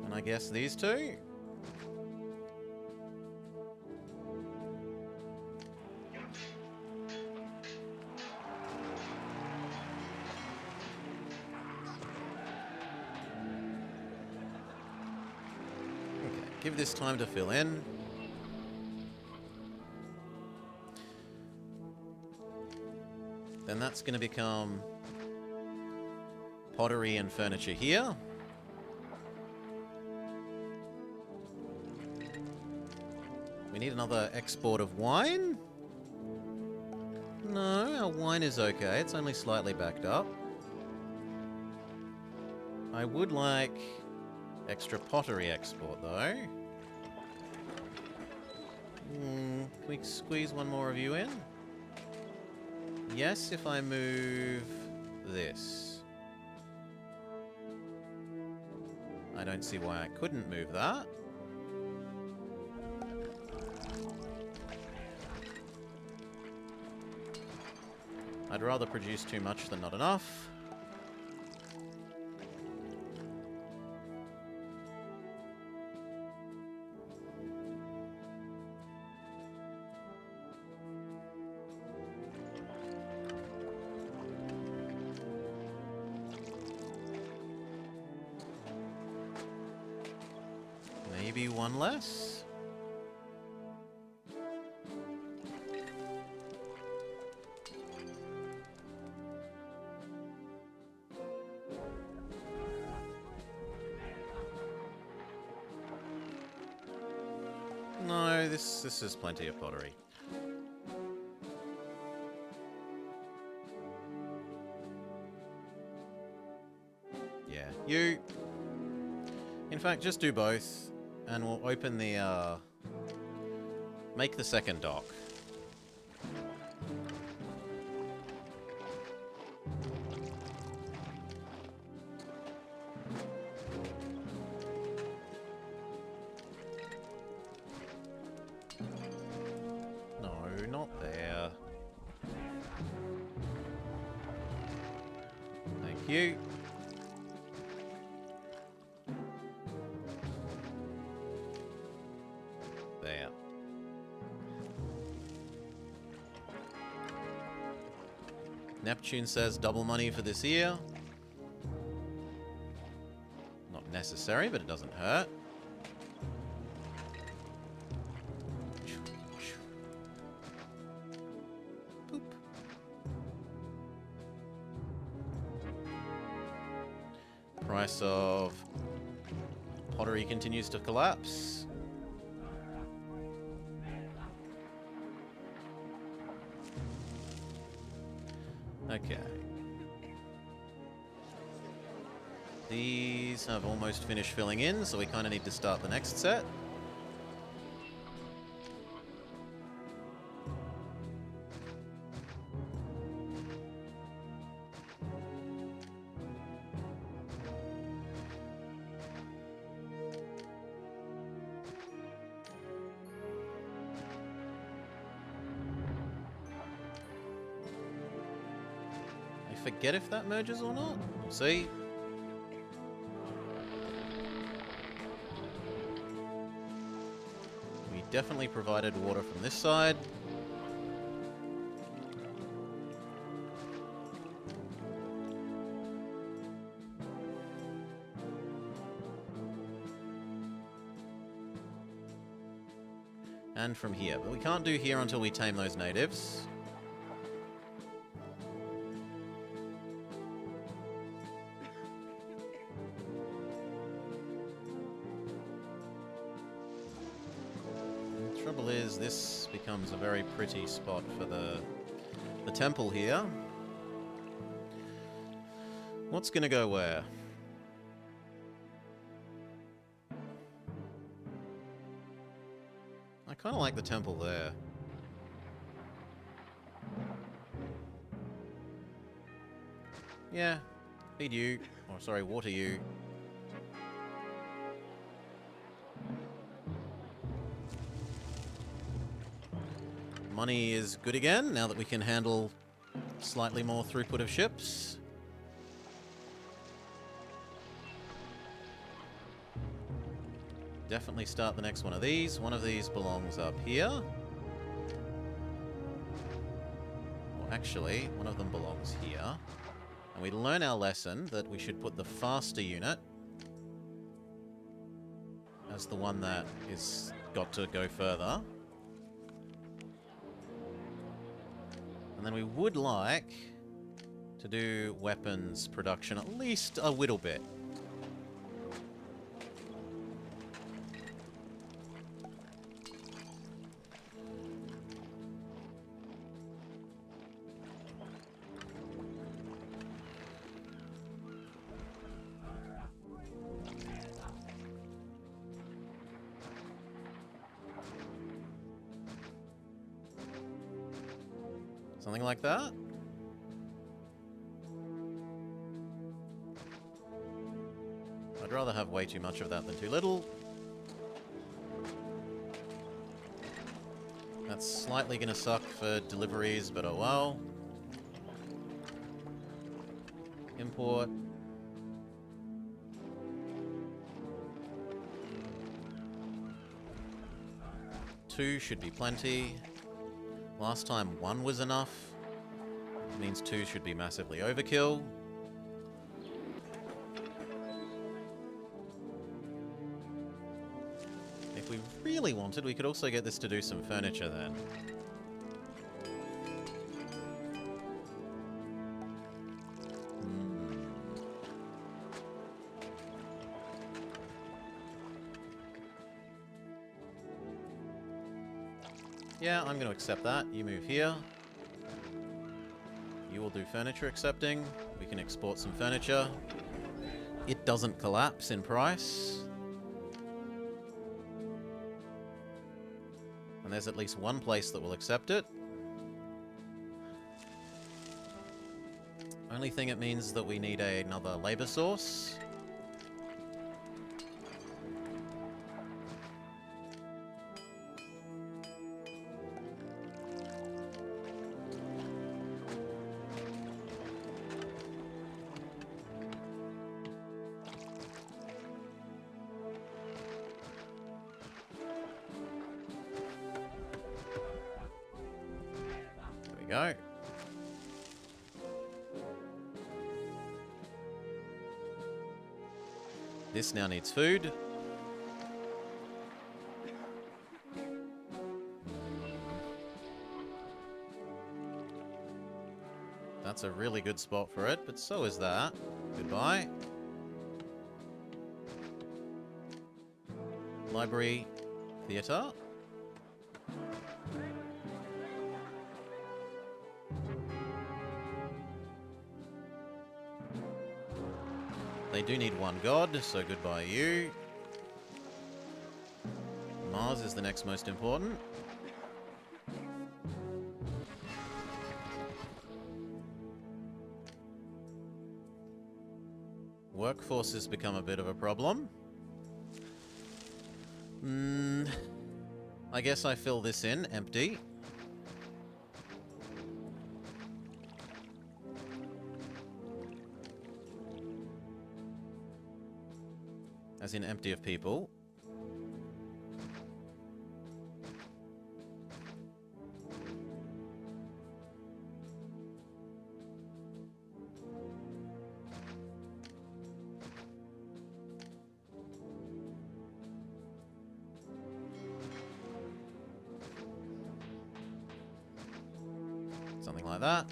And I guess these two. Give this time to fill in. Then that's going to become pottery and furniture here. We need another export of wine. No, our wine is okay. It's only slightly backed up. I would like extra pottery export, though. Can we squeeze one more of you in? Yes, if I move this. I don't see why I couldn't move that. I'd rather produce too much than not enough. Maybe one less? No, this is plenty of pottery. Yeah, you... In fact, just do both. And we'll open the, make the second dock. No, not there. Thank you. There. Neptune says double money for this year. Not necessary, but it doesn't hurt. Boop. Price of pottery continues to collapse. Okay. These have almost finished filling in, so we kind of need to start the next set. Forget if that merges or not. See? We definitely provided water from this side. And from here. But we can't do here until we tame those natives. becomes a very pretty spot for the temple here. What's gonna go where? I kind of like the temple there. Yeah, feed you. Or sorry, water you. Money is good again, now that we can handle slightly more throughput of ships. Definitely start the next one of these. One of these belongs up here. Or actually, one of them belongs here. And we learn our lesson that we should put the faster unit as the one that is got to go further. And then we would like to do weapons production at least a little bit. Something like that? I'd rather have way too much of that than too little. That's slightly gonna suck for deliveries, but oh well. Import. Two should be plenty. Last time 1 was enough. It means 2 should be massively overkill. If we really wanted, we could also get this to do some furniture then. Yeah, I'm going to accept that. You move here. You will do furniture accepting. We can export some furniture. It doesn't collapse in price. And there's at least one place that will accept it. Only thing it means that we need another labor source. Go. This now needs food. That's a really good spot for it, but so is that. Goodbye. Library, theatre. They do need one god, so goodbye you. Mars is the next most important. Workforce has become a bit of a problem. I guess I fill this in, empty. As in empty of people. Something like that.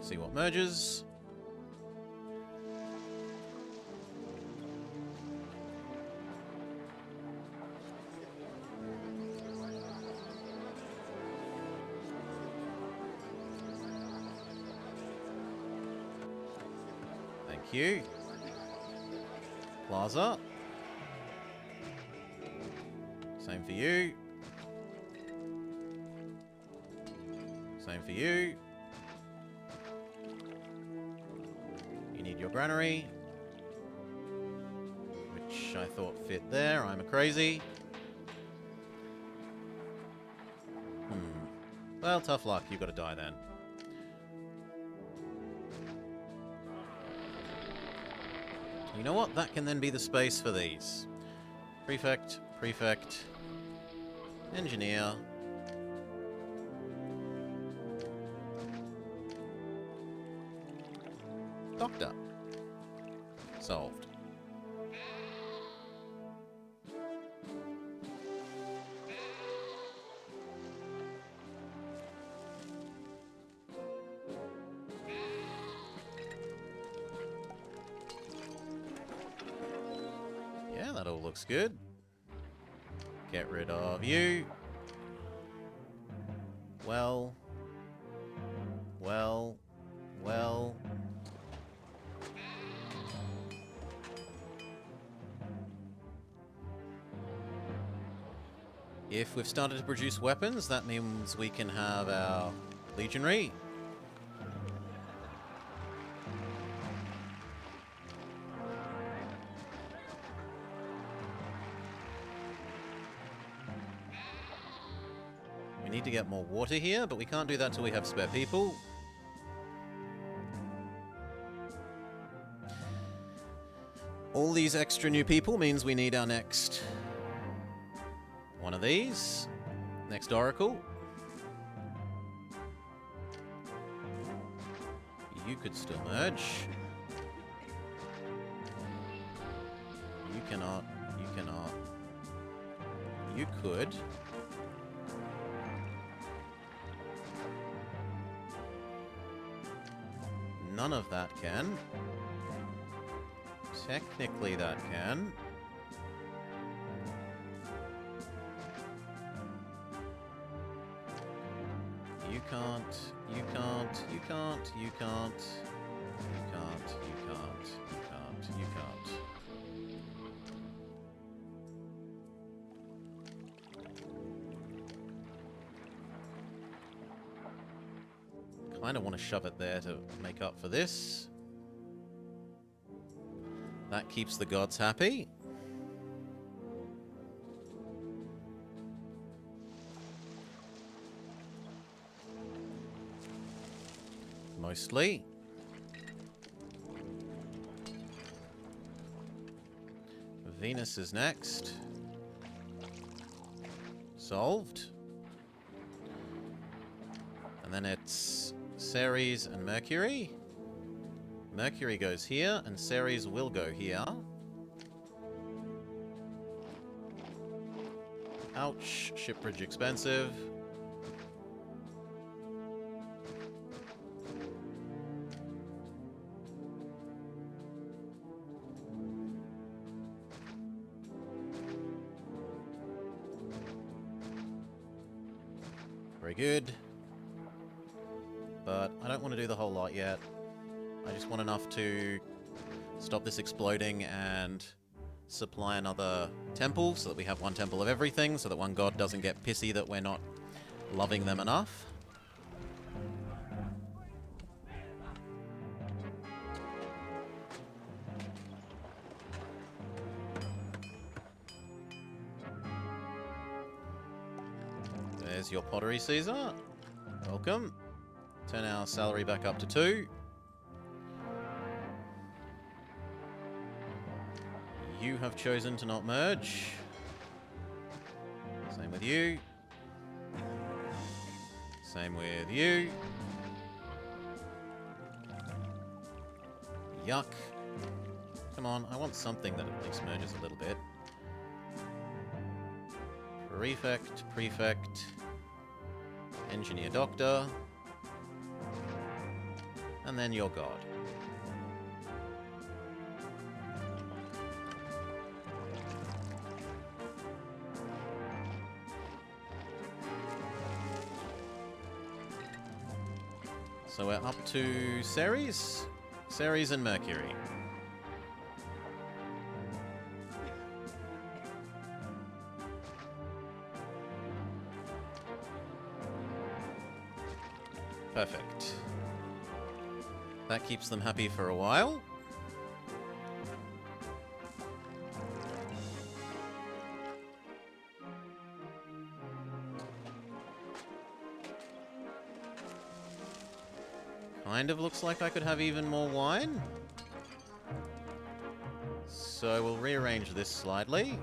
See what merges. Thank you. Plaza. Same for you. Same for you. You need your granary, which I thought fit there. I'm a crazy. Well, tough luck. You've got to die then. You know what? That can then be the space for these. Prefect, prefect, engineer. Doctor. Solved. Yeah, that all looks good. Get rid of you. Well. If we've started to produce weapons, that means we can have our legionary. We need to get more water here, but we can't do that till we have spare people. All these extra new people means we need our next one of these. Next Oracle. You could still merge. You cannot. You cannot. You could. None of that can. Technically that can. You can't, you can't, you can't, you can't, you can't, you can't, you can't, you can't. Kind of want to shove it there to make up for this. That keeps the gods happy. Mostly. Venus is next. Solved. And then it's Ceres and Mercury. Mercury goes here, and Ceres will go here. Ouch, ship bridge expensive. Very good. But I don't want to do the whole lot yet. I just want enough to stop this exploding and supply another temple so that we have one temple of everything, so that one god doesn't get pissy that we're not loving them enough. There's your pottery, Caesar. Welcome. Turn our salary back up to 2. You have chosen to not merge. Same with you. Same with you. Yuck. Come on, I want something that at least merges a little bit. Prefect, prefect. Engineer doctor. And then your god. So we're up to Ceres? Ceres and Mercury. Perfect. That keeps them happy for a while. Kind of looks like I could have even more wine. So we'll rearrange this slightly.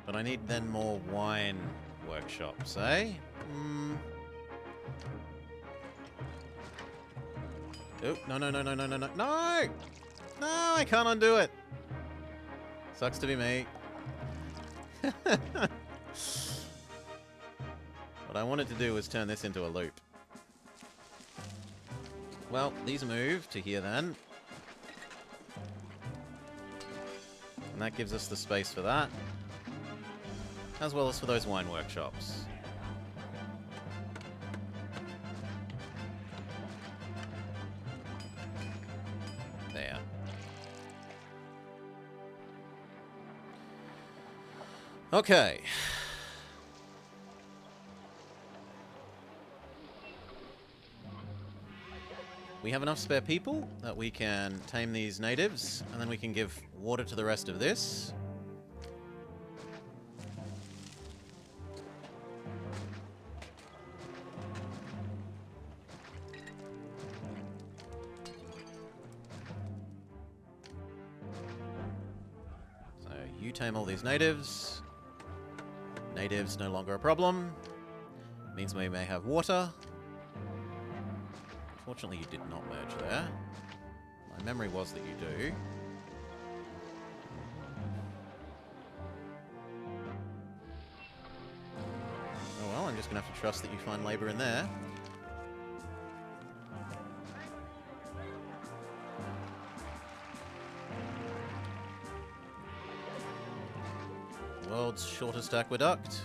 But I need then more wine workshops, eh? Oh, no, no, no, no, no, no, no. No! No, I can't undo it. Sucks to be me. What I wanted to do was turn this into a loop. Well, these move to here then. And that gives us the space for that. As well as for those wine workshops. There. Okay. We have enough spare people that we can tame these natives, and then we can give water to the rest of this. You tame all these natives. Natives no longer a problem. Means we may have water. Fortunately, you did not merge there. My memory was that you do. Oh well, I'm just going to have to trust that you find labor in there. World's shortest aqueduct.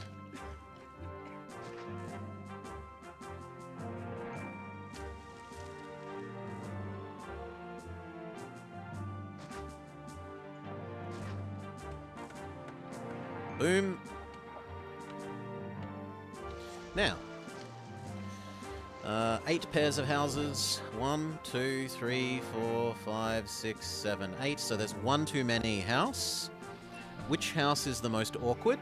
Boom. Now, 8 pairs of houses. 1, 2, 3, 4, 5, 6, 7, 8. So there's one too many house. Which house is the most awkward?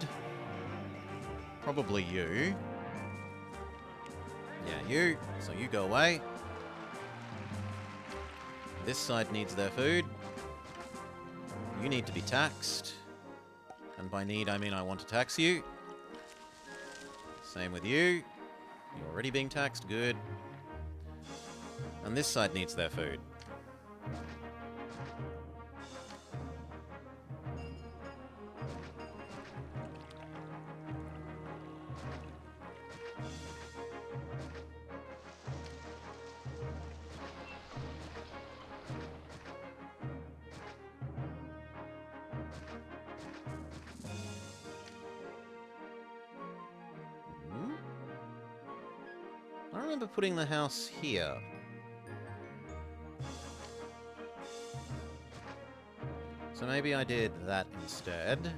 Probably you. Yeah, you. So you go away. This side needs their food. You need to be taxed. And by need, I mean I want to tax you. Same with you. You're already being taxed. Good. And this side needs their food. I remember putting the house here. So maybe I did that instead.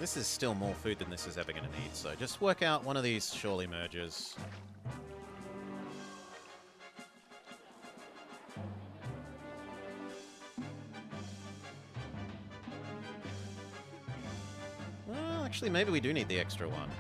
This is still more food than this is ever going to need, so just work out one of these surely merges. Well, actually, maybe we do need the extra one.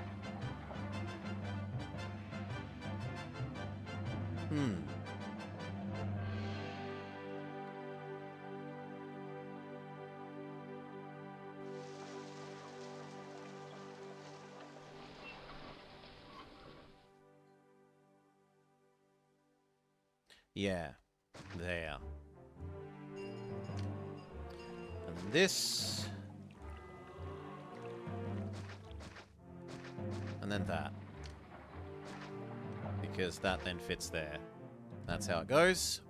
Yeah, there. And then this. And then that. Because that then fits there. That's how it goes.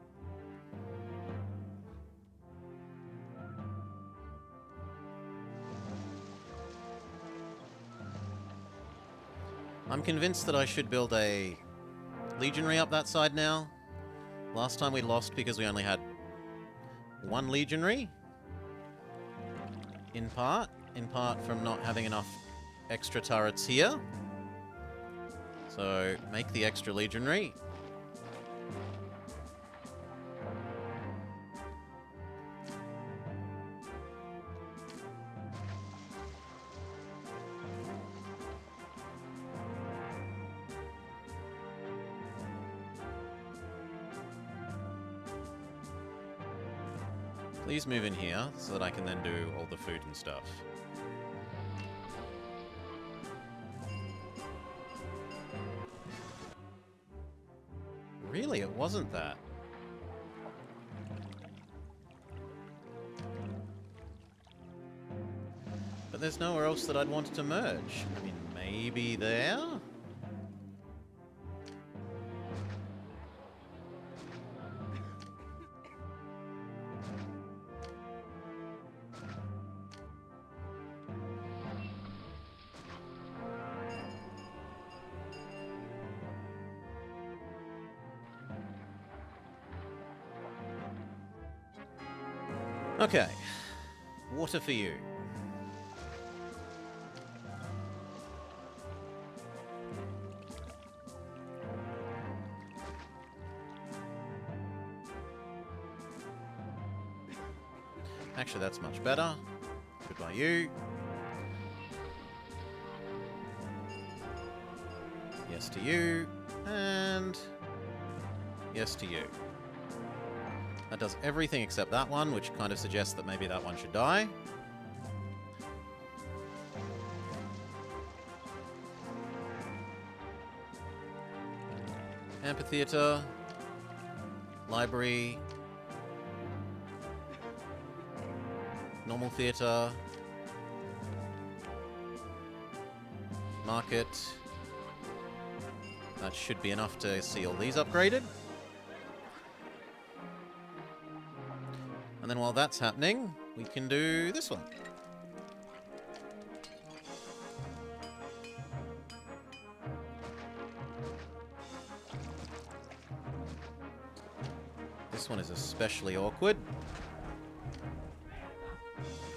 I'm convinced that I should build a legionary up that side now. Last time we lost because we only had one legionary. In part from not having enough extra turrets here. So, make the extra legionary. Please move in here so that I can then do all the food and stuff. Really, it wasn't that. But there's nowhere else that I'd want to merge. I mean, maybe there? Okay. Water for you. Actually, that's much better. Goodbye, you. Yes to you. And yes to you. That does everything except that one, which kind of suggests that maybe that one should die. Amphitheater. Library. Normal theater. Market. That should be enough to see all these upgraded. And then while that's happening, we can do this one. This one is especially awkward.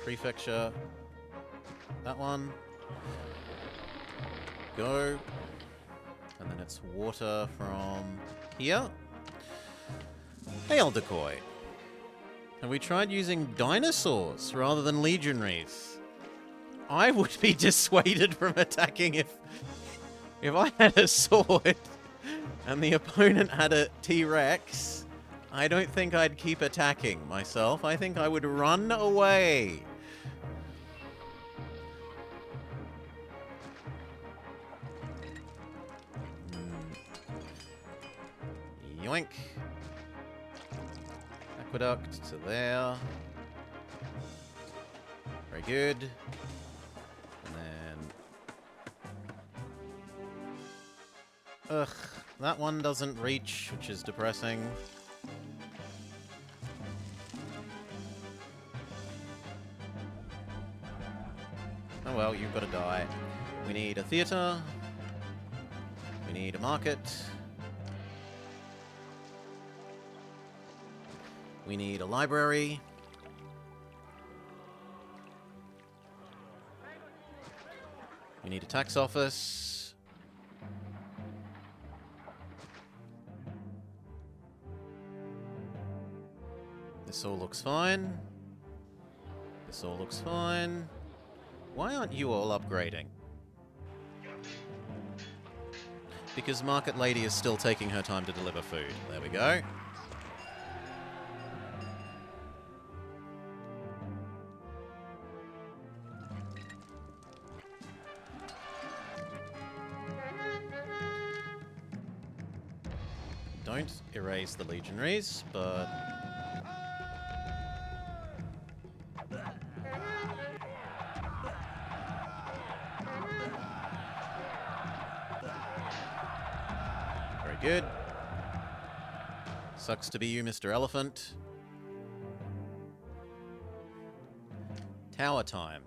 Prefecture. That one. Go. And then it's water from here. Hail decoy. Have we tried using dinosaurs rather than legionaries? I would be dissuaded from attacking if I had a sword and the opponent had a T-Rex. I don't think I'd keep attacking myself. I think I would run away. Yoink. Aqueduct to there. Very good. And then... Ugh, that one doesn't reach, which is depressing. Oh well, you've got to die. We need a theater. We need a market. We need a library. We need a tax office. This all looks fine. This all looks fine. Why aren't you all upgrading? Because Market Lady is still taking her time to deliver food. There we go. Don't erase the legionaries, but... very good. Sucks to be you, Mr. Elephant. Tower time.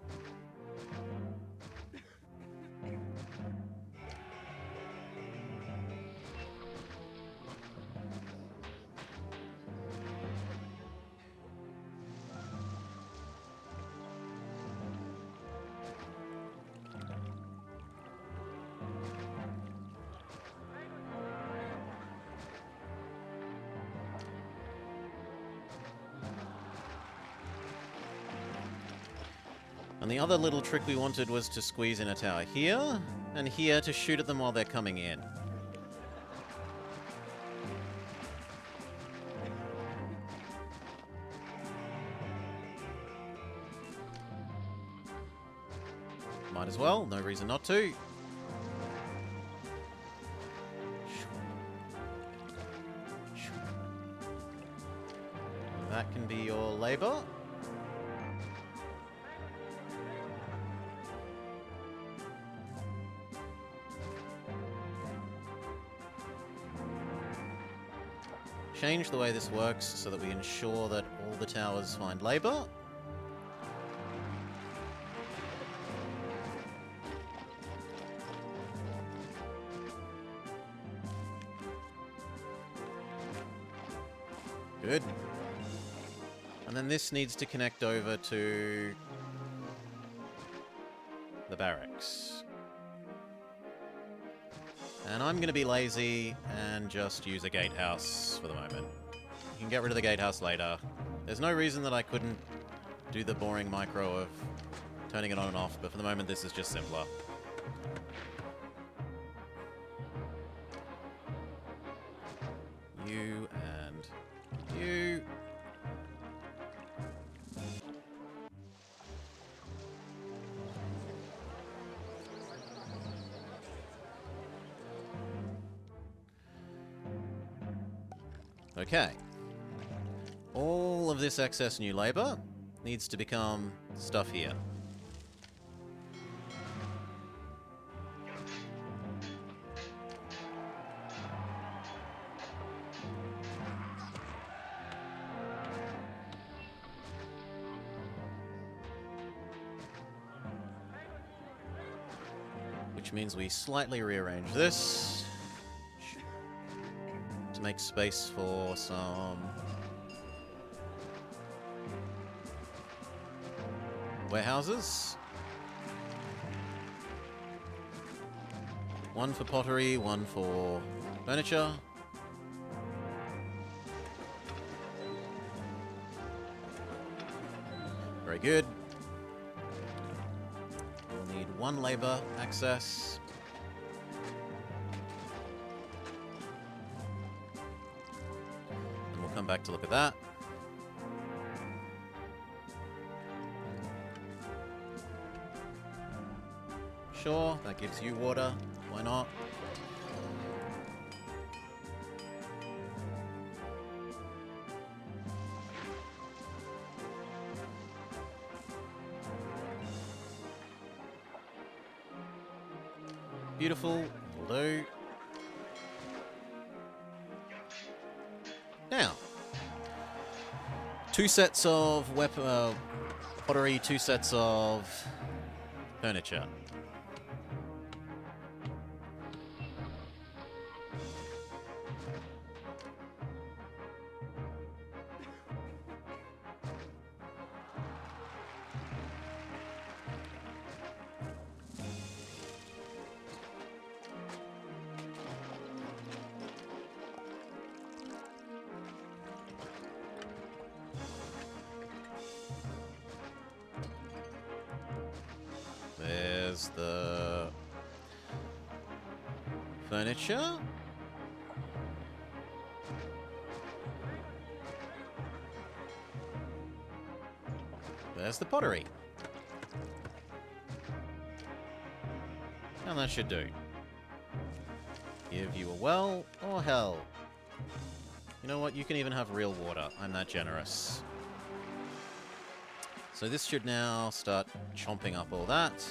And the other little trick we wanted was to squeeze in a tower here, and here to shoot at them while they're coming in. Might as well, no reason not to. That can be your labor. Change the way this works so that we ensure that all the towers find labor. Good. And then this needs to connect over to the barracks. And I'm going to be lazy and just use a gatehouse for the moment. You can get rid of the gatehouse later. There's no reason that I couldn't do the boring micro of turning it on and off, but for the moment this is just simpler. You and you. Okay. All of this excess new labor needs to become stuff here. Which means we slightly rearrange this to make space for some warehouses. One for pottery, one for furniture. Very good. We'll need one labor access. And we'll come back to look at that. Sure, that gives you water. Why not? Beautiful. Will do. Now, 2 sets of pottery, 2 sets of furniture. There's the furniture. There's the pottery. And that should do. Give you a well or hell. You know what? You can even have real water. I'm that generous. So this should now start chomping up all that.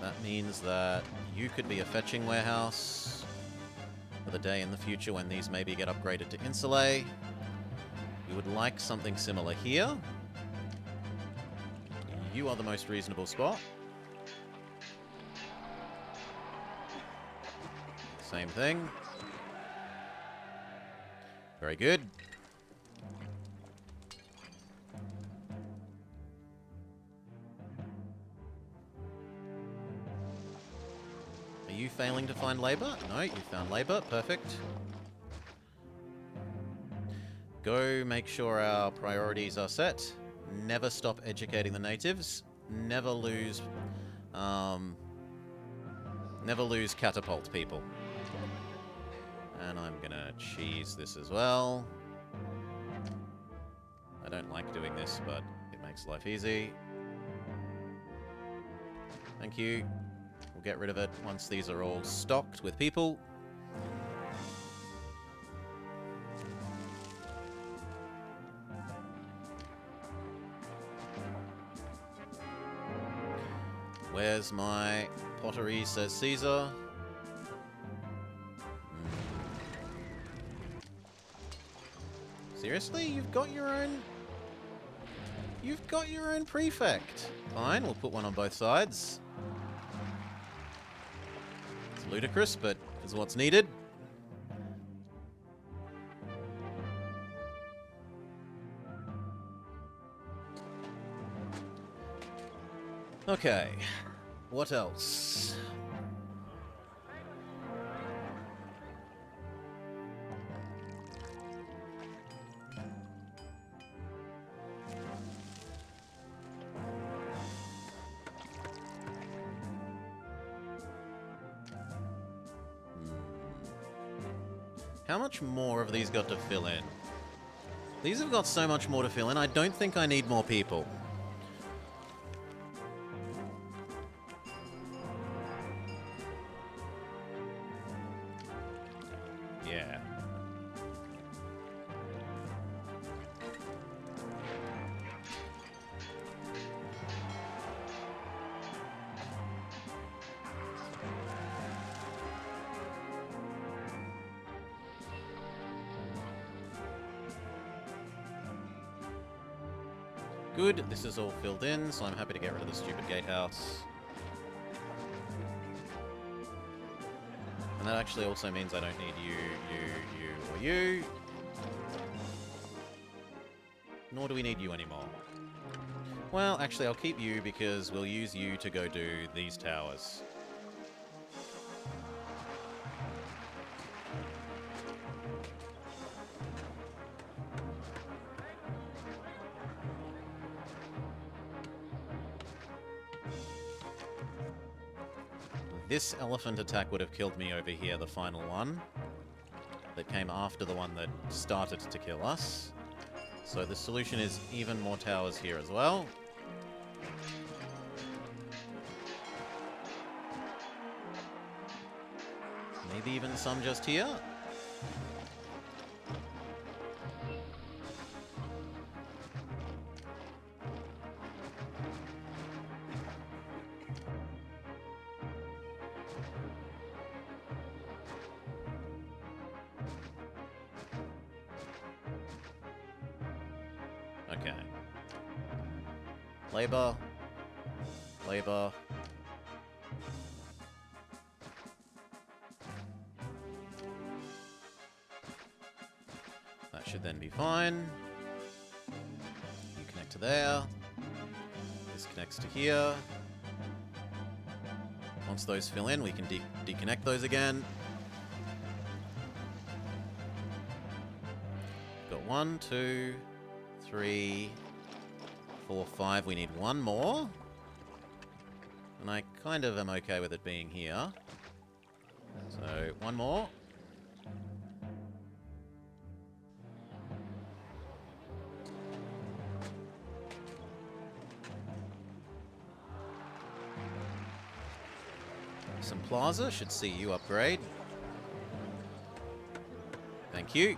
That means that you could be a fetching warehouse for the day in the future when these maybe get upgraded to Insula. We would like something similar here. You are the most reasonable spot. Same thing. Very good. Are you failing to find labor? No, you found labor. Perfect. Go make sure our priorities are set. Never stop educating the natives. Never lose catapult people. And I'm gonna cheese this as well. I don't like doing this, but it makes life easy. Thank you. We'll get rid of it once these are all stocked with people. Where's my pottery, says Caesar. Seriously? You've got your own prefect. Fine, we'll put one on both sides. It's ludicrous, but it's what's needed. Okay. What else? How much more have these got to fill in? These have got so much more to fill in. I don't think I need more people. Yeah. Good, this is all filled in, so I'm happy to get rid of the stupid gatehouse. And that actually also means I don't need you, or you. Nor do we need you anymore. Well, actually, I'll keep you because we'll use you to go do these towers. This elephant attack would have killed me over here, the final one. That came after the one that started to kill us. So the solution is even more towers here as well. Maybe even some just here. Okay. Labor. Labor. That should then be fine. You connect to there. This connects to here. Once those fill in, we can deconnect those again. Got 1, 2, 3, 4, 5. We need one more. And I kind of am okay with it being here. So, one more. Some plaza, should see you upgrade. Thank you.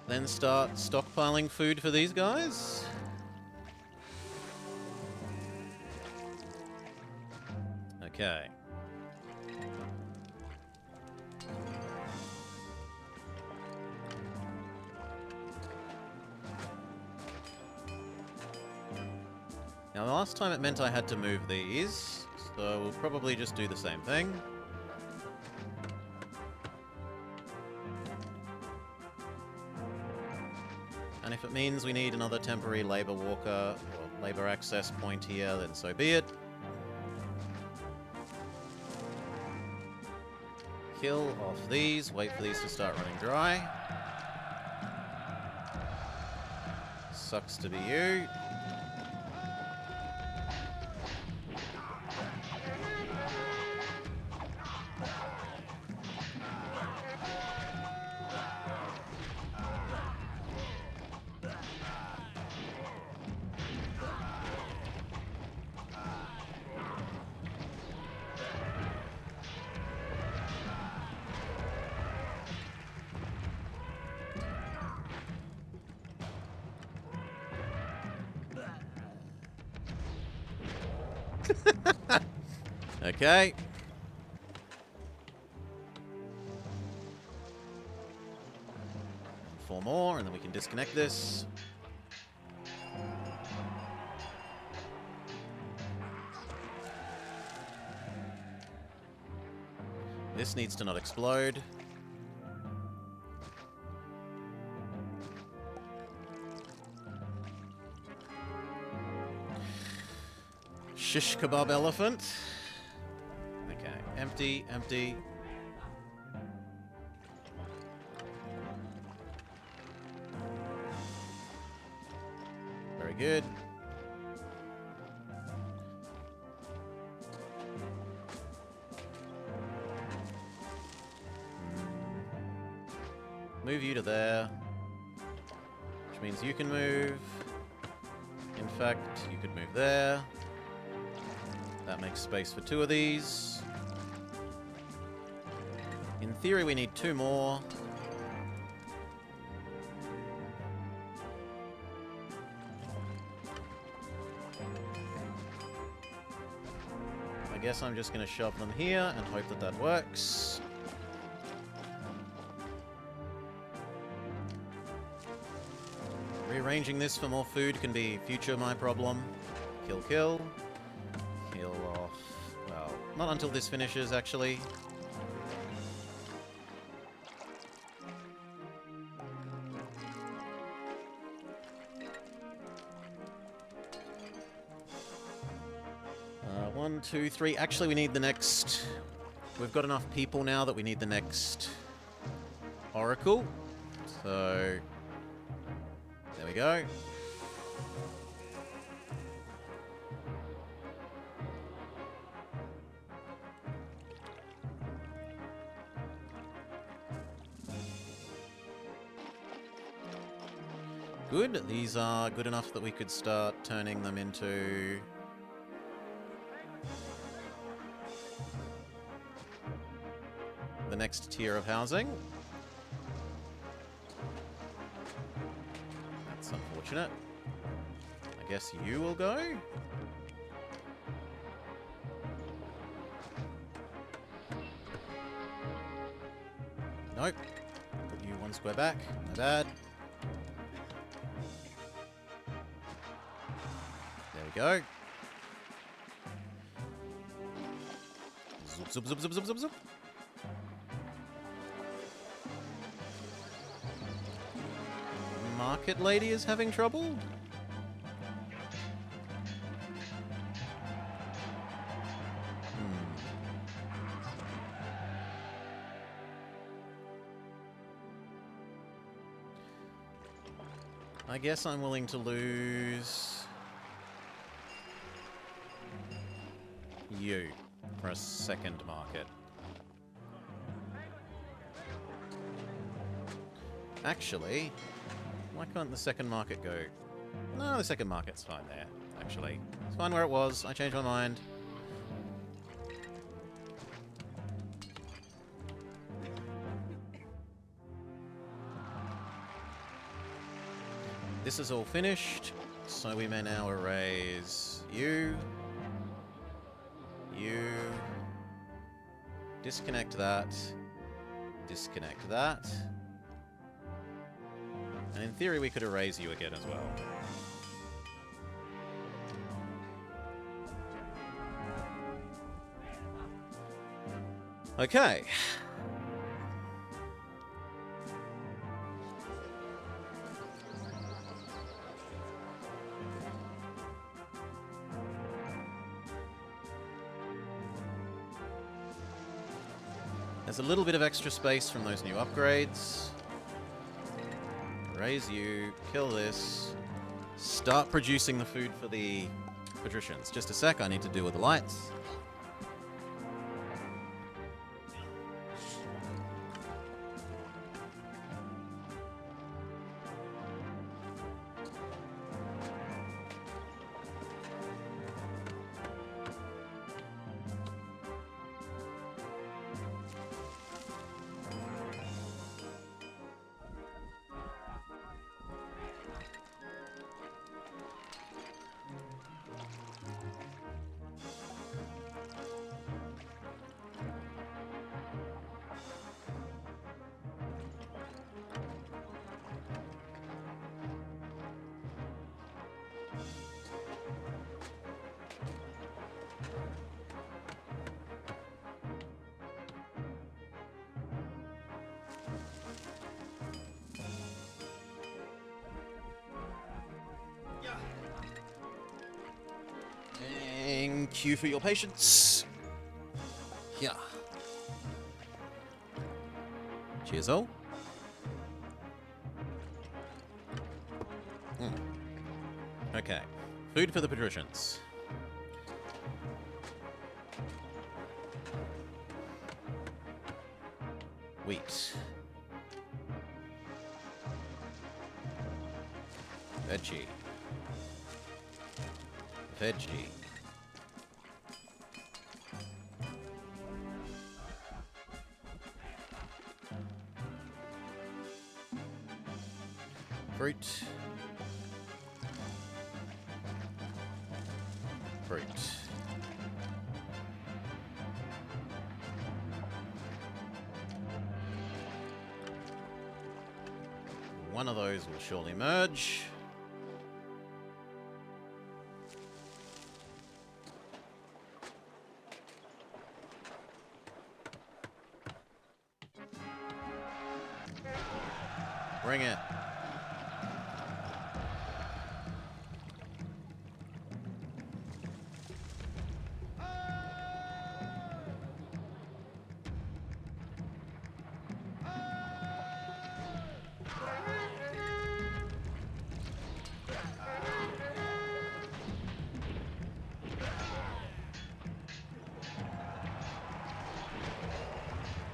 Then start stockpiling food for these guys. Okay. Now, the last time it meant I had to move these, so we'll probably just do the same thing. And if it means we need another temporary labor walker or labor access point here, then so be it. Kill off these, wait for these to start running dry. Sucks to be you. Okay. Four more, and then we can disconnect this. This needs to not explode. Shish kebab elephant. Okay, empty, empty. Very good. Move you to there, which means you can move. In fact, you could move there. That makes space for two of these. In theory, we need two more. I guess I'm just going to shove them here and hope that that works. Rearranging this for more food can be future my problem. Kill, kill. Kill off. Well, not until this finishes, actually. One, two, three. Actually, we need the next... We've got enough people now that we need the next oracle. So... There we go. Good. These are good enough that we could start turning them into... the next tier of housing. That's unfortunate. I guess you will go. Nope. Put you one square back. My bad. There we go. Zoop, zoop, zoop, zoop, zoop, zoop, zoop. Market lady is having trouble? I guess I'm willing to lose you for a second market. Actually, why can't the second market go? No, the second market's fine there, actually. It's fine where it was. I changed my mind. This is all finished, so we may now erase you, disconnect that, and in theory we could erase you again as well. Okay. There's a little bit of extra space from those new upgrades. Raise you, kill this, start producing the food for the patricians. Just a sec, I need to deal with the lights. Thank you for your patience. Yeah. Cheers all. Okay. Food for the patricians. Wheat. Veggie. Veggie. Fruit. Fruit. One of those will surely merge. Bring it.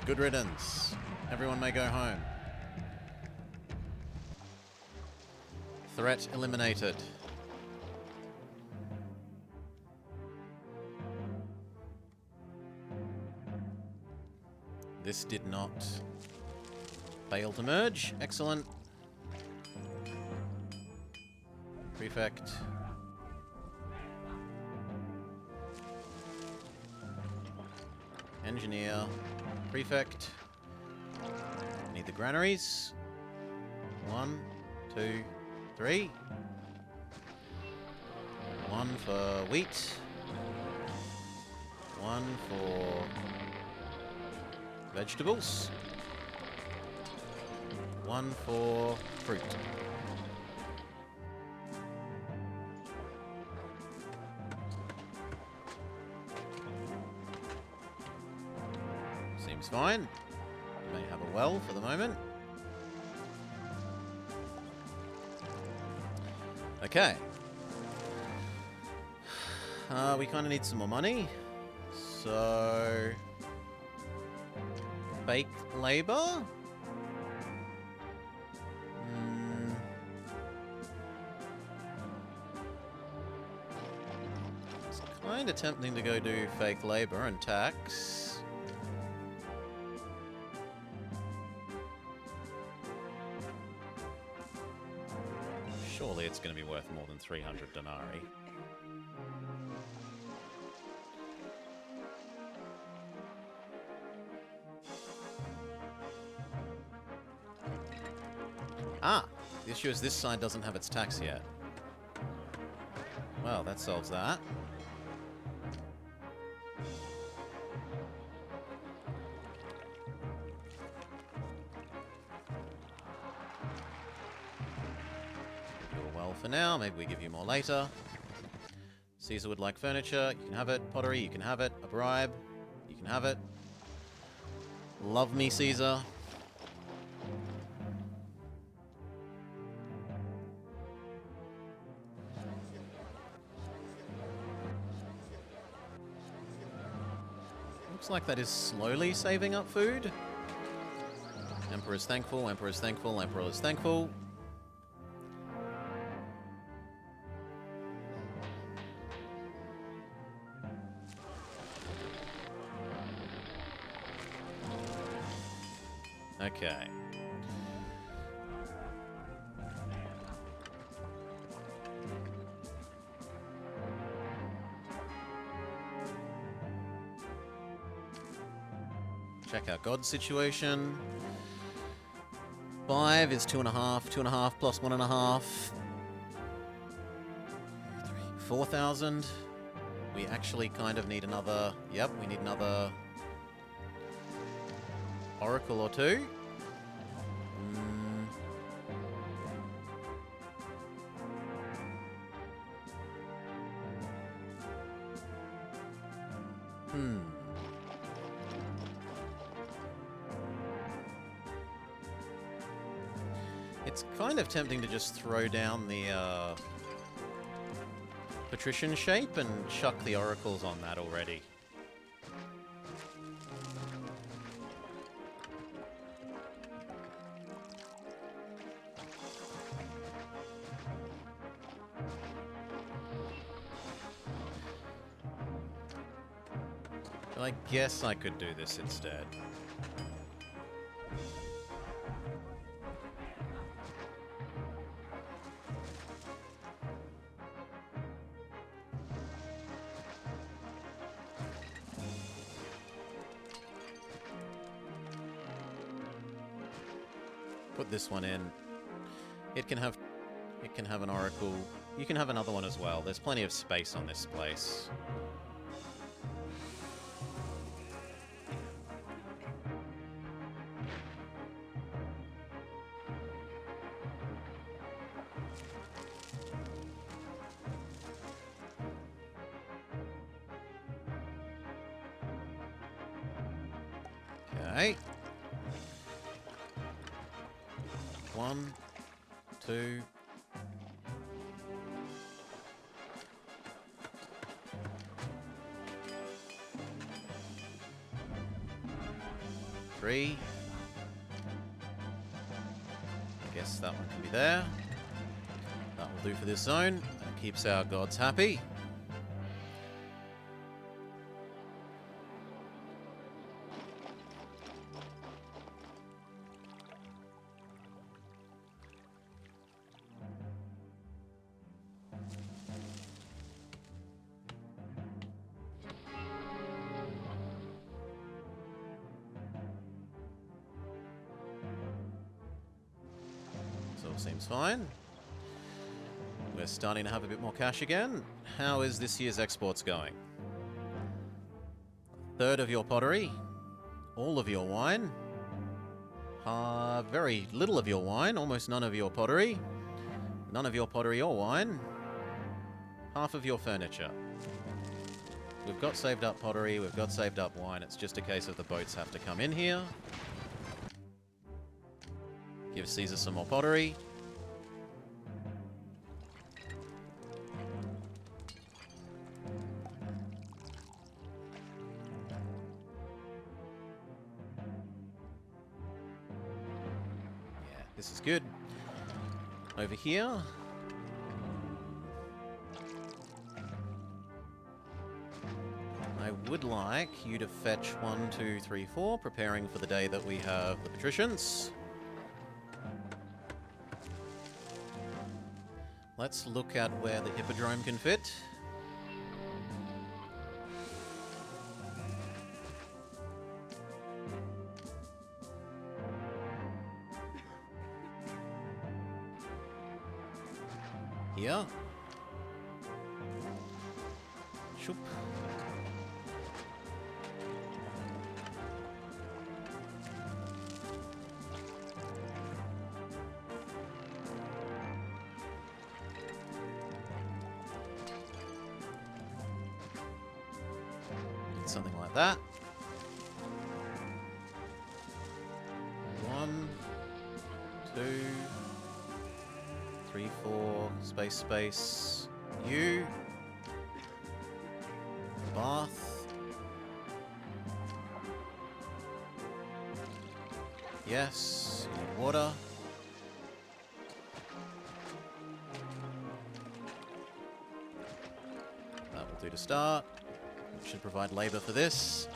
Good riddance. Everyone may go home. Threat eliminated. This did not fail to merge. Excellent. Prefect. Engineer. Prefect. Need the granaries. 1, 2, 3. 1 for wheat. 1 for vegetables. 1 for fruit. Seems fine. May have a well for the moment. Okay. We kind of need some more money. So... fake labor? It's kind of tempting to go do fake labor and tax. Surely it's going to be worth more than 300 denarii. Ah! The issue is this side doesn't have its tax yet. Well, that solves that. Well, for now, maybe we give you more later. Caesar would like furniture, you can have it. Pottery, you can have it. A bribe, you can have it. Love me, Caesar. Looks like that is slowly saving up food. Emperor's thankful, Emperor's thankful, Emperor is thankful. Okay. Check our god situation. 5 is 2.5. 2.5 plus 1.5. 4,000. We actually kind of need another... Yep, we need another... oracle or two. It's kind of tempting to just throw down the patrician shape and chuck the oracles on that already. But I guess I could do this instead. Put this one in. It can have an oracle. You can have another one as well. There's plenty of space on this place. Okay. 1, 2. Three. I guess that one can be there. That will do for this zone. That keeps our gods happy. Seems fine. We're starting to have a bit more cash again. How is this year's exports going? 1/3 of your pottery, all of your wine, very little of your wine, almost none of your pottery, none of your pottery or wine, half of your furniture. We've got saved up pottery, we've got saved up wine, it's just a case of the boats have to come in here. Give Caesar some more pottery. This is good. Over here. I would like you to fetch 1, 2, 3, 4, preparing for the day that we have the patricians. Let's look at where the hippodrome can fit. Here. Shoop. Something like that. 1, 2, 3, 4, space, space, you, bath, yes, water, that will do to start. Should provide labor for this.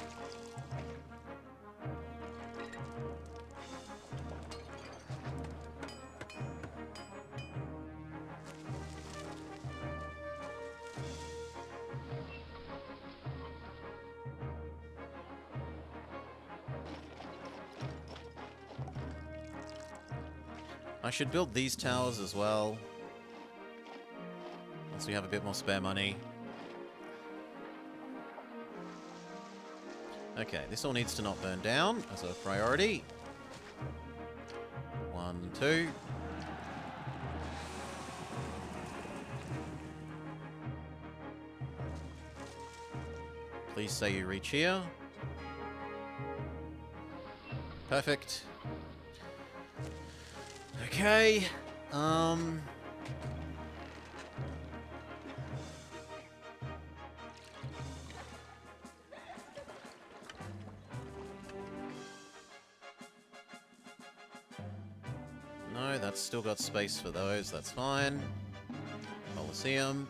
I should build these towers as well, once we have a bit more spare money. Okay, this all needs to not burn down as a priority. 1, 2. Please say you reach here. Perfect. Okay. No, that's still got space for those. That's fine. Colosseum.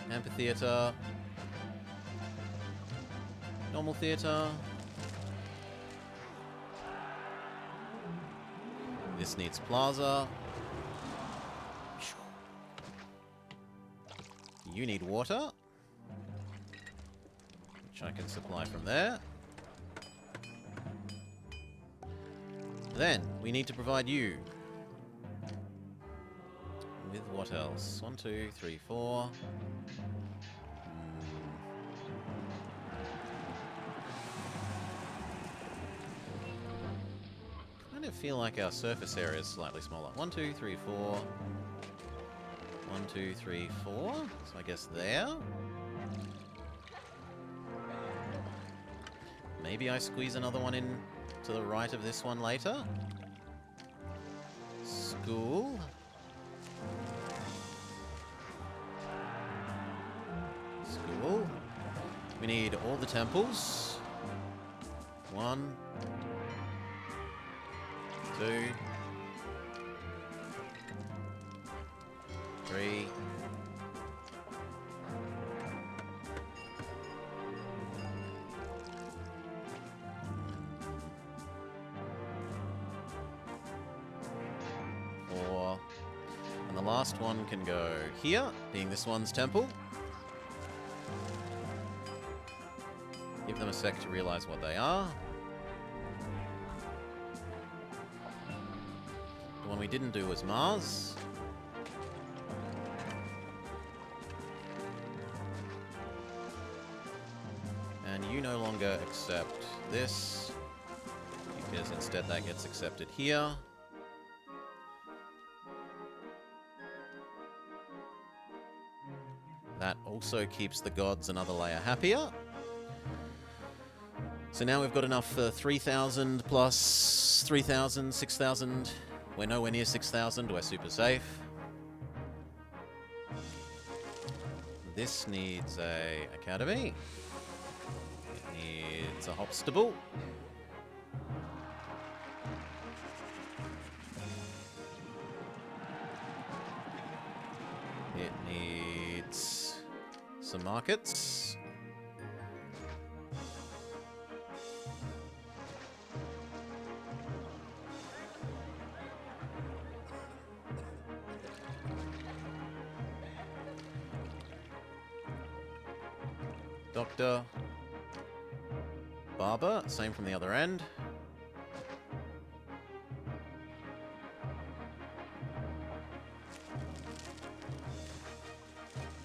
Amphitheater. Normal theater. This needs plaza. You need water, which I can supply from there. Then, we need to provide you with what else? 1, 2, 3, 4. Kind of feel like our surface area is slightly smaller. 1, 2, 3, 4. 1, 2, 3, 4. So I guess there. Maybe I squeeze another one in to the right of this one later. School. School. We need all the temples. 1, 2, 3. And the last one can go here, being this one's temple. Give them a sec to realize what they are. The one we didn't do was Mars. And you no longer accept this, because instead that gets accepted here. That also keeps the gods another layer happier. So now we've got enough for 3,000 plus 3,000, 6,000. We're nowhere near 6,000. We're super safe. This needs a academy. It needs a hopstable. It needs some markets. Doctor. Barber, same from the other end.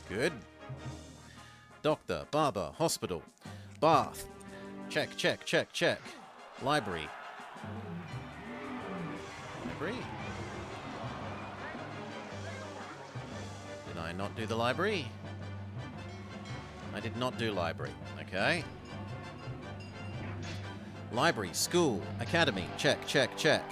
Good. Doctor, barber, hospital, bath. Check, check, check, check. Library. Library? Did I not do the library? I did not do library. Okay. Library, school, academy. Check, check, check.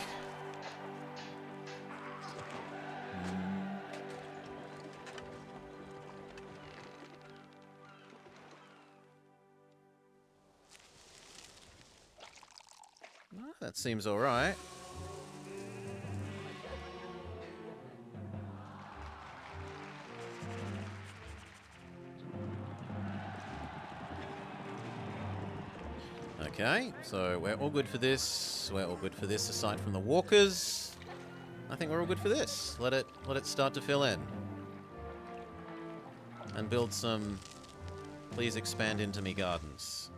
That seems all right. Okay, so we're all good for this. We're all good for this, aside from the walkers. I think we're all good for this. Let it start to fill in. And build some... Please expand into me gardens.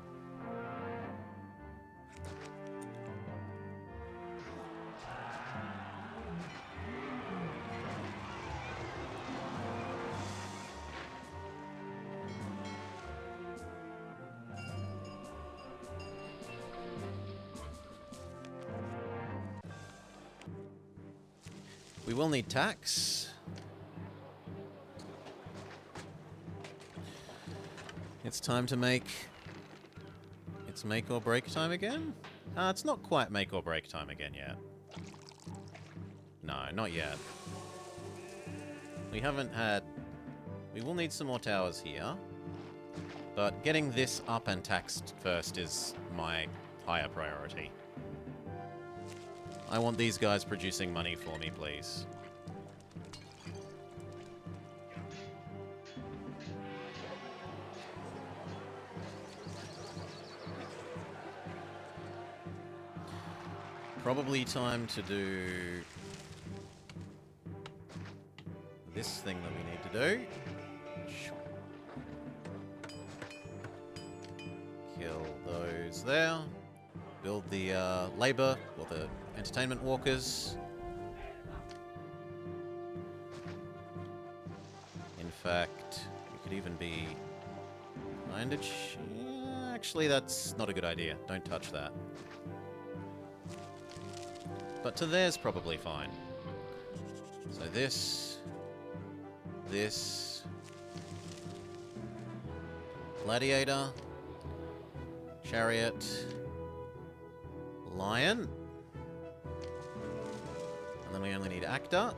We will need tax. It's time to make... It's make or break time again? It's not quite make or break time again yet. No, not yet. We haven't had... We will need some more towers here. But getting this up and taxed first is my higher priority. I want these guys producing money for me, please. Probably time to do this thing that we need to do. Kill those there. Build the labor, or the entertainment walkers. In fact, we could even be kind of... actually, that's not a good idea. Don't touch that. But to theirs, probably fine. So this... Gladiator. Chariot. Lion. And then we only need actor.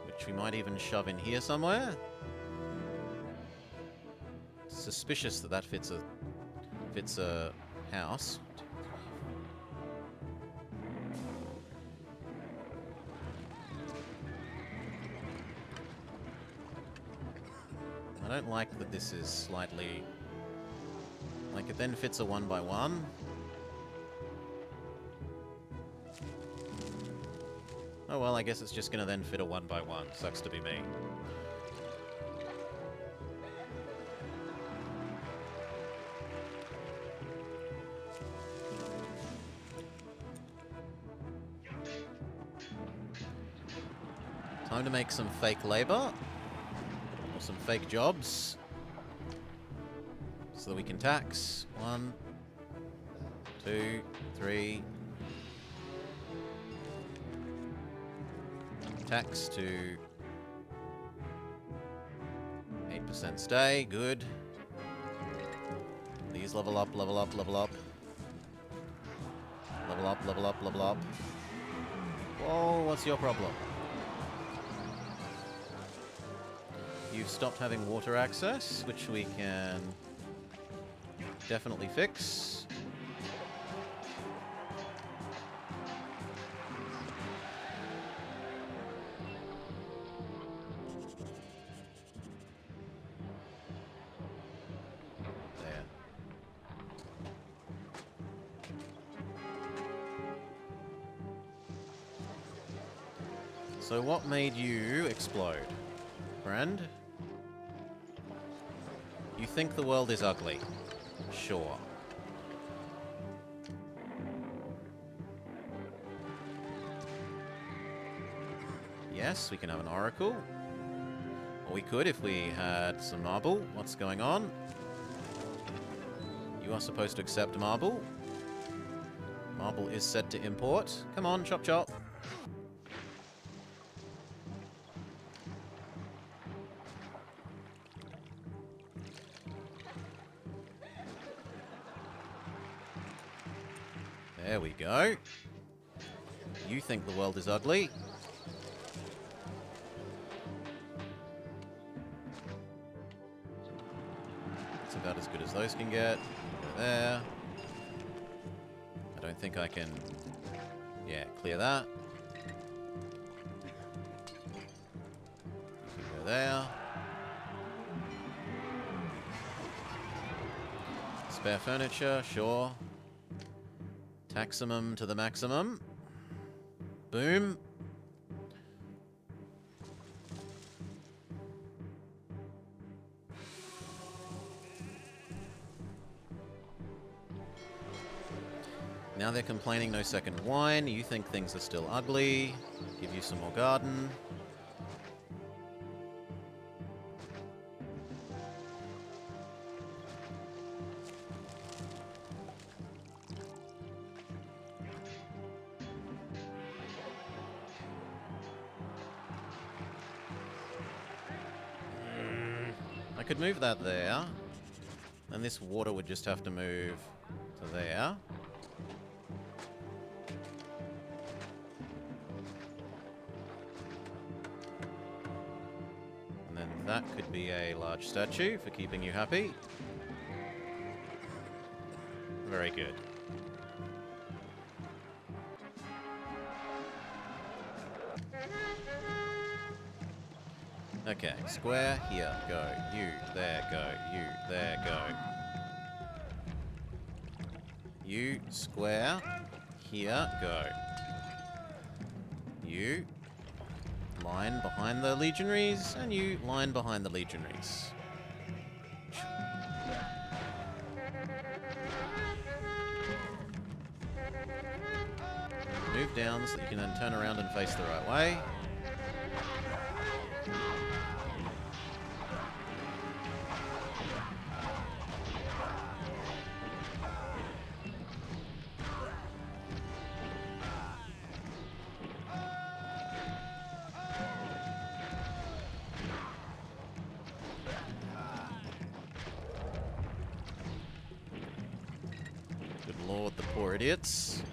Which we might even shove in here somewhere. Suspicious that that fits a house. I don't like that this is slightly... Like, it then fits a 1x1. Oh well, I guess it's just gonna then fit a 1x1. Sucks to be me. Time to make some fake labor. Or some fake jobs. So that we can tax. 1, 2, 3. Tax to 8% stay. Good. These level up, level up, level up. Level up, level up, level up. Whoa, what's your problem? You've stopped having water access, which we can definitely fix. So what made you explode? Friend? You think the world is ugly? Sure. Yes, we can have an oracle. Or we could if we had some marble. What's going on? You are supposed to accept marble. Marble is set to import. Come on, chop chop. There we go. You think the world is ugly? It's about as good as those can get. Go there. I don't think I can... Yeah, clear that. You can go there. Spare furniture, sure. Taximum to the maximum. Boom. Now they're complaining no second wine. You think things are still ugly. Give you some more garden. I could move that there. And this water would just have to move to there. And then that could be a large statue for keeping you happy. Very good. Okay, square, here, go. You, there, go. You, there, go. You, square, here, go. You, line behind the legionaries, and you, line behind the legionaries. Move down so that you can then turn around and face the right way. Good lord, the poor idiots.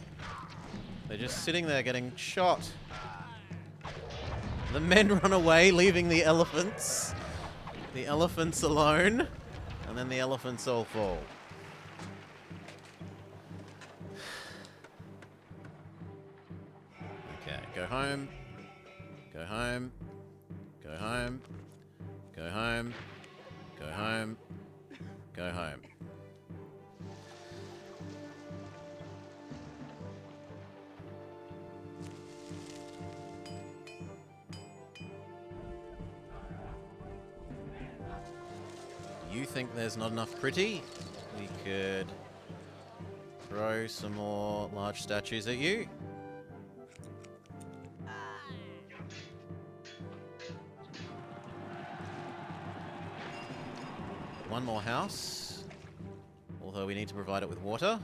They're just sitting there getting shot. The men run away, leaving the elephants. The elephants alone. And then the elephants all fall. Okay, go home. Go home. Go home. Go home. Go home. Go home. You think there's not enough pretty? We could throw some more large statues at you. One more house, although we need to provide it with water.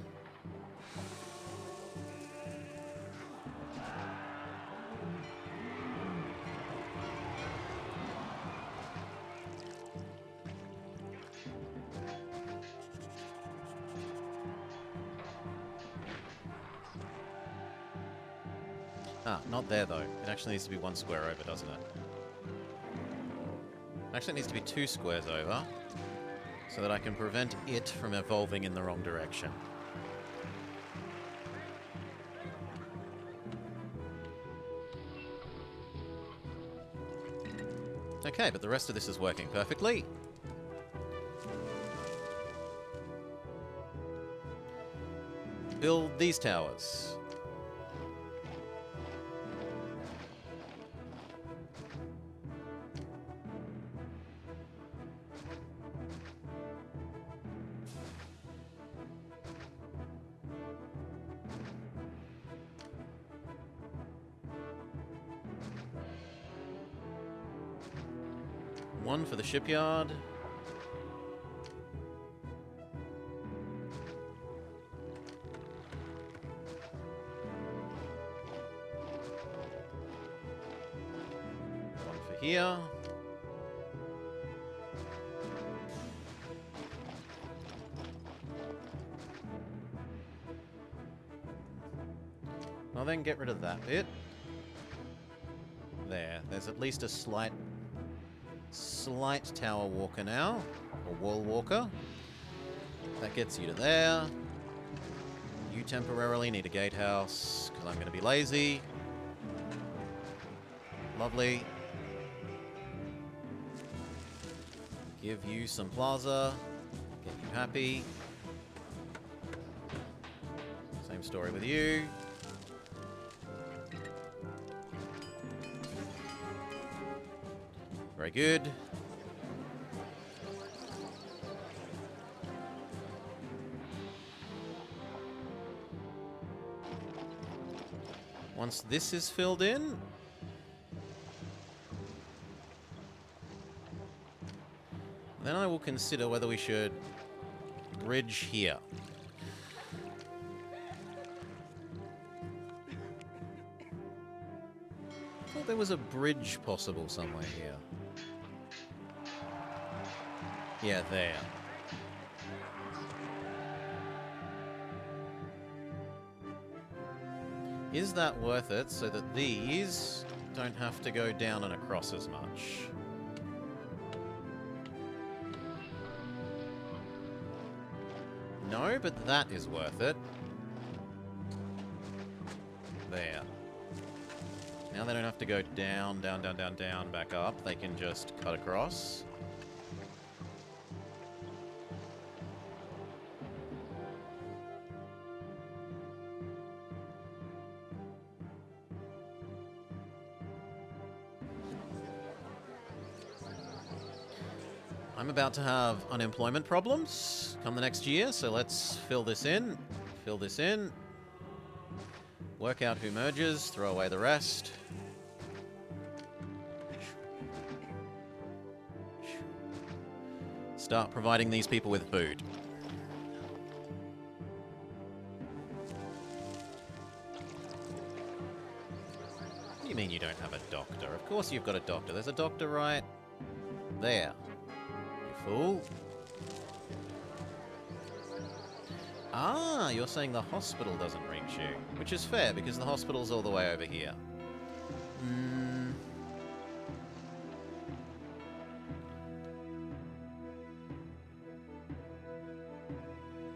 Ah, not there though. It actually needs to be one square over, doesn't it? Actually, it needs to be 2 squares over, so that I can prevent it from evolving in the wrong direction. Okay, but the rest of this is working perfectly. Build these towers. One for the shipyard. One for here. I'll then get rid of that bit. There's at least a slight tower walker now, or wall walker. That gets you to there. You temporarily need a gatehouse, because I'm going to be lazy. Lovely. Give you some plaza. Get you happy. Same story with you. Very good. Once this is filled in, then I will consider whether we should bridge here. I thought there was a bridge possible somewhere here. Yeah, there. Is that worth it so that these don't have to go down and across as much? No, but that is worth it. There. Now they don't have to go down, down, down, down, down, back up. They can just cut across. I'm about to have unemployment problems come the next year, so let's fill this in. Fill this in. Work out who merges, throw away the rest. Start providing these people with food. What do you mean you don't have a doctor? Of course you've got a doctor. There's a doctor right there. Fool. Ah, you're saying the hospital doesn't reach you. Which is fair, because the hospital's all the way over here.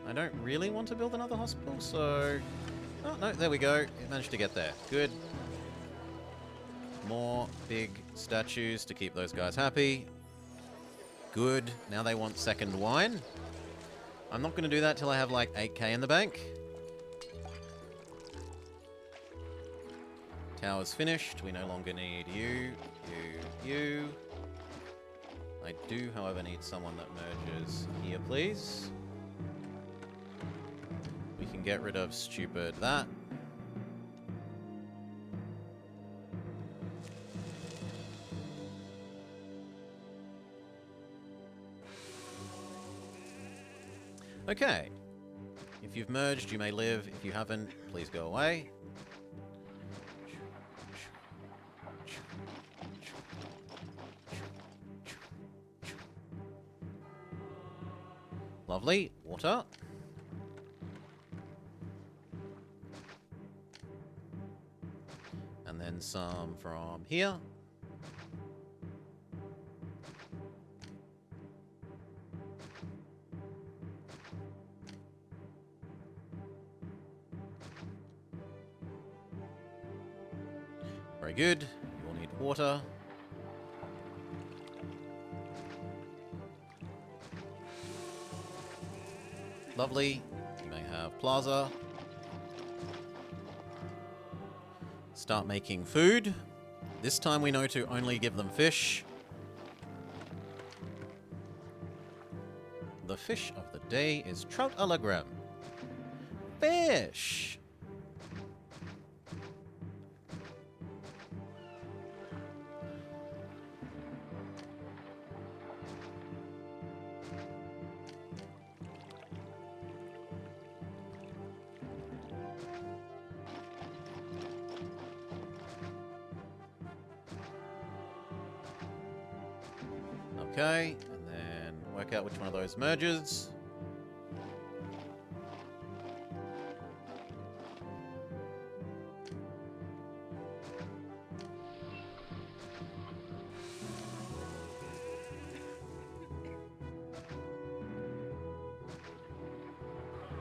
I don't really want to build another hospital, so... Oh, no, there we go. It managed to get there. Good. More big statues to keep those guys happy. Good. Now they want second wine. I'm not going to do that till I have like 8k in the bank. Tower's finished. We no longer need you, you. I do, however, need someone that merges here, please. We can get rid of stupid that. Okay. If you've merged, you may live. If you haven't, please go away. Lovely. Water. And then some from here. Very good. You will need water. Lovely. You may have plaza. Start making food. This time we know to only give them fish. The fish of the day is trout a la creme. Fish! Okay, and then work out which one of those merges.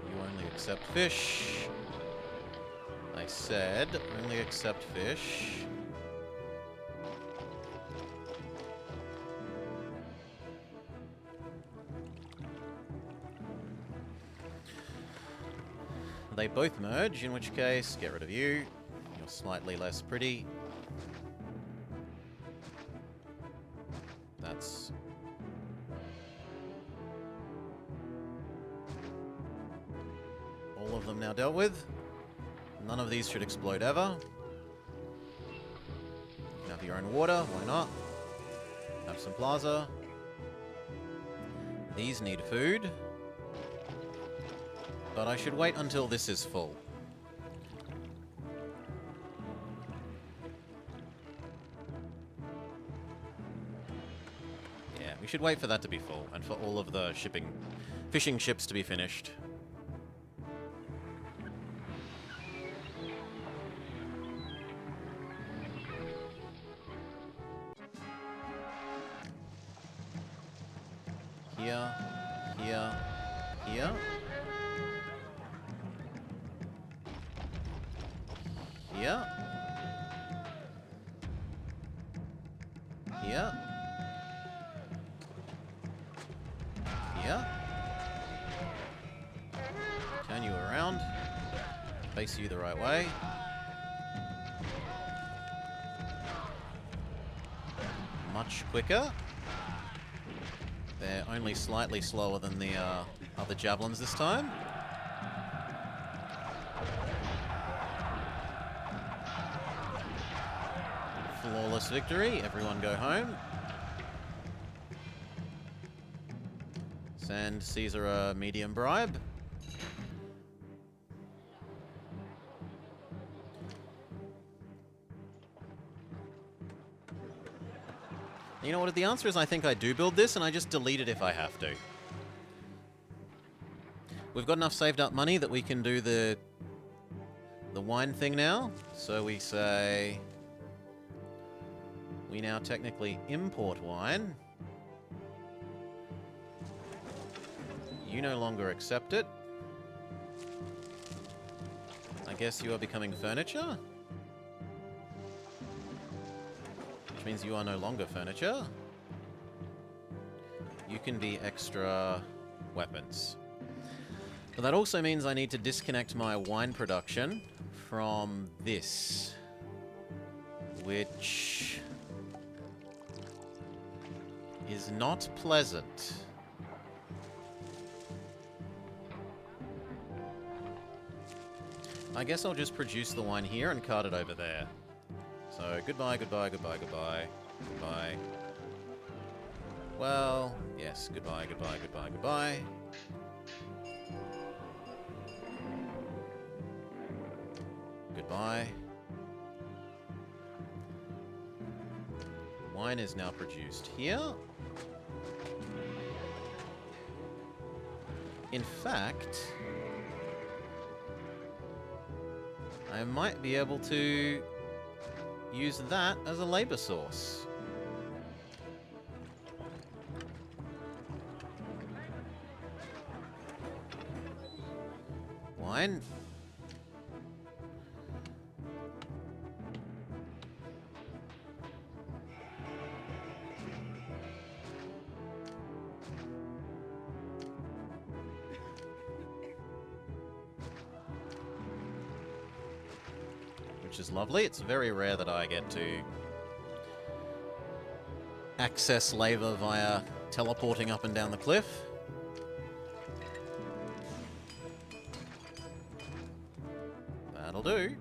You only accept fish. I said only accept fish. They both merge, in which case, get rid of you. You're slightly less pretty. That's... all of them now dealt with. None of these should explode ever. You can have your own water, why not? Have some plaza. These need food. But I should wait until this is full. Yeah, we should wait for that to be full, and for all of the fishing ships to be finished. Here, here, here. Here. Here. Here. Turn you around. Face you the right way. Much quicker. They're only slightly slower than the other javelins this time. Flawless victory. Everyone go home. Send Caesar a medium bribe. You know what? The answer is I think I do build this, and I just delete it if I have to. We've got enough saved up money that we can do the wine thing now. So we say... we now technically import wine. You no longer accept it. I guess you are becoming furniture. Which means you are no longer furniture. You can be extra weapons. But that also means I need to disconnect my wine production from this. Which... is not pleasant. I guess I'll just produce the wine here and cart it over there. So, goodbye, goodbye, goodbye, goodbye, goodbye. Well, yes, goodbye, goodbye, goodbye, goodbye. Goodbye. Wine is now produced here. In fact, I might be able to use that as a labor source. Wine. Which is lovely. It's very rare that I get to access lava via teleporting up and down the cliff. That'll do.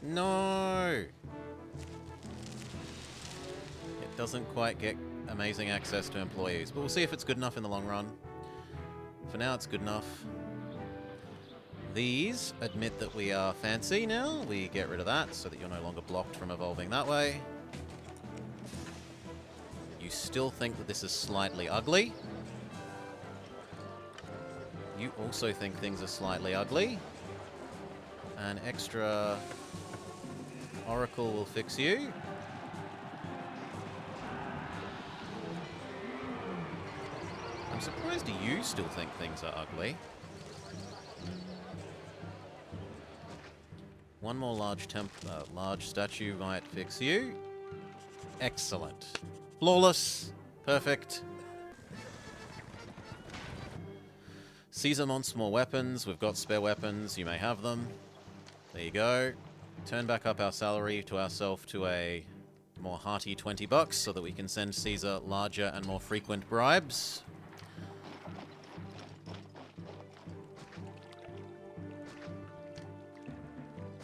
No! It doesn't quite get amazing access to employees, but we'll see if it's good enough in the long run. For now, it's good enough. These admit that we are fancy now. We get rid of that so that you're no longer blocked from evolving that way. You still think that this is slightly ugly. You also think things are slightly ugly. An extra Oracle will fix you. I'm surprised you still think things are ugly. One more large statue might fix you. Excellent. Flawless. Perfect. Caesar wants more weapons. We've got spare weapons. You may have them. There you go. Turn back up our salary to ourselves to a more hearty $20 so that we can send Caesar larger and more frequent bribes.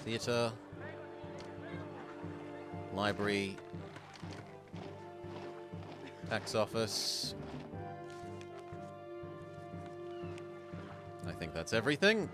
Theatre. Library. Tax office. I think that's everything.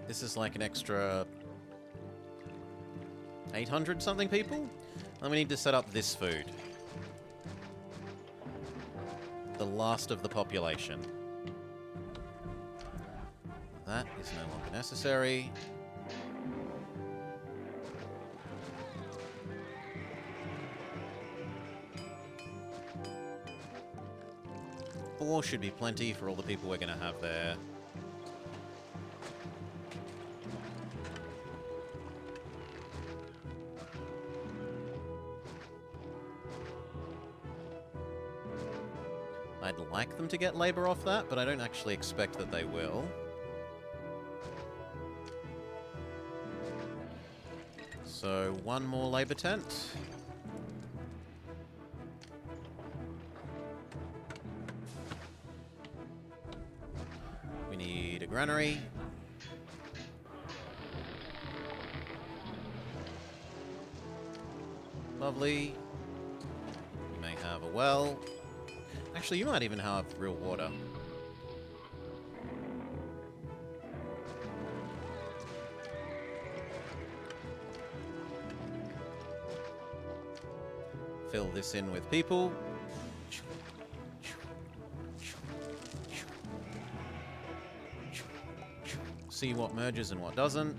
This is like an extra 800 something people. And we need to set up this food. The last of the population. That is no longer necessary. Four should be plenty for all the people we're going to have there. I'd like them to get labor off that, but I don't actually expect that they will. So, one more labor tent. We need a granary. Lovely. We may have a well. Actually, you might even have real water. Fill this in with people. See what merges and what doesn't.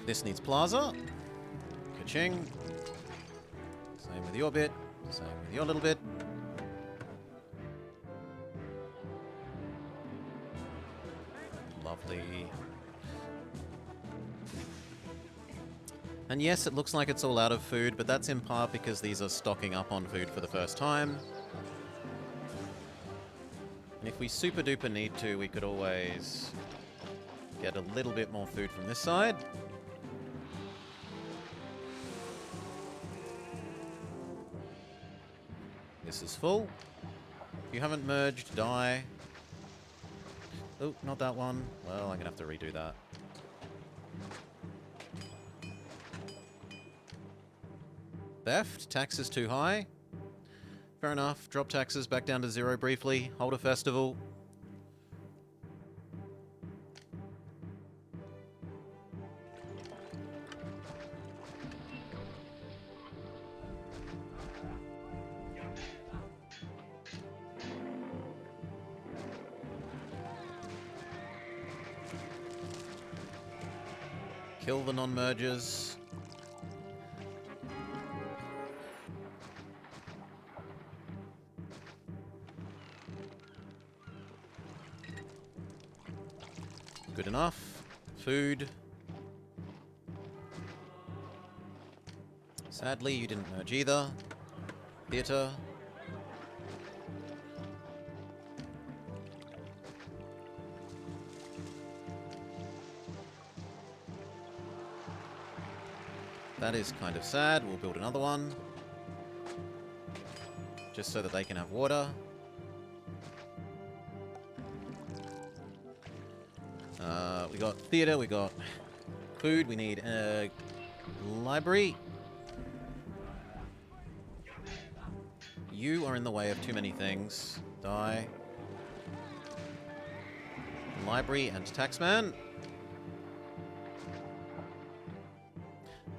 This needs plaza. Ka-ching. Same with your bit. Same with your little bit. Lovely. And yes, it looks like it's all out of food, but that's in part because these are stocking up on food for the first time. And if we super duper need to, we could always get a little bit more food from this side. This is full. If you haven't merged, die. Oh, not that one. Well, I'm gonna have to redo that. Theft. Tax is too high. Fair enough. Drop taxes back down to 0 briefly. Hold a festival. Kill the non-mergers. Good enough. Food. Sadly, you didn't merge either. Theatre. That is kind of sad. We'll build another one. Just so that they can have water. We got theatre, we got food, we need a library. You are in the way of too many things. Die. Library and taxman.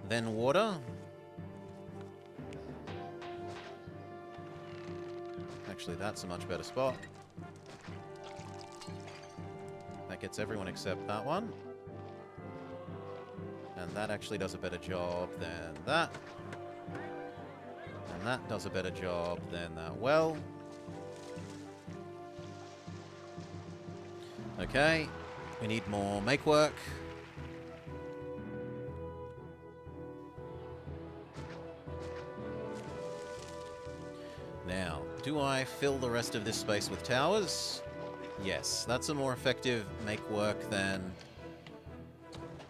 Then water. Actually, that's a much better spot. That gets everyone except that one. And that actually does a better job than that. And that does a better job than that well. Okay, we need more make work. Now, do I fill the rest of this space with towers? Yes, that's a more effective make work than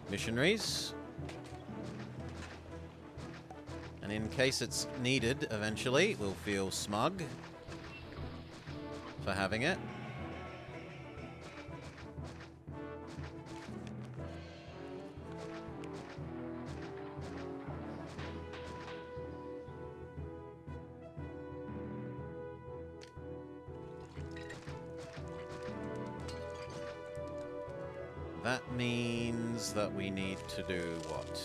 missionaries. And in case it's needed eventually, we'll feel smug for having it. That means that we need to do what?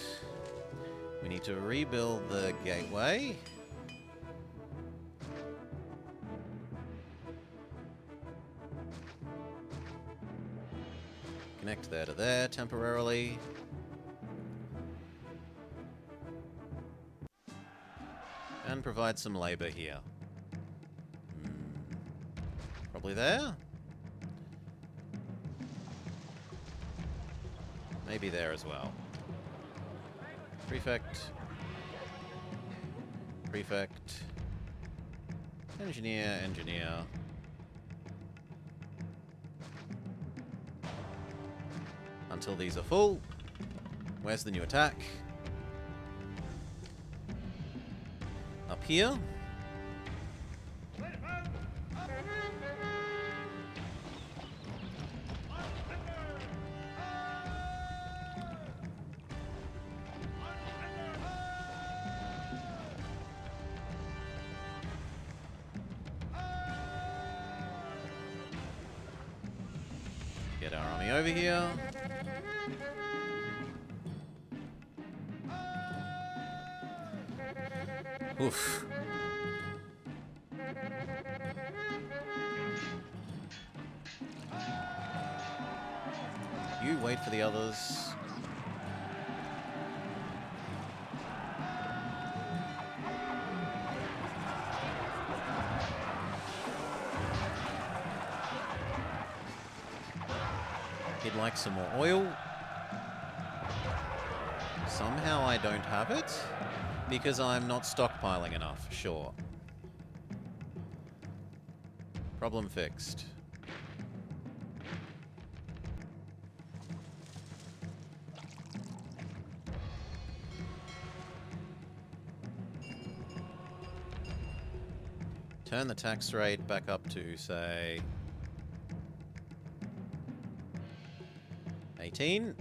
We need to rebuild the gateway. Connect there to there temporarily. And provide some labor here. Probably there? Maybe there as well. Prefect. Prefect. Engineer, engineer. Until these are full. Where's the new attack? Up here. Get our army over here. Oof. You wait for the others. He'd like some more oil. Somehow I don't have it, because I'm not stockpiling enough, sure. Problem fixed. Turn the tax rate back up to, say, 18.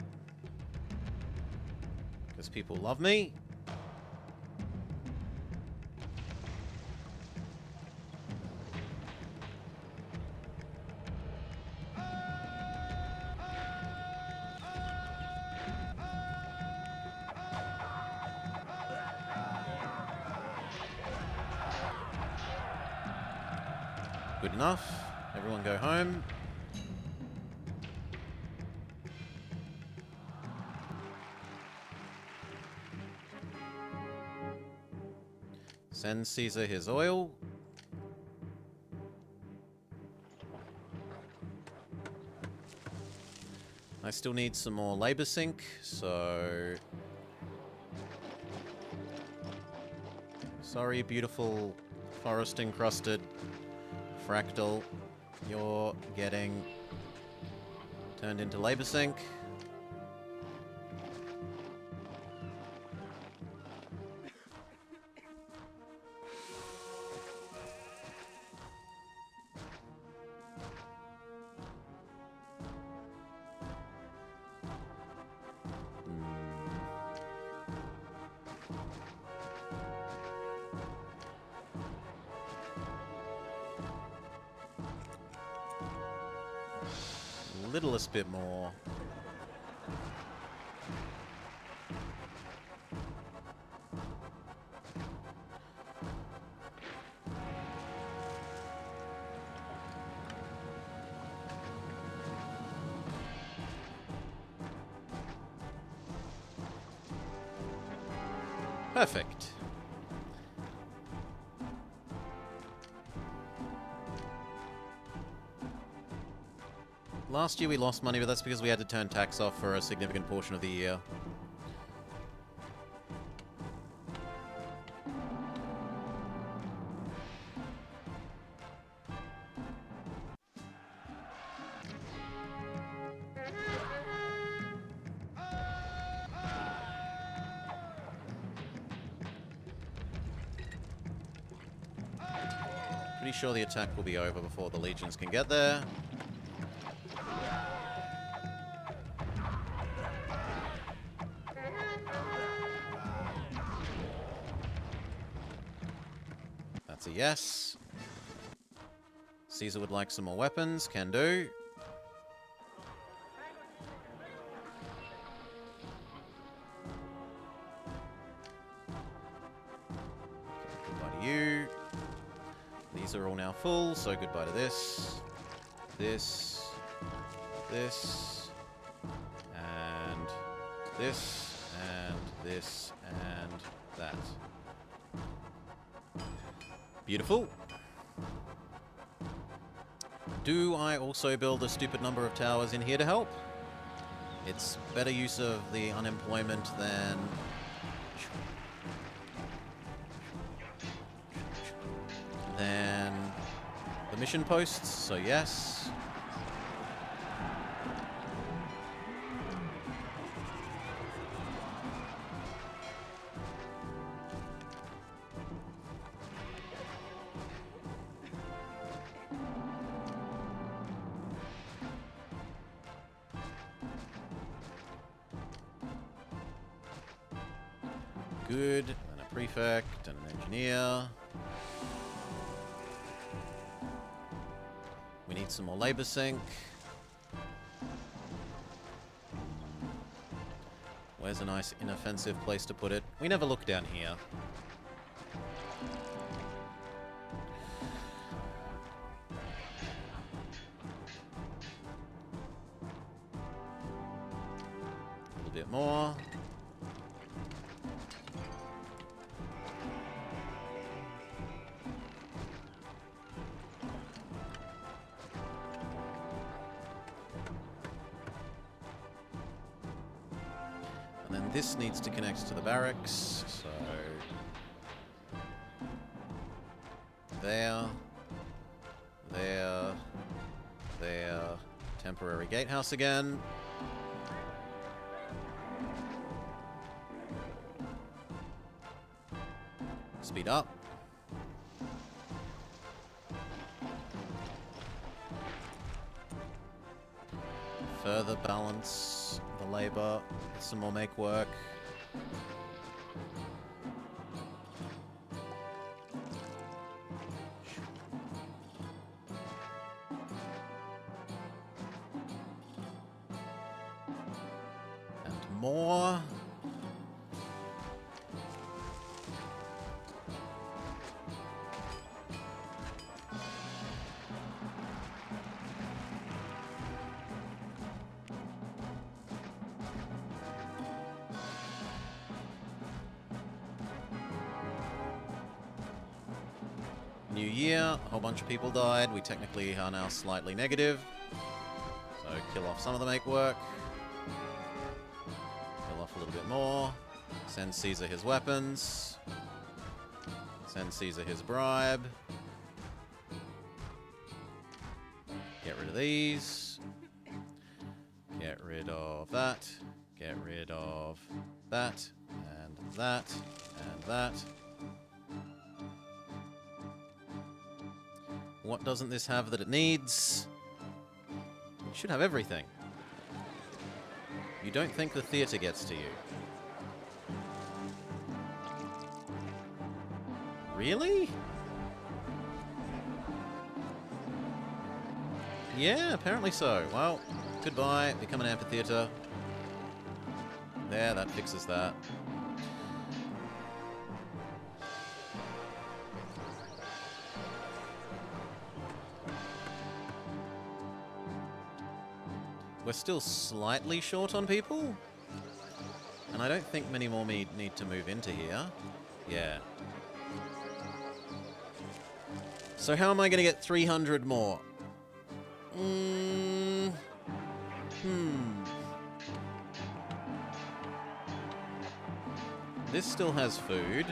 Because people love me. Good enough. Everyone go home. Send Caesar his oil. I still need some more labor sync, so... Sorry, beautiful forest-encrusted fractal. You're getting turned into labor sync. littlest bit more. Perfect. Last year we lost money, but that's because we had to turn tax off for a significant portion of the year. Pretty sure the attack will be over before the legions can get there. That's a yes. Caesar would like some more weapons. Can do. Goodbye to you. These are all now full, so goodbye to this. This. This. And this. And this. And that. Beautiful. Do I also build a stupid number of towers in here to help? It's better use of the unemployment than... the mission posts, so yes. Good, and a prefect, and an engineer. We need some more labor sync. Where's a nice inoffensive place to put it? We never look down here. A little bit more. This needs to connect to the barracks, so there, temporary gatehouse again. Speed up. Further balance the labor. Some more make work. And more. New year, a whole bunch of people died. We technically are now slightly negative. So kill off some of the make work. Kill off a little bit more. Send Caesar his weapons. Send Caesar his bribe. Get rid of these. Get rid of that. Get rid of that. And that. And that. What doesn't this have that it needs? It should have everything. You don't think the theater gets to you? Really? Yeah, apparently so. Well, Goodbye. Become an amphitheater. There, that fixes that. We're still slightly short on people. And I don't think many more need to move into here. Yeah. So how am I going to get 300 more? This still has food.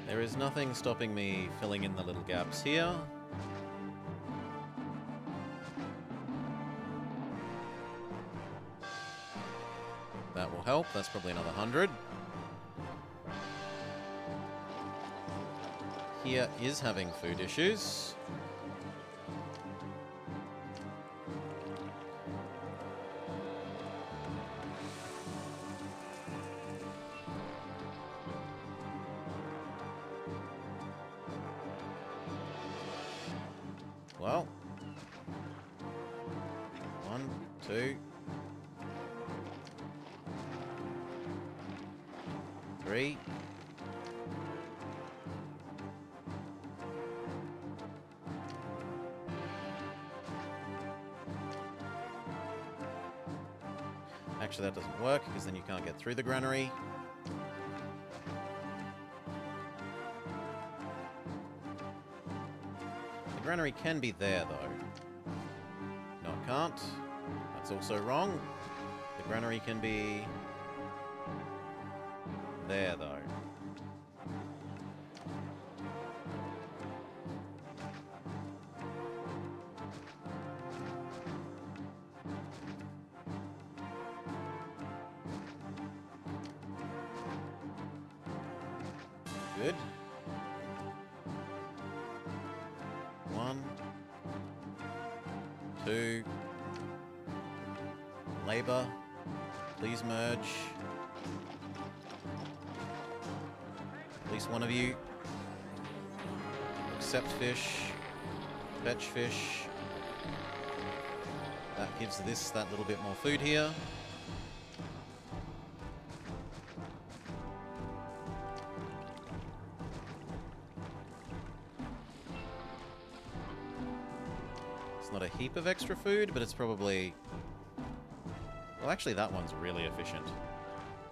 There is nothing stopping me filling in the little gaps here. That will help. That's probably another 100. Here is having food issues. Well, 1, 2, 3. Actually, that doesn't work because then you can't get through the granary. The granary can be there, though. No, it can't. That's also wrong. The granary can be there, though. Good. 1, 2. Labor, please merge. At least one of you. Accept fish. Fetch fish. That gives this that little bit more food here. It's not a heap of extra food, but it's probably... Well, actually, that one's really efficient.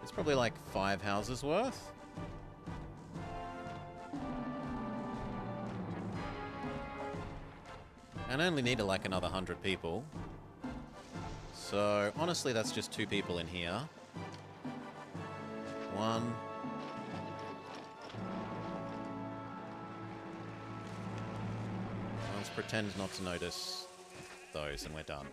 It's probably like 5 houses worth. And I only need like another 100 people. So, honestly, that's just 2 people in here. 1. Let's pretend not to notice those, and we're done.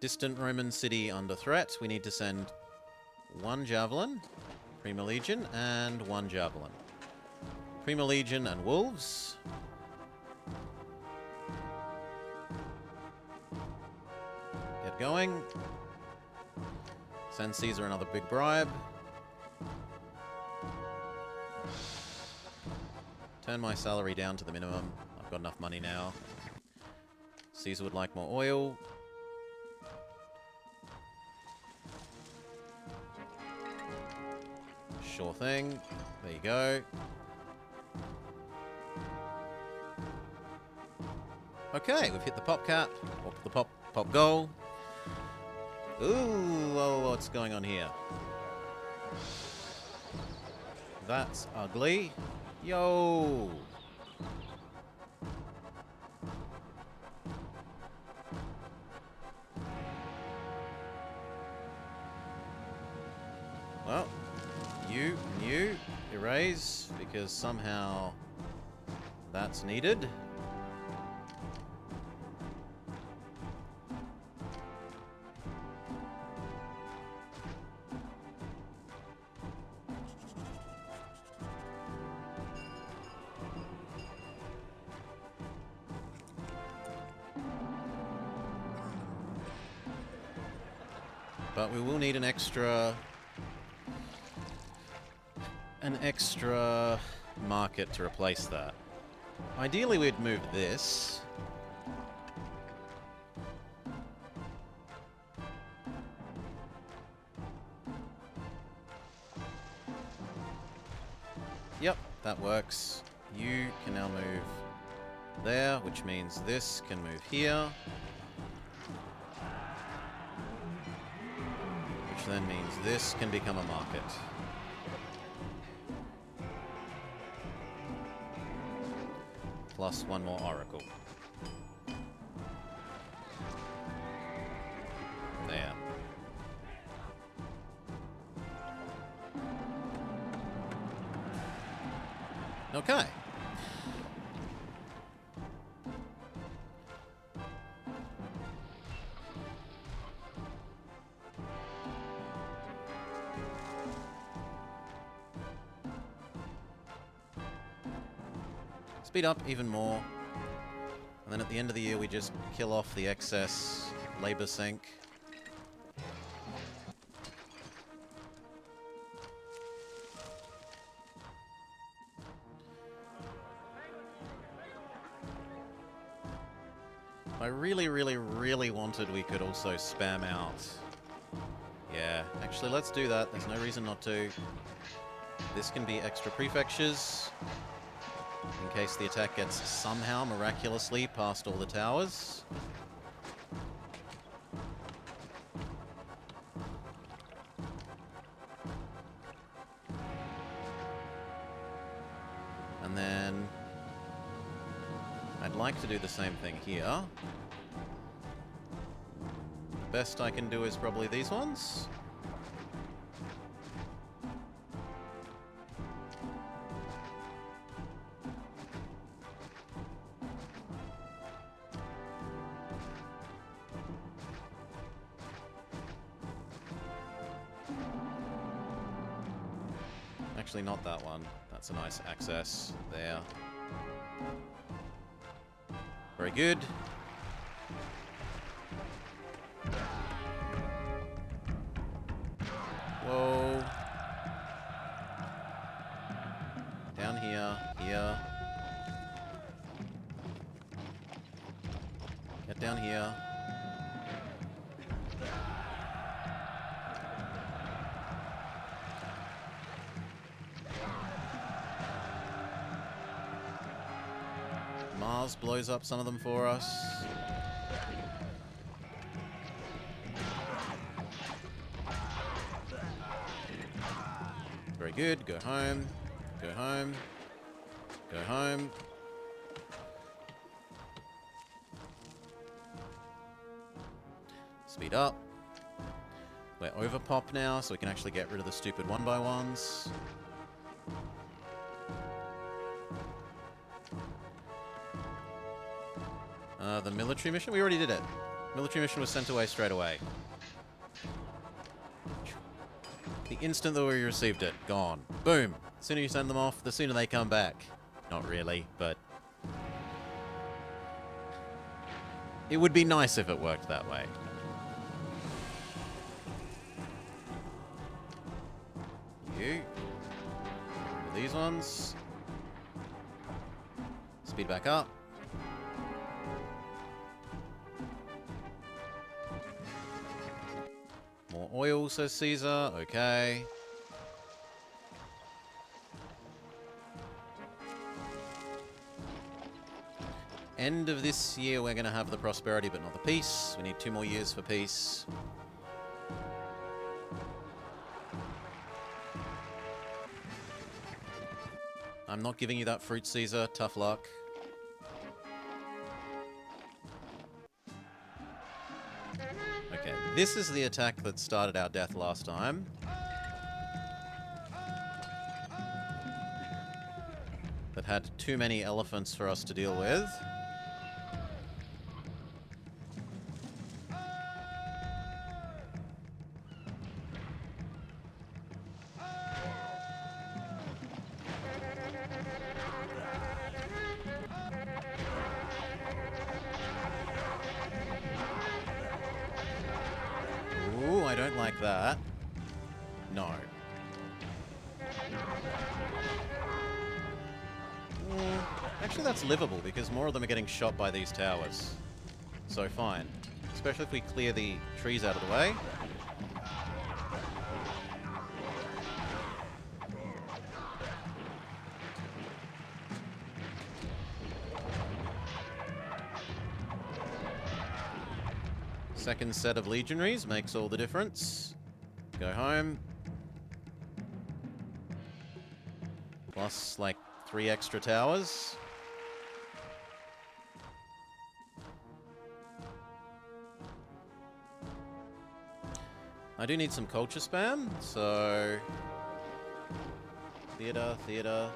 Distant Roman city under threat. We need to send 1 javelin, Prima Legion, and 1 javelin. Prima Legion and wolves. Get going. Send Caesar another big bribe. Turn my salary down to the minimum. I've got enough money now. Caesar would like more oil. Sure thing. There you go. Okay, we've hit the pop cap. Or the pop goal. Ooh, whoa, what's going on here? That's ugly. Yo! Well, you erase, because somehow that's needed. But we will need an extra market to replace that. Ideally, we'd move this. Yep, that works. You can now move there, which means this can move here. Which then means this can become a market. Plus one more oracle. There. Okay. Speed up even more. And then at the end of the year, we just kill off the excess labor sink. I really wanted we could also spam out. Yeah, actually, let's do that. There's no reason not to. This can be extra prefectures, in case the attack gets somehow miraculously past all the towers. And then I'd like to do the same thing here. The best I can do is probably these ones. Actually, not that one. That's a nice access there. Very good. Whoa. Down here, here. Get down here. Mars blows up some of them for us. Very good. Go home. Go home. Go home. Speed up. We're over pop now, so we can actually get rid of the stupid 1x1s. The military mission? We already did it. Military mission was sent away straight away. The instant that we received it, gone. Boom. The sooner you send them off, the sooner they come back. Not really, but it would be nice if it worked that way. You. These ones. Speed back up. More oil, says Caesar. Okay. End of this year, we're going to have the prosperity, but not the peace. We need 2 more years for peace. I'm not giving you that fruit, Caesar. Tough luck. Okay, this is the attack that started our death last time. That had too many elephants for us to deal with. Ooh, I don't like that. No. Actually, that's livable because more of them are getting shot by these towers. So fine. Especially if we clear the trees out of the way. Second set of legionaries makes all the difference. Go home. Plus, like, 3 extra towers. I do need some culture spam, so... Theatre, theatre.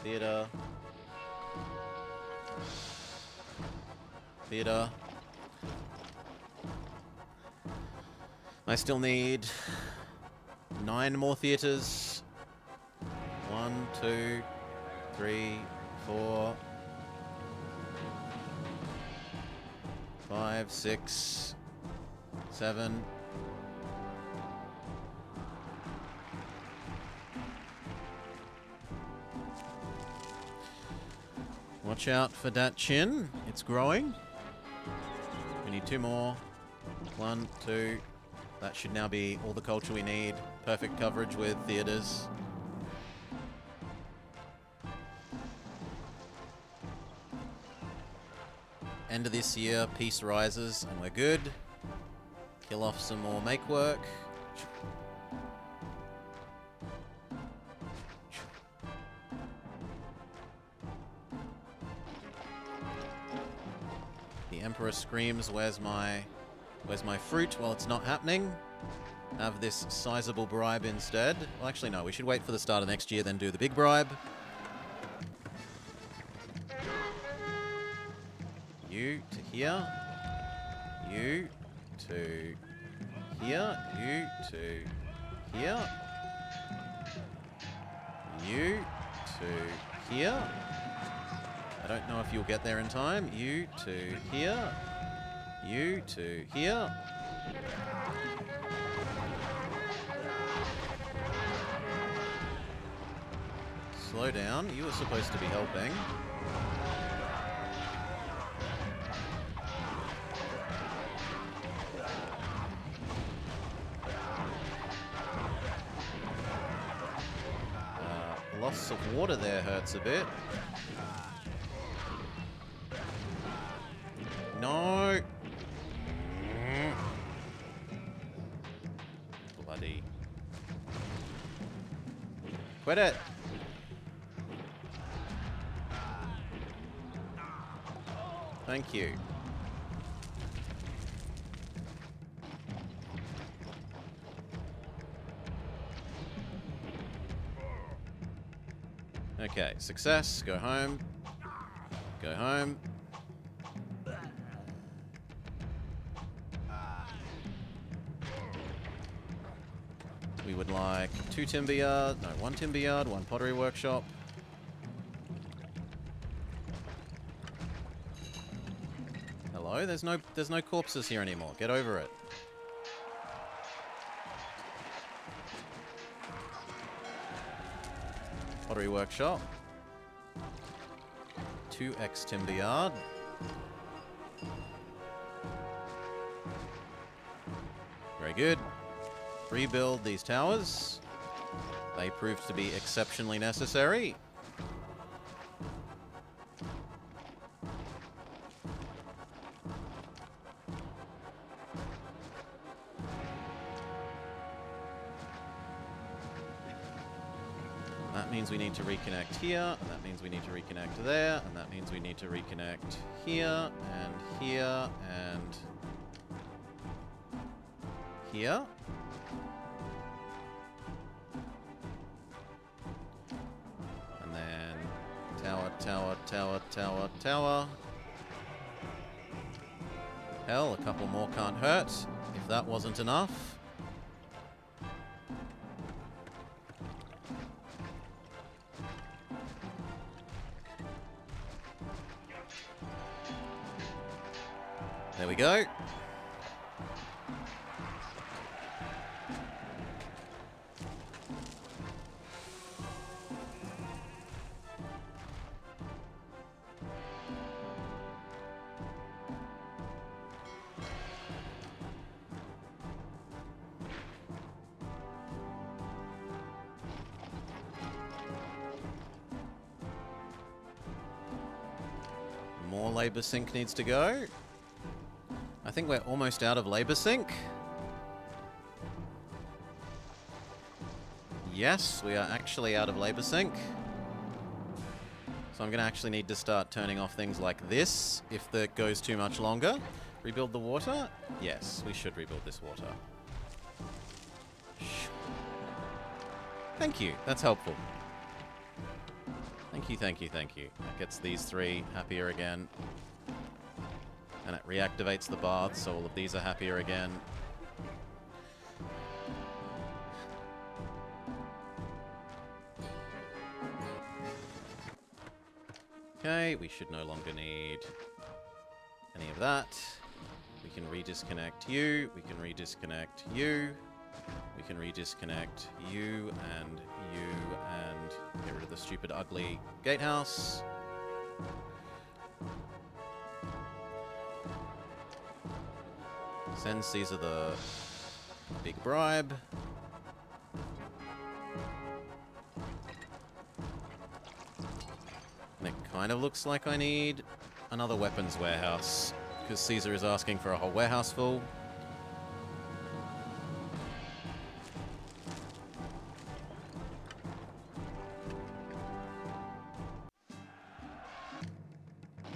Theatre. Theatre. I still need 9 more theatres. 1, 2, 3, 4, 5, 6, 7. Watch out for that chin. It's growing. We need 2 more. 1, 2. That should now be all the culture we need. Perfect coverage with theatres. End of this year, peace rises, and we're good. Kill off some more make work. The Emperor screams, where's my fruit? Well, it's not happening. Have this sizable bribe instead. Well, actually, no. We should wait for the start of next year, then do the big bribe. You to here. You to here. You to here. You to here. I don't know if you'll get there in time. You to here. You to here. Slow down. You were supposed to be helping. Loss of water there hurts a bit. No! Bloody. Quit it! Thank you. Okay, success. Go home. Go home. We would like 2 timber yard. No, 1 timber yard, 1 pottery workshop. Hello? There's no corpses here anymore. Get over it. Pottery workshop. 2x timber yard. Very good. Rebuild these towers. They proved to be exceptionally necessary. That means we need to reconnect here, and that means we need to reconnect there, and that means we need to reconnect here, and here, and here. And then tower, tower, tower, tower, tower. Hell, a couple more can't hurt, if that wasn't enough. There we go. more labor sink needs to go. I think we're almost out of labor sink. Yes, we are actually out of labor sink. So I'm going to actually need to start turning off things like this if that goes too much longer. Rebuild the water? Yes, we should rebuild this water. Thank you, that's helpful. Thank you, thank you, thank you. That gets these three happier again. And it reactivates the bath, so all of these are happier again. Okay, we should no longer need any of that. We can redisconnect you, we can redisconnect you, we can redisconnect you, and get rid of the stupid ugly gatehouse. Send Caesar the big bribe. And it kind of looks like I need another weapons warehouse, because Caesar is asking for a whole warehouse full.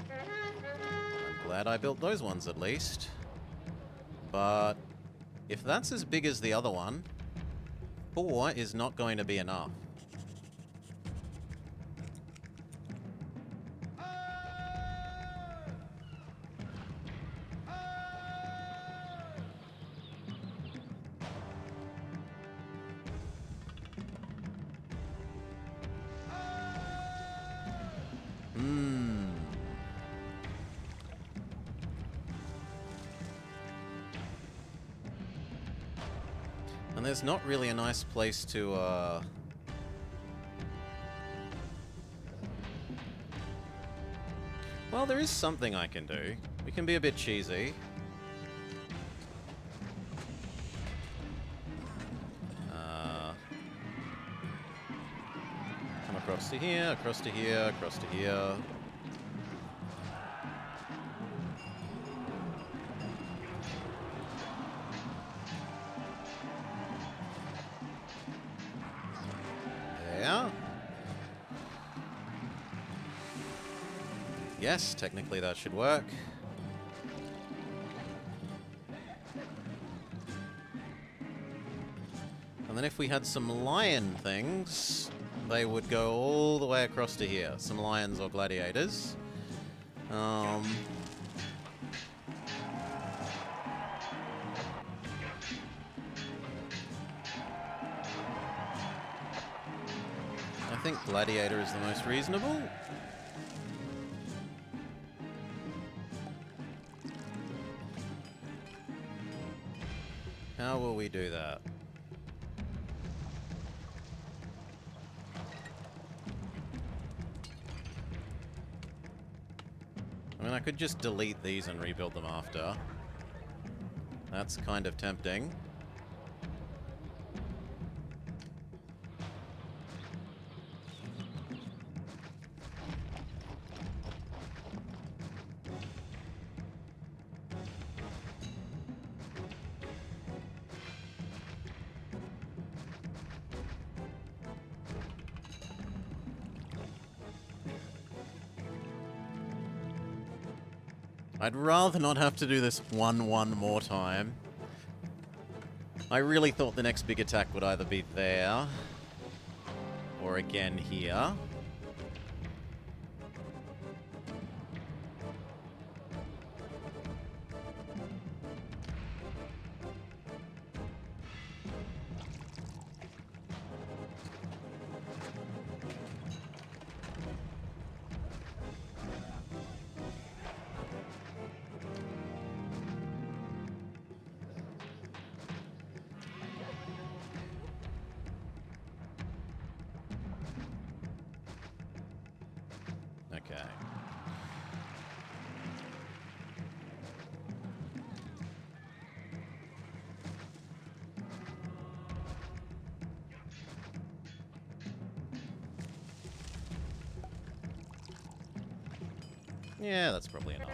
I'm glad I built those ones at least. But if that's as big as the other one, 4 is not going to be enough. And there's not really a nice place to, Well, there is something I can do. We can be a bit cheesy. Come across to here, across to here, across to here. Yes, technically that should work. And then if we had some lion things, they would go all the way across to here. Some lions or gladiators. I think gladiator is the most reasonable. How will we do that? I mean, I could just delete these and rebuild them after. That's kind of tempting. I'd rather not have to do this one more time. I really thought the next big attack would either be there or again here. Okay. Yeah, that's probably enough.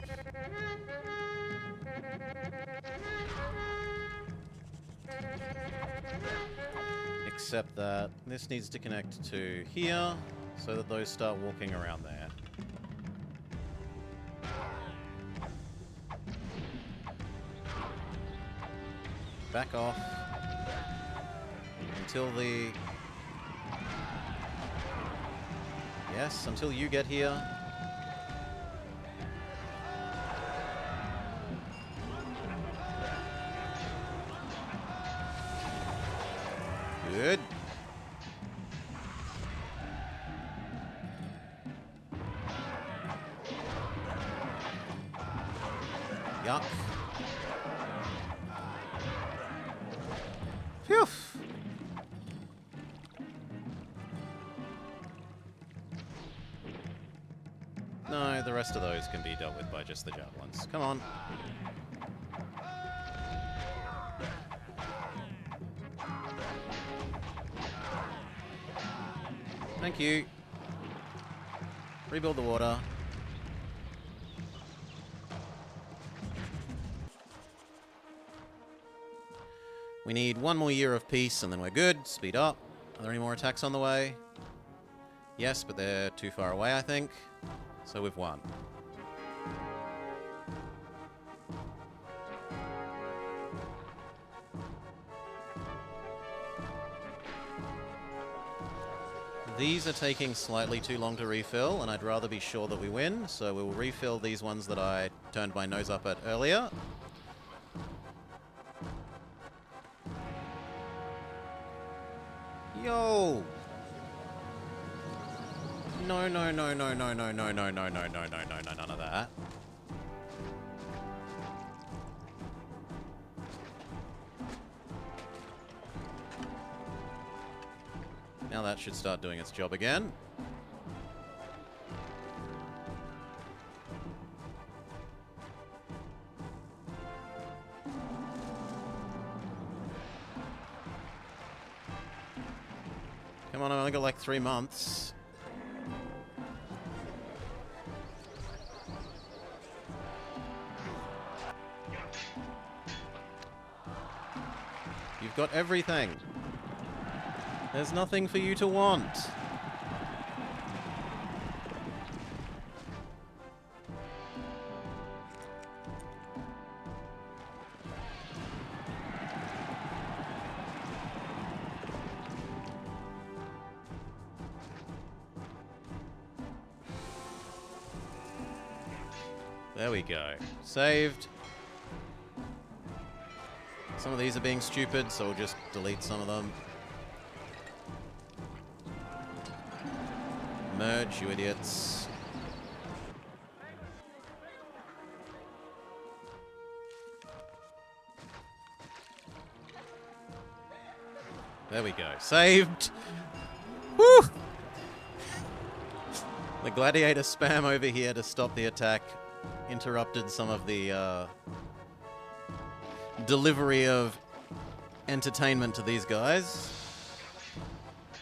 Except that this needs to connect to here, so that those start walking around there. Back off. Until the... Yes, until you get here. Good. Yuck. Phew. No, the rest of those can be dealt with by just the javelins. Come on. Thank you. Rebuild the water. We need one more year of peace and then we're good. Speed up. Are there any more attacks on the way? Yes, but they're too far away, I think. So we've won. These are taking slightly too long to refill, and I'd rather be sure that we win, so we'll refill these ones that I turned my nose up at earlier. Yo! No, no, no, no, no, no, no, no, no, no, no, no, no, no, none of that. Now that should start doing its job again. Come on, I've only got like 3 months. You've got everything. There's nothing for you to want. There we go. Saved. Some of these are being stupid, so we'll just delete some of them. Merge, you idiots. There we go. Saved! Woo! The gladiator spam over here to stop the attack interrupted some of the delivery of entertainment to these guys.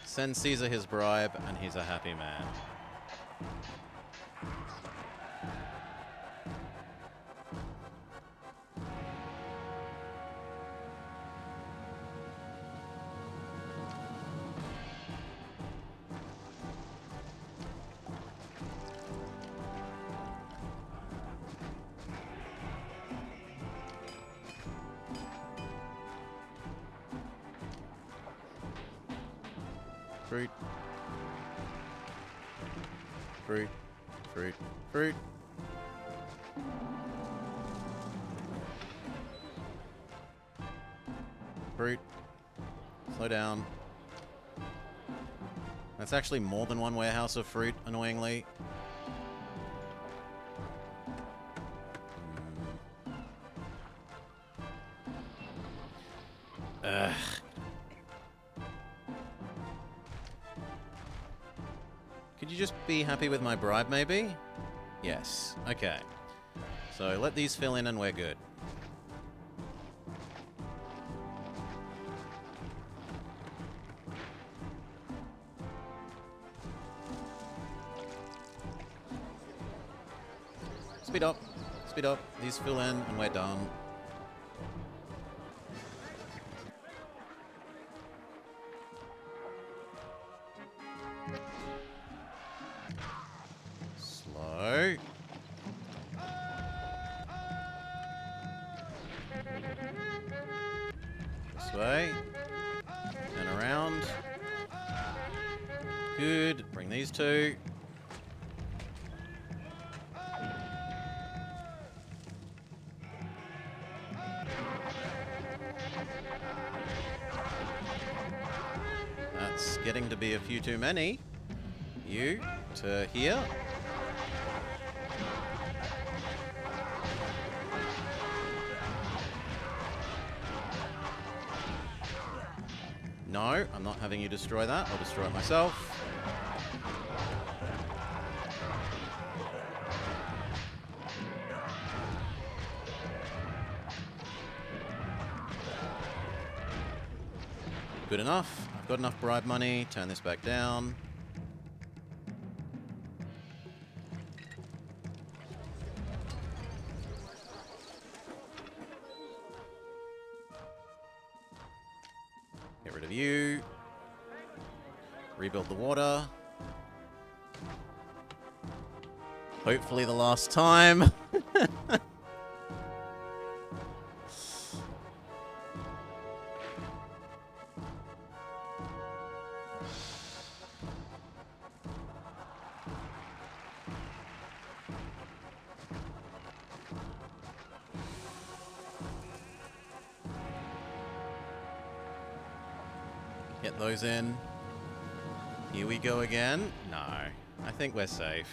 Send Caesar his bribe, and he's a happy man. Fruit. Fruit. Fruit. Fruit. Fruit. Slow down. That's actually more than one warehouse of fruit, annoyingly. Ugh. Could you just be happy with my bribe, maybe? Yes. Okay. So let these fill in and we're good. Speed up. Speed up. These fill in and we're done. Slow. This way. Turn around. Good. Bring these two. That's getting to be a few too many. You to here. No, I'm not having you destroy that. I'll destroy it myself. Good enough. I've got enough bribe money. Turn this back down. Get rid of you. Rebuild the water. Hopefully the last time. Get those in. Here we go again. No, I think we're safe.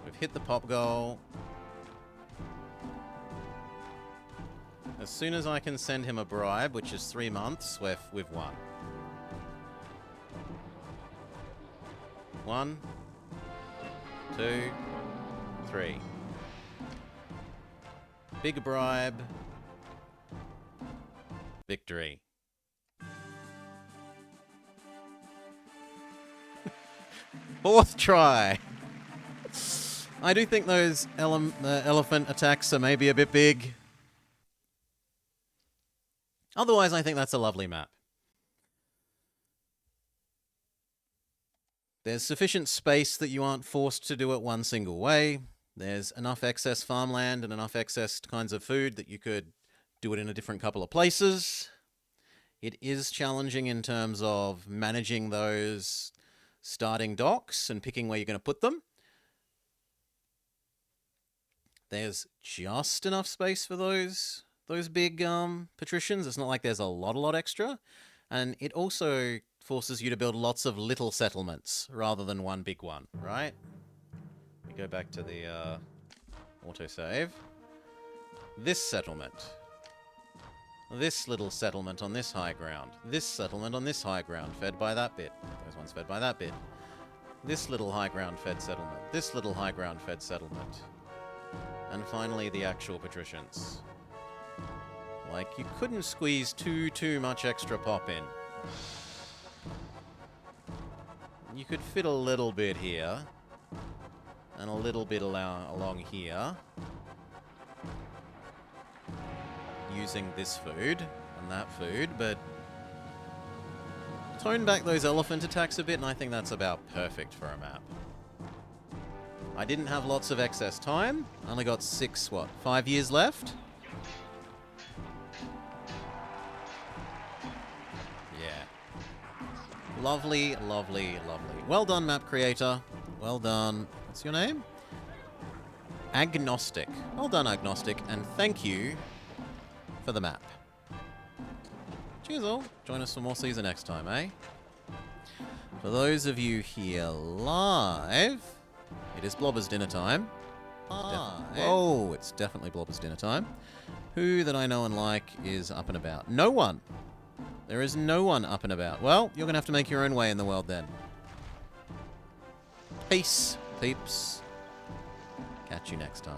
We've hit the pop goal. As soon as I can send him a bribe, which is 3 months, we've won. 1, 2, 3. Big bribe. Victory. Fourth try. I do think those elephant attacks are maybe a bit big. Otherwise, I think that's a lovely map. There's sufficient space that you aren't forced to do it one single way. There's enough excess farmland and enough excess kinds of food that you could do it in a different couple of places. It is challenging in terms of managing those starting docks and picking where you're going to put them. There's just enough space for those big patricians. It's not like there's a lot extra. And it also forces you to build lots of little settlements rather than one big one, right? We go back to the autosave. This settlement. This little settlement on this high ground. This settlement on this high ground, fed by that bit. Those ones fed by that bit. This little high ground fed settlement. This little high ground fed settlement. And finally, the actual patricians. Like, you couldn't squeeze too much extra pop in. You could fit a little bit here. And a little bit along here. Using this food and that food, but tone back those elephant attacks a bit, and I think that's about perfect for a map. I didn't have lots of excess time. Only got 5 years left? Yeah. Lovely, lovely, lovely. Well done, map creator. Well done. What's your name? Agnostic. Well done, Agnostic, and thank you for the map. Cheers all. Join us for more season next time, eh? For those of you here live, it is Blobber's dinner time. Oh, it's definitely Blobber's dinner time. Who that I know and like is up and about? No one. There is no one up and about. Well, you're going to have to make your own way in the world then. Peace, peeps. Catch you next time.